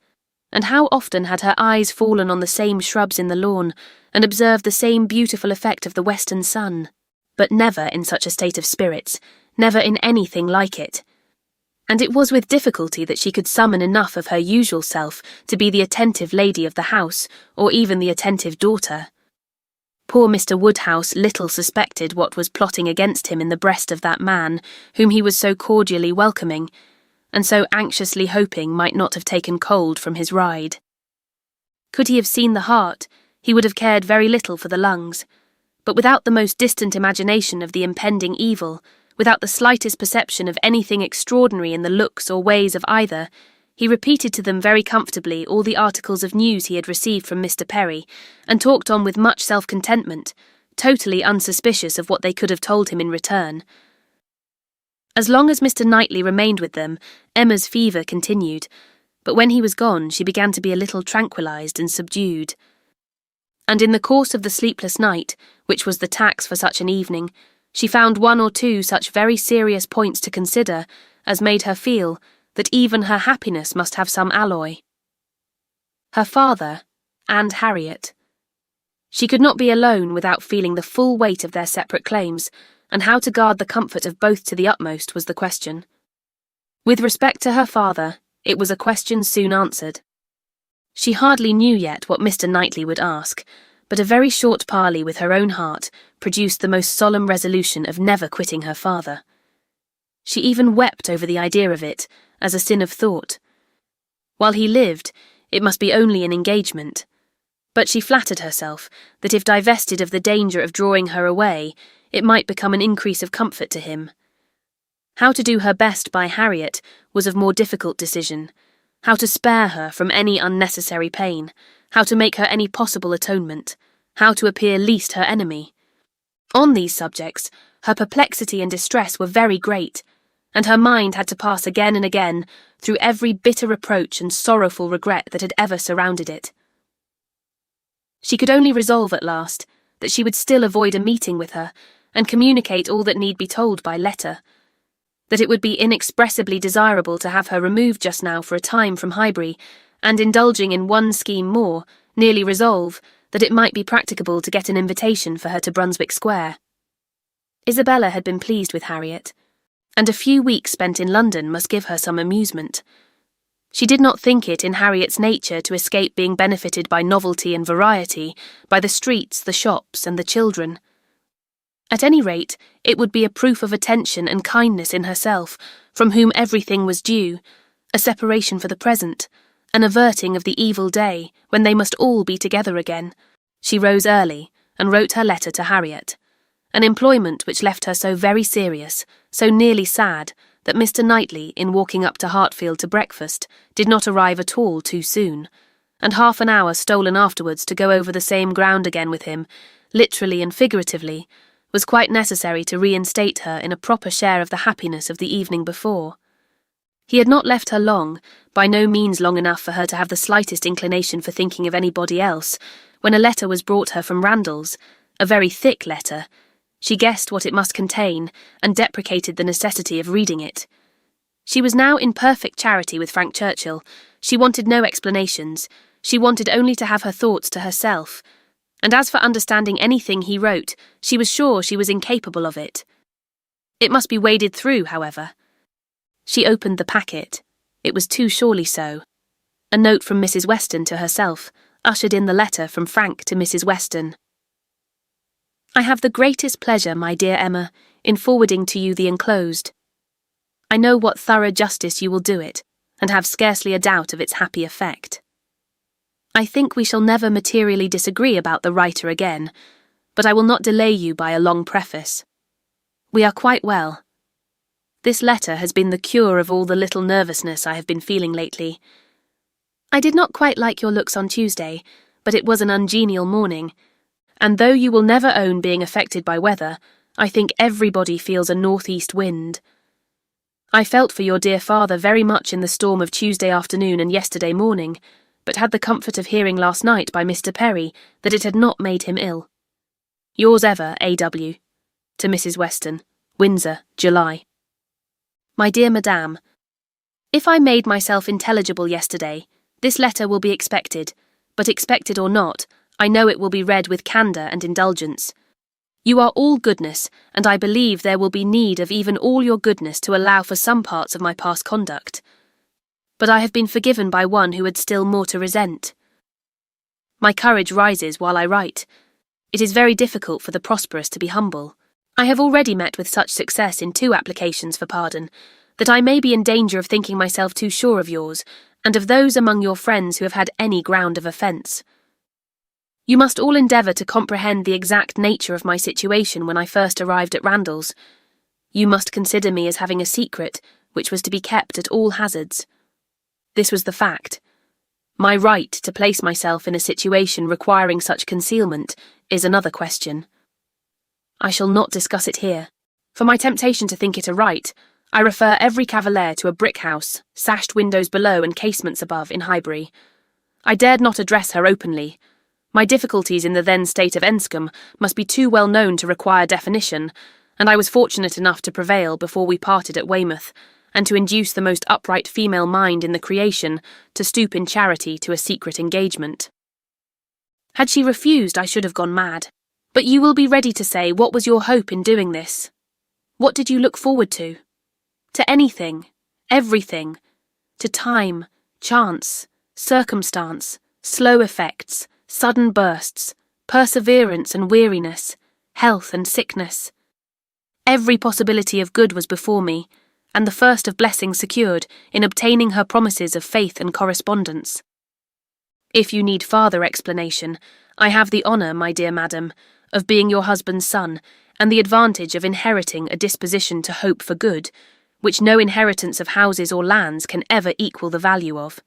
and how often had her eyes fallen on the same shrubs in the lawn, and observed the same beautiful effect of the western sun, but never in such a state of spirits, never in anything like it. And it was with difficulty that she could summon enough of her usual self to be the attentive lady of the house, or even the attentive daughter. Poor Mr. Woodhouse little suspected what was plotting against him in the breast of that man, whom he was so cordially welcoming, and so anxiously hoping might not have taken cold from his ride. Could he have seen the heart, he would have cared very little for the lungs, but without the most distant imagination of the impending evil, without the slightest perception of anything extraordinary in the looks or ways of either, he repeated to them very comfortably all the articles of news he had received from Mr. Perry, and talked on with much self-contentment, totally unsuspicious of what they could have told him in return. As long as Mr. Knightley remained with them, Emma's fever continued, but when he was gone she began to be a little tranquillised and subdued. And in the course of the sleepless night, which was the tax for such an evening, she found one or two such very serious points to consider as made her feel that even her happiness must have some alloy. Her father, and Harriet. She could not be alone without feeling the full weight of their separate claims, and how to guard the comfort of both to the utmost was the question. With respect to her father, it was a question soon answered. She hardly knew yet what Mr. Knightley would ask, but a very short parley with her own heart produced the most solemn resolution of never quitting her father. She even wept over the idea of it, as a sin of thought. While he lived, it must be only an engagement. But she flattered herself that if divested of the danger of drawing her away, it might become an increase of comfort to him. How to do her best by Harriet was of more difficult decision. how to spare her from any unnecessary pain, how to make her any possible atonement, how to appear least her enemy. On these subjects, her perplexity and distress were very great, and her mind had to pass again and again through every bitter reproach and sorrowful regret that had ever surrounded it. She could only resolve at last that she would still avoid a meeting with her and communicate all that need be told by letter, that it would be inexpressibly desirable to have her removed just now for a time from Highbury, and indulging in one scheme more, nearly resolve that it might be practicable to get an invitation for her to Brunswick Square. Isabella had been pleased with Harriet, and a few weeks spent in London must give her some amusement. She did not think it in Harriet's nature to escape being benefited by novelty and variety, by the streets, the shops, and the children. At any rate, it would be a proof of attention and kindness in herself, from whom everything was due, a separation for the present, an averting of the evil day, when they must all be together again. She rose early, and wrote her letter to Harriet, an employment which left her so very serious, so nearly sad, that Mr. Knightley, in walking up to Hartfield to breakfast, did not arrive at all too soon, and half an hour stolen afterwards to go over the same ground again with him, literally and figuratively, was quite necessary to reinstate her in a proper share of the happiness of the evening before. He had not left her long, by no means long enough for her to have the slightest inclination for thinking of anybody else, when a letter was brought her from Randalls, a very thick letter. She guessed what it must contain, and deprecated the necessity of reading it. She was now in perfect charity with Frank Churchill. She wanted no explanations. She wanted only to have her thoughts to herself, and as for understanding anything he wrote, she was sure she was incapable of it. It must be waded through, however. She opened the packet. It was too surely so. A note from Mrs. Weston to herself ushered in the letter from Frank to Mrs. Weston. I have the greatest pleasure, my dear Emma, in forwarding to you the enclosed. I know what thorough justice you will do it, and have scarcely a doubt of its happy effect. I think we shall never materially disagree about the writer again, but I will not delay you by a long preface. We are quite well. This letter has been the cure of all the little nervousness I have been feeling lately. I did not quite like your looks on Tuesday, but it was an ungenial morning, and though you will never own being affected by weather, I think everybody feels a north-east wind. I felt for your dear father very much in the storm of Tuesday afternoon and yesterday morning, but had the comfort of hearing last night by Mr. Perry that it had not made him ill. Yours ever, A.W. To Mrs. Weston, Windsor, July. My dear Madame, if I made myself intelligible yesterday, this letter will be expected, but expected or not, I know it will be read with candour and indulgence. You are all goodness, and I believe there will be need of even all your goodness to allow for some parts of my past conduct. But I have been forgiven by one who had still more to resent. My courage rises while I write. It is very difficult for the prosperous to be humble. I have already met with such success in 2 applications for pardon, that I may be in danger of thinking myself too sure of yours, and of those among your friends who have had any ground of offence. You must all endeavour to comprehend the exact nature of my situation when I first arrived at Randalls. You must consider me as having a secret, which was to be kept at all hazards. This was the fact. My right to place myself in a situation requiring such concealment is another question. I shall not discuss it here. For my temptation to think it a right, I refer every cavalier to a brick house, sashed windows below and casements above, in Highbury. I dared not address her openly. My difficulties in the then state of Enscombe must be too well known to require definition, and I was fortunate enough to prevail before we parted at Weymouth, and to induce the most upright female mind in the creation to stoop in charity to a secret engagement. Had she refused, I should have gone mad. But you will be ready to say, what was your hope in doing this? What did you look forward to? To anything, everything, to time, chance, circumstance, slow effects, sudden bursts, perseverance and weariness, health and sickness. Every possibility of good was before me, and the first of blessings secured in obtaining her promises of faith and correspondence. If you need farther explanation, I have the honour, my dear madam, of being your husband's son, and the advantage of inheriting a disposition to hope for good, which no inheritance of houses or lands can ever equal the value of.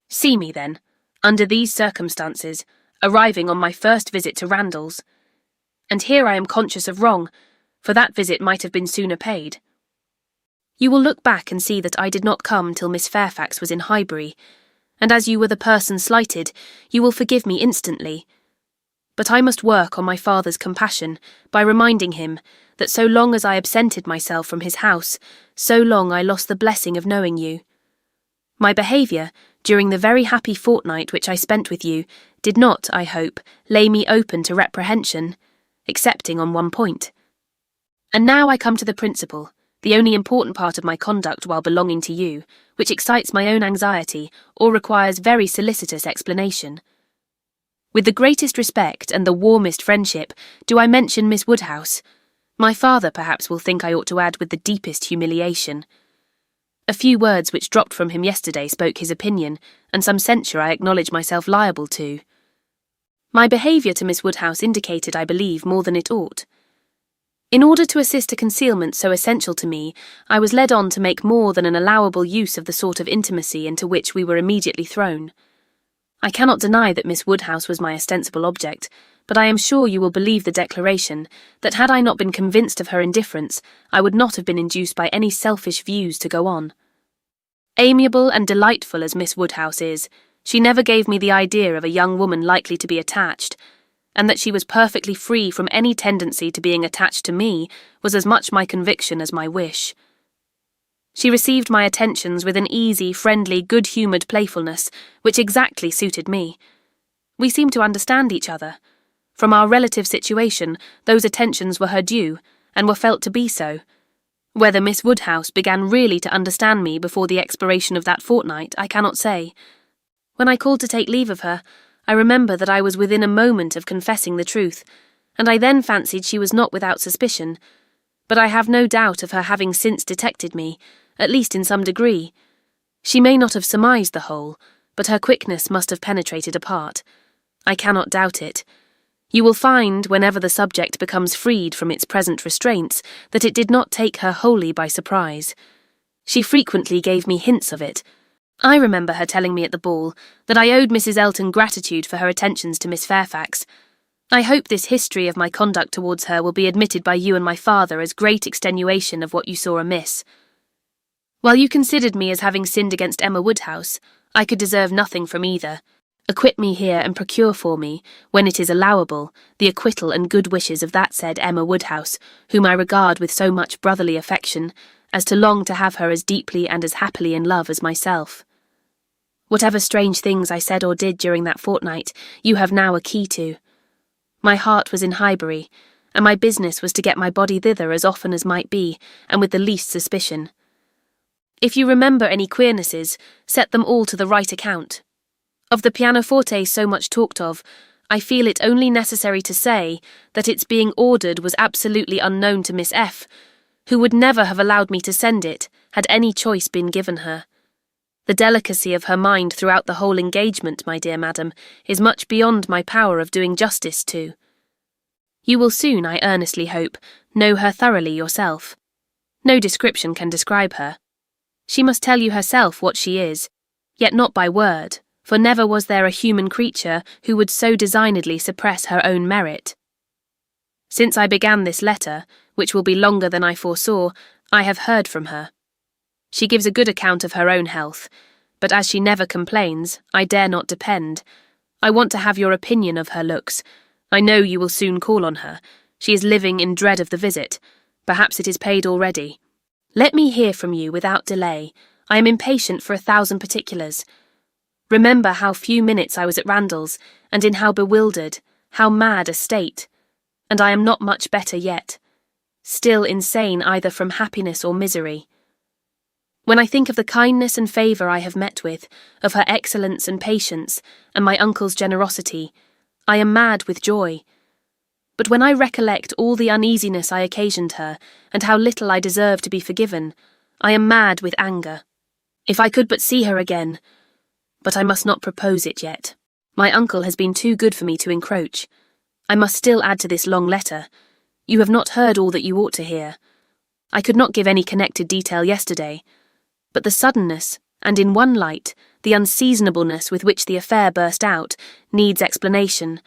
See me, then, under these circumstances, arriving on my first visit to Randalls. And here I am conscious of wrong, for that visit might have been sooner paid. You will look back and see that I did not come till Miss Fairfax was in Highbury, and as you were the person slighted, you will forgive me instantly. But I must work on my father's compassion by reminding him that so long as I absented myself from his house, so long I lost the blessing of knowing you. My behaviour, during the very happy fortnight which I spent with you, did not, I hope, lay me open to reprehension, excepting on one point. And now I come to the principal, the only important part of my conduct while belonging to you, which excites my own anxiety or requires very solicitous explanation. With the greatest respect and the warmest friendship do I mention Miss Woodhouse. My father perhaps will think I ought to add with the deepest humiliation. A few words which dropped from him yesterday spoke his opinion, and some censure I acknowledge myself liable to. My behaviour to Miss Woodhouse indicated, I believe, more than it ought. In order to assist a concealment so essential to me, I was led on to make more than an allowable use of the sort of intimacy into which we were immediately thrown. I cannot deny that Miss Woodhouse was my ostensible object, but I am sure you will believe the declaration that had I not been convinced of her indifference, I would not have been induced by any selfish views to go on. Amiable and delightful as Miss Woodhouse is, she never gave me the idea of a young woman likely to be attached, and that she was perfectly free from any tendency to being attached to me was as much my conviction as my wish. She received my attentions with an easy, friendly, good-humoured playfulness, which exactly suited me. We seemed to understand each other. From our relative situation, those attentions were her due, and were felt to be so. Whether Miss Woodhouse began really to understand me before the expiration of that fortnight, I cannot say. When I called to take leave of her, I remember that I was within a moment of confessing the truth, and I then fancied she was not without suspicion, but I have no doubt of her having since detected me, at least in some degree. She may not have surmised the whole, but her quickness must have penetrated a part. I cannot doubt it. You will find, whenever the subject becomes freed from its present restraints, that it did not take her wholly by surprise. She frequently gave me hints of it. I remember her telling me at the ball that I owed Mrs. Elton gratitude for her attentions to Miss Fairfax. I hope this history of my conduct towards her will be admitted by you and my father as great extenuation of what you saw amiss. While you considered me as having sinned against Emma Woodhouse, I could deserve nothing from either. Acquit me here and procure for me, when it is allowable, the acquittal and good wishes of that said Emma Woodhouse, whom I regard with so much brotherly affection, as to long to have her as deeply and as happily in love as myself. Whatever strange things I said or did during that fortnight, you have now a key to. My heart was in Highbury, and my business was to get my body thither as often as might be, and with the least suspicion. If you remember any queernesses, set them all to the right account. Of the pianoforte so much talked of, I feel it only necessary to say that its being ordered was absolutely unknown to Miss F., who would never have allowed me to send it, had any choice been given her. The delicacy of her mind throughout the whole engagement, my dear madam, is much beyond my power of doing justice to. You will soon, I earnestly hope, know her thoroughly yourself. No description can describe her. She must tell you herself what she is, yet not by word, for never was there a human creature who would so designedly suppress her own merit. Since I began this letter, which will be longer than I foresaw, I have heard from her. She gives a good account of her own health, but as she never complains, I dare not depend. I want to have your opinion of her looks. I know you will soon call on her. She is living in dread of the visit. Perhaps it is paid already. Let me hear from you without delay. I am impatient for 1,000 particulars. Remember how few minutes I was at Randalls, and in how bewildered, how mad a state. And I am not much better yet. Still insane either from happiness or misery. When I think of the kindness and favour I have met with, of her excellence and patience, and my uncle's generosity, I am mad with joy. But when I recollect all the uneasiness I occasioned her, and how little I deserve to be forgiven, I am mad with anger. If I could but see her again! But I must not propose it yet. My uncle has been too good for me to encroach. I must still add to this long letter. You have not heard all that you ought to hear. I could not give any connected detail yesterday, but the suddenness, and in one light, the unseasonableness with which the affair burst out needs explanation.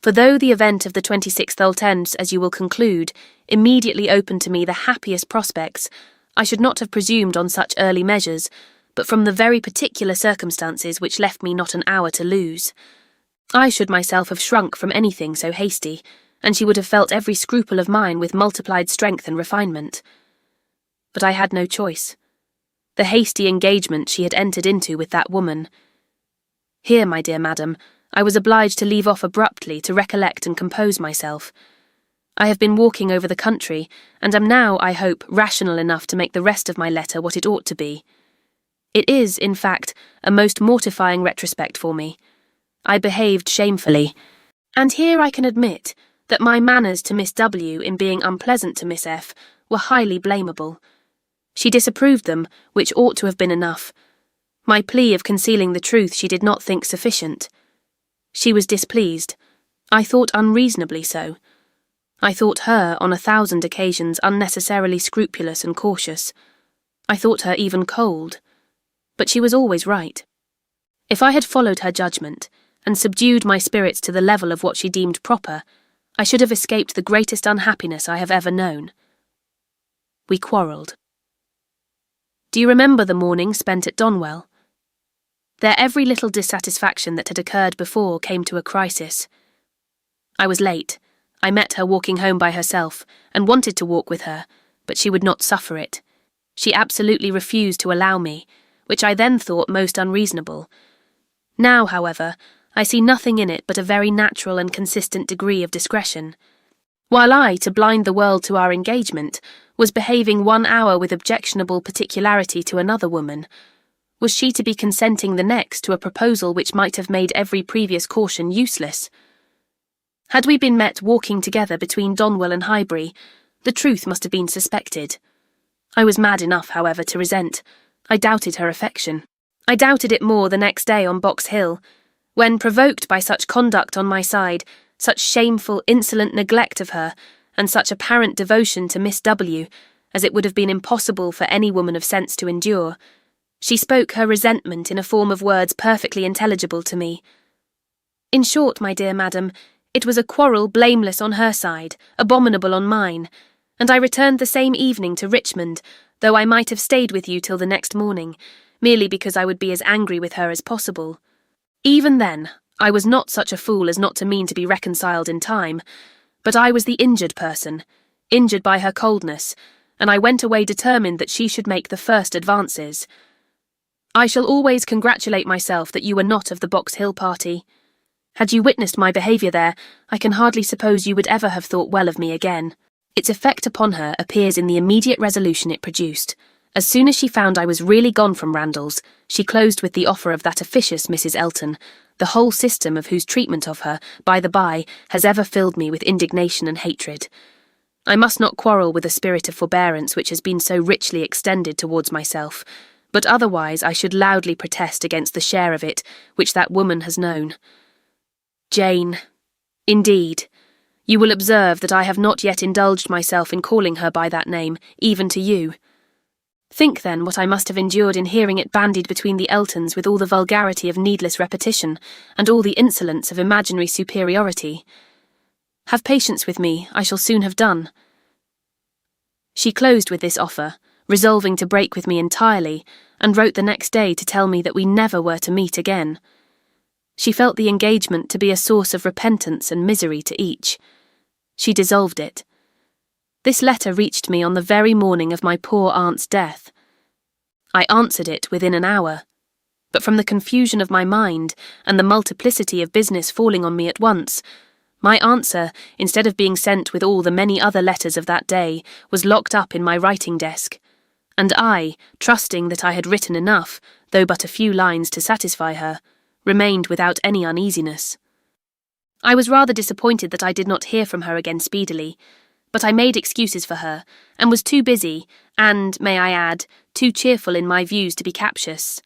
For though the event of the 26th ultens, as you will conclude, immediately opened to me the happiest prospects, I should not have presumed on such early measures, but from the very particular circumstances which left me not an hour to lose. I should myself have shrunk from anything so hasty, and she would have felt every scruple of mine with multiplied strength and refinement. But I had no choice. The hasty engagement she had entered into with that woman. Here, my dear madam, I was obliged to leave off abruptly to recollect and compose myself. I have been walking over the country, and am now, I hope, rational enough to make the rest of my letter what it ought to be. It is, in fact, a most mortifying retrospect for me. I behaved shamefully, and here I can admit that my manners to Miss W in being unpleasant to Miss F were highly blamable. She disapproved them, which ought to have been enough. My plea of concealing the truth she did not think sufficient. She was displeased. I thought unreasonably so. I thought her, on 1,000 occasions, unnecessarily scrupulous and cautious. I thought her even cold. But she was always right. If I had followed her judgment, and subdued my spirits to the level of what she deemed proper, I should have escaped the greatest unhappiness I have ever known. We quarrelled. Do you remember the morning spent at Donwell? There every little dissatisfaction that had occurred before came to a crisis. I was late. I met her walking home by herself, and wanted to walk with her, but she would not suffer it. She absolutely refused to allow me, which I then thought most unreasonable. Now, however, I see nothing in it but a very natural and consistent degree of discretion. While I, to blind the world to our engagement, was behaving 1 hour with objectionable particularity to another woman, was she to be consenting the next to a proposal which might have made every previous caution useless? Had we been met walking together between Donwell and Highbury, the truth must have been suspected. I was mad enough, however, to resent. I doubted her affection. I doubted it more the next day on Box Hill, when, provoked by such conduct on my side, such shameful, insolent neglect of her, and such apparent devotion to Miss W, as it would have been impossible for any woman of sense to endure, she spoke her resentment in a form of words perfectly intelligible to me. In short, my dear madam, it was a quarrel blameless on her side, abominable on mine, and I returned the same evening to Richmond, though I might have stayed with you till the next morning, merely because I would be as angry with her as possible. Even then, I was not such a fool as not to mean to be reconciled in time, but I was the injured person, injured by her coldness, and I went away determined that she should make the first advances. I shall always congratulate myself that you were not of the Box Hill party. Had you witnessed my behaviour there, I can hardly suppose you would ever have thought well of me again. Its effect upon her appears in the immediate resolution it produced. As soon as she found I was really gone from Randalls, she closed with the offer of that officious Mrs. Elton, the whole system of whose treatment of her, by the by, has ever filled me with indignation and hatred. I must not quarrel with a spirit of forbearance which has been so richly extended towards myself, but otherwise I should loudly protest against the share of it which that woman has known. Jane, indeed, you will observe that I have not yet indulged myself in calling her by that name, even to you. Think, then, what I must have endured in hearing it bandied between the Eltons with all the vulgarity of needless repetition, and all the insolence of imaginary superiority. Have patience with me, I shall soon have done. She closed with this offer, resolving to break with me entirely, and wrote the next day to tell me that we never were to meet again. She felt the engagement to be a source of repentance and misery to each. She dissolved it. This letter reached me on the very morning of my poor aunt's death. I answered it within an hour, but from the confusion of my mind and the multiplicity of business falling on me at once, my answer, instead of being sent with all the many other letters of that day, was locked up in my writing desk, and I, trusting that I had written enough, though but a few lines to satisfy her, remained without any uneasiness. I was rather disappointed that I did not hear from her again speedily, but I made excuses for her, and was too busy, and, may I add, too cheerful in my views to be captious.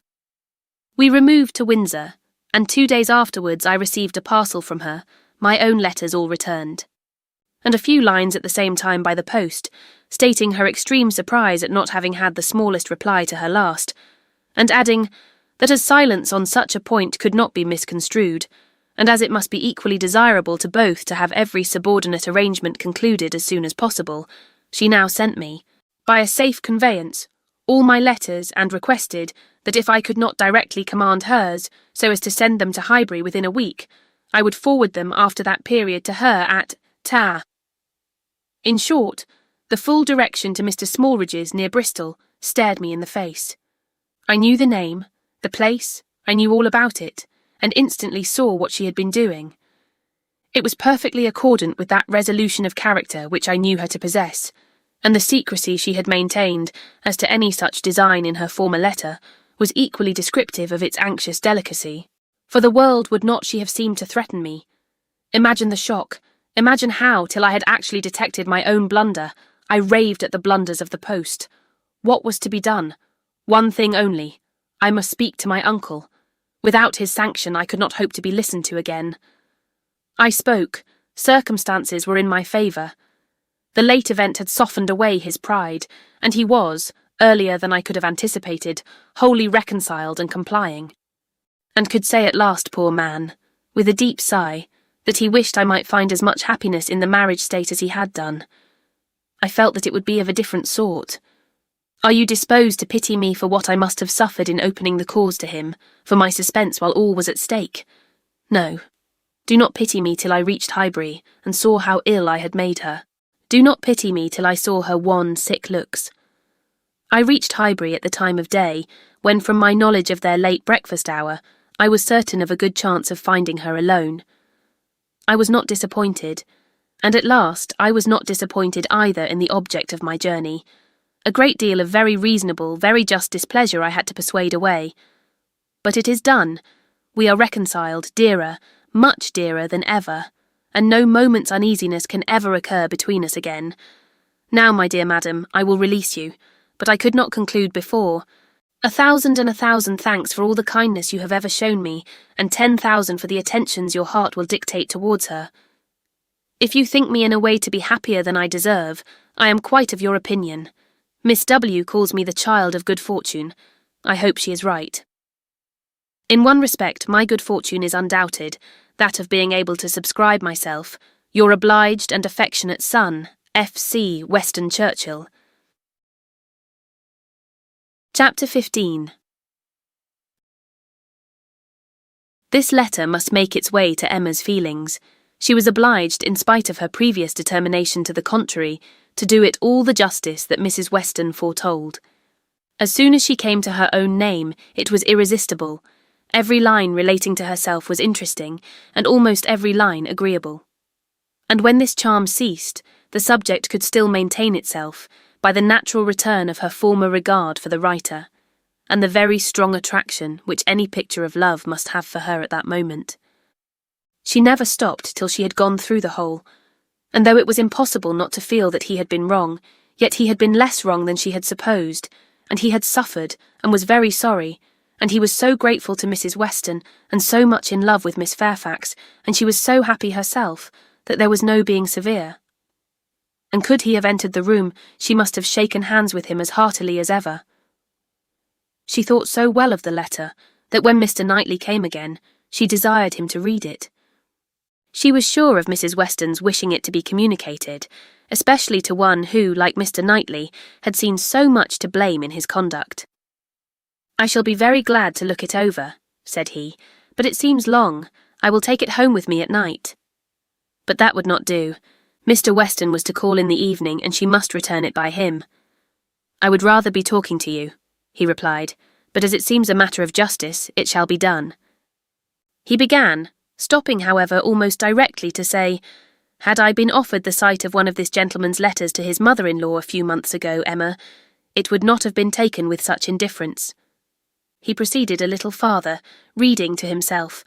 We removed to Windsor, and 2 days afterwards I received a parcel from her, my own letters all returned, and a few lines at the same time by the post, stating her extreme surprise at not having had the smallest reply to her last, and adding that as silence on such a point could not be misconstrued, and as it must be equally desirable to both to have every subordinate arrangement concluded as soon as possible, she now sent me, by a safe conveyance, all my letters and requested that if I could not directly command hers so as to send them to Highbury within a week, I would forward them after that period to her at Ta. In short, the full direction to Mr. Smallridge's near Bristol stared me in the face. I knew the name, the place, I knew all about it, and instantly saw what she had been doing. It was perfectly accordant with that resolution of character which I knew her to possess, and the secrecy she had maintained as to any such design in her former letter was equally descriptive of its anxious delicacy. For the world would not she have seemed to threaten me. Imagine the shock, imagine how, till I had actually detected my own blunder, I raved at the blunders of the post. What was to be done? One thing only. I must speak to my uncle. Without his sanction I could not hope to be listened to again. I spoke. Circumstances were in my favour. The late event had softened away his pride, and he was, earlier than I could have anticipated, wholly reconciled and complying, and could say at last, poor man, with a deep sigh, that he wished I might find as much happiness in the marriage state as he had done. I felt that it would be of a different sort. Are you disposed to pity me for what I must have suffered in opening the cause to him, for my suspense while all was at stake? No. Do not pity me till I reached Highbury and saw how ill I had made her. Do not pity me till I saw her wan, sick looks. I reached Highbury at the time of day, when from my knowledge of their late breakfast hour, I was certain of a good chance of finding her alone. I was not disappointed, and at last I was not disappointed either in the object of my journey. A great deal of very reasonable, very just displeasure I had to persuade away. But it is done. We are reconciled, dearer, much dearer than ever, and no moment's uneasiness can ever occur between us again. Now, my dear madam, I will release you, but I could not conclude before. 1,000 and 1,000 thanks for all the kindness you have ever shown me, and 10,000 for the attentions your heart will dictate towards her. If you think me in a way to be happier than I deserve, I am quite of your opinion. Miss W. calls me the child of good fortune. I hope she is right. In one respect, my good fortune is undoubted, that of being able to subscribe myself, your obliged and affectionate son, F.C. Weston Churchill. Chapter 15. This letter must make its way to Emma's feelings. She was obliged, in spite of her previous determination to the contrary, to do it all the justice that Mrs. Weston foretold. As soon as she came to her own name, it was irresistible. Every line relating to herself was interesting, and almost every line agreeable. And when this charm ceased, the subject could still maintain itself, by the natural return of her former regard for the writer, and the very strong attraction which any picture of love must have for her at that moment. She never stopped till she had gone through the whole, and though it was impossible not to feel that he had been wrong, yet he had been less wrong than she had supposed, and he had suffered, and was very sorry, and he was so grateful to Mrs. Weston, and so much in love with Miss Fairfax, and she was so happy herself, that there was no being severe. And could he have entered the room, she must have shaken hands with him as heartily as ever. She thought so well of the letter, that when Mr. Knightley came again, she desired him to read it. She was sure of Mrs. Weston's wishing it to be communicated, especially to one who, like Mr. Knightley, had seen so much to blame in his conduct. "I shall be very glad to look it over," said he, "but it seems long. I will take it home with me at night." But that would not do. Mr. Weston was to call in the evening, and she must return it by him. "I would rather be talking to you," he replied, "but as it seems a matter of justice, it shall be done." He began, stopping, however, almost directly to say, "Had I been offered the sight of one of this gentleman's letters to his mother-in-law a few months ago, Emma, it would not have been taken with such indifference." He proceeded a little farther, reading to himself,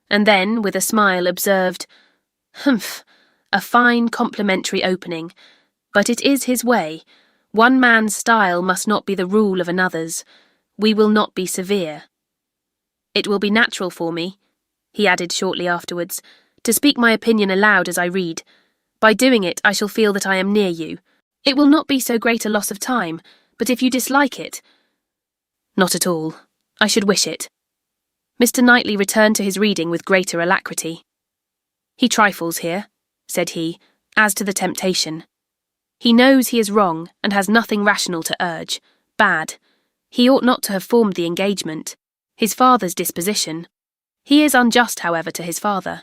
and then, with a smile, observed, "Humph, a fine complimentary opening, but it is his way. One man's style must not be the rule of another's. We will not be severe. It will be natural for me," he added shortly afterwards, "to speak my opinion aloud as I read. By doing it, I shall feel that I am near you. It will not be so great a loss of time, but if you dislike it—" "Not at all. I should wish it. Mr. Knightley returned to his reading with greater alacrity. He trifles here, said he, as to the temptation. He knows he is wrong and has nothing rational to urge. Bad. He ought not to have formed the engagement. His father's disposition. He is unjust, however, to his father.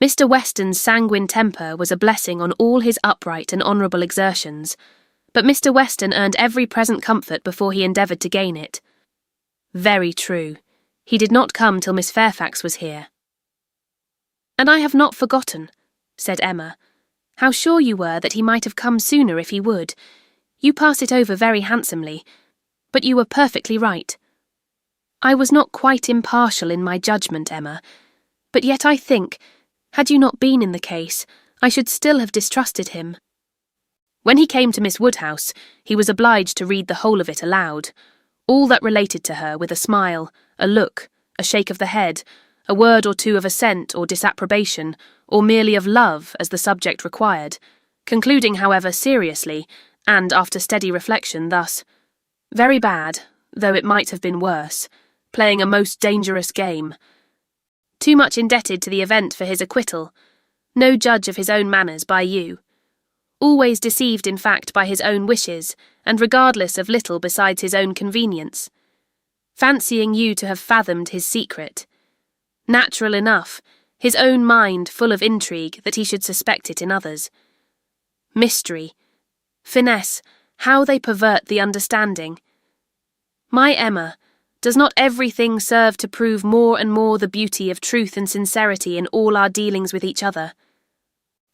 Mr. Weston's sanguine temper was a blessing on all his upright and honourable exertions, but Mr. Weston earned every present comfort before he endeavoured to gain it. Very true. He did not come till Miss Fairfax was here. And I have not forgotten, said Emma, how sure you were that he might have come sooner if he would. You pass it over very handsomely, but you were perfectly right. I was not quite impartial in my judgment, Emma, but yet I think, had you not been in the case, I should still have distrusted him. When he came to Miss Woodhouse, he was obliged to read the whole of it aloud, all that related to her, with a smile, a look, a shake of the head, a word or two of assent or disapprobation, or merely of love as the subject required, concluding, however, seriously, and after steady reflection, thus: very bad, though it might have been worse, playing a most dangerous game. Too much indebted to the event for his acquittal, no judge of his own manners by you. Always deceived, in fact, by his own wishes, and regardless of little besides his own convenience. Fancying you to have fathomed his secret. Natural enough, his own mind full of intrigue that he should suspect it in others. Mystery, finesse, how they pervert the understanding. My Emma, does not everything serve to prove more and more the beauty of truth and sincerity in all our dealings with each other?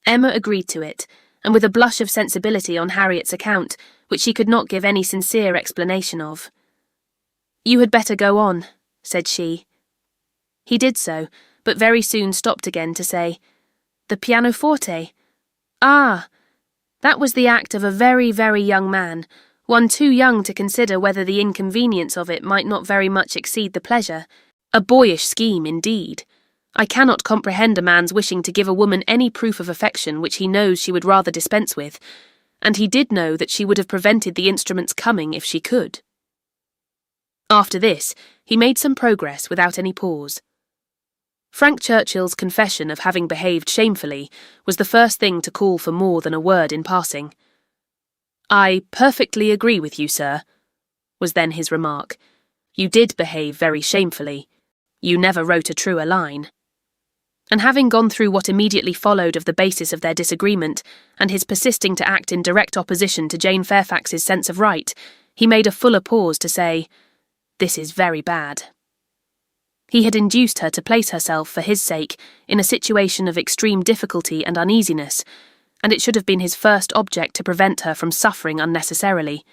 Emma agreed to it, and with a blush of sensibility on Harriet's account, which she could not give any sincere explanation of. You had better go on, said she. He did so, but very soon stopped again to say, the pianoforte? Ah! That was the act of a very, very young man, one too young to consider whether the inconvenience of it might not very much exceed the pleasure. A boyish scheme, indeed. I cannot comprehend a man's wishing to give a woman any proof of affection which he knows she would rather dispense with, and he did know that she would have prevented the instrument's coming if she could. After this, he made some progress without any pause. Frank Churchill's confession of having behaved shamefully was the first thing to call for more than a word in passing. I perfectly agree with you, sir, was then his remark. You did behave very shamefully. You never wrote a truer line. And having gone through what immediately followed of the basis of their disagreement, and his persisting to act in direct opposition to Jane Fairfax's sense of right, he made a fuller pause to say, this is very bad. He had induced her to place herself, for his sake, in a situation of extreme difficulty and uneasiness, and it should have been his first object to prevent her from suffering unnecessarily.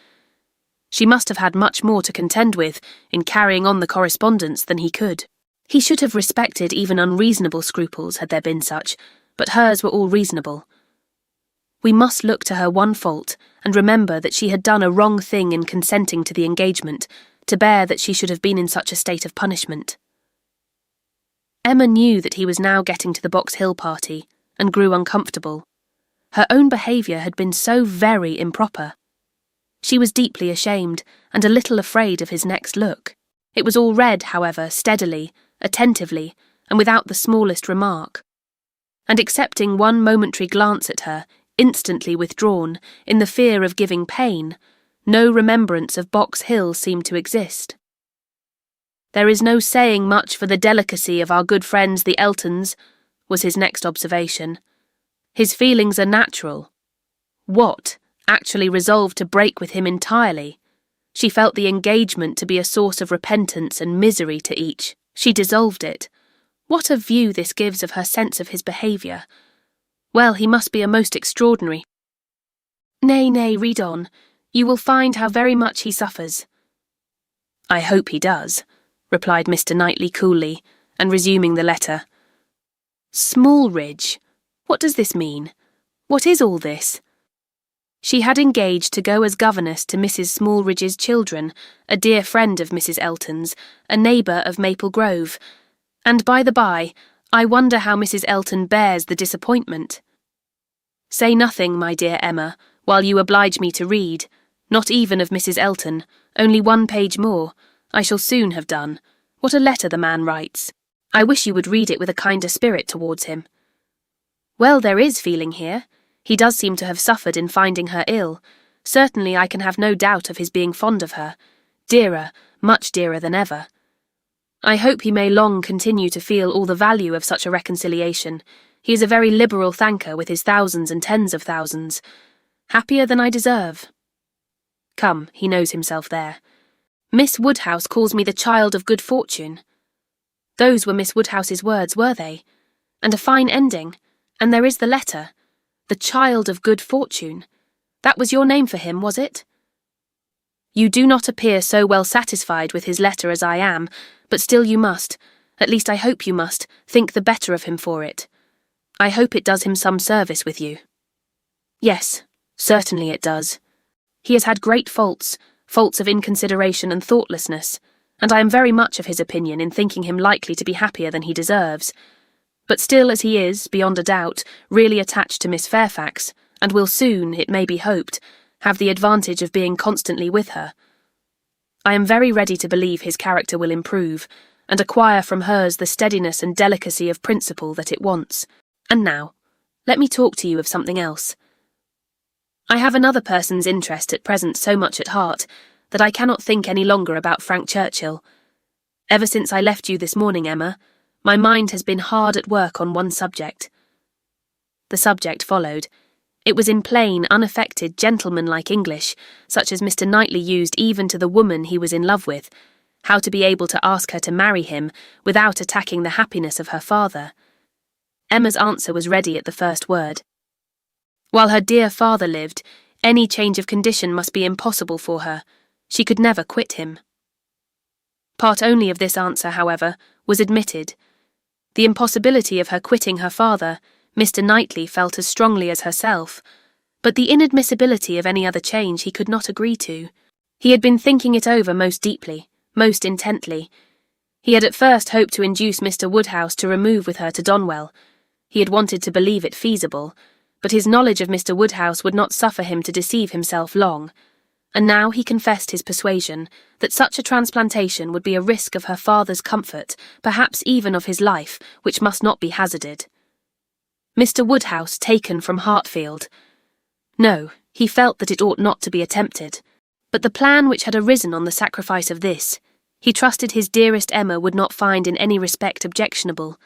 She must have had much more to contend with in carrying on the correspondence than he could. He should have respected even unreasonable scruples had there been such, but hers were all reasonable. We must look to her one fault, and remember that she had done a wrong thing in consenting to the engagement, to bear that she should have been in such a state of punishment. Emma knew that he was now getting to the Box Hill party, and grew uncomfortable. Her own behaviour had been so very improper. She was deeply ashamed, and a little afraid of his next look. It was all read, however, steadily, attentively, and without the smallest remark. And accepting one momentary glance at her, instantly withdrawn, in the fear of giving pain, no remembrance of Box Hill seemed to exist. There is no saying much for the delicacy of our good friends the Eltons, was his next observation. His feelings are natural. What actually resolved to break with him entirely? She felt the engagement to be a source of repentance and misery to each. She dissolved it. What a view this gives of her sense of his behaviour. Well, he must be a most extraordinary. Nay, read on. You will find how very much he suffers. I hope he does, replied Mr. Knightley coolly, and resuming the letter. Smallridge. What does this mean? What is all this? She had engaged to go as governess to Mrs. Smallridge's children, a dear friend of Mrs. Elton's, a neighbour of Maple Grove, and by the by, I wonder how Mrs. Elton bears the disappointment. Say nothing, my dear Emma, while you oblige me to read, not even of Mrs. Elton, only one page more, I shall soon have done. What a letter the man writes. I wish you would read it with a kinder spirit towards him. Well, there is feeling here. He does seem to have suffered in finding her ill. Certainly I can have no doubt of his being fond of her. Dearer, much dearer than ever. I hope he may long continue to feel all the value of such a reconciliation. He is a very liberal thanker with his thousands and tens of thousands. Happier than I deserve. Come, he knows himself there. Miss Woodhouse calls me the child of good fortune. Those were Miss Woodhouse's words, were they? And a fine ending. And there is the letter. The child of good fortune. That was your name for him, was it? You do not appear so well satisfied with his letter as I am, but still you must, at least I hope you must, think the better of him for it. I hope it does him some service with you. Yes, certainly it does. He has had great faults of inconsideration and thoughtlessness, and I am very much of his opinion in thinking him likely to be happier than he deserves. But still, as he is, beyond a doubt, really attached to Miss Fairfax, and will soon, it may be hoped, have the advantage of being constantly with her. I am very ready to believe his character will improve, and acquire from hers the steadiness and delicacy of principle that it wants. And now, let me talk to you of something else. I have another person's interest at present so much at heart that I cannot think any longer about Frank Churchill. Ever since I left you this morning, Emma, my mind has been hard at work on one subject. The subject followed. It was in plain, unaffected, gentlemanlike English, such as Mr. Knightley used even to the woman he was in love with, how to be able to ask her to marry him without attacking the happiness of her father. Emma's answer was ready at the first word. While her dear father lived, any change of condition must be impossible for her. She could never quit him. Part only of this answer, however, was admitted. The impossibility of her quitting her father, Mr. Knightley felt as strongly as herself, but the inadmissibility of any other change he could not agree to. He had been thinking it over most deeply, most intently. He had at first hoped to induce Mr. Woodhouse to remove with her to Donwell. He had wanted to believe it feasible, but his knowledge of Mr. Woodhouse would not suffer him to deceive himself long, and now he confessed his persuasion that such a transplantation would be a risk of her father's comfort, perhaps even of his life, which must not be hazarded. Mr. Woodhouse taken from Hartfield. No, he felt that it ought not to be attempted, but the plan which had arisen on the sacrifice of this, he trusted his dearest Emma would not find in any respect objectionable.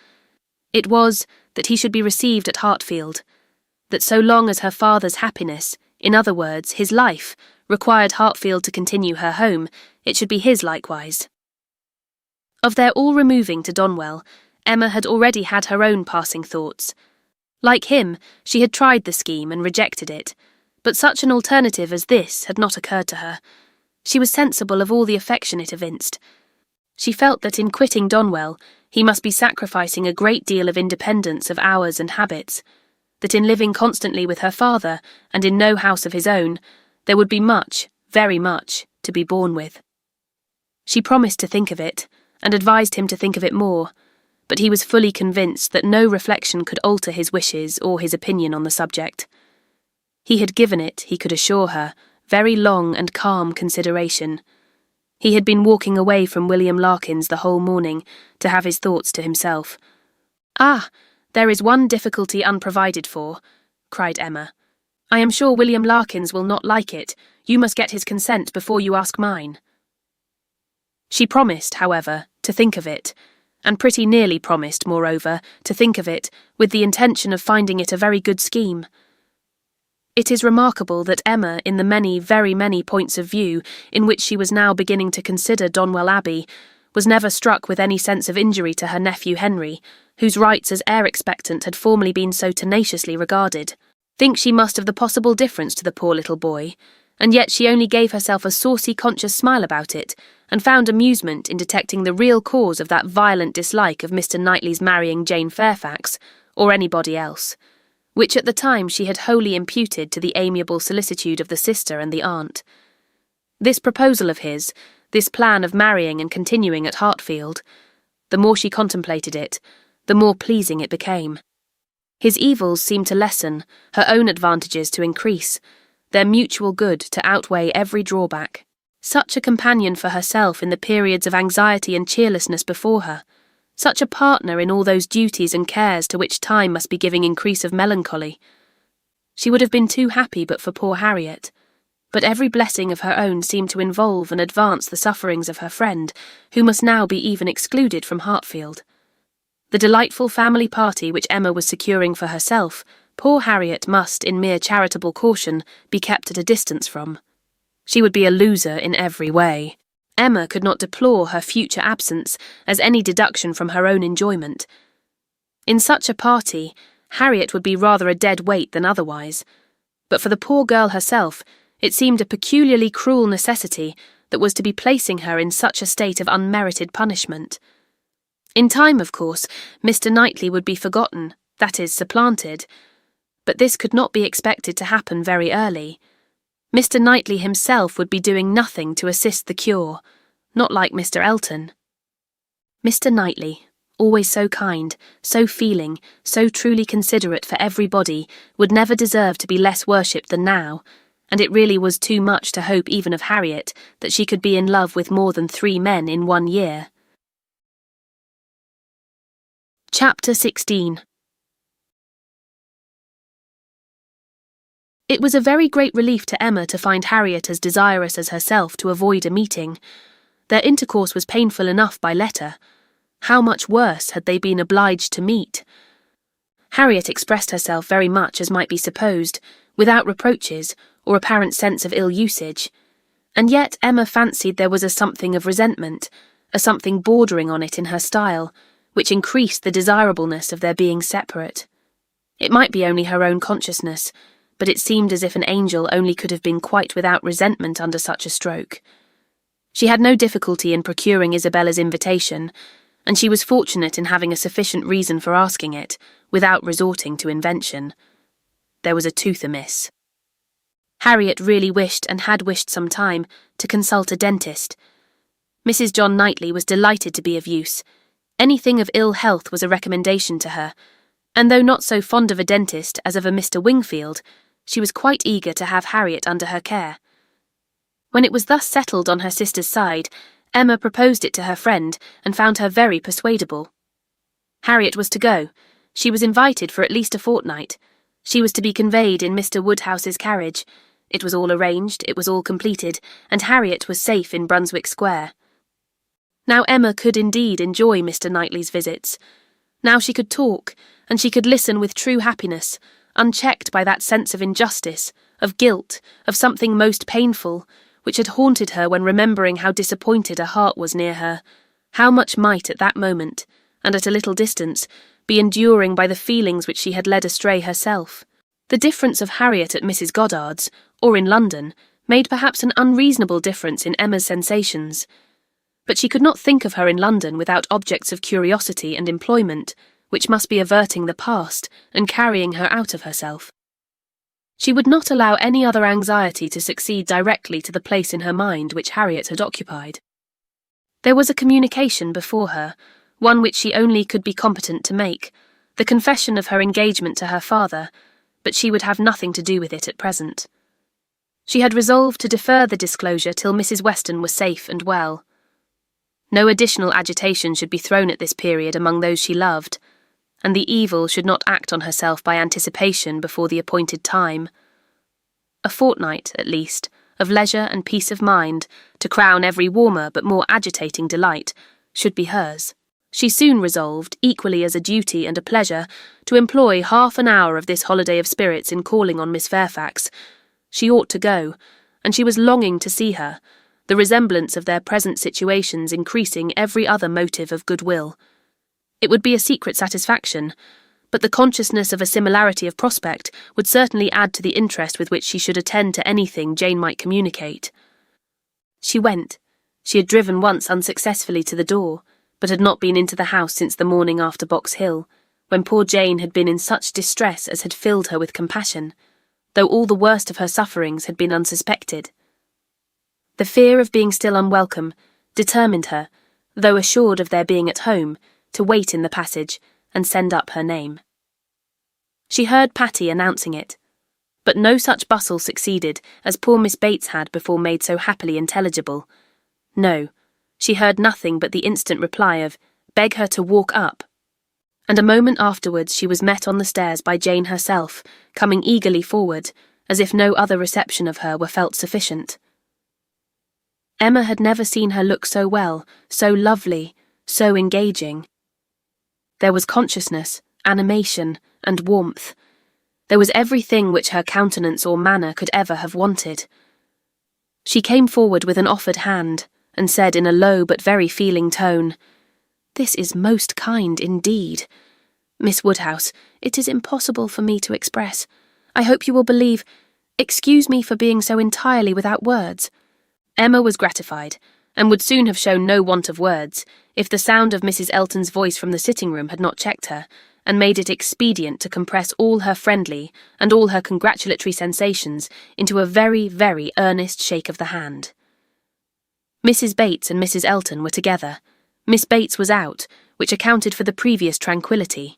It was that he should be received at Hartfield, that so long as her father's happiness, in other words, his life, required Hartfield to continue her home, it should be his likewise. Of their all removing to Donwell, Emma had already had her own passing thoughts. Like him, she had tried the scheme and rejected it, but such an alternative as this had not occurred to her. She was sensible of all the affection it evinced. She felt that in quitting Donwell, he must be sacrificing a great deal of independence of hours and habits, that in living constantly with her father, and in no house of his own, there would be much, very much, to be borne with. She promised to think of it, and advised him to think of it more, but he was fully convinced that no reflection could alter his wishes or his opinion on the subject. He had given it, he could assure her, very long and calm consideration. He had been walking away from William Larkins the whole morning, to have his thoughts to himself. "Ah, there is one difficulty unprovided for," cried Emma. "I am sure William Larkins will not like it. You must get his consent before you ask mine." She promised, however, to think of it, and pretty nearly promised, moreover, to think of it, with the intention of finding it a very good scheme. It is remarkable that Emma, in the many, very many points of view in which she was now beginning to consider Donwell Abbey, was never struck with any sense of injury to her nephew Henry, whose rights as heir expectant had formerly been so tenaciously regarded. Think she must of the possible difference to the poor little boy, and yet she only gave herself a saucy conscious smile about it, and found amusement in detecting the real cause of that violent dislike of Mr. Knightley's marrying Jane Fairfax, or anybody else, which at the time she had wholly imputed to the amiable solicitude of the sister and the aunt. This proposal of his, this plan of marrying and continuing at Hartfield, the more she contemplated it, the more pleasing it became. His evils seemed to lessen, her own advantages to increase, their mutual good to outweigh every drawback. Such a companion for herself in the periods of anxiety and cheerlessness before her, such a partner in all those duties and cares to which time must be giving increase of melancholy. She would have been too happy but for poor Harriet, but every blessing of her own seemed to involve and advance the sufferings of her friend, who must now be even excluded from Hartfield. The delightful family party which Emma was securing for herself, poor Harriet must, in mere charitable caution, be kept at a distance from. She would be a loser in every way. Emma could not deplore her future absence as any deduction from her own enjoyment. In such a party, Harriet would be rather a dead weight than otherwise, but for the poor girl herself, it seemed a peculiarly cruel necessity that was to be placing her in such a state of unmerited punishment. In time, of course, Mr. Knightley would be forgotten, that is, supplanted, but this could not be expected to happen very early. Mr. Knightley himself would be doing nothing to assist the cure, not like Mr. Elton. Mr. Knightley, always so kind, so feeling, so truly considerate for everybody, would never deserve to be less worshipped than now, and it really was too much to hope even of Harriet that she could be in love with more than 3 men in 1 year. Chapter 16. It was a very great relief to Emma to find Harriet as desirous as herself to avoid a meeting. Their intercourse was painful enough by letter. How much worse had they been obliged to meet? Harriet expressed herself very much as might be supposed, without reproaches or apparent sense of ill usage, and yet Emma fancied there was a something of resentment, a something bordering on it in her style, which increased the desirableness of their being separate. It might be only her own consciousness, but it seemed as if an angel only could have been quite without resentment under such a stroke. She had no difficulty in procuring Isabella's invitation, and she was fortunate in having a sufficient reason for asking it, without resorting to invention. There was a tooth amiss. Harriet really wished, and had wished some time, to consult a dentist. Mrs. John Knightley was delighted to be of use. Anything of ill health was a recommendation to her, and though not so fond of a dentist as of a Mr. Wingfield, she was quite eager to have Harriet under her care. When it was thus settled on her sister's side, Emma proposed it to her friend and found her very persuadable. Harriet was to go. She was invited for at least a fortnight. She was to be conveyed in Mr. Woodhouse's carriage. It was all arranged, it was all completed, and Harriet was safe in Brunswick Square. Now Emma could indeed enjoy Mr. Knightley's visits. Now she could talk, and she could listen with true happiness, unchecked by that sense of injustice, of guilt, of something most painful, which had haunted her when remembering how disappointed a heart was near her, how much might at that moment, and at a little distance, be enduring by the feelings which she had led astray herself. The difference of Harriet at Mrs. Goddard's, or in London, made perhaps an unreasonable difference in Emma's sensations, but she could not think of her in London without objects of curiosity and employment, which must be averting the past and carrying her out of herself. She would not allow any other anxiety to succeed directly to the place in her mind which Harriet had occupied. There was a communication before her, one which she only could be competent to make, the confession of her engagement to her father, but she would have nothing to do with it at present. She had resolved to defer the disclosure till Mrs. Weston was safe and well. No additional agitation should be thrown at this period among those she loved, and the evil should not act on herself by anticipation before the appointed time. A fortnight, at least, of leisure and peace of mind, to crown every warmer but more agitating delight, should be hers. She soon resolved, equally as a duty and a pleasure, to employ half an hour of this holiday of spirits in calling on Miss Fairfax. She ought to go, and she was longing to see her, the resemblance of their present situations increasing every other motive of goodwill. It would be a secret satisfaction, but the consciousness of a similarity of prospect would certainly add to the interest with which she should attend to anything Jane might communicate. She went. She had driven once unsuccessfully to the door, but had not been into the house since the morning after Box Hill, when poor Jane had been in such distress as had filled her with compassion, though all the worst of her sufferings had been unsuspected. The fear of being still unwelcome determined her, though assured of their being at home, to wait in the passage and send up her name. She heard Patty announcing it. But no such bustle succeeded as poor Miss Bates had before made so happily intelligible. No, she heard nothing but the instant reply of, "Beg her to walk up." And a moment afterwards she was met on the stairs by Jane herself, coming eagerly forward, as if no other reception of her were felt sufficient. Emma had never seen her look so well, so lovely, so engaging. There was consciousness, animation, and warmth. There was everything which her countenance or manner could ever have wanted. She came forward with an offered hand, and said in a low but very feeling tone, "This is most kind indeed. Miss Woodhouse, it is impossible for me to express. I hope you will believe. Excuse me for being so entirely without words." Emma was gratified, and would soon have shown no want of words, if the sound of Mrs. Elton's voice from the sitting-room had not checked her, and made it expedient to compress all her friendly and all her congratulatory sensations into a very, very earnest shake of the hand. Mrs. Bates and Mrs. Elton were together. Miss Bates was out, which accounted for the previous tranquillity.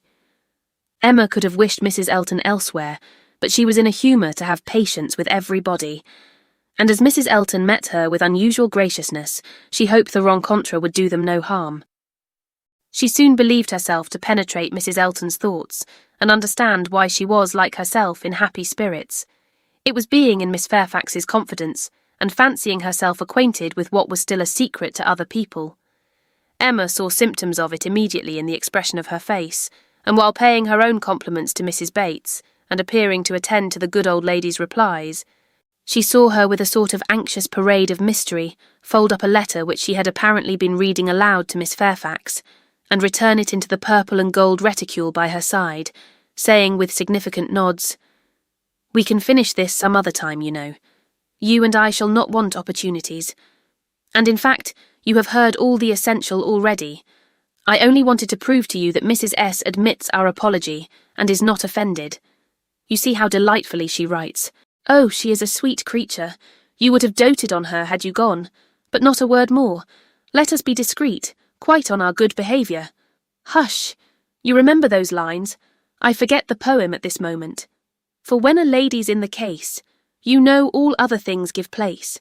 Emma could have wished Mrs. Elton elsewhere, but she was in a humour to have patience with everybody, and as Mrs. Elton met her with unusual graciousness, she hoped the rencontre would do them no harm. She soon believed herself to penetrate Mrs. Elton's thoughts, and understand why she was, like herself, in happy spirits. It was being in Miss Fairfax's confidence, and fancying herself acquainted with what was still a secret to other people. Emma saw symptoms of it immediately in the expression of her face, and while paying her own compliments to Mrs. Bates, and appearing to attend to the good old lady's replies, she saw her with a sort of anxious parade of mystery fold up a letter which she had apparently been reading aloud to Miss Fairfax, and return it into the purple and gold reticule by her side, saying with significant nods, "We can finish this some other time, you know. You and I shall not want opportunities. And in fact, you have heard all the essential already. I only wanted to prove to you that Mrs. S. admits our apology, and is not offended. You see how delightfully she writes. Oh, she is a sweet creature. You would have doted on her had you gone. But not a word more. Let us be discreet, quite on our good behaviour. Hush! You remember those lines? I forget the poem at this moment. For when a lady's in the case, you know all other things give place.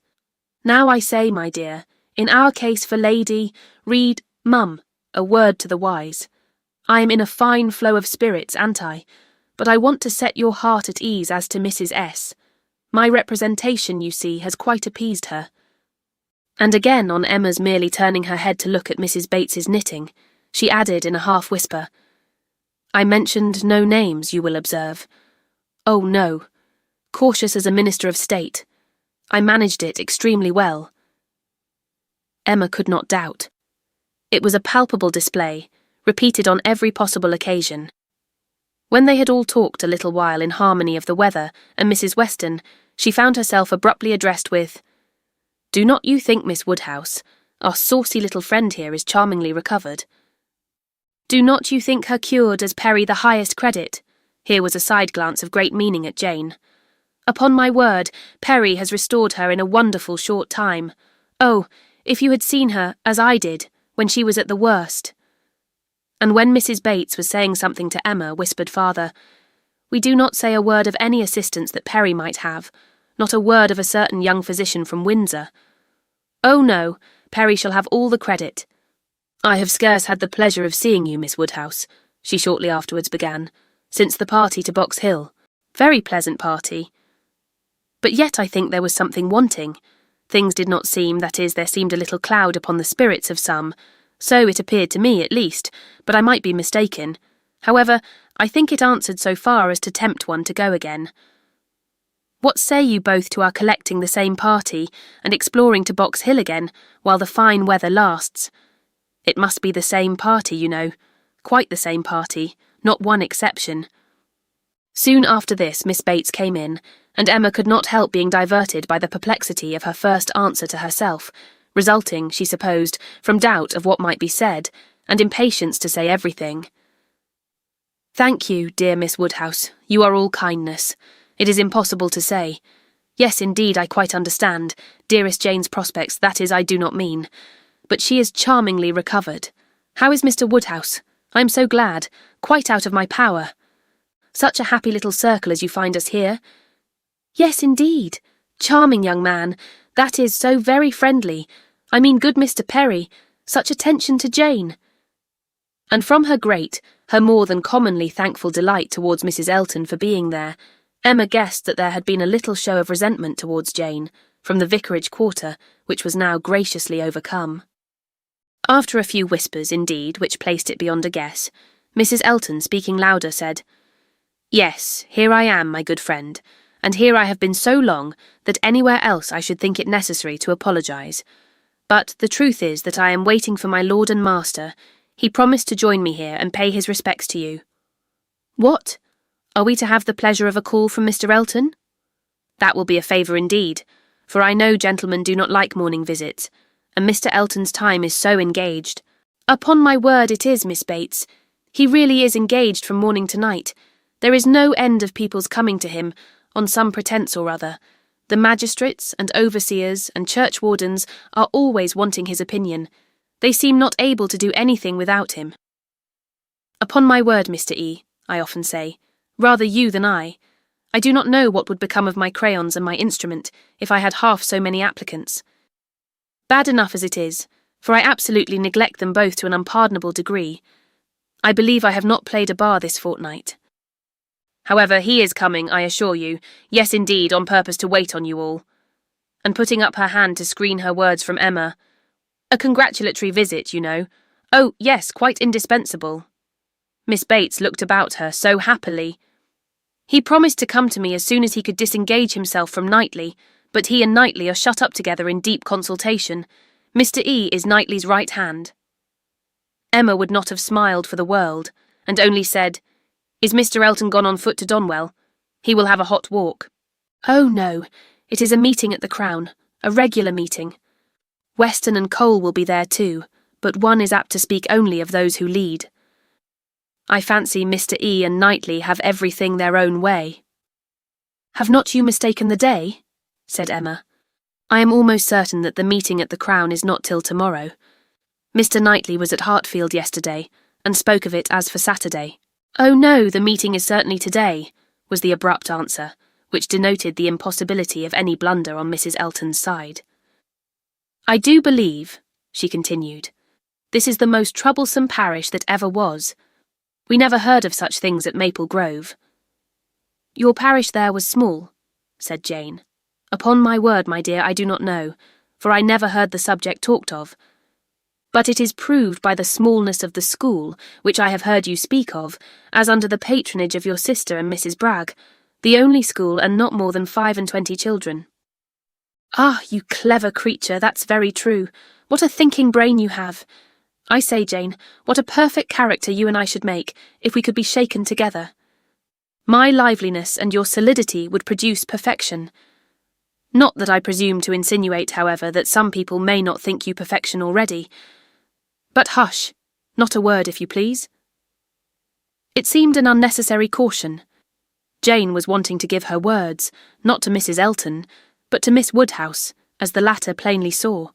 Now I say, my dear, in our case for lady, read, Mum, a word to the wise. I am in a fine flow of spirits, an't I? But I want to set your heart at ease as to Mrs. S. My representation, you see, has quite appeased her." And again, on Emma's merely turning her head to look at Mrs. Bates's knitting, she added in a half-whisper, "I mentioned no names, you will observe. Oh, no. Cautious as a minister of state. I managed it extremely well." Emma could not doubt. It was a palpable display, repeated on every possible occasion. When they had all talked a little while in harmony of the weather and Mrs. Weston, she found herself abruptly addressed with, "Do not you think, Miss Woodhouse, our saucy little friend here is charmingly recovered? Do not you think her cured as Perry the highest credit?" Here was a side glance of great meaning at Jane. "Upon my word, Perry has restored her in a wonderful short time. Oh, if you had seen her, as I did, when she was at the worst." And when Mrs. Bates was saying something to Emma, whispered farther, "We do not say a word of any assistance that Perry might have, not a word of a certain young physician from Windsor. Oh no, Perry shall have all the credit. I have scarce had the pleasure of seeing you, Miss Woodhouse," she shortly afterwards began, "since the party to Box Hill. Very pleasant party. But yet I think there was something wanting. Things did not seem, that is, there seemed a little cloud upon the spirits of some. So it appeared to me, at least, but I might be mistaken. However, I think it answered so far as to tempt one to go again. What say you both to our collecting the same party, and exploring to Box Hill again, while the fine weather lasts? It must be the same party, you know. Quite the same party, not one exception." Soon after this Miss Bates came in, and Emma could not help being diverted by the perplexity of her first answer to herself, resulting, she supposed, from doubt of what might be said, and impatience to say everything. "Thank you, dear Miss Woodhouse, you are all kindness. It is impossible to say. Yes, indeed, I quite understand. Dearest Jane's prospects, that is, I do not mean. But she is charmingly recovered. How is Mr. Woodhouse? I am so glad, quite out of my power. Such a happy little circle as you find us here. Yes, indeed. Charming young man. That is so very friendly. I mean, good Mr. Perry. Such attention to Jane. And from her more than commonly thankful delight towards Mrs. Elton for being there, Emma guessed that there had been a little show of resentment towards Jane, from the vicarage quarter, which was now graciously overcome. After a few whispers, indeed, which placed it beyond a guess, Mrs. Elton, speaking louder, said, "Yes, here I am, my good friend, and here I have been so long that anywhere else I should think it necessary to apologise. But the truth is that I am waiting for my lord and master. He promised to join me here and pay his respects to you." "What? Are we to have the pleasure of a call from Mr. Elton?" "That will be a favour indeed, for I know gentlemen do not like morning visits, and Mr. Elton's time is so engaged." "Upon my word it is, Miss Bates. He really is engaged from morning to night. There is no end of people's coming to him, on some pretence or other. The magistrates and overseers and churchwardens are always wanting his opinion. They seem not able to do anything without him. Upon my word, Mr. E., I often say, rather you than I. I do not know what would become of my crayons and my instrument if I had half so many applicants. Bad enough as it is, for I absolutely neglect them both to an unpardonable degree. I believe I have not played a bar this fortnight. However, he is coming, I assure you, yes indeed, on purpose to wait on you all." And putting up her hand to screen her words from Emma, "A congratulatory visit, you know. Oh, yes, quite indispensable." Miss Bates looked about her so happily. "He promised to come to me as soon as he could disengage himself from Knightley, but he and Knightley are shut up together in deep consultation. Mr. E. is Knightley's right hand." Emma would not have smiled for the world, and only said, "Is Mr. Elton gone on foot to Donwell? He will have a hot walk." "Oh, no, it is a meeting at the Crown, a regular meeting. Weston and Cole will be there too, but one is apt to speak only of those who lead. I fancy Mr. E. and Knightley have everything their own way." "Have not you mistaken the day?" said Emma. "I am almost certain that the meeting at the Crown is not till tomorrow. Mr. Knightley was at Hartfield yesterday, and spoke of it as for Saturday." "Oh no, the meeting is certainly today," was the abrupt answer, which denoted the impossibility of any blunder on Mrs. Elton's side. "I do believe," she continued, "this is the most troublesome parish that ever was. We never heard of such things at Maple Grove." "Your parish there was small," said Jane. "Upon my word, my dear, I do not know, for I never heard the subject talked of. But it is proved by the smallness of the school, which I have heard you speak of, as under the patronage of your sister and Mrs. Bragg, the only school and not more than 25 children." "Ah, you clever creature, that's very true. What a thinking brain you have. I say, Jane, what a perfect character you and I should make, if we could be shaken together. My liveliness and your solidity would produce perfection. Not that I presume to insinuate, however, that some people may not think you perfection already. But hush, not a word, if you please." It seemed an unnecessary caution. Jane was wanting to give her words, not to Mrs. Elton, but to Miss Woodhouse, as the latter plainly saw.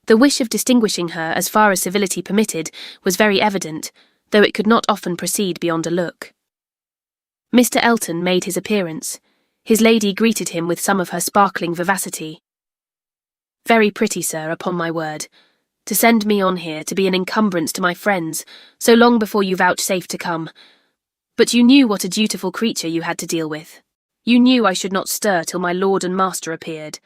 The wish of distinguishing her as far as civility permitted was very evident, though it could not often proceed beyond a look. Mr. Elton made his appearance. His lady greeted him with some of her sparkling vivacity. "Very pretty, sir, upon my word. To send me on here to be an encumbrance to my friends, so long before you vouchsafed to come. But you knew what a dutiful creature you had to deal with. You knew I should not stir till my lord and master appeared.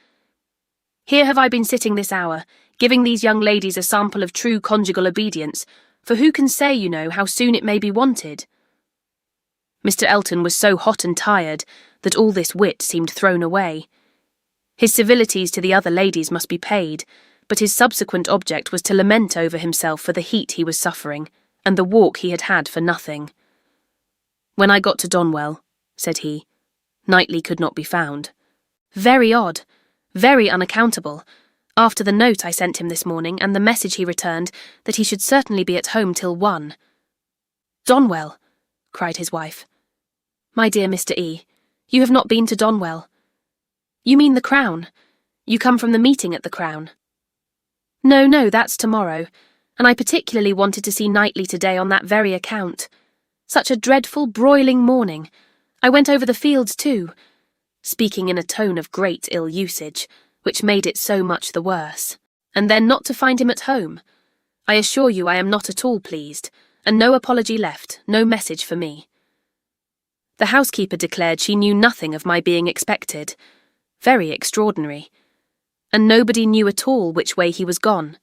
Here have I been sitting this hour, giving these young ladies a sample of true conjugal obedience, for who can say, you know, how soon it may be wanted?" Mr. Elton was so hot and tired that all this wit seemed thrown away. His civilities to the other ladies must be paid, but his subsequent object was to lament over himself for the heat he was suffering, and the walk he had had for nothing. "When I got to Donwell," said he, "Knightley could not be found. Very odd, very unaccountable, after the note I sent him this morning and the message he returned that he should certainly be at home till 1. "Donwell!" cried his wife. "My dear Mr. E., you have not been to Donwell. You mean the Crown. You come from the meeting at the Crown." No, that's tomorrow, and I particularly wanted to see Knightley today on that very account. Such a dreadful, broiling morning. I went over the fields too. speaking in a tone of great ill usage, which made it so much the worse. And then not to find him at home. I assure you I am not at all pleased, and no apology left, no message for me. The housekeeper declared she knew nothing of my being expected. Very extraordinary. And nobody knew at all which way he was gone.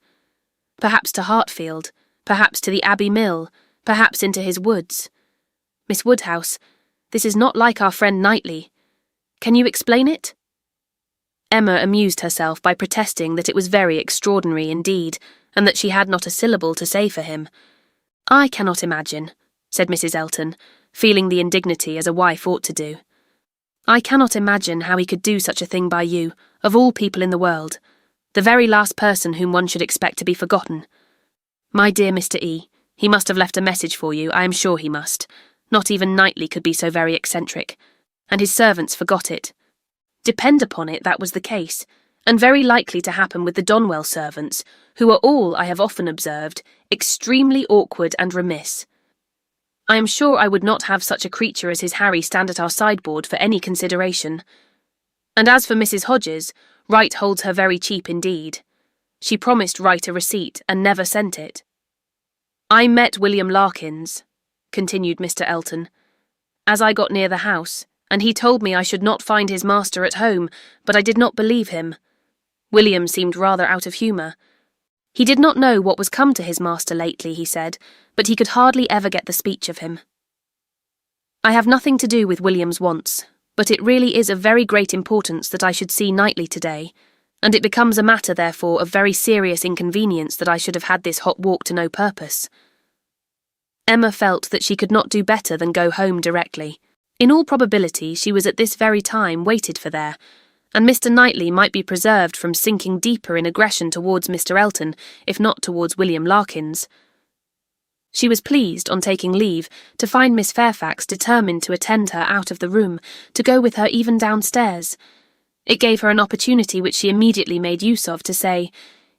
Perhaps to Hartfield, perhaps to the Abbey Mill, perhaps into his woods. Miss Woodhouse, this is not like our friend Knightley. Can you explain it? Emma amused herself by protesting that it was very extraordinary indeed, and that she had not a syllable to say for him. I cannot imagine, said Mrs. Elton, feeling the indignity as a wife ought to do. I cannot imagine how he could do such a thing by you, of all people in the world, the very last person whom one should expect to be forgotten. My dear Mr. E., he must have left a message for you, I am sure he must. Not even Knightley could be so very eccentric, and his servants forgot it. Depend upon it, that was the case, and very likely to happen with the Donwell servants, who are all, I have often observed, extremely awkward and remiss. I am sure I would not have such a creature as his Harry stand at our sideboard for any consideration. And as for Mrs. Hodges, Wright holds her very cheap indeed. She promised Wright a receipt and never sent it. I met William Larkins, continued Mr. Elton, as I got near the house, and he told me I should not find his master at home, but I did not believe him. William seemed rather out of humour. He did not know what was come to his master lately, he said, but he could hardly ever get the speech of him. I have nothing to do with William's wants, but it really is of very great importance that I should see Knightley today, and it becomes a matter, therefore, of very serious inconvenience that I should have had this hot walk to no purpose. Emma felt that she could not do better than go home directly. In all probability she was at this very time waited for there, and Mr. Knightley might be preserved from sinking deeper in aggression towards Mr. Elton, if not towards William Larkins. She was pleased, on taking leave, to find Miss Fairfax determined to attend her out of the room, to go with her even downstairs. It gave her an opportunity which she immediately made use of to say,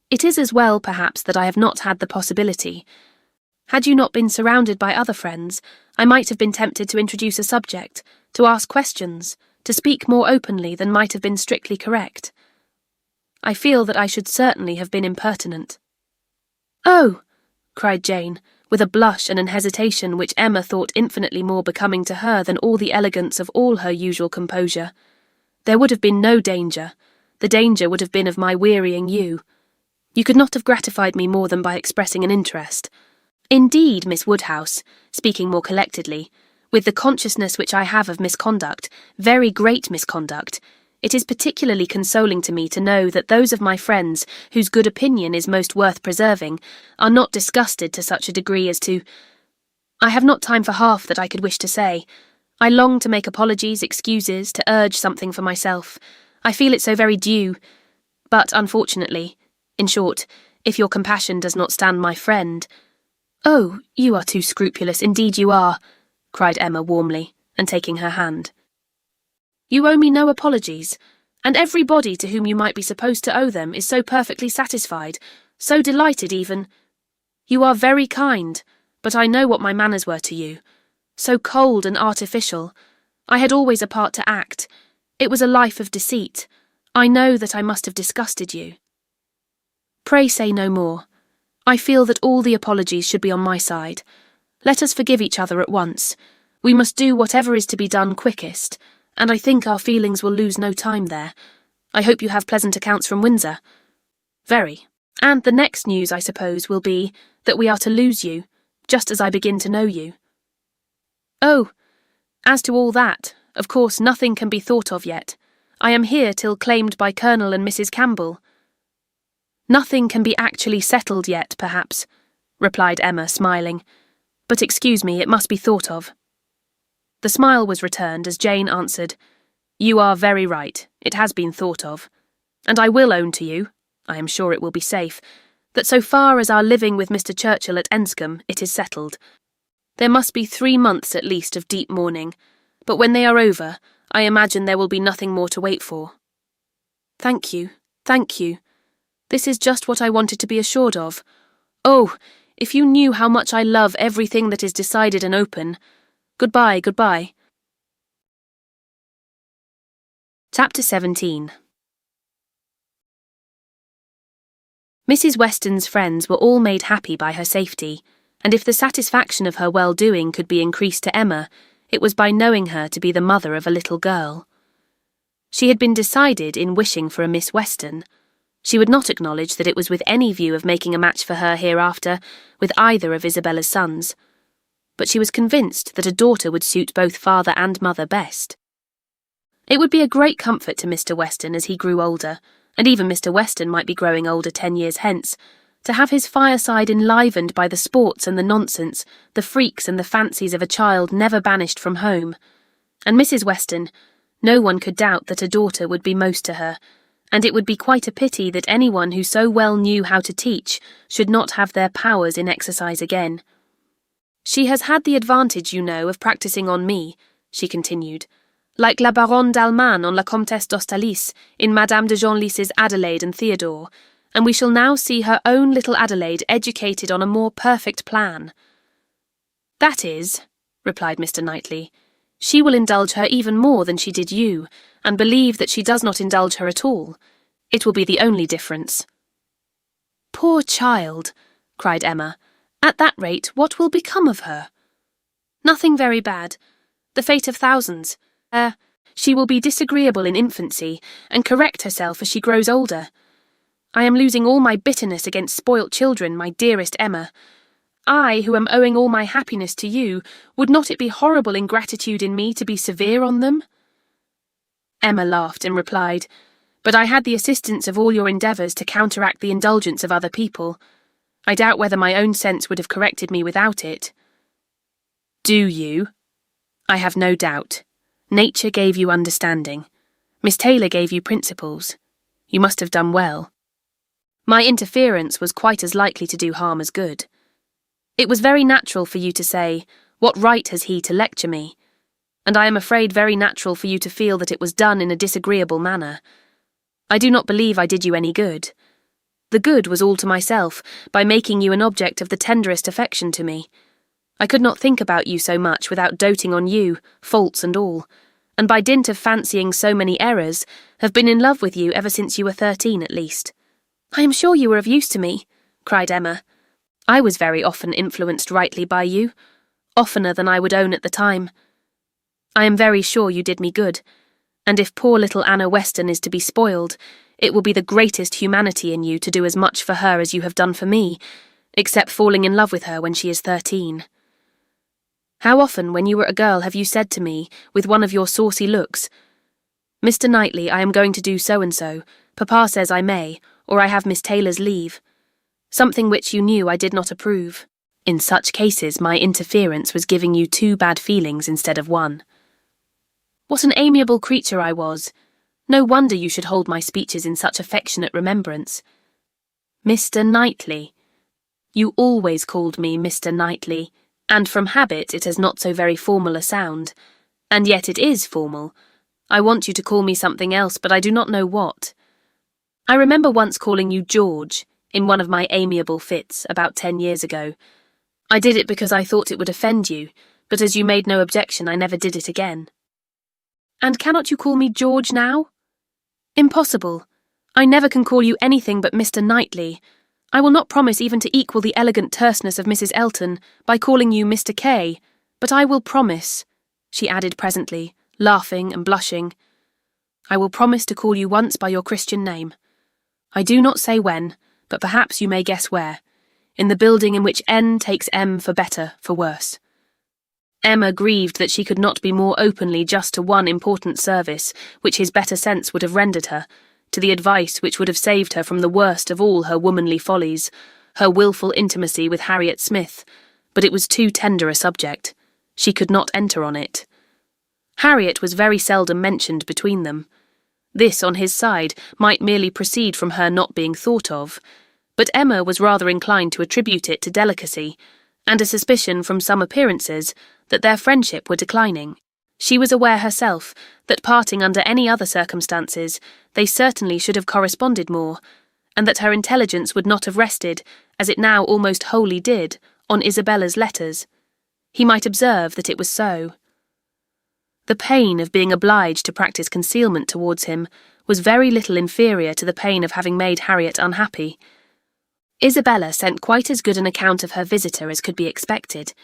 "It is as well, perhaps, that I have not had the possibility. Had you not been surrounded by other friends, I might have been tempted to introduce a subject, to ask questions, to speak more openly than might have been strictly correct. I feel that I should certainly have been impertinent." "Oh!" cried Jane, with a blush and an hesitation which Emma thought infinitely more becoming to her than all the elegance of all her usual composure. "There would have been no danger. The danger would have been of my wearying you. You could not have gratified me more than by expressing an interest. Indeed, Miss Woodhouse, speaking more collectedly, with the consciousness which I have of misconduct, very great misconduct, it is particularly consoling to me to know that those of my friends whose good opinion is most worth preserving are not disgusted to such a degree as to— I have not time for half that I could wish to say. I long to make apologies, excuses, to urge something for myself. I feel it so very due. But unfortunately, in short, if your compassion does not stand my friend— "Oh, you are too scrupulous, indeed you are," cried Emma warmly, and taking her hand. "You owe me no apologies, and everybody to whom you might be supposed to owe them is so perfectly satisfied, so delighted even. You are very kind, but I know what my manners were to you. So cold and artificial. I had always a part to act. It was a life of deceit. I know that I must have disgusted you. Pray say no more. I feel that all the apologies should be on my side. Let us forgive each other at once. We must do whatever is to be done quickest, and I think our feelings will lose no time there. I hope you have pleasant accounts from Windsor." "Very. And the next news, I suppose, will be that we are to lose you, just as I begin to know you." "Oh, as to all that, of course nothing can be thought of yet. I am here till claimed by Colonel and Mrs. Campbell." "Nothing can be actually settled yet, perhaps," replied Emma, smiling. "But excuse me, it must be thought of." The smile was returned as Jane answered, "You are very right, it has been thought of. And I will own to you, I am sure it will be safe, that so far as our living with Mr. Churchill at Enscombe, it is settled. There must be 3 months at least of deep mourning, but when they are over, I imagine there will be nothing more to wait for." "Thank you, thank you. This is just what I wanted to be assured of. Oh, if you knew how much I love everything that is decided and open. Goodbye, goodbye." Chapter 17. Mrs. Weston's friends were all made happy by her safety, and if the satisfaction of her well-doing could be increased to Emma, it was by knowing her to be the mother of a little girl. She had been decided in wishing for a Miss Weston. She would not acknowledge that it was with any view of making a match for her hereafter with either of Isabella's sons, but she was convinced that a daughter would suit both father and mother best. It would be a great comfort to Mr. Weston as he grew older, and even Mr. Weston might be growing older 10 years hence, to have his fireside enlivened by the sports and the nonsense, the freaks and the fancies of a child never banished from home. And Mrs. Weston, no one could doubt that a daughter would be most to her, and it would be quite a pity that anyone who so well knew how to teach should not have their powers in exercise again. She has had the advantage, you know, of practising on me, she continued, like la Baronne d'Alman on la Comtesse d'Ostalis in Madame de Genlis's Adelaide and Theodore, and we shall now see her own little Adelaide educated on a more perfect plan. That is, replied Mr. Knightley, she will indulge her even more than she did you, and believe that she does not indulge her at all. It will be the only difference. Poor child, cried Emma. At that rate, what will become of her? Nothing very bad. The fate of thousands. She will be disagreeable in infancy, and correct herself as she grows older. I am losing all my bitterness against spoilt children, my dearest Emma. I, who am owing all my happiness to you, would not it be horrible ingratitude in me to be severe on them? Emma laughed and replied, But I had the assistance of all your endeavours to counteract the indulgence of other people. I doubt whether my own sense would have corrected me without it. Do you? I have no doubt. Nature gave you understanding. Miss Taylor gave you principles. You must have done well. My interference was quite as likely to do harm as good. It was very natural for you to say, What right has he to lecture me? And I am afraid very natural for you to feel that it was done in a disagreeable manner. I do not believe I did you any good. The good was all to myself, by making you an object of the tenderest affection to me. I could not think about you so much without doting on you, faults and all, and by dint of fancying so many errors, have been in love with you ever since you were 13 at least. I am sure you were of use to me, cried Emma. I was very often influenced rightly by you, oftener than I would own at the time. I am very sure you did me good, and if poor little Anna Weston is to be spoiled, it will be the greatest humanity in you to do as much for her as you have done for me, except falling in love with her when she is 13. How often, when you were a girl, have you said to me, with one of your saucy looks, Mr. Knightley, I am going to do so-and-so, Papa says I may, or I have Miss Taylor's leave, something which you knew I did not approve. In such cases my interference was giving you 2 bad feelings instead of 1. What an amiable creature I was! No wonder you should hold my speeches in such affectionate remembrance. Mr. Knightley. You always called me Mr. Knightley, and from habit it has not so very formal a sound. And yet it is formal. I want you to call me something else, but I do not know what. I remember once calling you George, in one of my amiable fits, about 10 years ago. I did it because I thought it would offend you, but as you made no objection I never did it again. And cannot you call me George now? Impossible. I never can call you anything but Mr. Knightley. I will not promise even to equal the elegant terseness of Mrs. Elton by calling you Mr. K, but I will promise, she added presently, laughing and blushing. I will promise to call you once by your Christian name. I do not say when, but perhaps you may guess where. In the building in which N takes M for better, for worse. Emma grieved that she could not be more openly just to one important service which his better sense would have rendered her, to the advice which would have saved her from the worst of all her womanly follies, her wilful intimacy with Harriet Smith, but it was too tender a subject. She could not enter on it. Harriet was very seldom mentioned between them. This, on his side, might merely proceed from her not being thought of, but Emma was rather inclined to attribute it to delicacy, and a suspicion from some appearances that their friendship were declining. She was aware herself that parting under any other circumstances, they certainly should have corresponded more, and that her intelligence would not have rested, as it now almost wholly did, on Isabella's letters. He might observe that it was so. The pain of being obliged to practice concealment towards him was very little inferior to the pain of having made Harriet unhappy. Isabella sent quite as good an account of her visitor as could be expected.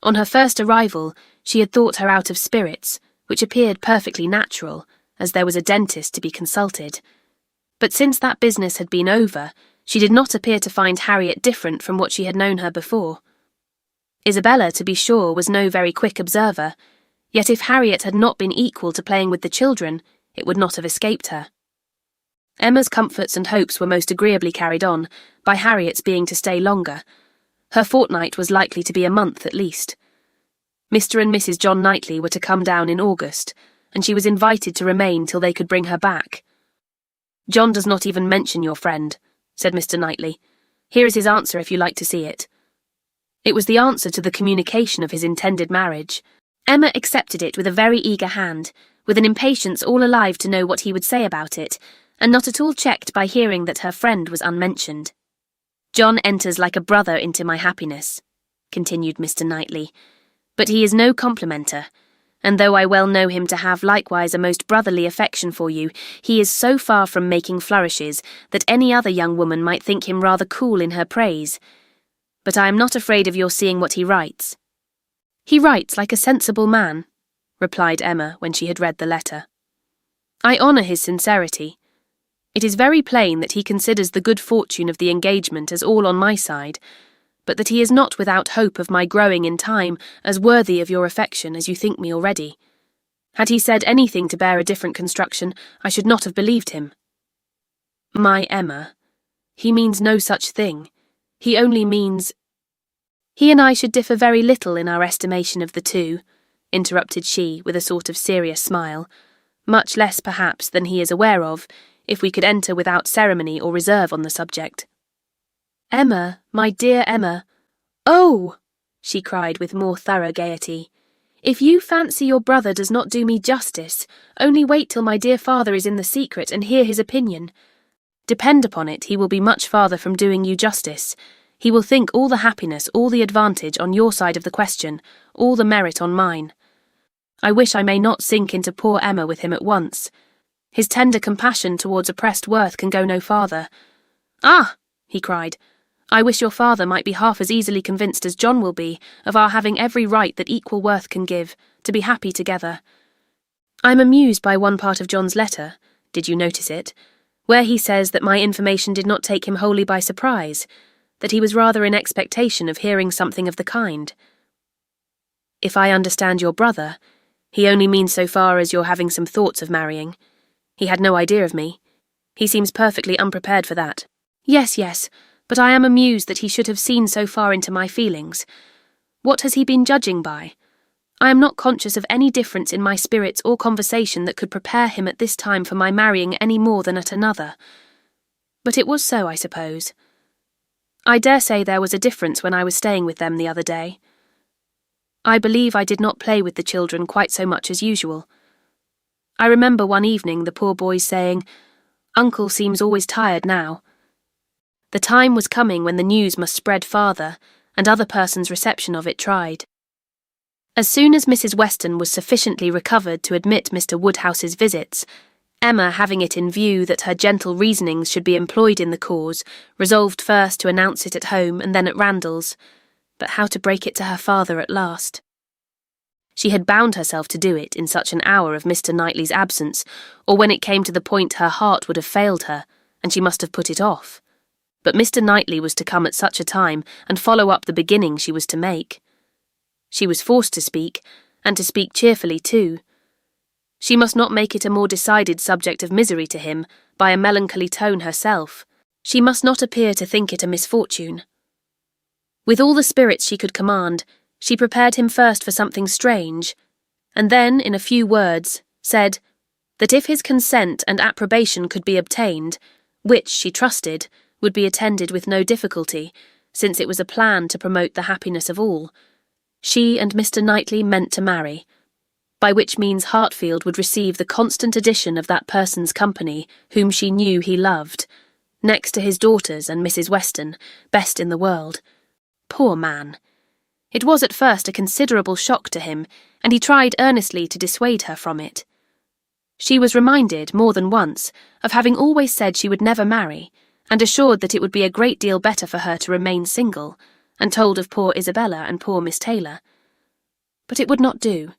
On her first arrival, she had thought her out of spirits, which appeared perfectly natural, as there was a dentist to be consulted. But since that business had been over, she did not appear to find Harriet different from what she had known her before. Isabella, to be sure, was no very quick observer, yet if Harriet had not been equal to playing with the children, it would not have escaped her. Emma's comforts and hopes were most agreeably carried on, by Harriet's being to stay longer. Her fortnight was likely to be a month at least. Mr. and Mrs. John Knightley were to come down in August, and she was invited to remain till they could bring her back. "John does not even mention your friend," said Mr. Knightley. "Here is his answer if you like to see it." It was the answer to the communication of his intended marriage. Emma accepted it with a very eager hand, with an impatience all alive to know what he would say about it, and not at all checked by hearing that her friend was unmentioned. "John enters like a brother into my happiness," continued Mr. Knightley, "but he is no complimenter, and though I well know him to have likewise a most brotherly affection for you, he is so far from making flourishes that any other young woman might think him rather cool in her praise. But I am not afraid of your seeing what he writes." "He writes like a sensible man," replied Emma when she had read the letter. "I honour his sincerity. It is very plain that he considers the good fortune of the engagement as all on my side, but that he is not without hope of my growing in time as worthy of your affection as you think me already. Had he said anything to bear a different construction, I should not have believed him." "My Emma, he means no such thing. He only means—" "He and I should differ very little in our estimation of the two," interrupted she with a sort of serious smile, "much less, perhaps, than he is aware of, if we could enter without ceremony or reserve on the subject." "Emma, my dear Emma, oh!" she cried with more thorough gaiety, "if you fancy your brother does not do me justice, only wait till my dear father is in the secret and hear his opinion. Depend upon it, he will be much farther from doing you justice. He will think all the happiness, all the advantage on your side of the question, all the merit on mine. I wish I may not sink into poor Emma with him at once. His tender compassion towards oppressed worth can go no farther. Ah!" he cried, "I wish your father might be half as easily convinced as John will be of our having every right that equal worth can give, to be happy together. I am amused by one part of John's letter, did you notice it, where he says that my information did not take him wholly by surprise, that he was rather in expectation of hearing something of the kind. If I understand your brother, he only means so far as your having some thoughts of marrying. He had no idea of me. He seems perfectly unprepared for that." Yes, but I am amused that he should have seen so far into my feelings. What has he been judging by? I am not conscious of any difference in my spirits or conversation that could prepare him at this time for my marrying any more than at another. But it was so, I suppose. I dare say there was a difference when I was staying with them the other day. I believe I did not play with the children quite so much as usual. I remember one evening the poor boys saying, "Uncle seems always tired now." The time was coming when the news must spread farther, and other persons' reception of it tried. As soon as Mrs. Weston was sufficiently recovered to admit Mr. Woodhouse's visits, Emma, having it in view that her gentle reasonings should be employed in the cause, resolved first to announce it at home and then at Randall's, but how to break it to her father at last? She had bound herself to do it in such an hour of Mr. Knightley's absence, or when it came to the point her heart would have failed her, and she must have put it off. But Mr. Knightley was to come at such a time, and follow up the beginning she was to make. She was forced to speak, and to speak cheerfully too. She must not make it a more decided subject of misery to him by a melancholy tone herself. She must not appear to think it a misfortune. With all the spirits she could command, she prepared him first for something strange, and then, in a few words, said that if his consent and approbation could be obtained, which, she trusted, would be attended with no difficulty, since it was a plan to promote the happiness of all, she and Mr. Knightley meant to marry, by which means Hartfield would receive the constant addition of that person's company whom she knew he loved, next to his daughters and Mrs. Weston, best in the world. Poor man! It was at first a considerable shock to him, and he tried earnestly to dissuade her from it. She was reminded, more than once, of having always said she would never marry, and assured that it would be a great deal better for her to remain single, and told of poor Isabella and poor Miss Taylor. But it would not do.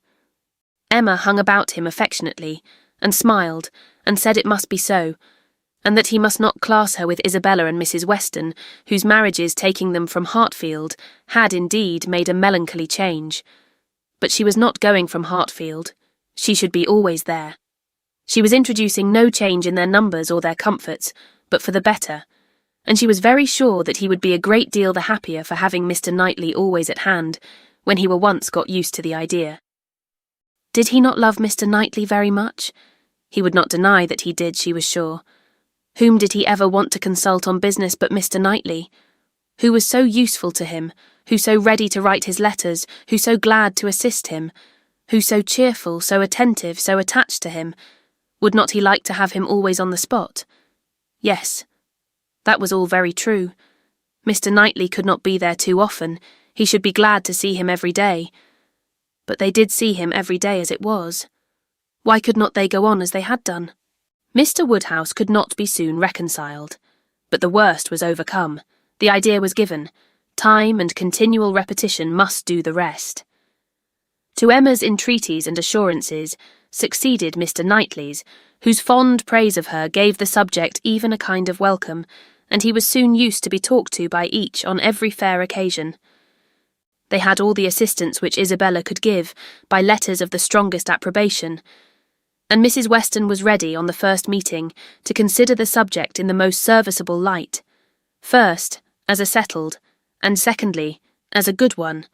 Emma hung about him affectionately, and smiled, and said it must be so, and that he must not class her with Isabella and Mrs. Weston, whose marriages taking them from Hartfield had indeed made a melancholy change. But she was not going from Hartfield. She should be always there. She was introducing no change in their numbers or their comforts, but for the better, and she was very sure that he would be a great deal the happier for having Mr. Knightley always at hand, when he were once got used to the idea. Did he not love Mr. Knightley very much? He would not deny that he did, she was sure. Whom did he ever want to consult on business but Mr. Knightley? Who was so useful to him, who so ready to write his letters, who so glad to assist him, who so cheerful, so attentive, so attached to him? Would not he like to have him always on the spot? Yes, that was all very true. Mr. Knightley could not be there too often. He should be glad to see him every day. But they did see him every day as it was. Why could not they go on as they had done? Mr. Woodhouse could not be soon reconciled. But the worst was overcome. The idea was given. Time and continual repetition must do the rest. To Emma's entreaties and assurances succeeded Mr. Knightley's, whose fond praise of her gave the subject even a kind of welcome, and he was soon used to be talked to by each on every fair occasion. They had all the assistance which Isabella could give, by letters of the strongest approbation, and Mrs. Weston was ready on the first meeting to consider the subject in the most serviceable light, first, as a settled, and secondly, as a good one,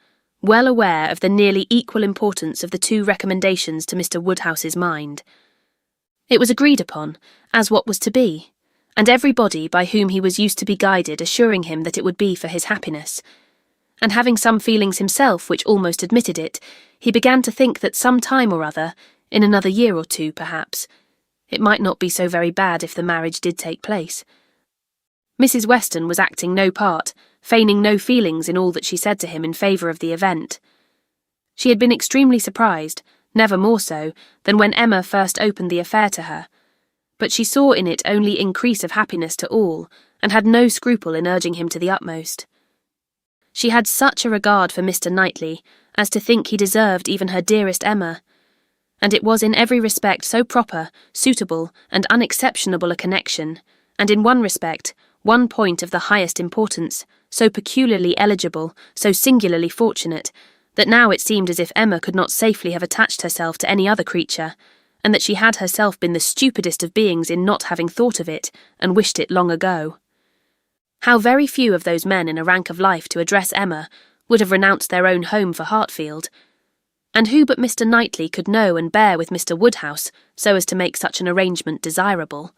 well aware of the nearly equal importance of the two recommendations to Mr. Woodhouse's mind. It was agreed upon, as what was to be, and everybody by whom he was used to be guided assuring him that it would be for his happiness. And having some feelings himself which almost admitted it, he began to think that some time or other, in another year or two perhaps, it might not be so very bad if the marriage did take place. Mrs. Weston was acting no part, feigning no feelings in all that she said to him in favour of the event. She had been extremely surprised, never more so, than when Emma first opened the affair to her, but she saw in it only increase of happiness to all, and had no scruple in urging him to the utmost. She had such a regard for Mr. Knightley as to think he deserved even her dearest Emma, and it was in every respect so proper, suitable, and unexceptionable a connection, and in one respect, one point of the highest importance, so peculiarly eligible, so singularly fortunate, that now it seemed as if Emma could not safely have attached herself to any other creature, and that she had herself been the stupidest of beings in not having thought of it, and wished it long ago. How very few of those men in a rank of life to address Emma would have renounced their own home for Hartfield, and who but Mr. Knightley could know and bear with Mr. Woodhouse so as to make such an arrangement desirable?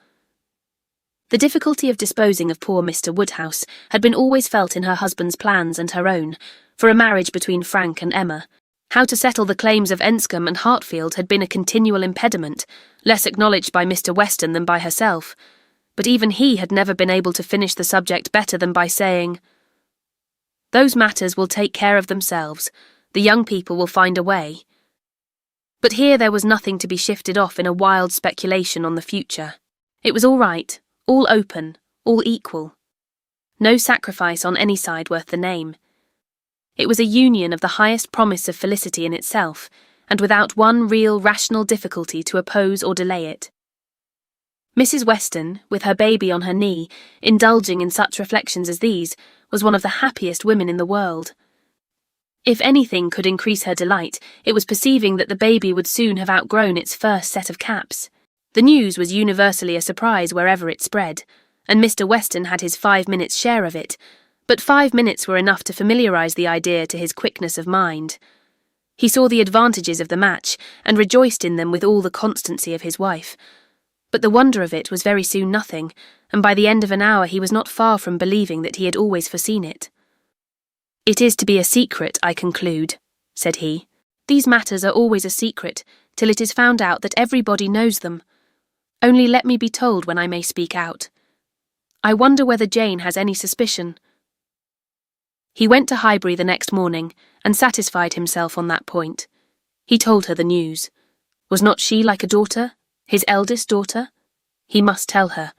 The difficulty of disposing of poor Mr. Woodhouse had been always felt in her husband's plans and her own, for a marriage between Frank and Emma. How to settle the claims of Enscombe and Hartfield had been a continual impediment, less acknowledged by Mr. Weston than by herself, but even he had never been able to finish the subject better than by saying, "Those matters will take care of themselves. The young people will find a way." But here there was nothing to be shifted off in a wild speculation on the future. It was all right, all open, all equal. No sacrifice on any side worth the name. It was a union of the highest promise of felicity in itself, and without one real rational difficulty to oppose or delay it. Mrs. Weston, with her baby on her knee, indulging in such reflections as these, was one of the happiest women in the world. If anything could increase her delight, it was perceiving that the baby would soon have outgrown its first set of caps. The news was universally a surprise wherever it spread, and Mr. Weston had his 5 minutes' share of it, but 5 minutes were enough to familiarise the idea to his quickness of mind. He saw the advantages of the match, and rejoiced in them with all the constancy of his wife. But the wonder of it was very soon nothing, and by the end of an hour he was not far from believing that he had always foreseen it. "It is to be a secret, I conclude," said he. "These matters are always a secret, till it is found out that everybody knows them. Only let me be told when I may speak out. I wonder whether Jane has any suspicion." He went to Highbury the next morning and satisfied himself on that point. He told her the news. Was not she like a daughter, his eldest daughter? He must tell her.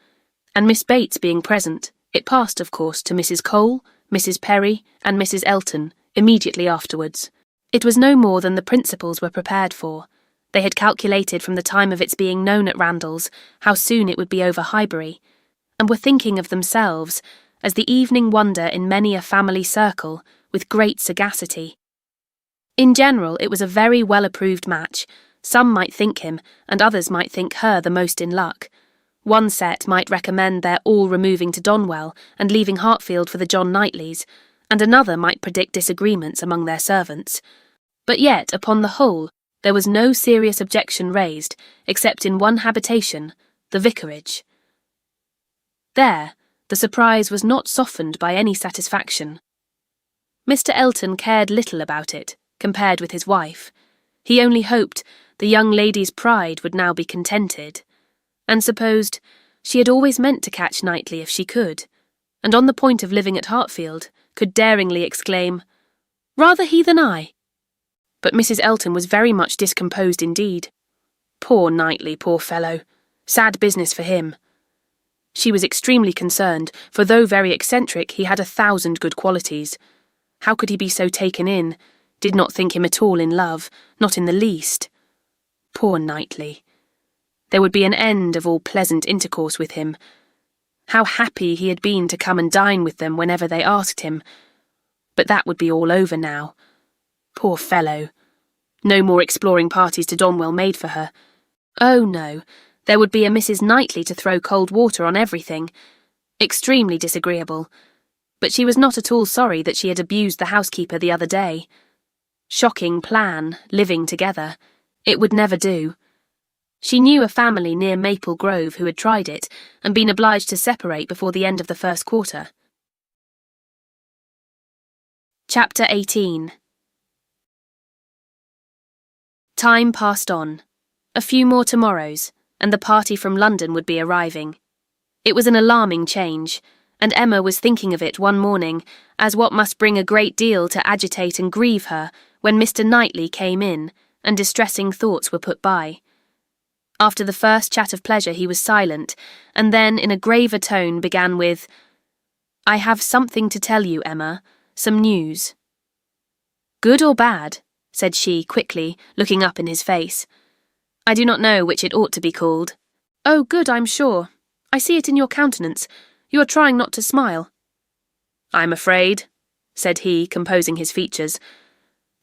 And Miss Bates being present, it passed, of course, to Mrs. Cole, Mrs. Perry, and Mrs. Elton immediately afterwards. It was no more than the principals were prepared for. They had calculated from the time of its being known at Randalls how soon it would be over Highbury, and were thinking of themselves as the evening wonder in many a family circle with great sagacity. In general, it was a very well-approved match. Some might think him, and others might think her the most in luck. One set might recommend their all removing to Donwell and leaving Hartfield for the John Knightleys, and another might predict disagreements among their servants. But yet, upon the whole, there was no serious objection raised, except in one habitation, the vicarage. There, the surprise was not softened by any satisfaction. Mr. Elton cared little about it, compared with his wife. He only hoped the young lady's pride would now be contented, and supposed she had always meant to catch Knightley if she could, and on the point of living at Hartfield, could daringly exclaim, "Rather he than I." But Mrs. Elton was very much discomposed indeed. Poor Knightley, poor fellow. Sad business for him. She was extremely concerned, for though very eccentric, he had 1,000 good qualities. How could he be so taken in? Did not think him at all in love, not in the least. Poor Knightley. There would be an end of all pleasant intercourse with him. How happy he had been to come and dine with them whenever they asked him. But that would be all over now. Poor fellow. No more exploring parties to Donwell made for her. Oh no, there would be a Mrs. Knightley to throw cold water on everything. Extremely disagreeable. But she was not at all sorry that she had abused the housekeeper the other day. Shocking plan, living together. It would never do. She knew a family near Maple Grove who had tried it and been obliged to separate before the end of the first quarter. Chapter 18. Time passed on. A few more tomorrows, and the party from London would be arriving. It was an alarming change, and Emma was thinking of it one morning as what must bring a great deal to agitate and grieve her when Mr. Knightley came in, and distressing thoughts were put by. After the first chat of pleasure he was silent, and then in a graver tone began with, "I have something to tell you, Emma, some news." "Good or bad?" said she quickly, looking up in his face. "I do not know which it ought to be called." "Oh, good, I'm sure. I see it in your countenance. You are trying not to smile." "I'm afraid," said he, composing his features.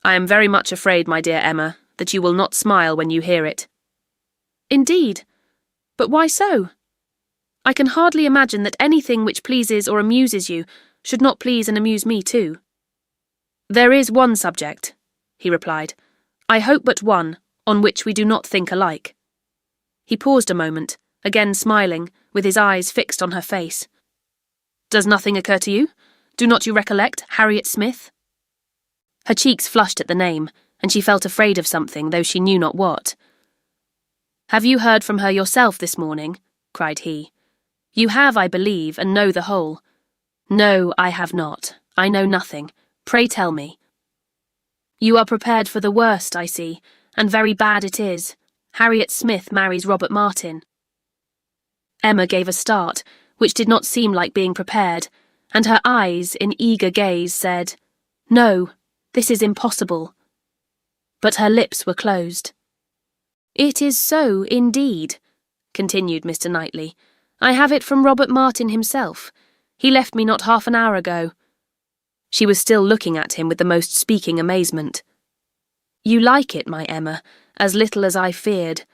"I am very much afraid, my dear Emma, that you will not smile when you hear it." "Indeed? But why so? I can hardly imagine that anything which pleases or amuses you should not please and amuse me too." "There is one subject," he replied. "I hope but one, on which we do not think alike." He paused a moment, again smiling, with his eyes fixed on her face. "Does nothing occur to you? Do not you recollect Harriet Smith?" Her cheeks flushed at the name, and she felt afraid of something, though she knew not what. "Have you heard from her yourself this morning?" cried he. "You have, I believe, and know the whole." "No, I have not. I know nothing. Pray tell me." "You are prepared for the worst, I see, and very bad it is. Harriet Smith marries Robert Martin." Emma gave a start, which did not seem like being prepared, and her eyes, in eager gaze, said, "No, this is impossible." But her lips were closed. "It is so, indeed," continued Mr. Knightley. "I have it from Robert Martin himself. He left me not half an hour ago." She was still looking at him with the most speaking amazement. "You like it, my Emma, as little as I feared.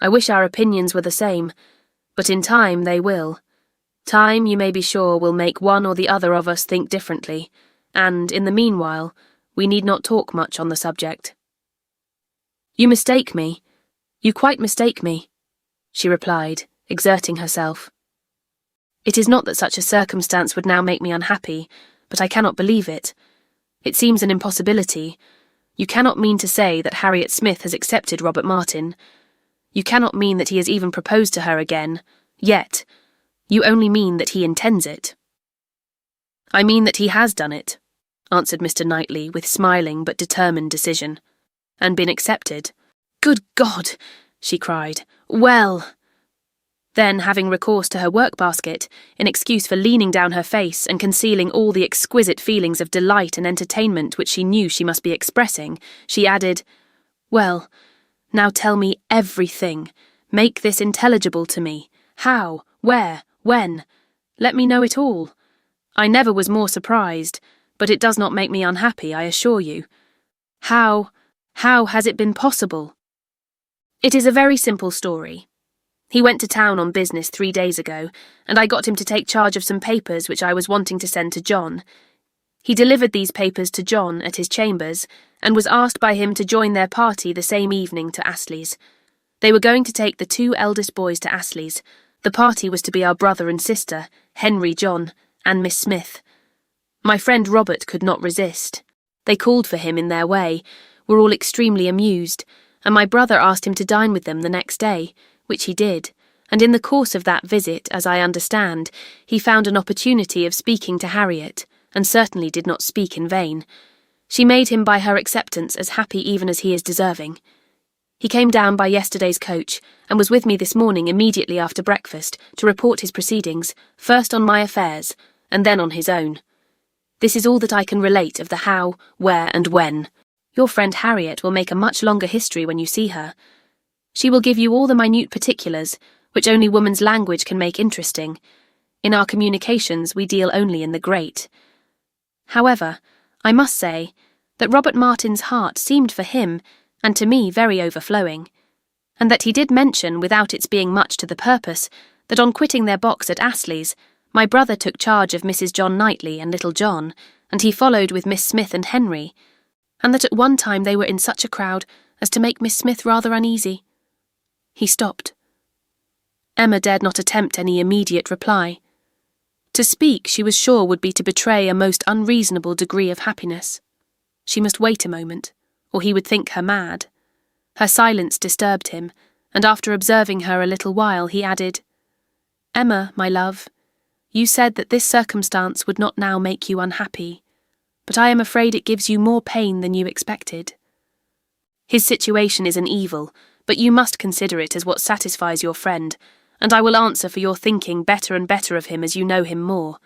I wish our opinions were the same, but in time they will. Time, you may be sure, will make one or the other of us think differently, and, in the meanwhile, we need not talk much on the subject." "You mistake me. You quite mistake me," she replied, exerting herself. "It is not that such a circumstance would now make me unhappy, but I cannot believe it. It seems an impossibility. You cannot mean to say that Harriet Smith has accepted Robert Martin. You cannot mean that he has even proposed to her again, yet. You only mean that he intends it." "I mean that he has done it. answered Mr. Knightley with smiling but determined decision. And been accepted? Good God! She cried. Well! Then, having recourse to her work-basket, in excuse for leaning down her face and concealing all the exquisite feelings of delight and entertainment which she knew she must be expressing, she added, Well, now tell me everything. Make this intelligible to me. How? Where? When? Let me know it all. I never was more surprised, but it does not make me unhappy, I assure you. How has it been possible? It is a very simple story. He went to town on business 3 days ago, and I got him to take charge of some papers which I was wanting to send to John. He delivered these papers to John at his chambers, and was asked by him to join their party the same evening to Astley's. They were going to take the 2 eldest boys to Astley's. The party was to be our brother and sister, Henry, John, and Miss Smith. My friend Robert could not resist. They called for him in their way, were all extremely amused, and my brother asked him to dine with them the next day, which he did, and in the course of that visit, as I understand, he found an opportunity of speaking to Harriet, and certainly did not speak in vain. She made him by her acceptance as happy even as he is deserving. He came down by yesterday's coach, and was with me this morning immediately after breakfast to report his proceedings, first on my affairs, and then on his own. This is all that I can relate of the how, where, and when. Your friend Harriet will make a much longer history when you see her. She will give you all the minute particulars, which only woman's language can make interesting. In our communications we deal only in the great. However, I must say that Robert Martin's heart seemed for him, and to me very overflowing, and that he did mention, without its being much to the purpose, that on quitting their box at Astley's, my brother took charge of Mrs. John Knightley and little John, and he followed with Miss Smith and Henry, and that at one time they were in such a crowd as to make Miss Smith rather uneasy. He stopped. Emma dared not attempt any immediate reply. To speak, she was sure, would be to betray a most unreasonable degree of happiness. She must wait a moment, or he would think her mad. Her silence disturbed him, and after observing her a little while, he added, Emma, my love, you said that this circumstance would not now make you unhappy, but I am afraid it gives you more pain than you expected. His situation is an evil, but you must consider it as what satisfies your friend, and I will answer for your thinking better and better of him as you know him more.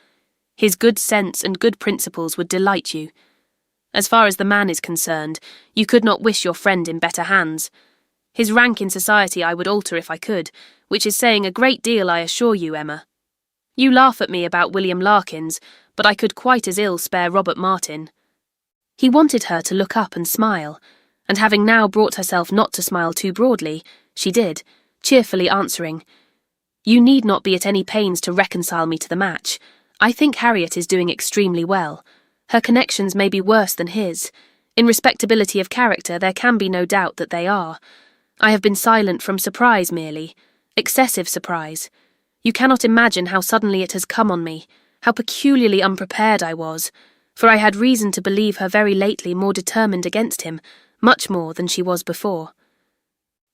His good sense and good principles would delight you. As far as the man is concerned, you could not wish your friend in better hands. His rank in society I would alter if I could, which is saying a great deal, I assure you, Emma. You laugh at me about William Larkins, but I could quite as ill spare Robert Martin. He wanted her to look up and smile, and having now brought herself not to smile too broadly, she did, cheerfully answering, You need not be at any pains to reconcile me to the match. I think Harriet is doing extremely well. Her connections may be worse than his. In respectability of character there can be no doubt that they are. I have been silent from surprise merely, excessive surprise. You cannot imagine how suddenly it has come on me, how peculiarly unprepared I was, for I had reason to believe her very lately more determined against him, much more than she was before.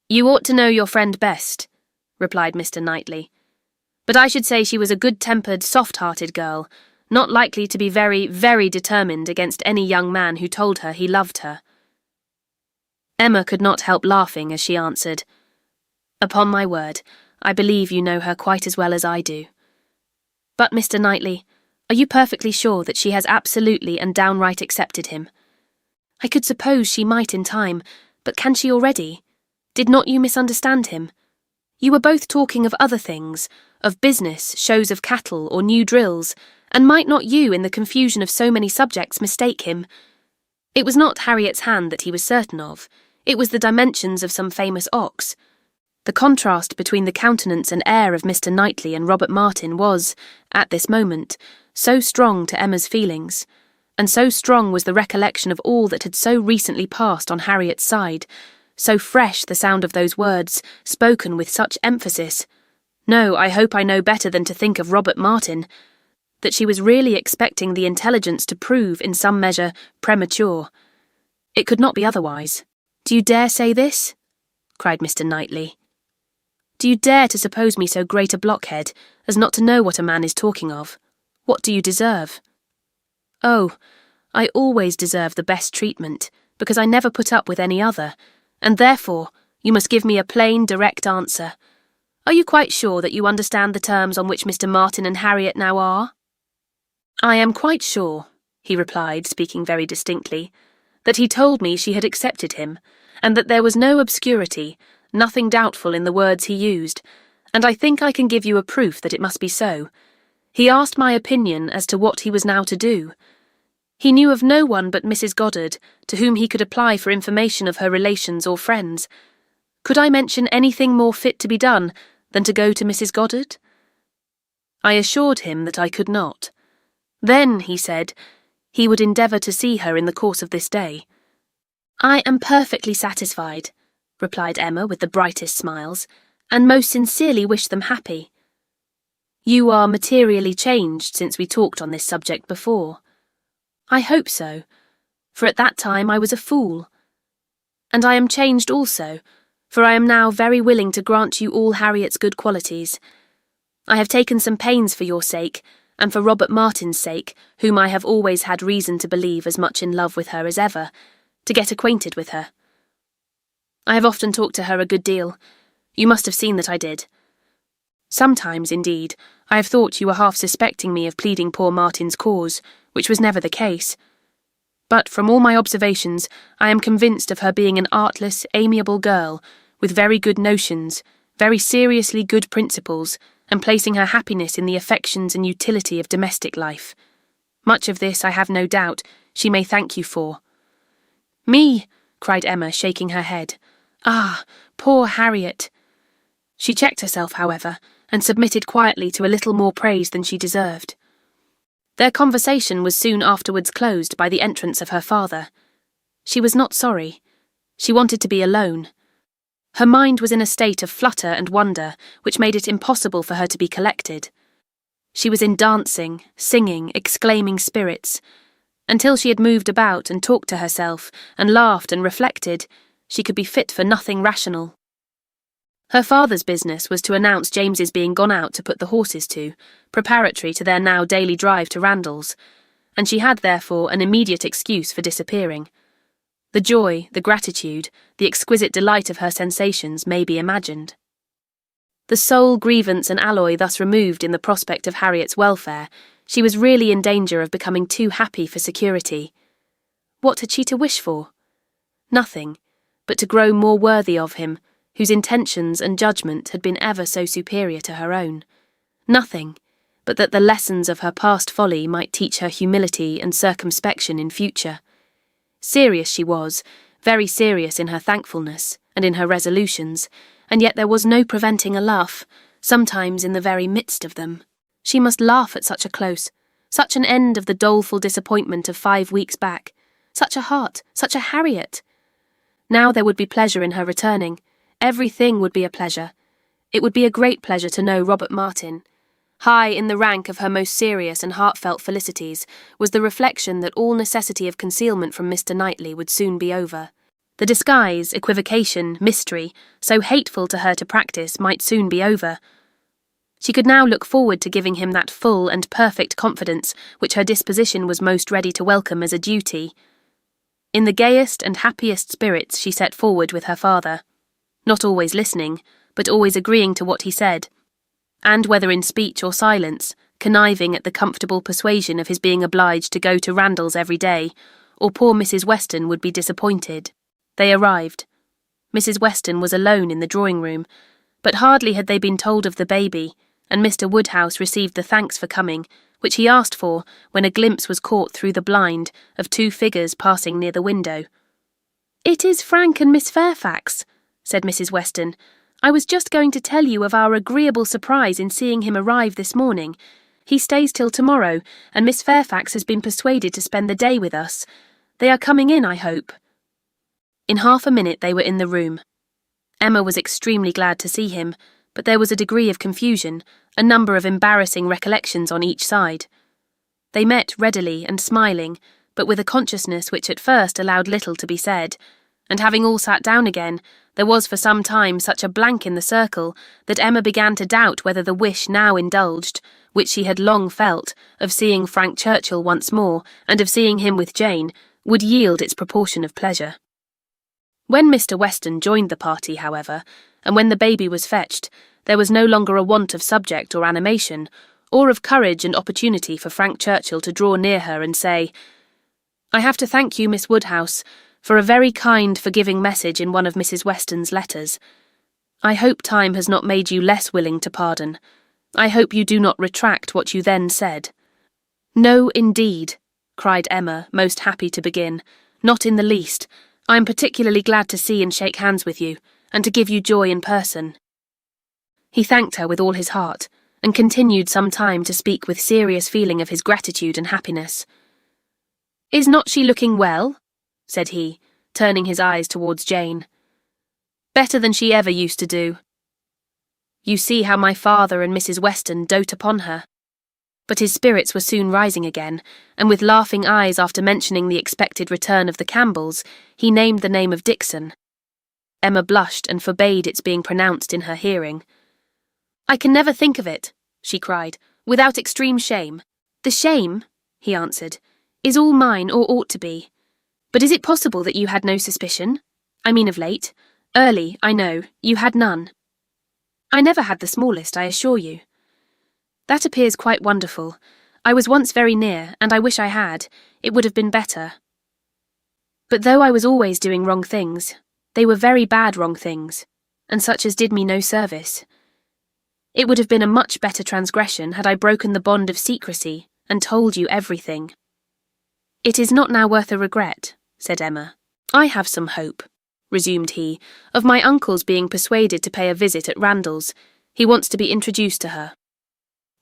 You ought to know your friend best, replied Mr. Knightley. But I should say she was a good-tempered, soft-hearted girl, not likely to be very, very determined against any young man who told her he loved her. Emma could not help laughing as she answered, Upon my word, I believe you know her quite as well as I do. But, Mr. Knightley, are you perfectly sure that she has absolutely and downright accepted him? I could suppose she might in time, but can she already? Did not you misunderstand him? You were both talking of other things, of business, shows of cattle, or new drills, and might not you, in the confusion of so many subjects, mistake him? It was not Harriet's hand that he was certain of. It was the dimensions of some famous ox. The contrast between the countenance and air of Mr. Knightley and Robert Martin was, at this moment, so strong to Emma's feelings, and so strong was the recollection of all that had so recently passed on Harriet's side, so fresh the sound of those words, spoken with such emphasis, No, I hope I know better than to think of Robert Martin, that she was really expecting the intelligence to prove, in some measure, premature. It could not be otherwise. Do you dare say this? Cried Mr. Knightley. Do you dare to suppose me so great a blockhead as not to know what a man is talking of? What do you deserve? Oh, I always deserve the best treatment, because I never put up with any other, and therefore you must give me a plain, direct answer. Are you quite sure that you understand the terms on which Mr. Martin and Harriet now are?" "I am quite sure," he replied, speaking very distinctly, "that he told me she had accepted him, and that there was no obscurity, nothing doubtful in the words he used, and I think I can give you a proof that it must be so. He asked my opinion as to what he was now to do. He knew of no one but Mrs. Goddard to whom he could apply for information of her relations or friends. Could I mention anything more fit to be done than to go to Mrs. Goddard?" I assured him that I could not. Then, he said, he would endeavour to see her in the course of this day. "I am perfectly satisfied," replied Emma with the brightest smiles, "and most sincerely wish them happy. You are materially changed since we talked on this subject before." "I hope so, for at that time I was a fool. And I am changed also, for I am now very willing to grant you all Harriet's good qualities. I have taken some pains for your sake, and for Robert Martin's sake, whom I have always had reason to believe as much in love with her as ever, to get acquainted with her. I have often talked to her a good deal. You must have seen that I did. Sometimes, indeed, I have thought you were half suspecting me of pleading poor Martin's cause, which was never the case. But from all my observations, I am convinced of her being an artless, amiable girl, with very good notions, very seriously good principles, and placing her happiness in the affections and utility of domestic life. Much of this, I have no doubt, she may thank you for." "Me!" cried Emma, shaking her head. "Ah, poor Harriet!" She checked herself, however, and submitted quietly to a little more praise than she deserved. Their conversation was soon afterwards closed by the entrance of her father. She was not sorry. She wanted to be alone. Her mind was in a state of flutter and wonder, which made it impossible for her to be collected. She was in dancing, singing, exclaiming spirits. Until she had moved about and talked to herself, and laughed and reflected, she could be fit for nothing rational. Her father's business was to announce James's being gone out to put the horses to, preparatory to their now daily drive to Randalls, and she had therefore an immediate excuse for disappearing. The joy, the gratitude, the exquisite delight of her sensations may be imagined. The sole grievance and alloy thus removed in the prospect of Harriet's welfare, she was really in danger of becoming too happy for security. What had she to wish for? Nothing, but to grow more worthy of him, whose intentions and judgment had been ever so superior to her own. Nothing, but that the lessons of her past folly might teach her humility and circumspection in future. Serious she was, very serious in her thankfulness and in her resolutions, and yet there was no preventing a laugh, sometimes in the very midst of them. She must laugh at such a close, such an end of the doleful disappointment of 5 weeks back, such a heart, such a Harriet. Now there would be pleasure in her returning. Everything would be a pleasure. It would be a great pleasure to know Robert Martin. High in the rank of her most serious and heartfelt felicities was the reflection that all necessity of concealment from Mr. Knightley would soon be over. The disguise, equivocation, mystery, so hateful to her to practice, might soon be over. She could now look forward to giving him that full and perfect confidence which her disposition was most ready to welcome as a duty. In the gayest and happiest spirits she set forward with her father, not always listening, but always agreeing to what he said, and whether in speech or silence, conniving at the comfortable persuasion of his being obliged to go to Randalls every day, or poor Mrs. Weston would be disappointed. They arrived. Mrs. Weston was alone in the drawing-room, but hardly had they been told of the baby, and Mr. Woodhouse received the thanks for coming, which he asked for, when a glimpse was caught through the blind of 2 figures passing near the window. "It is Frank and Miss Fairfax," said Mrs. Weston. "I was just going to tell you of our agreeable surprise in seeing him arrive this morning. He stays till tomorrow, and Miss Fairfax has been persuaded to spend the day with us. They are coming in, I hope." In half a minute they were in the room. Emma was extremely glad to see him, but there was a degree of confusion, a number of embarrassing recollections on each side. They met readily and smiling, but with a consciousness which at first allowed little to be said, and having all sat down again, there was for some time such a blank in the circle that Emma began to doubt whether the wish now indulged, which she had long felt, of seeing Frank Churchill once more, and of seeing him with Jane, would yield its proportion of pleasure. When Mr. Weston joined the party, however, and when the baby was fetched, there was no longer a want of subject or animation, or of courage and opportunity for Frank Churchill to draw near her and say, "I have to thank you, Miss Woodhouse, for a very kind, forgiving message in one of Mrs. Weston's letters. I hope time has not made you less willing to pardon. I hope you do not retract what you then said." "No, indeed," cried Emma, most happy to begin. "Not in the least. I am particularly glad to see and shake hands with you, and to give you joy in person." He thanked her with all his heart, and continued some time to speak with serious feeling of his gratitude and happiness. "Is not she looking well?" said he, turning his eyes towards Jane. "Better than she ever used to do. You see how my father and Mrs. Weston dote upon her." But his spirits were soon rising again, and with laughing eyes after mentioning the expected return of the Campbells, he named the name of Dixon. Emma blushed and forbade its being pronounced in her hearing. "I can never think of it," she cried, "without extreme shame." "The shame," he answered, "is all mine, or ought to be. But is it possible that you had no suspicion? I mean of late. Early, I know, you had none." "I never had the smallest, I assure you." "That appears quite wonderful. I was once very near, and I wish I had. It would have been better. But though I was always doing wrong things, they were very bad wrong things, and such as did me no service. It would have been a much better transgression had I broken the bond of secrecy and told you everything." "It is not now worth a regret," said Emma. "I have some hope," resumed he, "of my uncle's being persuaded to pay a visit at Randalls. He wants to be introduced to her.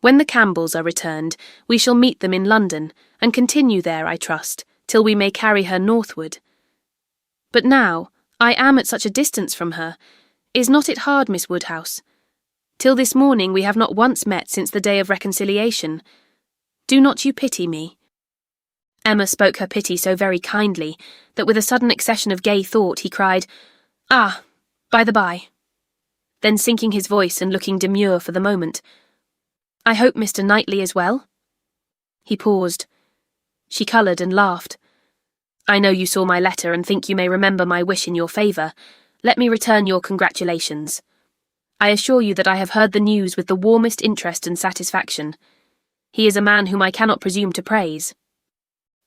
When the Campbells are returned, we shall meet them in London, and continue there, I trust, till we may carry her northward. But now, I am at such a distance from her. Is not it hard, Miss Woodhouse? Till this morning we have not once met since the day of reconciliation. Do not you pity me?" Emma spoke her pity so very kindly that with a sudden accession of gay thought he cried, "Ah, by the by." Then sinking his voice and looking demure for the moment, "I hope Mr. Knightley is well?" He paused. She coloured and laughed. "I know you saw my letter and think you may remember my wish in your favour. Let me return your congratulations. I assure you that I have heard the news with the warmest interest and satisfaction. He is a man whom I cannot presume to praise."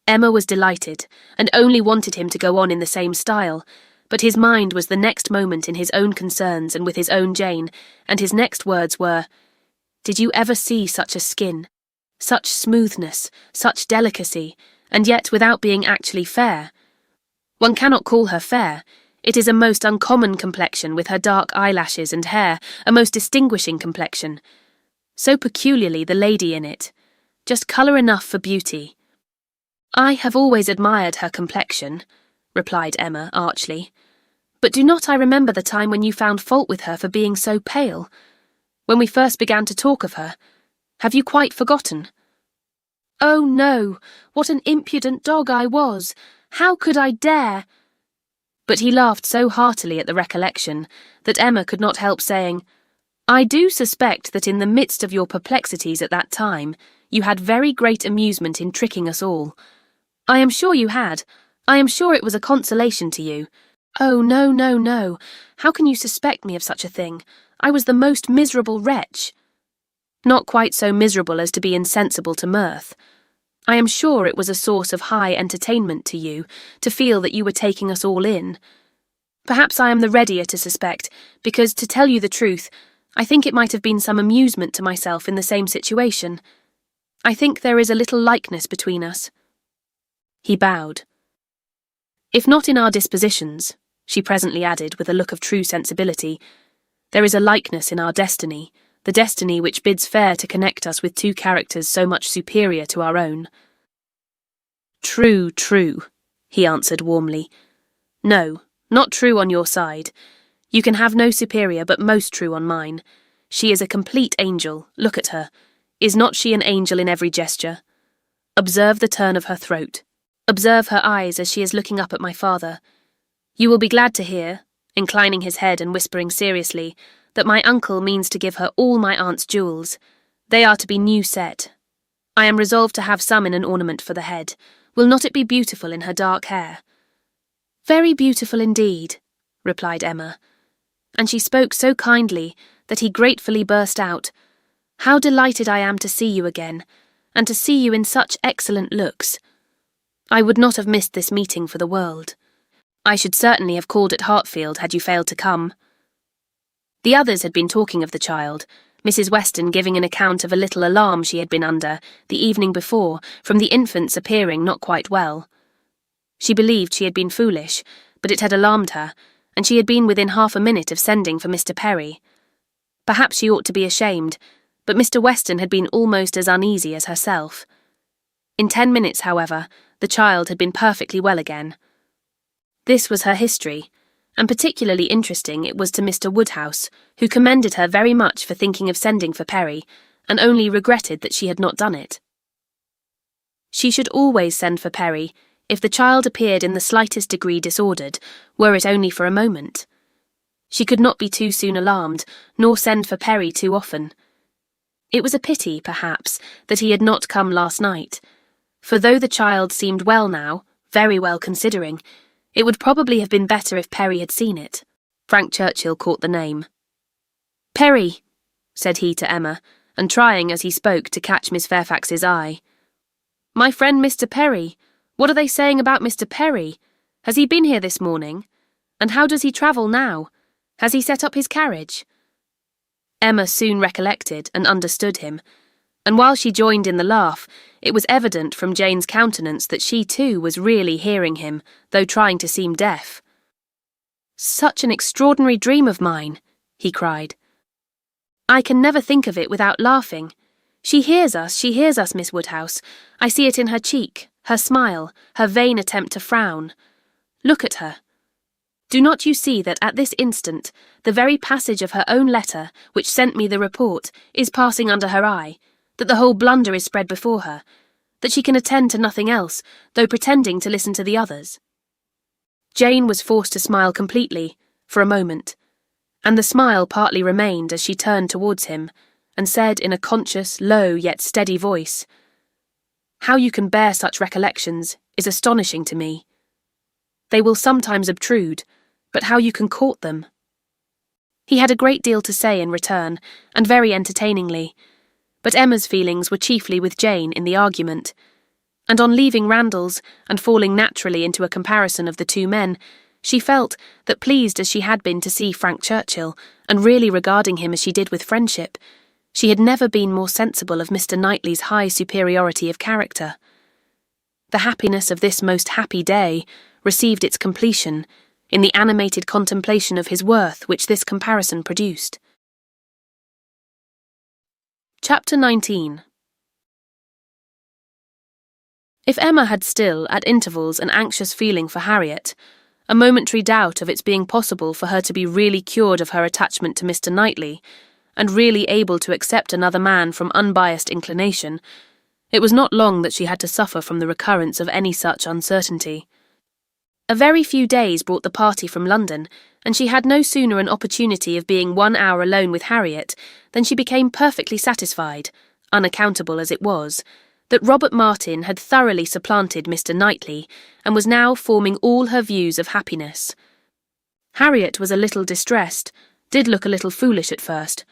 Emma was delighted, and only wanted him to go on in the same style, but his mind was the next moment in his own concerns and with his own Jane, and his next words were, "Did you ever see such a skin? Such smoothness, such delicacy, and yet without being actually fair? One cannot call her fair. It is a most uncommon complexion with her dark eyelashes and hair, a most distinguishing complexion. So peculiarly the lady in it. Just colour enough for beauty." "I have always admired her complexion," replied Emma archly. "But do not I remember the time when you found fault with her for being so pale? When we first began to talk of her? Have you quite forgotten?" "Oh, no! What an impudent dog I was! How could I dare?" But he laughed so heartily at the recollection that Emma could not help saying, "I do suspect that in the midst of your perplexities at that time, you had very great amusement in tricking us all. I am sure you had. I am sure it was a consolation to you. Oh, no, no, no. How can you suspect me of such a thing? I was the most miserable wretch. Not quite so miserable as to be insensible to mirth. I am sure it was a source of high entertainment to you, to feel that you were taking us all in. Perhaps I am the readier to suspect, because, to tell you the truth, I think it might have been some amusement to myself in the same situation. I think there is a little likeness between us." He bowed. "If not in our dispositions," she presently added with a look of true sensibility, "there is a likeness in our destiny, the destiny which bids fair to connect us with two characters so much superior to our own." "True, true," he answered warmly. "No, not true on your side. You can have no superior but most true on mine. She is a complete angel, look at her. Is not she an angel in every gesture? Observe the turn of her throat. Observe her eyes as she is looking up at my father. You will be glad to hear," inclining his head and whispering seriously, "that my uncle means to give her all my aunt's jewels. They are to be new set. I am resolved to have some in an ornament for the head. Will not it be beautiful in her dark hair?" "Very beautiful indeed," replied Emma, and she spoke so kindly that he gratefully burst out, "How delighted I am to see you again, and to see you in such excellent looks. I would not have missed this meeting for the world. I should certainly have called at Hartfield had you failed to come." The others had been talking of the child, Mrs. Weston giving an account of a little alarm she had been under the evening before from the infant's appearing not quite well. She believed she had been foolish, but it had alarmed her, and she had been within half a minute of sending for Mr. Perry. Perhaps she ought to be ashamed, but Mr. Weston had been almost as uneasy as herself. In 10 minutes, however, the child had been perfectly well again. This was her history, and particularly interesting it was to Mr. Woodhouse, who commended her very much for thinking of sending for Perry, and only regretted that she had not done it. She should always send for Perry if the child appeared in the slightest degree disordered, were it only for a moment. She could not be too soon alarmed, nor send for Perry too often. It was a pity, perhaps, that he had not come last night, for though the child seemed well now, very well considering, it would probably have been better if Perry had seen it. Frank Churchill caught the name. "Perry," said he to Emma, and trying as he spoke to catch Miss Fairfax's eye. "My friend Mr. Perry. What are they saying about Mr. Perry? Has he been here this morning? And how does he travel now? Has he set up his carriage?" Emma soon recollected and understood him, and while she joined in the laugh, it was evident from Jane's countenance that she too was really hearing him, though trying to seem deaf. "Such an extraordinary dream of mine," he cried. "I can never think of it without laughing. She hears us, Miss Woodhouse. I see it in her cheek, her smile, her vain attempt to frown. Look at her. Do not you see that at this instant the very passage of her own letter, which sent me the report, is passing under her eye, that the whole blunder is spread before her, that she can attend to nothing else, though pretending to listen to the others?" Jane was forced to smile completely, for a moment, and the smile partly remained as she turned towards him, and said in a conscious, low yet steady voice, "How you can bear such recollections is astonishing to me. They will sometimes obtrude, but how you can court them." He had a great deal to say in return, and very entertainingly, but Emma's feelings were chiefly with Jane in the argument, and on leaving Randalls and falling naturally into a comparison of the two men, she felt that, pleased as she had been to see Frank Churchill, and really regarding him as she did with friendship, she had never been more sensible of Mr. Knightley's high superiority of character. The happiness of this most happy day received its completion in the animated contemplation of his worth which this comparison produced. Chapter 19. If Emma had still, at intervals, an anxious feeling for Harriet, a momentary doubt of its being possible for her to be really cured of her attachment to Mr. Knightley, and really able to accept another man from unbiased inclination, it was not long that she had to suffer from the recurrence of any such uncertainty. A very few days brought the party from London, and she had no sooner an opportunity of being 1 hour alone with Harriet than she became perfectly satisfied, unaccountable as it was, that Robert Martin had thoroughly supplanted Mr. Knightley, and was now forming all her views of happiness. Harriet was a little distressed, did look a little foolish at first,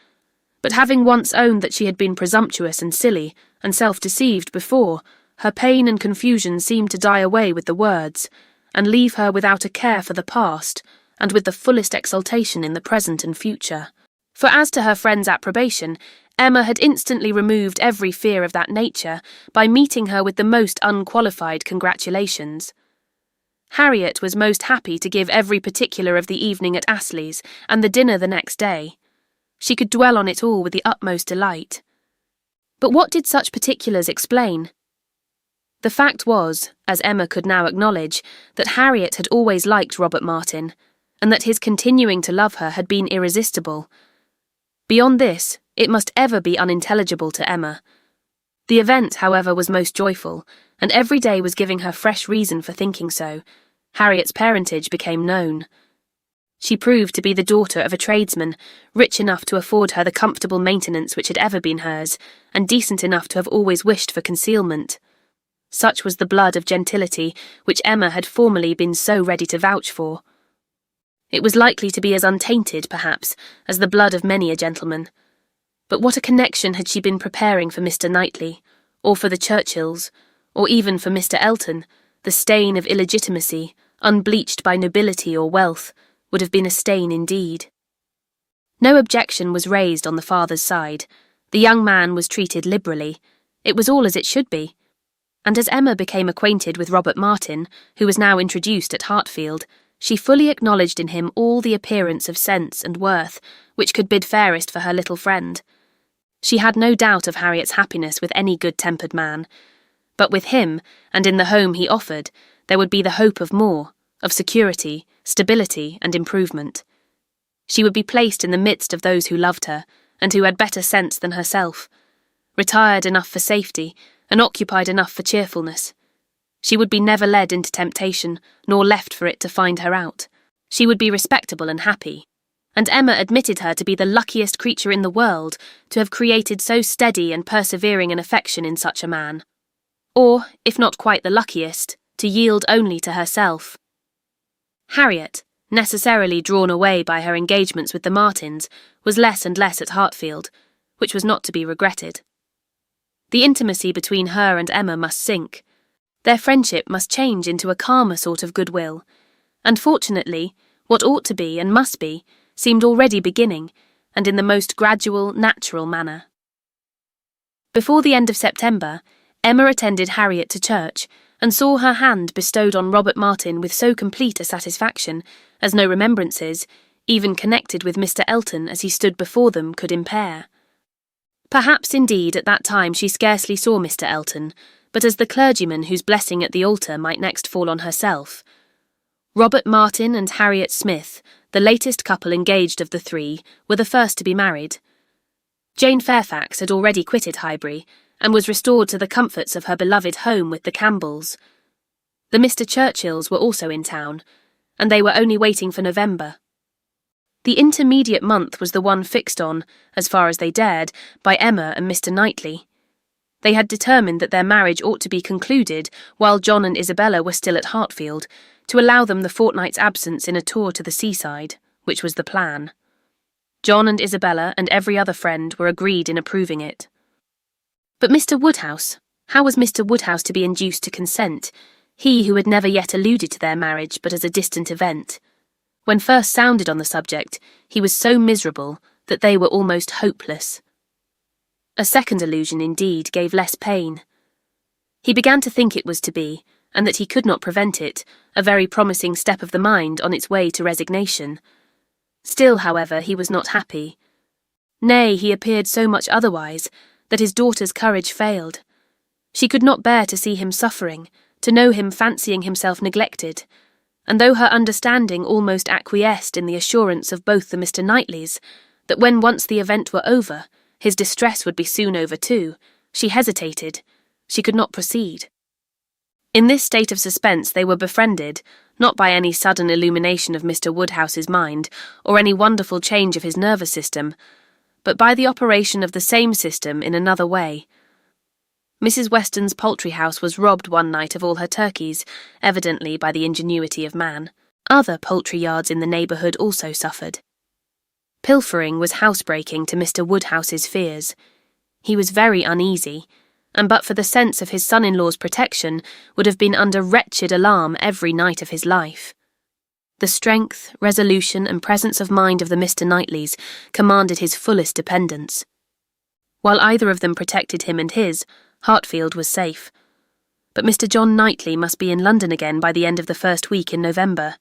but having once owned that she had been presumptuous and silly, and self-deceived before, her pain and confusion seemed to die away with the words, and leave her without a care for the past, and with the fullest exultation in the present and future. For as to her friend's approbation, Emma had instantly removed every fear of that nature by meeting her with the most unqualified congratulations. Harriet was most happy to give every particular of the evening at Astley's and the dinner the next day. She could dwell on it all with the utmost delight. But what did such particulars explain? The fact was, as Emma could now acknowledge, that Harriet had always liked Robert Martin, and that his continuing to love her had been irresistible. Beyond this, it must ever be unintelligible to Emma. The event, however, was most joyful, and every day was giving her fresh reason for thinking so, Harriet's parentage became known. She proved to be the daughter of a tradesman, rich enough to afford her the comfortable maintenance which had ever been hers, and decent enough to have always wished for concealment. Such was the blood of gentility which Emma had formerly been so ready to vouch for. It was likely to be as untainted, perhaps, as the blood of many a gentleman. But what a connection had she been preparing for Mr. Knightley, or for the Churchills, or even for Mr. Elton, the stain of illegitimacy, unbleached by nobility or wealth, would have been a stain indeed. No objection was raised on the father's side. The young man was treated liberally. It was all as it should be. And as Emma became acquainted with Robert Martin, who was now introduced at Hartfield, she fully acknowledged in him all the appearance of sense and worth which could bid fairest for her little friend. She had no doubt of Harriet's happiness with any good-tempered man, but with him, and in the home he offered, there would be the hope of more, of security, stability, and improvement. She would be placed in the midst of those who loved her, and who had better sense than herself, retired enough for safety, and occupied enough for cheerfulness. She would be never led into temptation, nor left for it to find her out. She would be respectable and happy, and Emma admitted her to be the luckiest creature in the world to have created so steady and persevering an affection in such a man. Or, if not quite the luckiest, to yield only to herself. Harriet, necessarily drawn away by her engagements with the Martins, was less and less at Hartfield, which was not to be regretted. The intimacy between her and Emma must sink. Their friendship must change into a calmer sort of goodwill, and fortunately, what ought to be and must be seemed already beginning, and in the most gradual, natural manner. Before the end of September, Emma attended Harriet to church, and saw her hand bestowed on Robert Martin with so complete a satisfaction as no remembrances, even connected with Mr. Elton as he stood before them, could impair. Perhaps, indeed, at that time she scarcely saw Mr. Elton, but as the clergyman whose blessing at the altar might next fall on herself. Robert Martin and Harriet Smith, the latest couple engaged of the three, were the first to be married. Jane Fairfax had already quitted Highbury, and was restored to the comforts of her beloved home with the Campbells. The Mr. Churchills were also in town, and they were only waiting for November. The intermediate month was the one fixed on, as far as they dared, by Emma and Mr. Knightley. They had determined that their marriage ought to be concluded while John and Isabella were still at Hartfield, to allow them the fortnight's absence in a tour to the seaside, which was the plan. John and Isabella and every other friend were agreed in approving it. But Mr. Woodhouse, how was Mr. Woodhouse to be induced to consent, he who had never yet alluded to their marriage but as a distant event? When first sounded on the subject, he was so miserable that they were almost hopeless. A second allusion, indeed, gave less pain. He began to think it was to be, and that he could not prevent it, a very promising step of the mind on its way to resignation. Still, however, he was not happy. Nay, he appeared so much otherwise, that his daughter's courage failed. She could not bear to see him suffering, to know him fancying himself neglected, and though her understanding almost acquiesced in the assurance of both the Mr. Knightleys, that when once the event were over, his distress would be soon over too, she hesitated. She could not proceed. In this state of suspense they were befriended, not by any sudden illumination of Mr. Woodhouse's mind, or any wonderful change of his nervous system, but by the operation of the same system in another way. Mrs. Weston's poultry house was robbed one night of all her turkeys, evidently by the ingenuity of man. Other poultry yards in the neighbourhood also suffered. Pilfering was housebreaking to Mr. Woodhouse's fears. He was very uneasy, and but for the sense of his son-in-law's protection, would have been under wretched alarm every night of his life. The strength, resolution, and presence of mind of the Mr. Knightleys commanded his fullest dependence. While either of them protected him and his, Hartfield was safe. But Mr. John Knightley must be in London again by the end of the first week in November.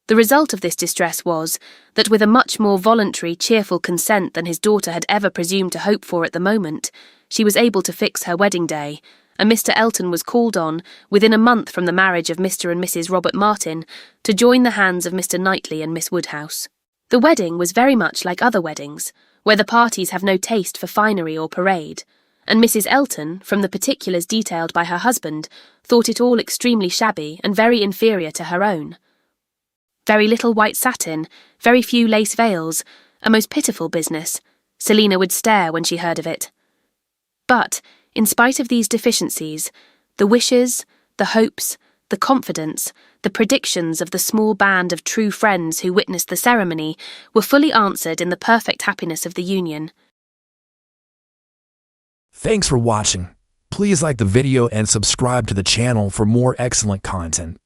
The result of this distress was, that with a much more voluntary, cheerful consent than his daughter had ever presumed to hope for at the moment, she was able to fix her wedding day, and Mr. Elton was called on, within a month from the marriage of Mr. and Mrs. Robert Martin, to join the hands of Mr. Knightley and Miss Woodhouse. The wedding was very much like other weddings, where the parties have no taste for finery or parade. and Mrs. Elton, from the particulars detailed by her husband, thought it all extremely shabby and very inferior to her own. Very little white satin, very few lace veils, a most pitiful business. Selina would stare when she heard of it. But, in spite of these deficiencies, the wishes, the hopes, the confidence, the predictions of the small band of true friends who witnessed the ceremony were fully answered in the perfect happiness of the union. Thanks for watching. Please like the video and subscribe to the channel for more excellent content.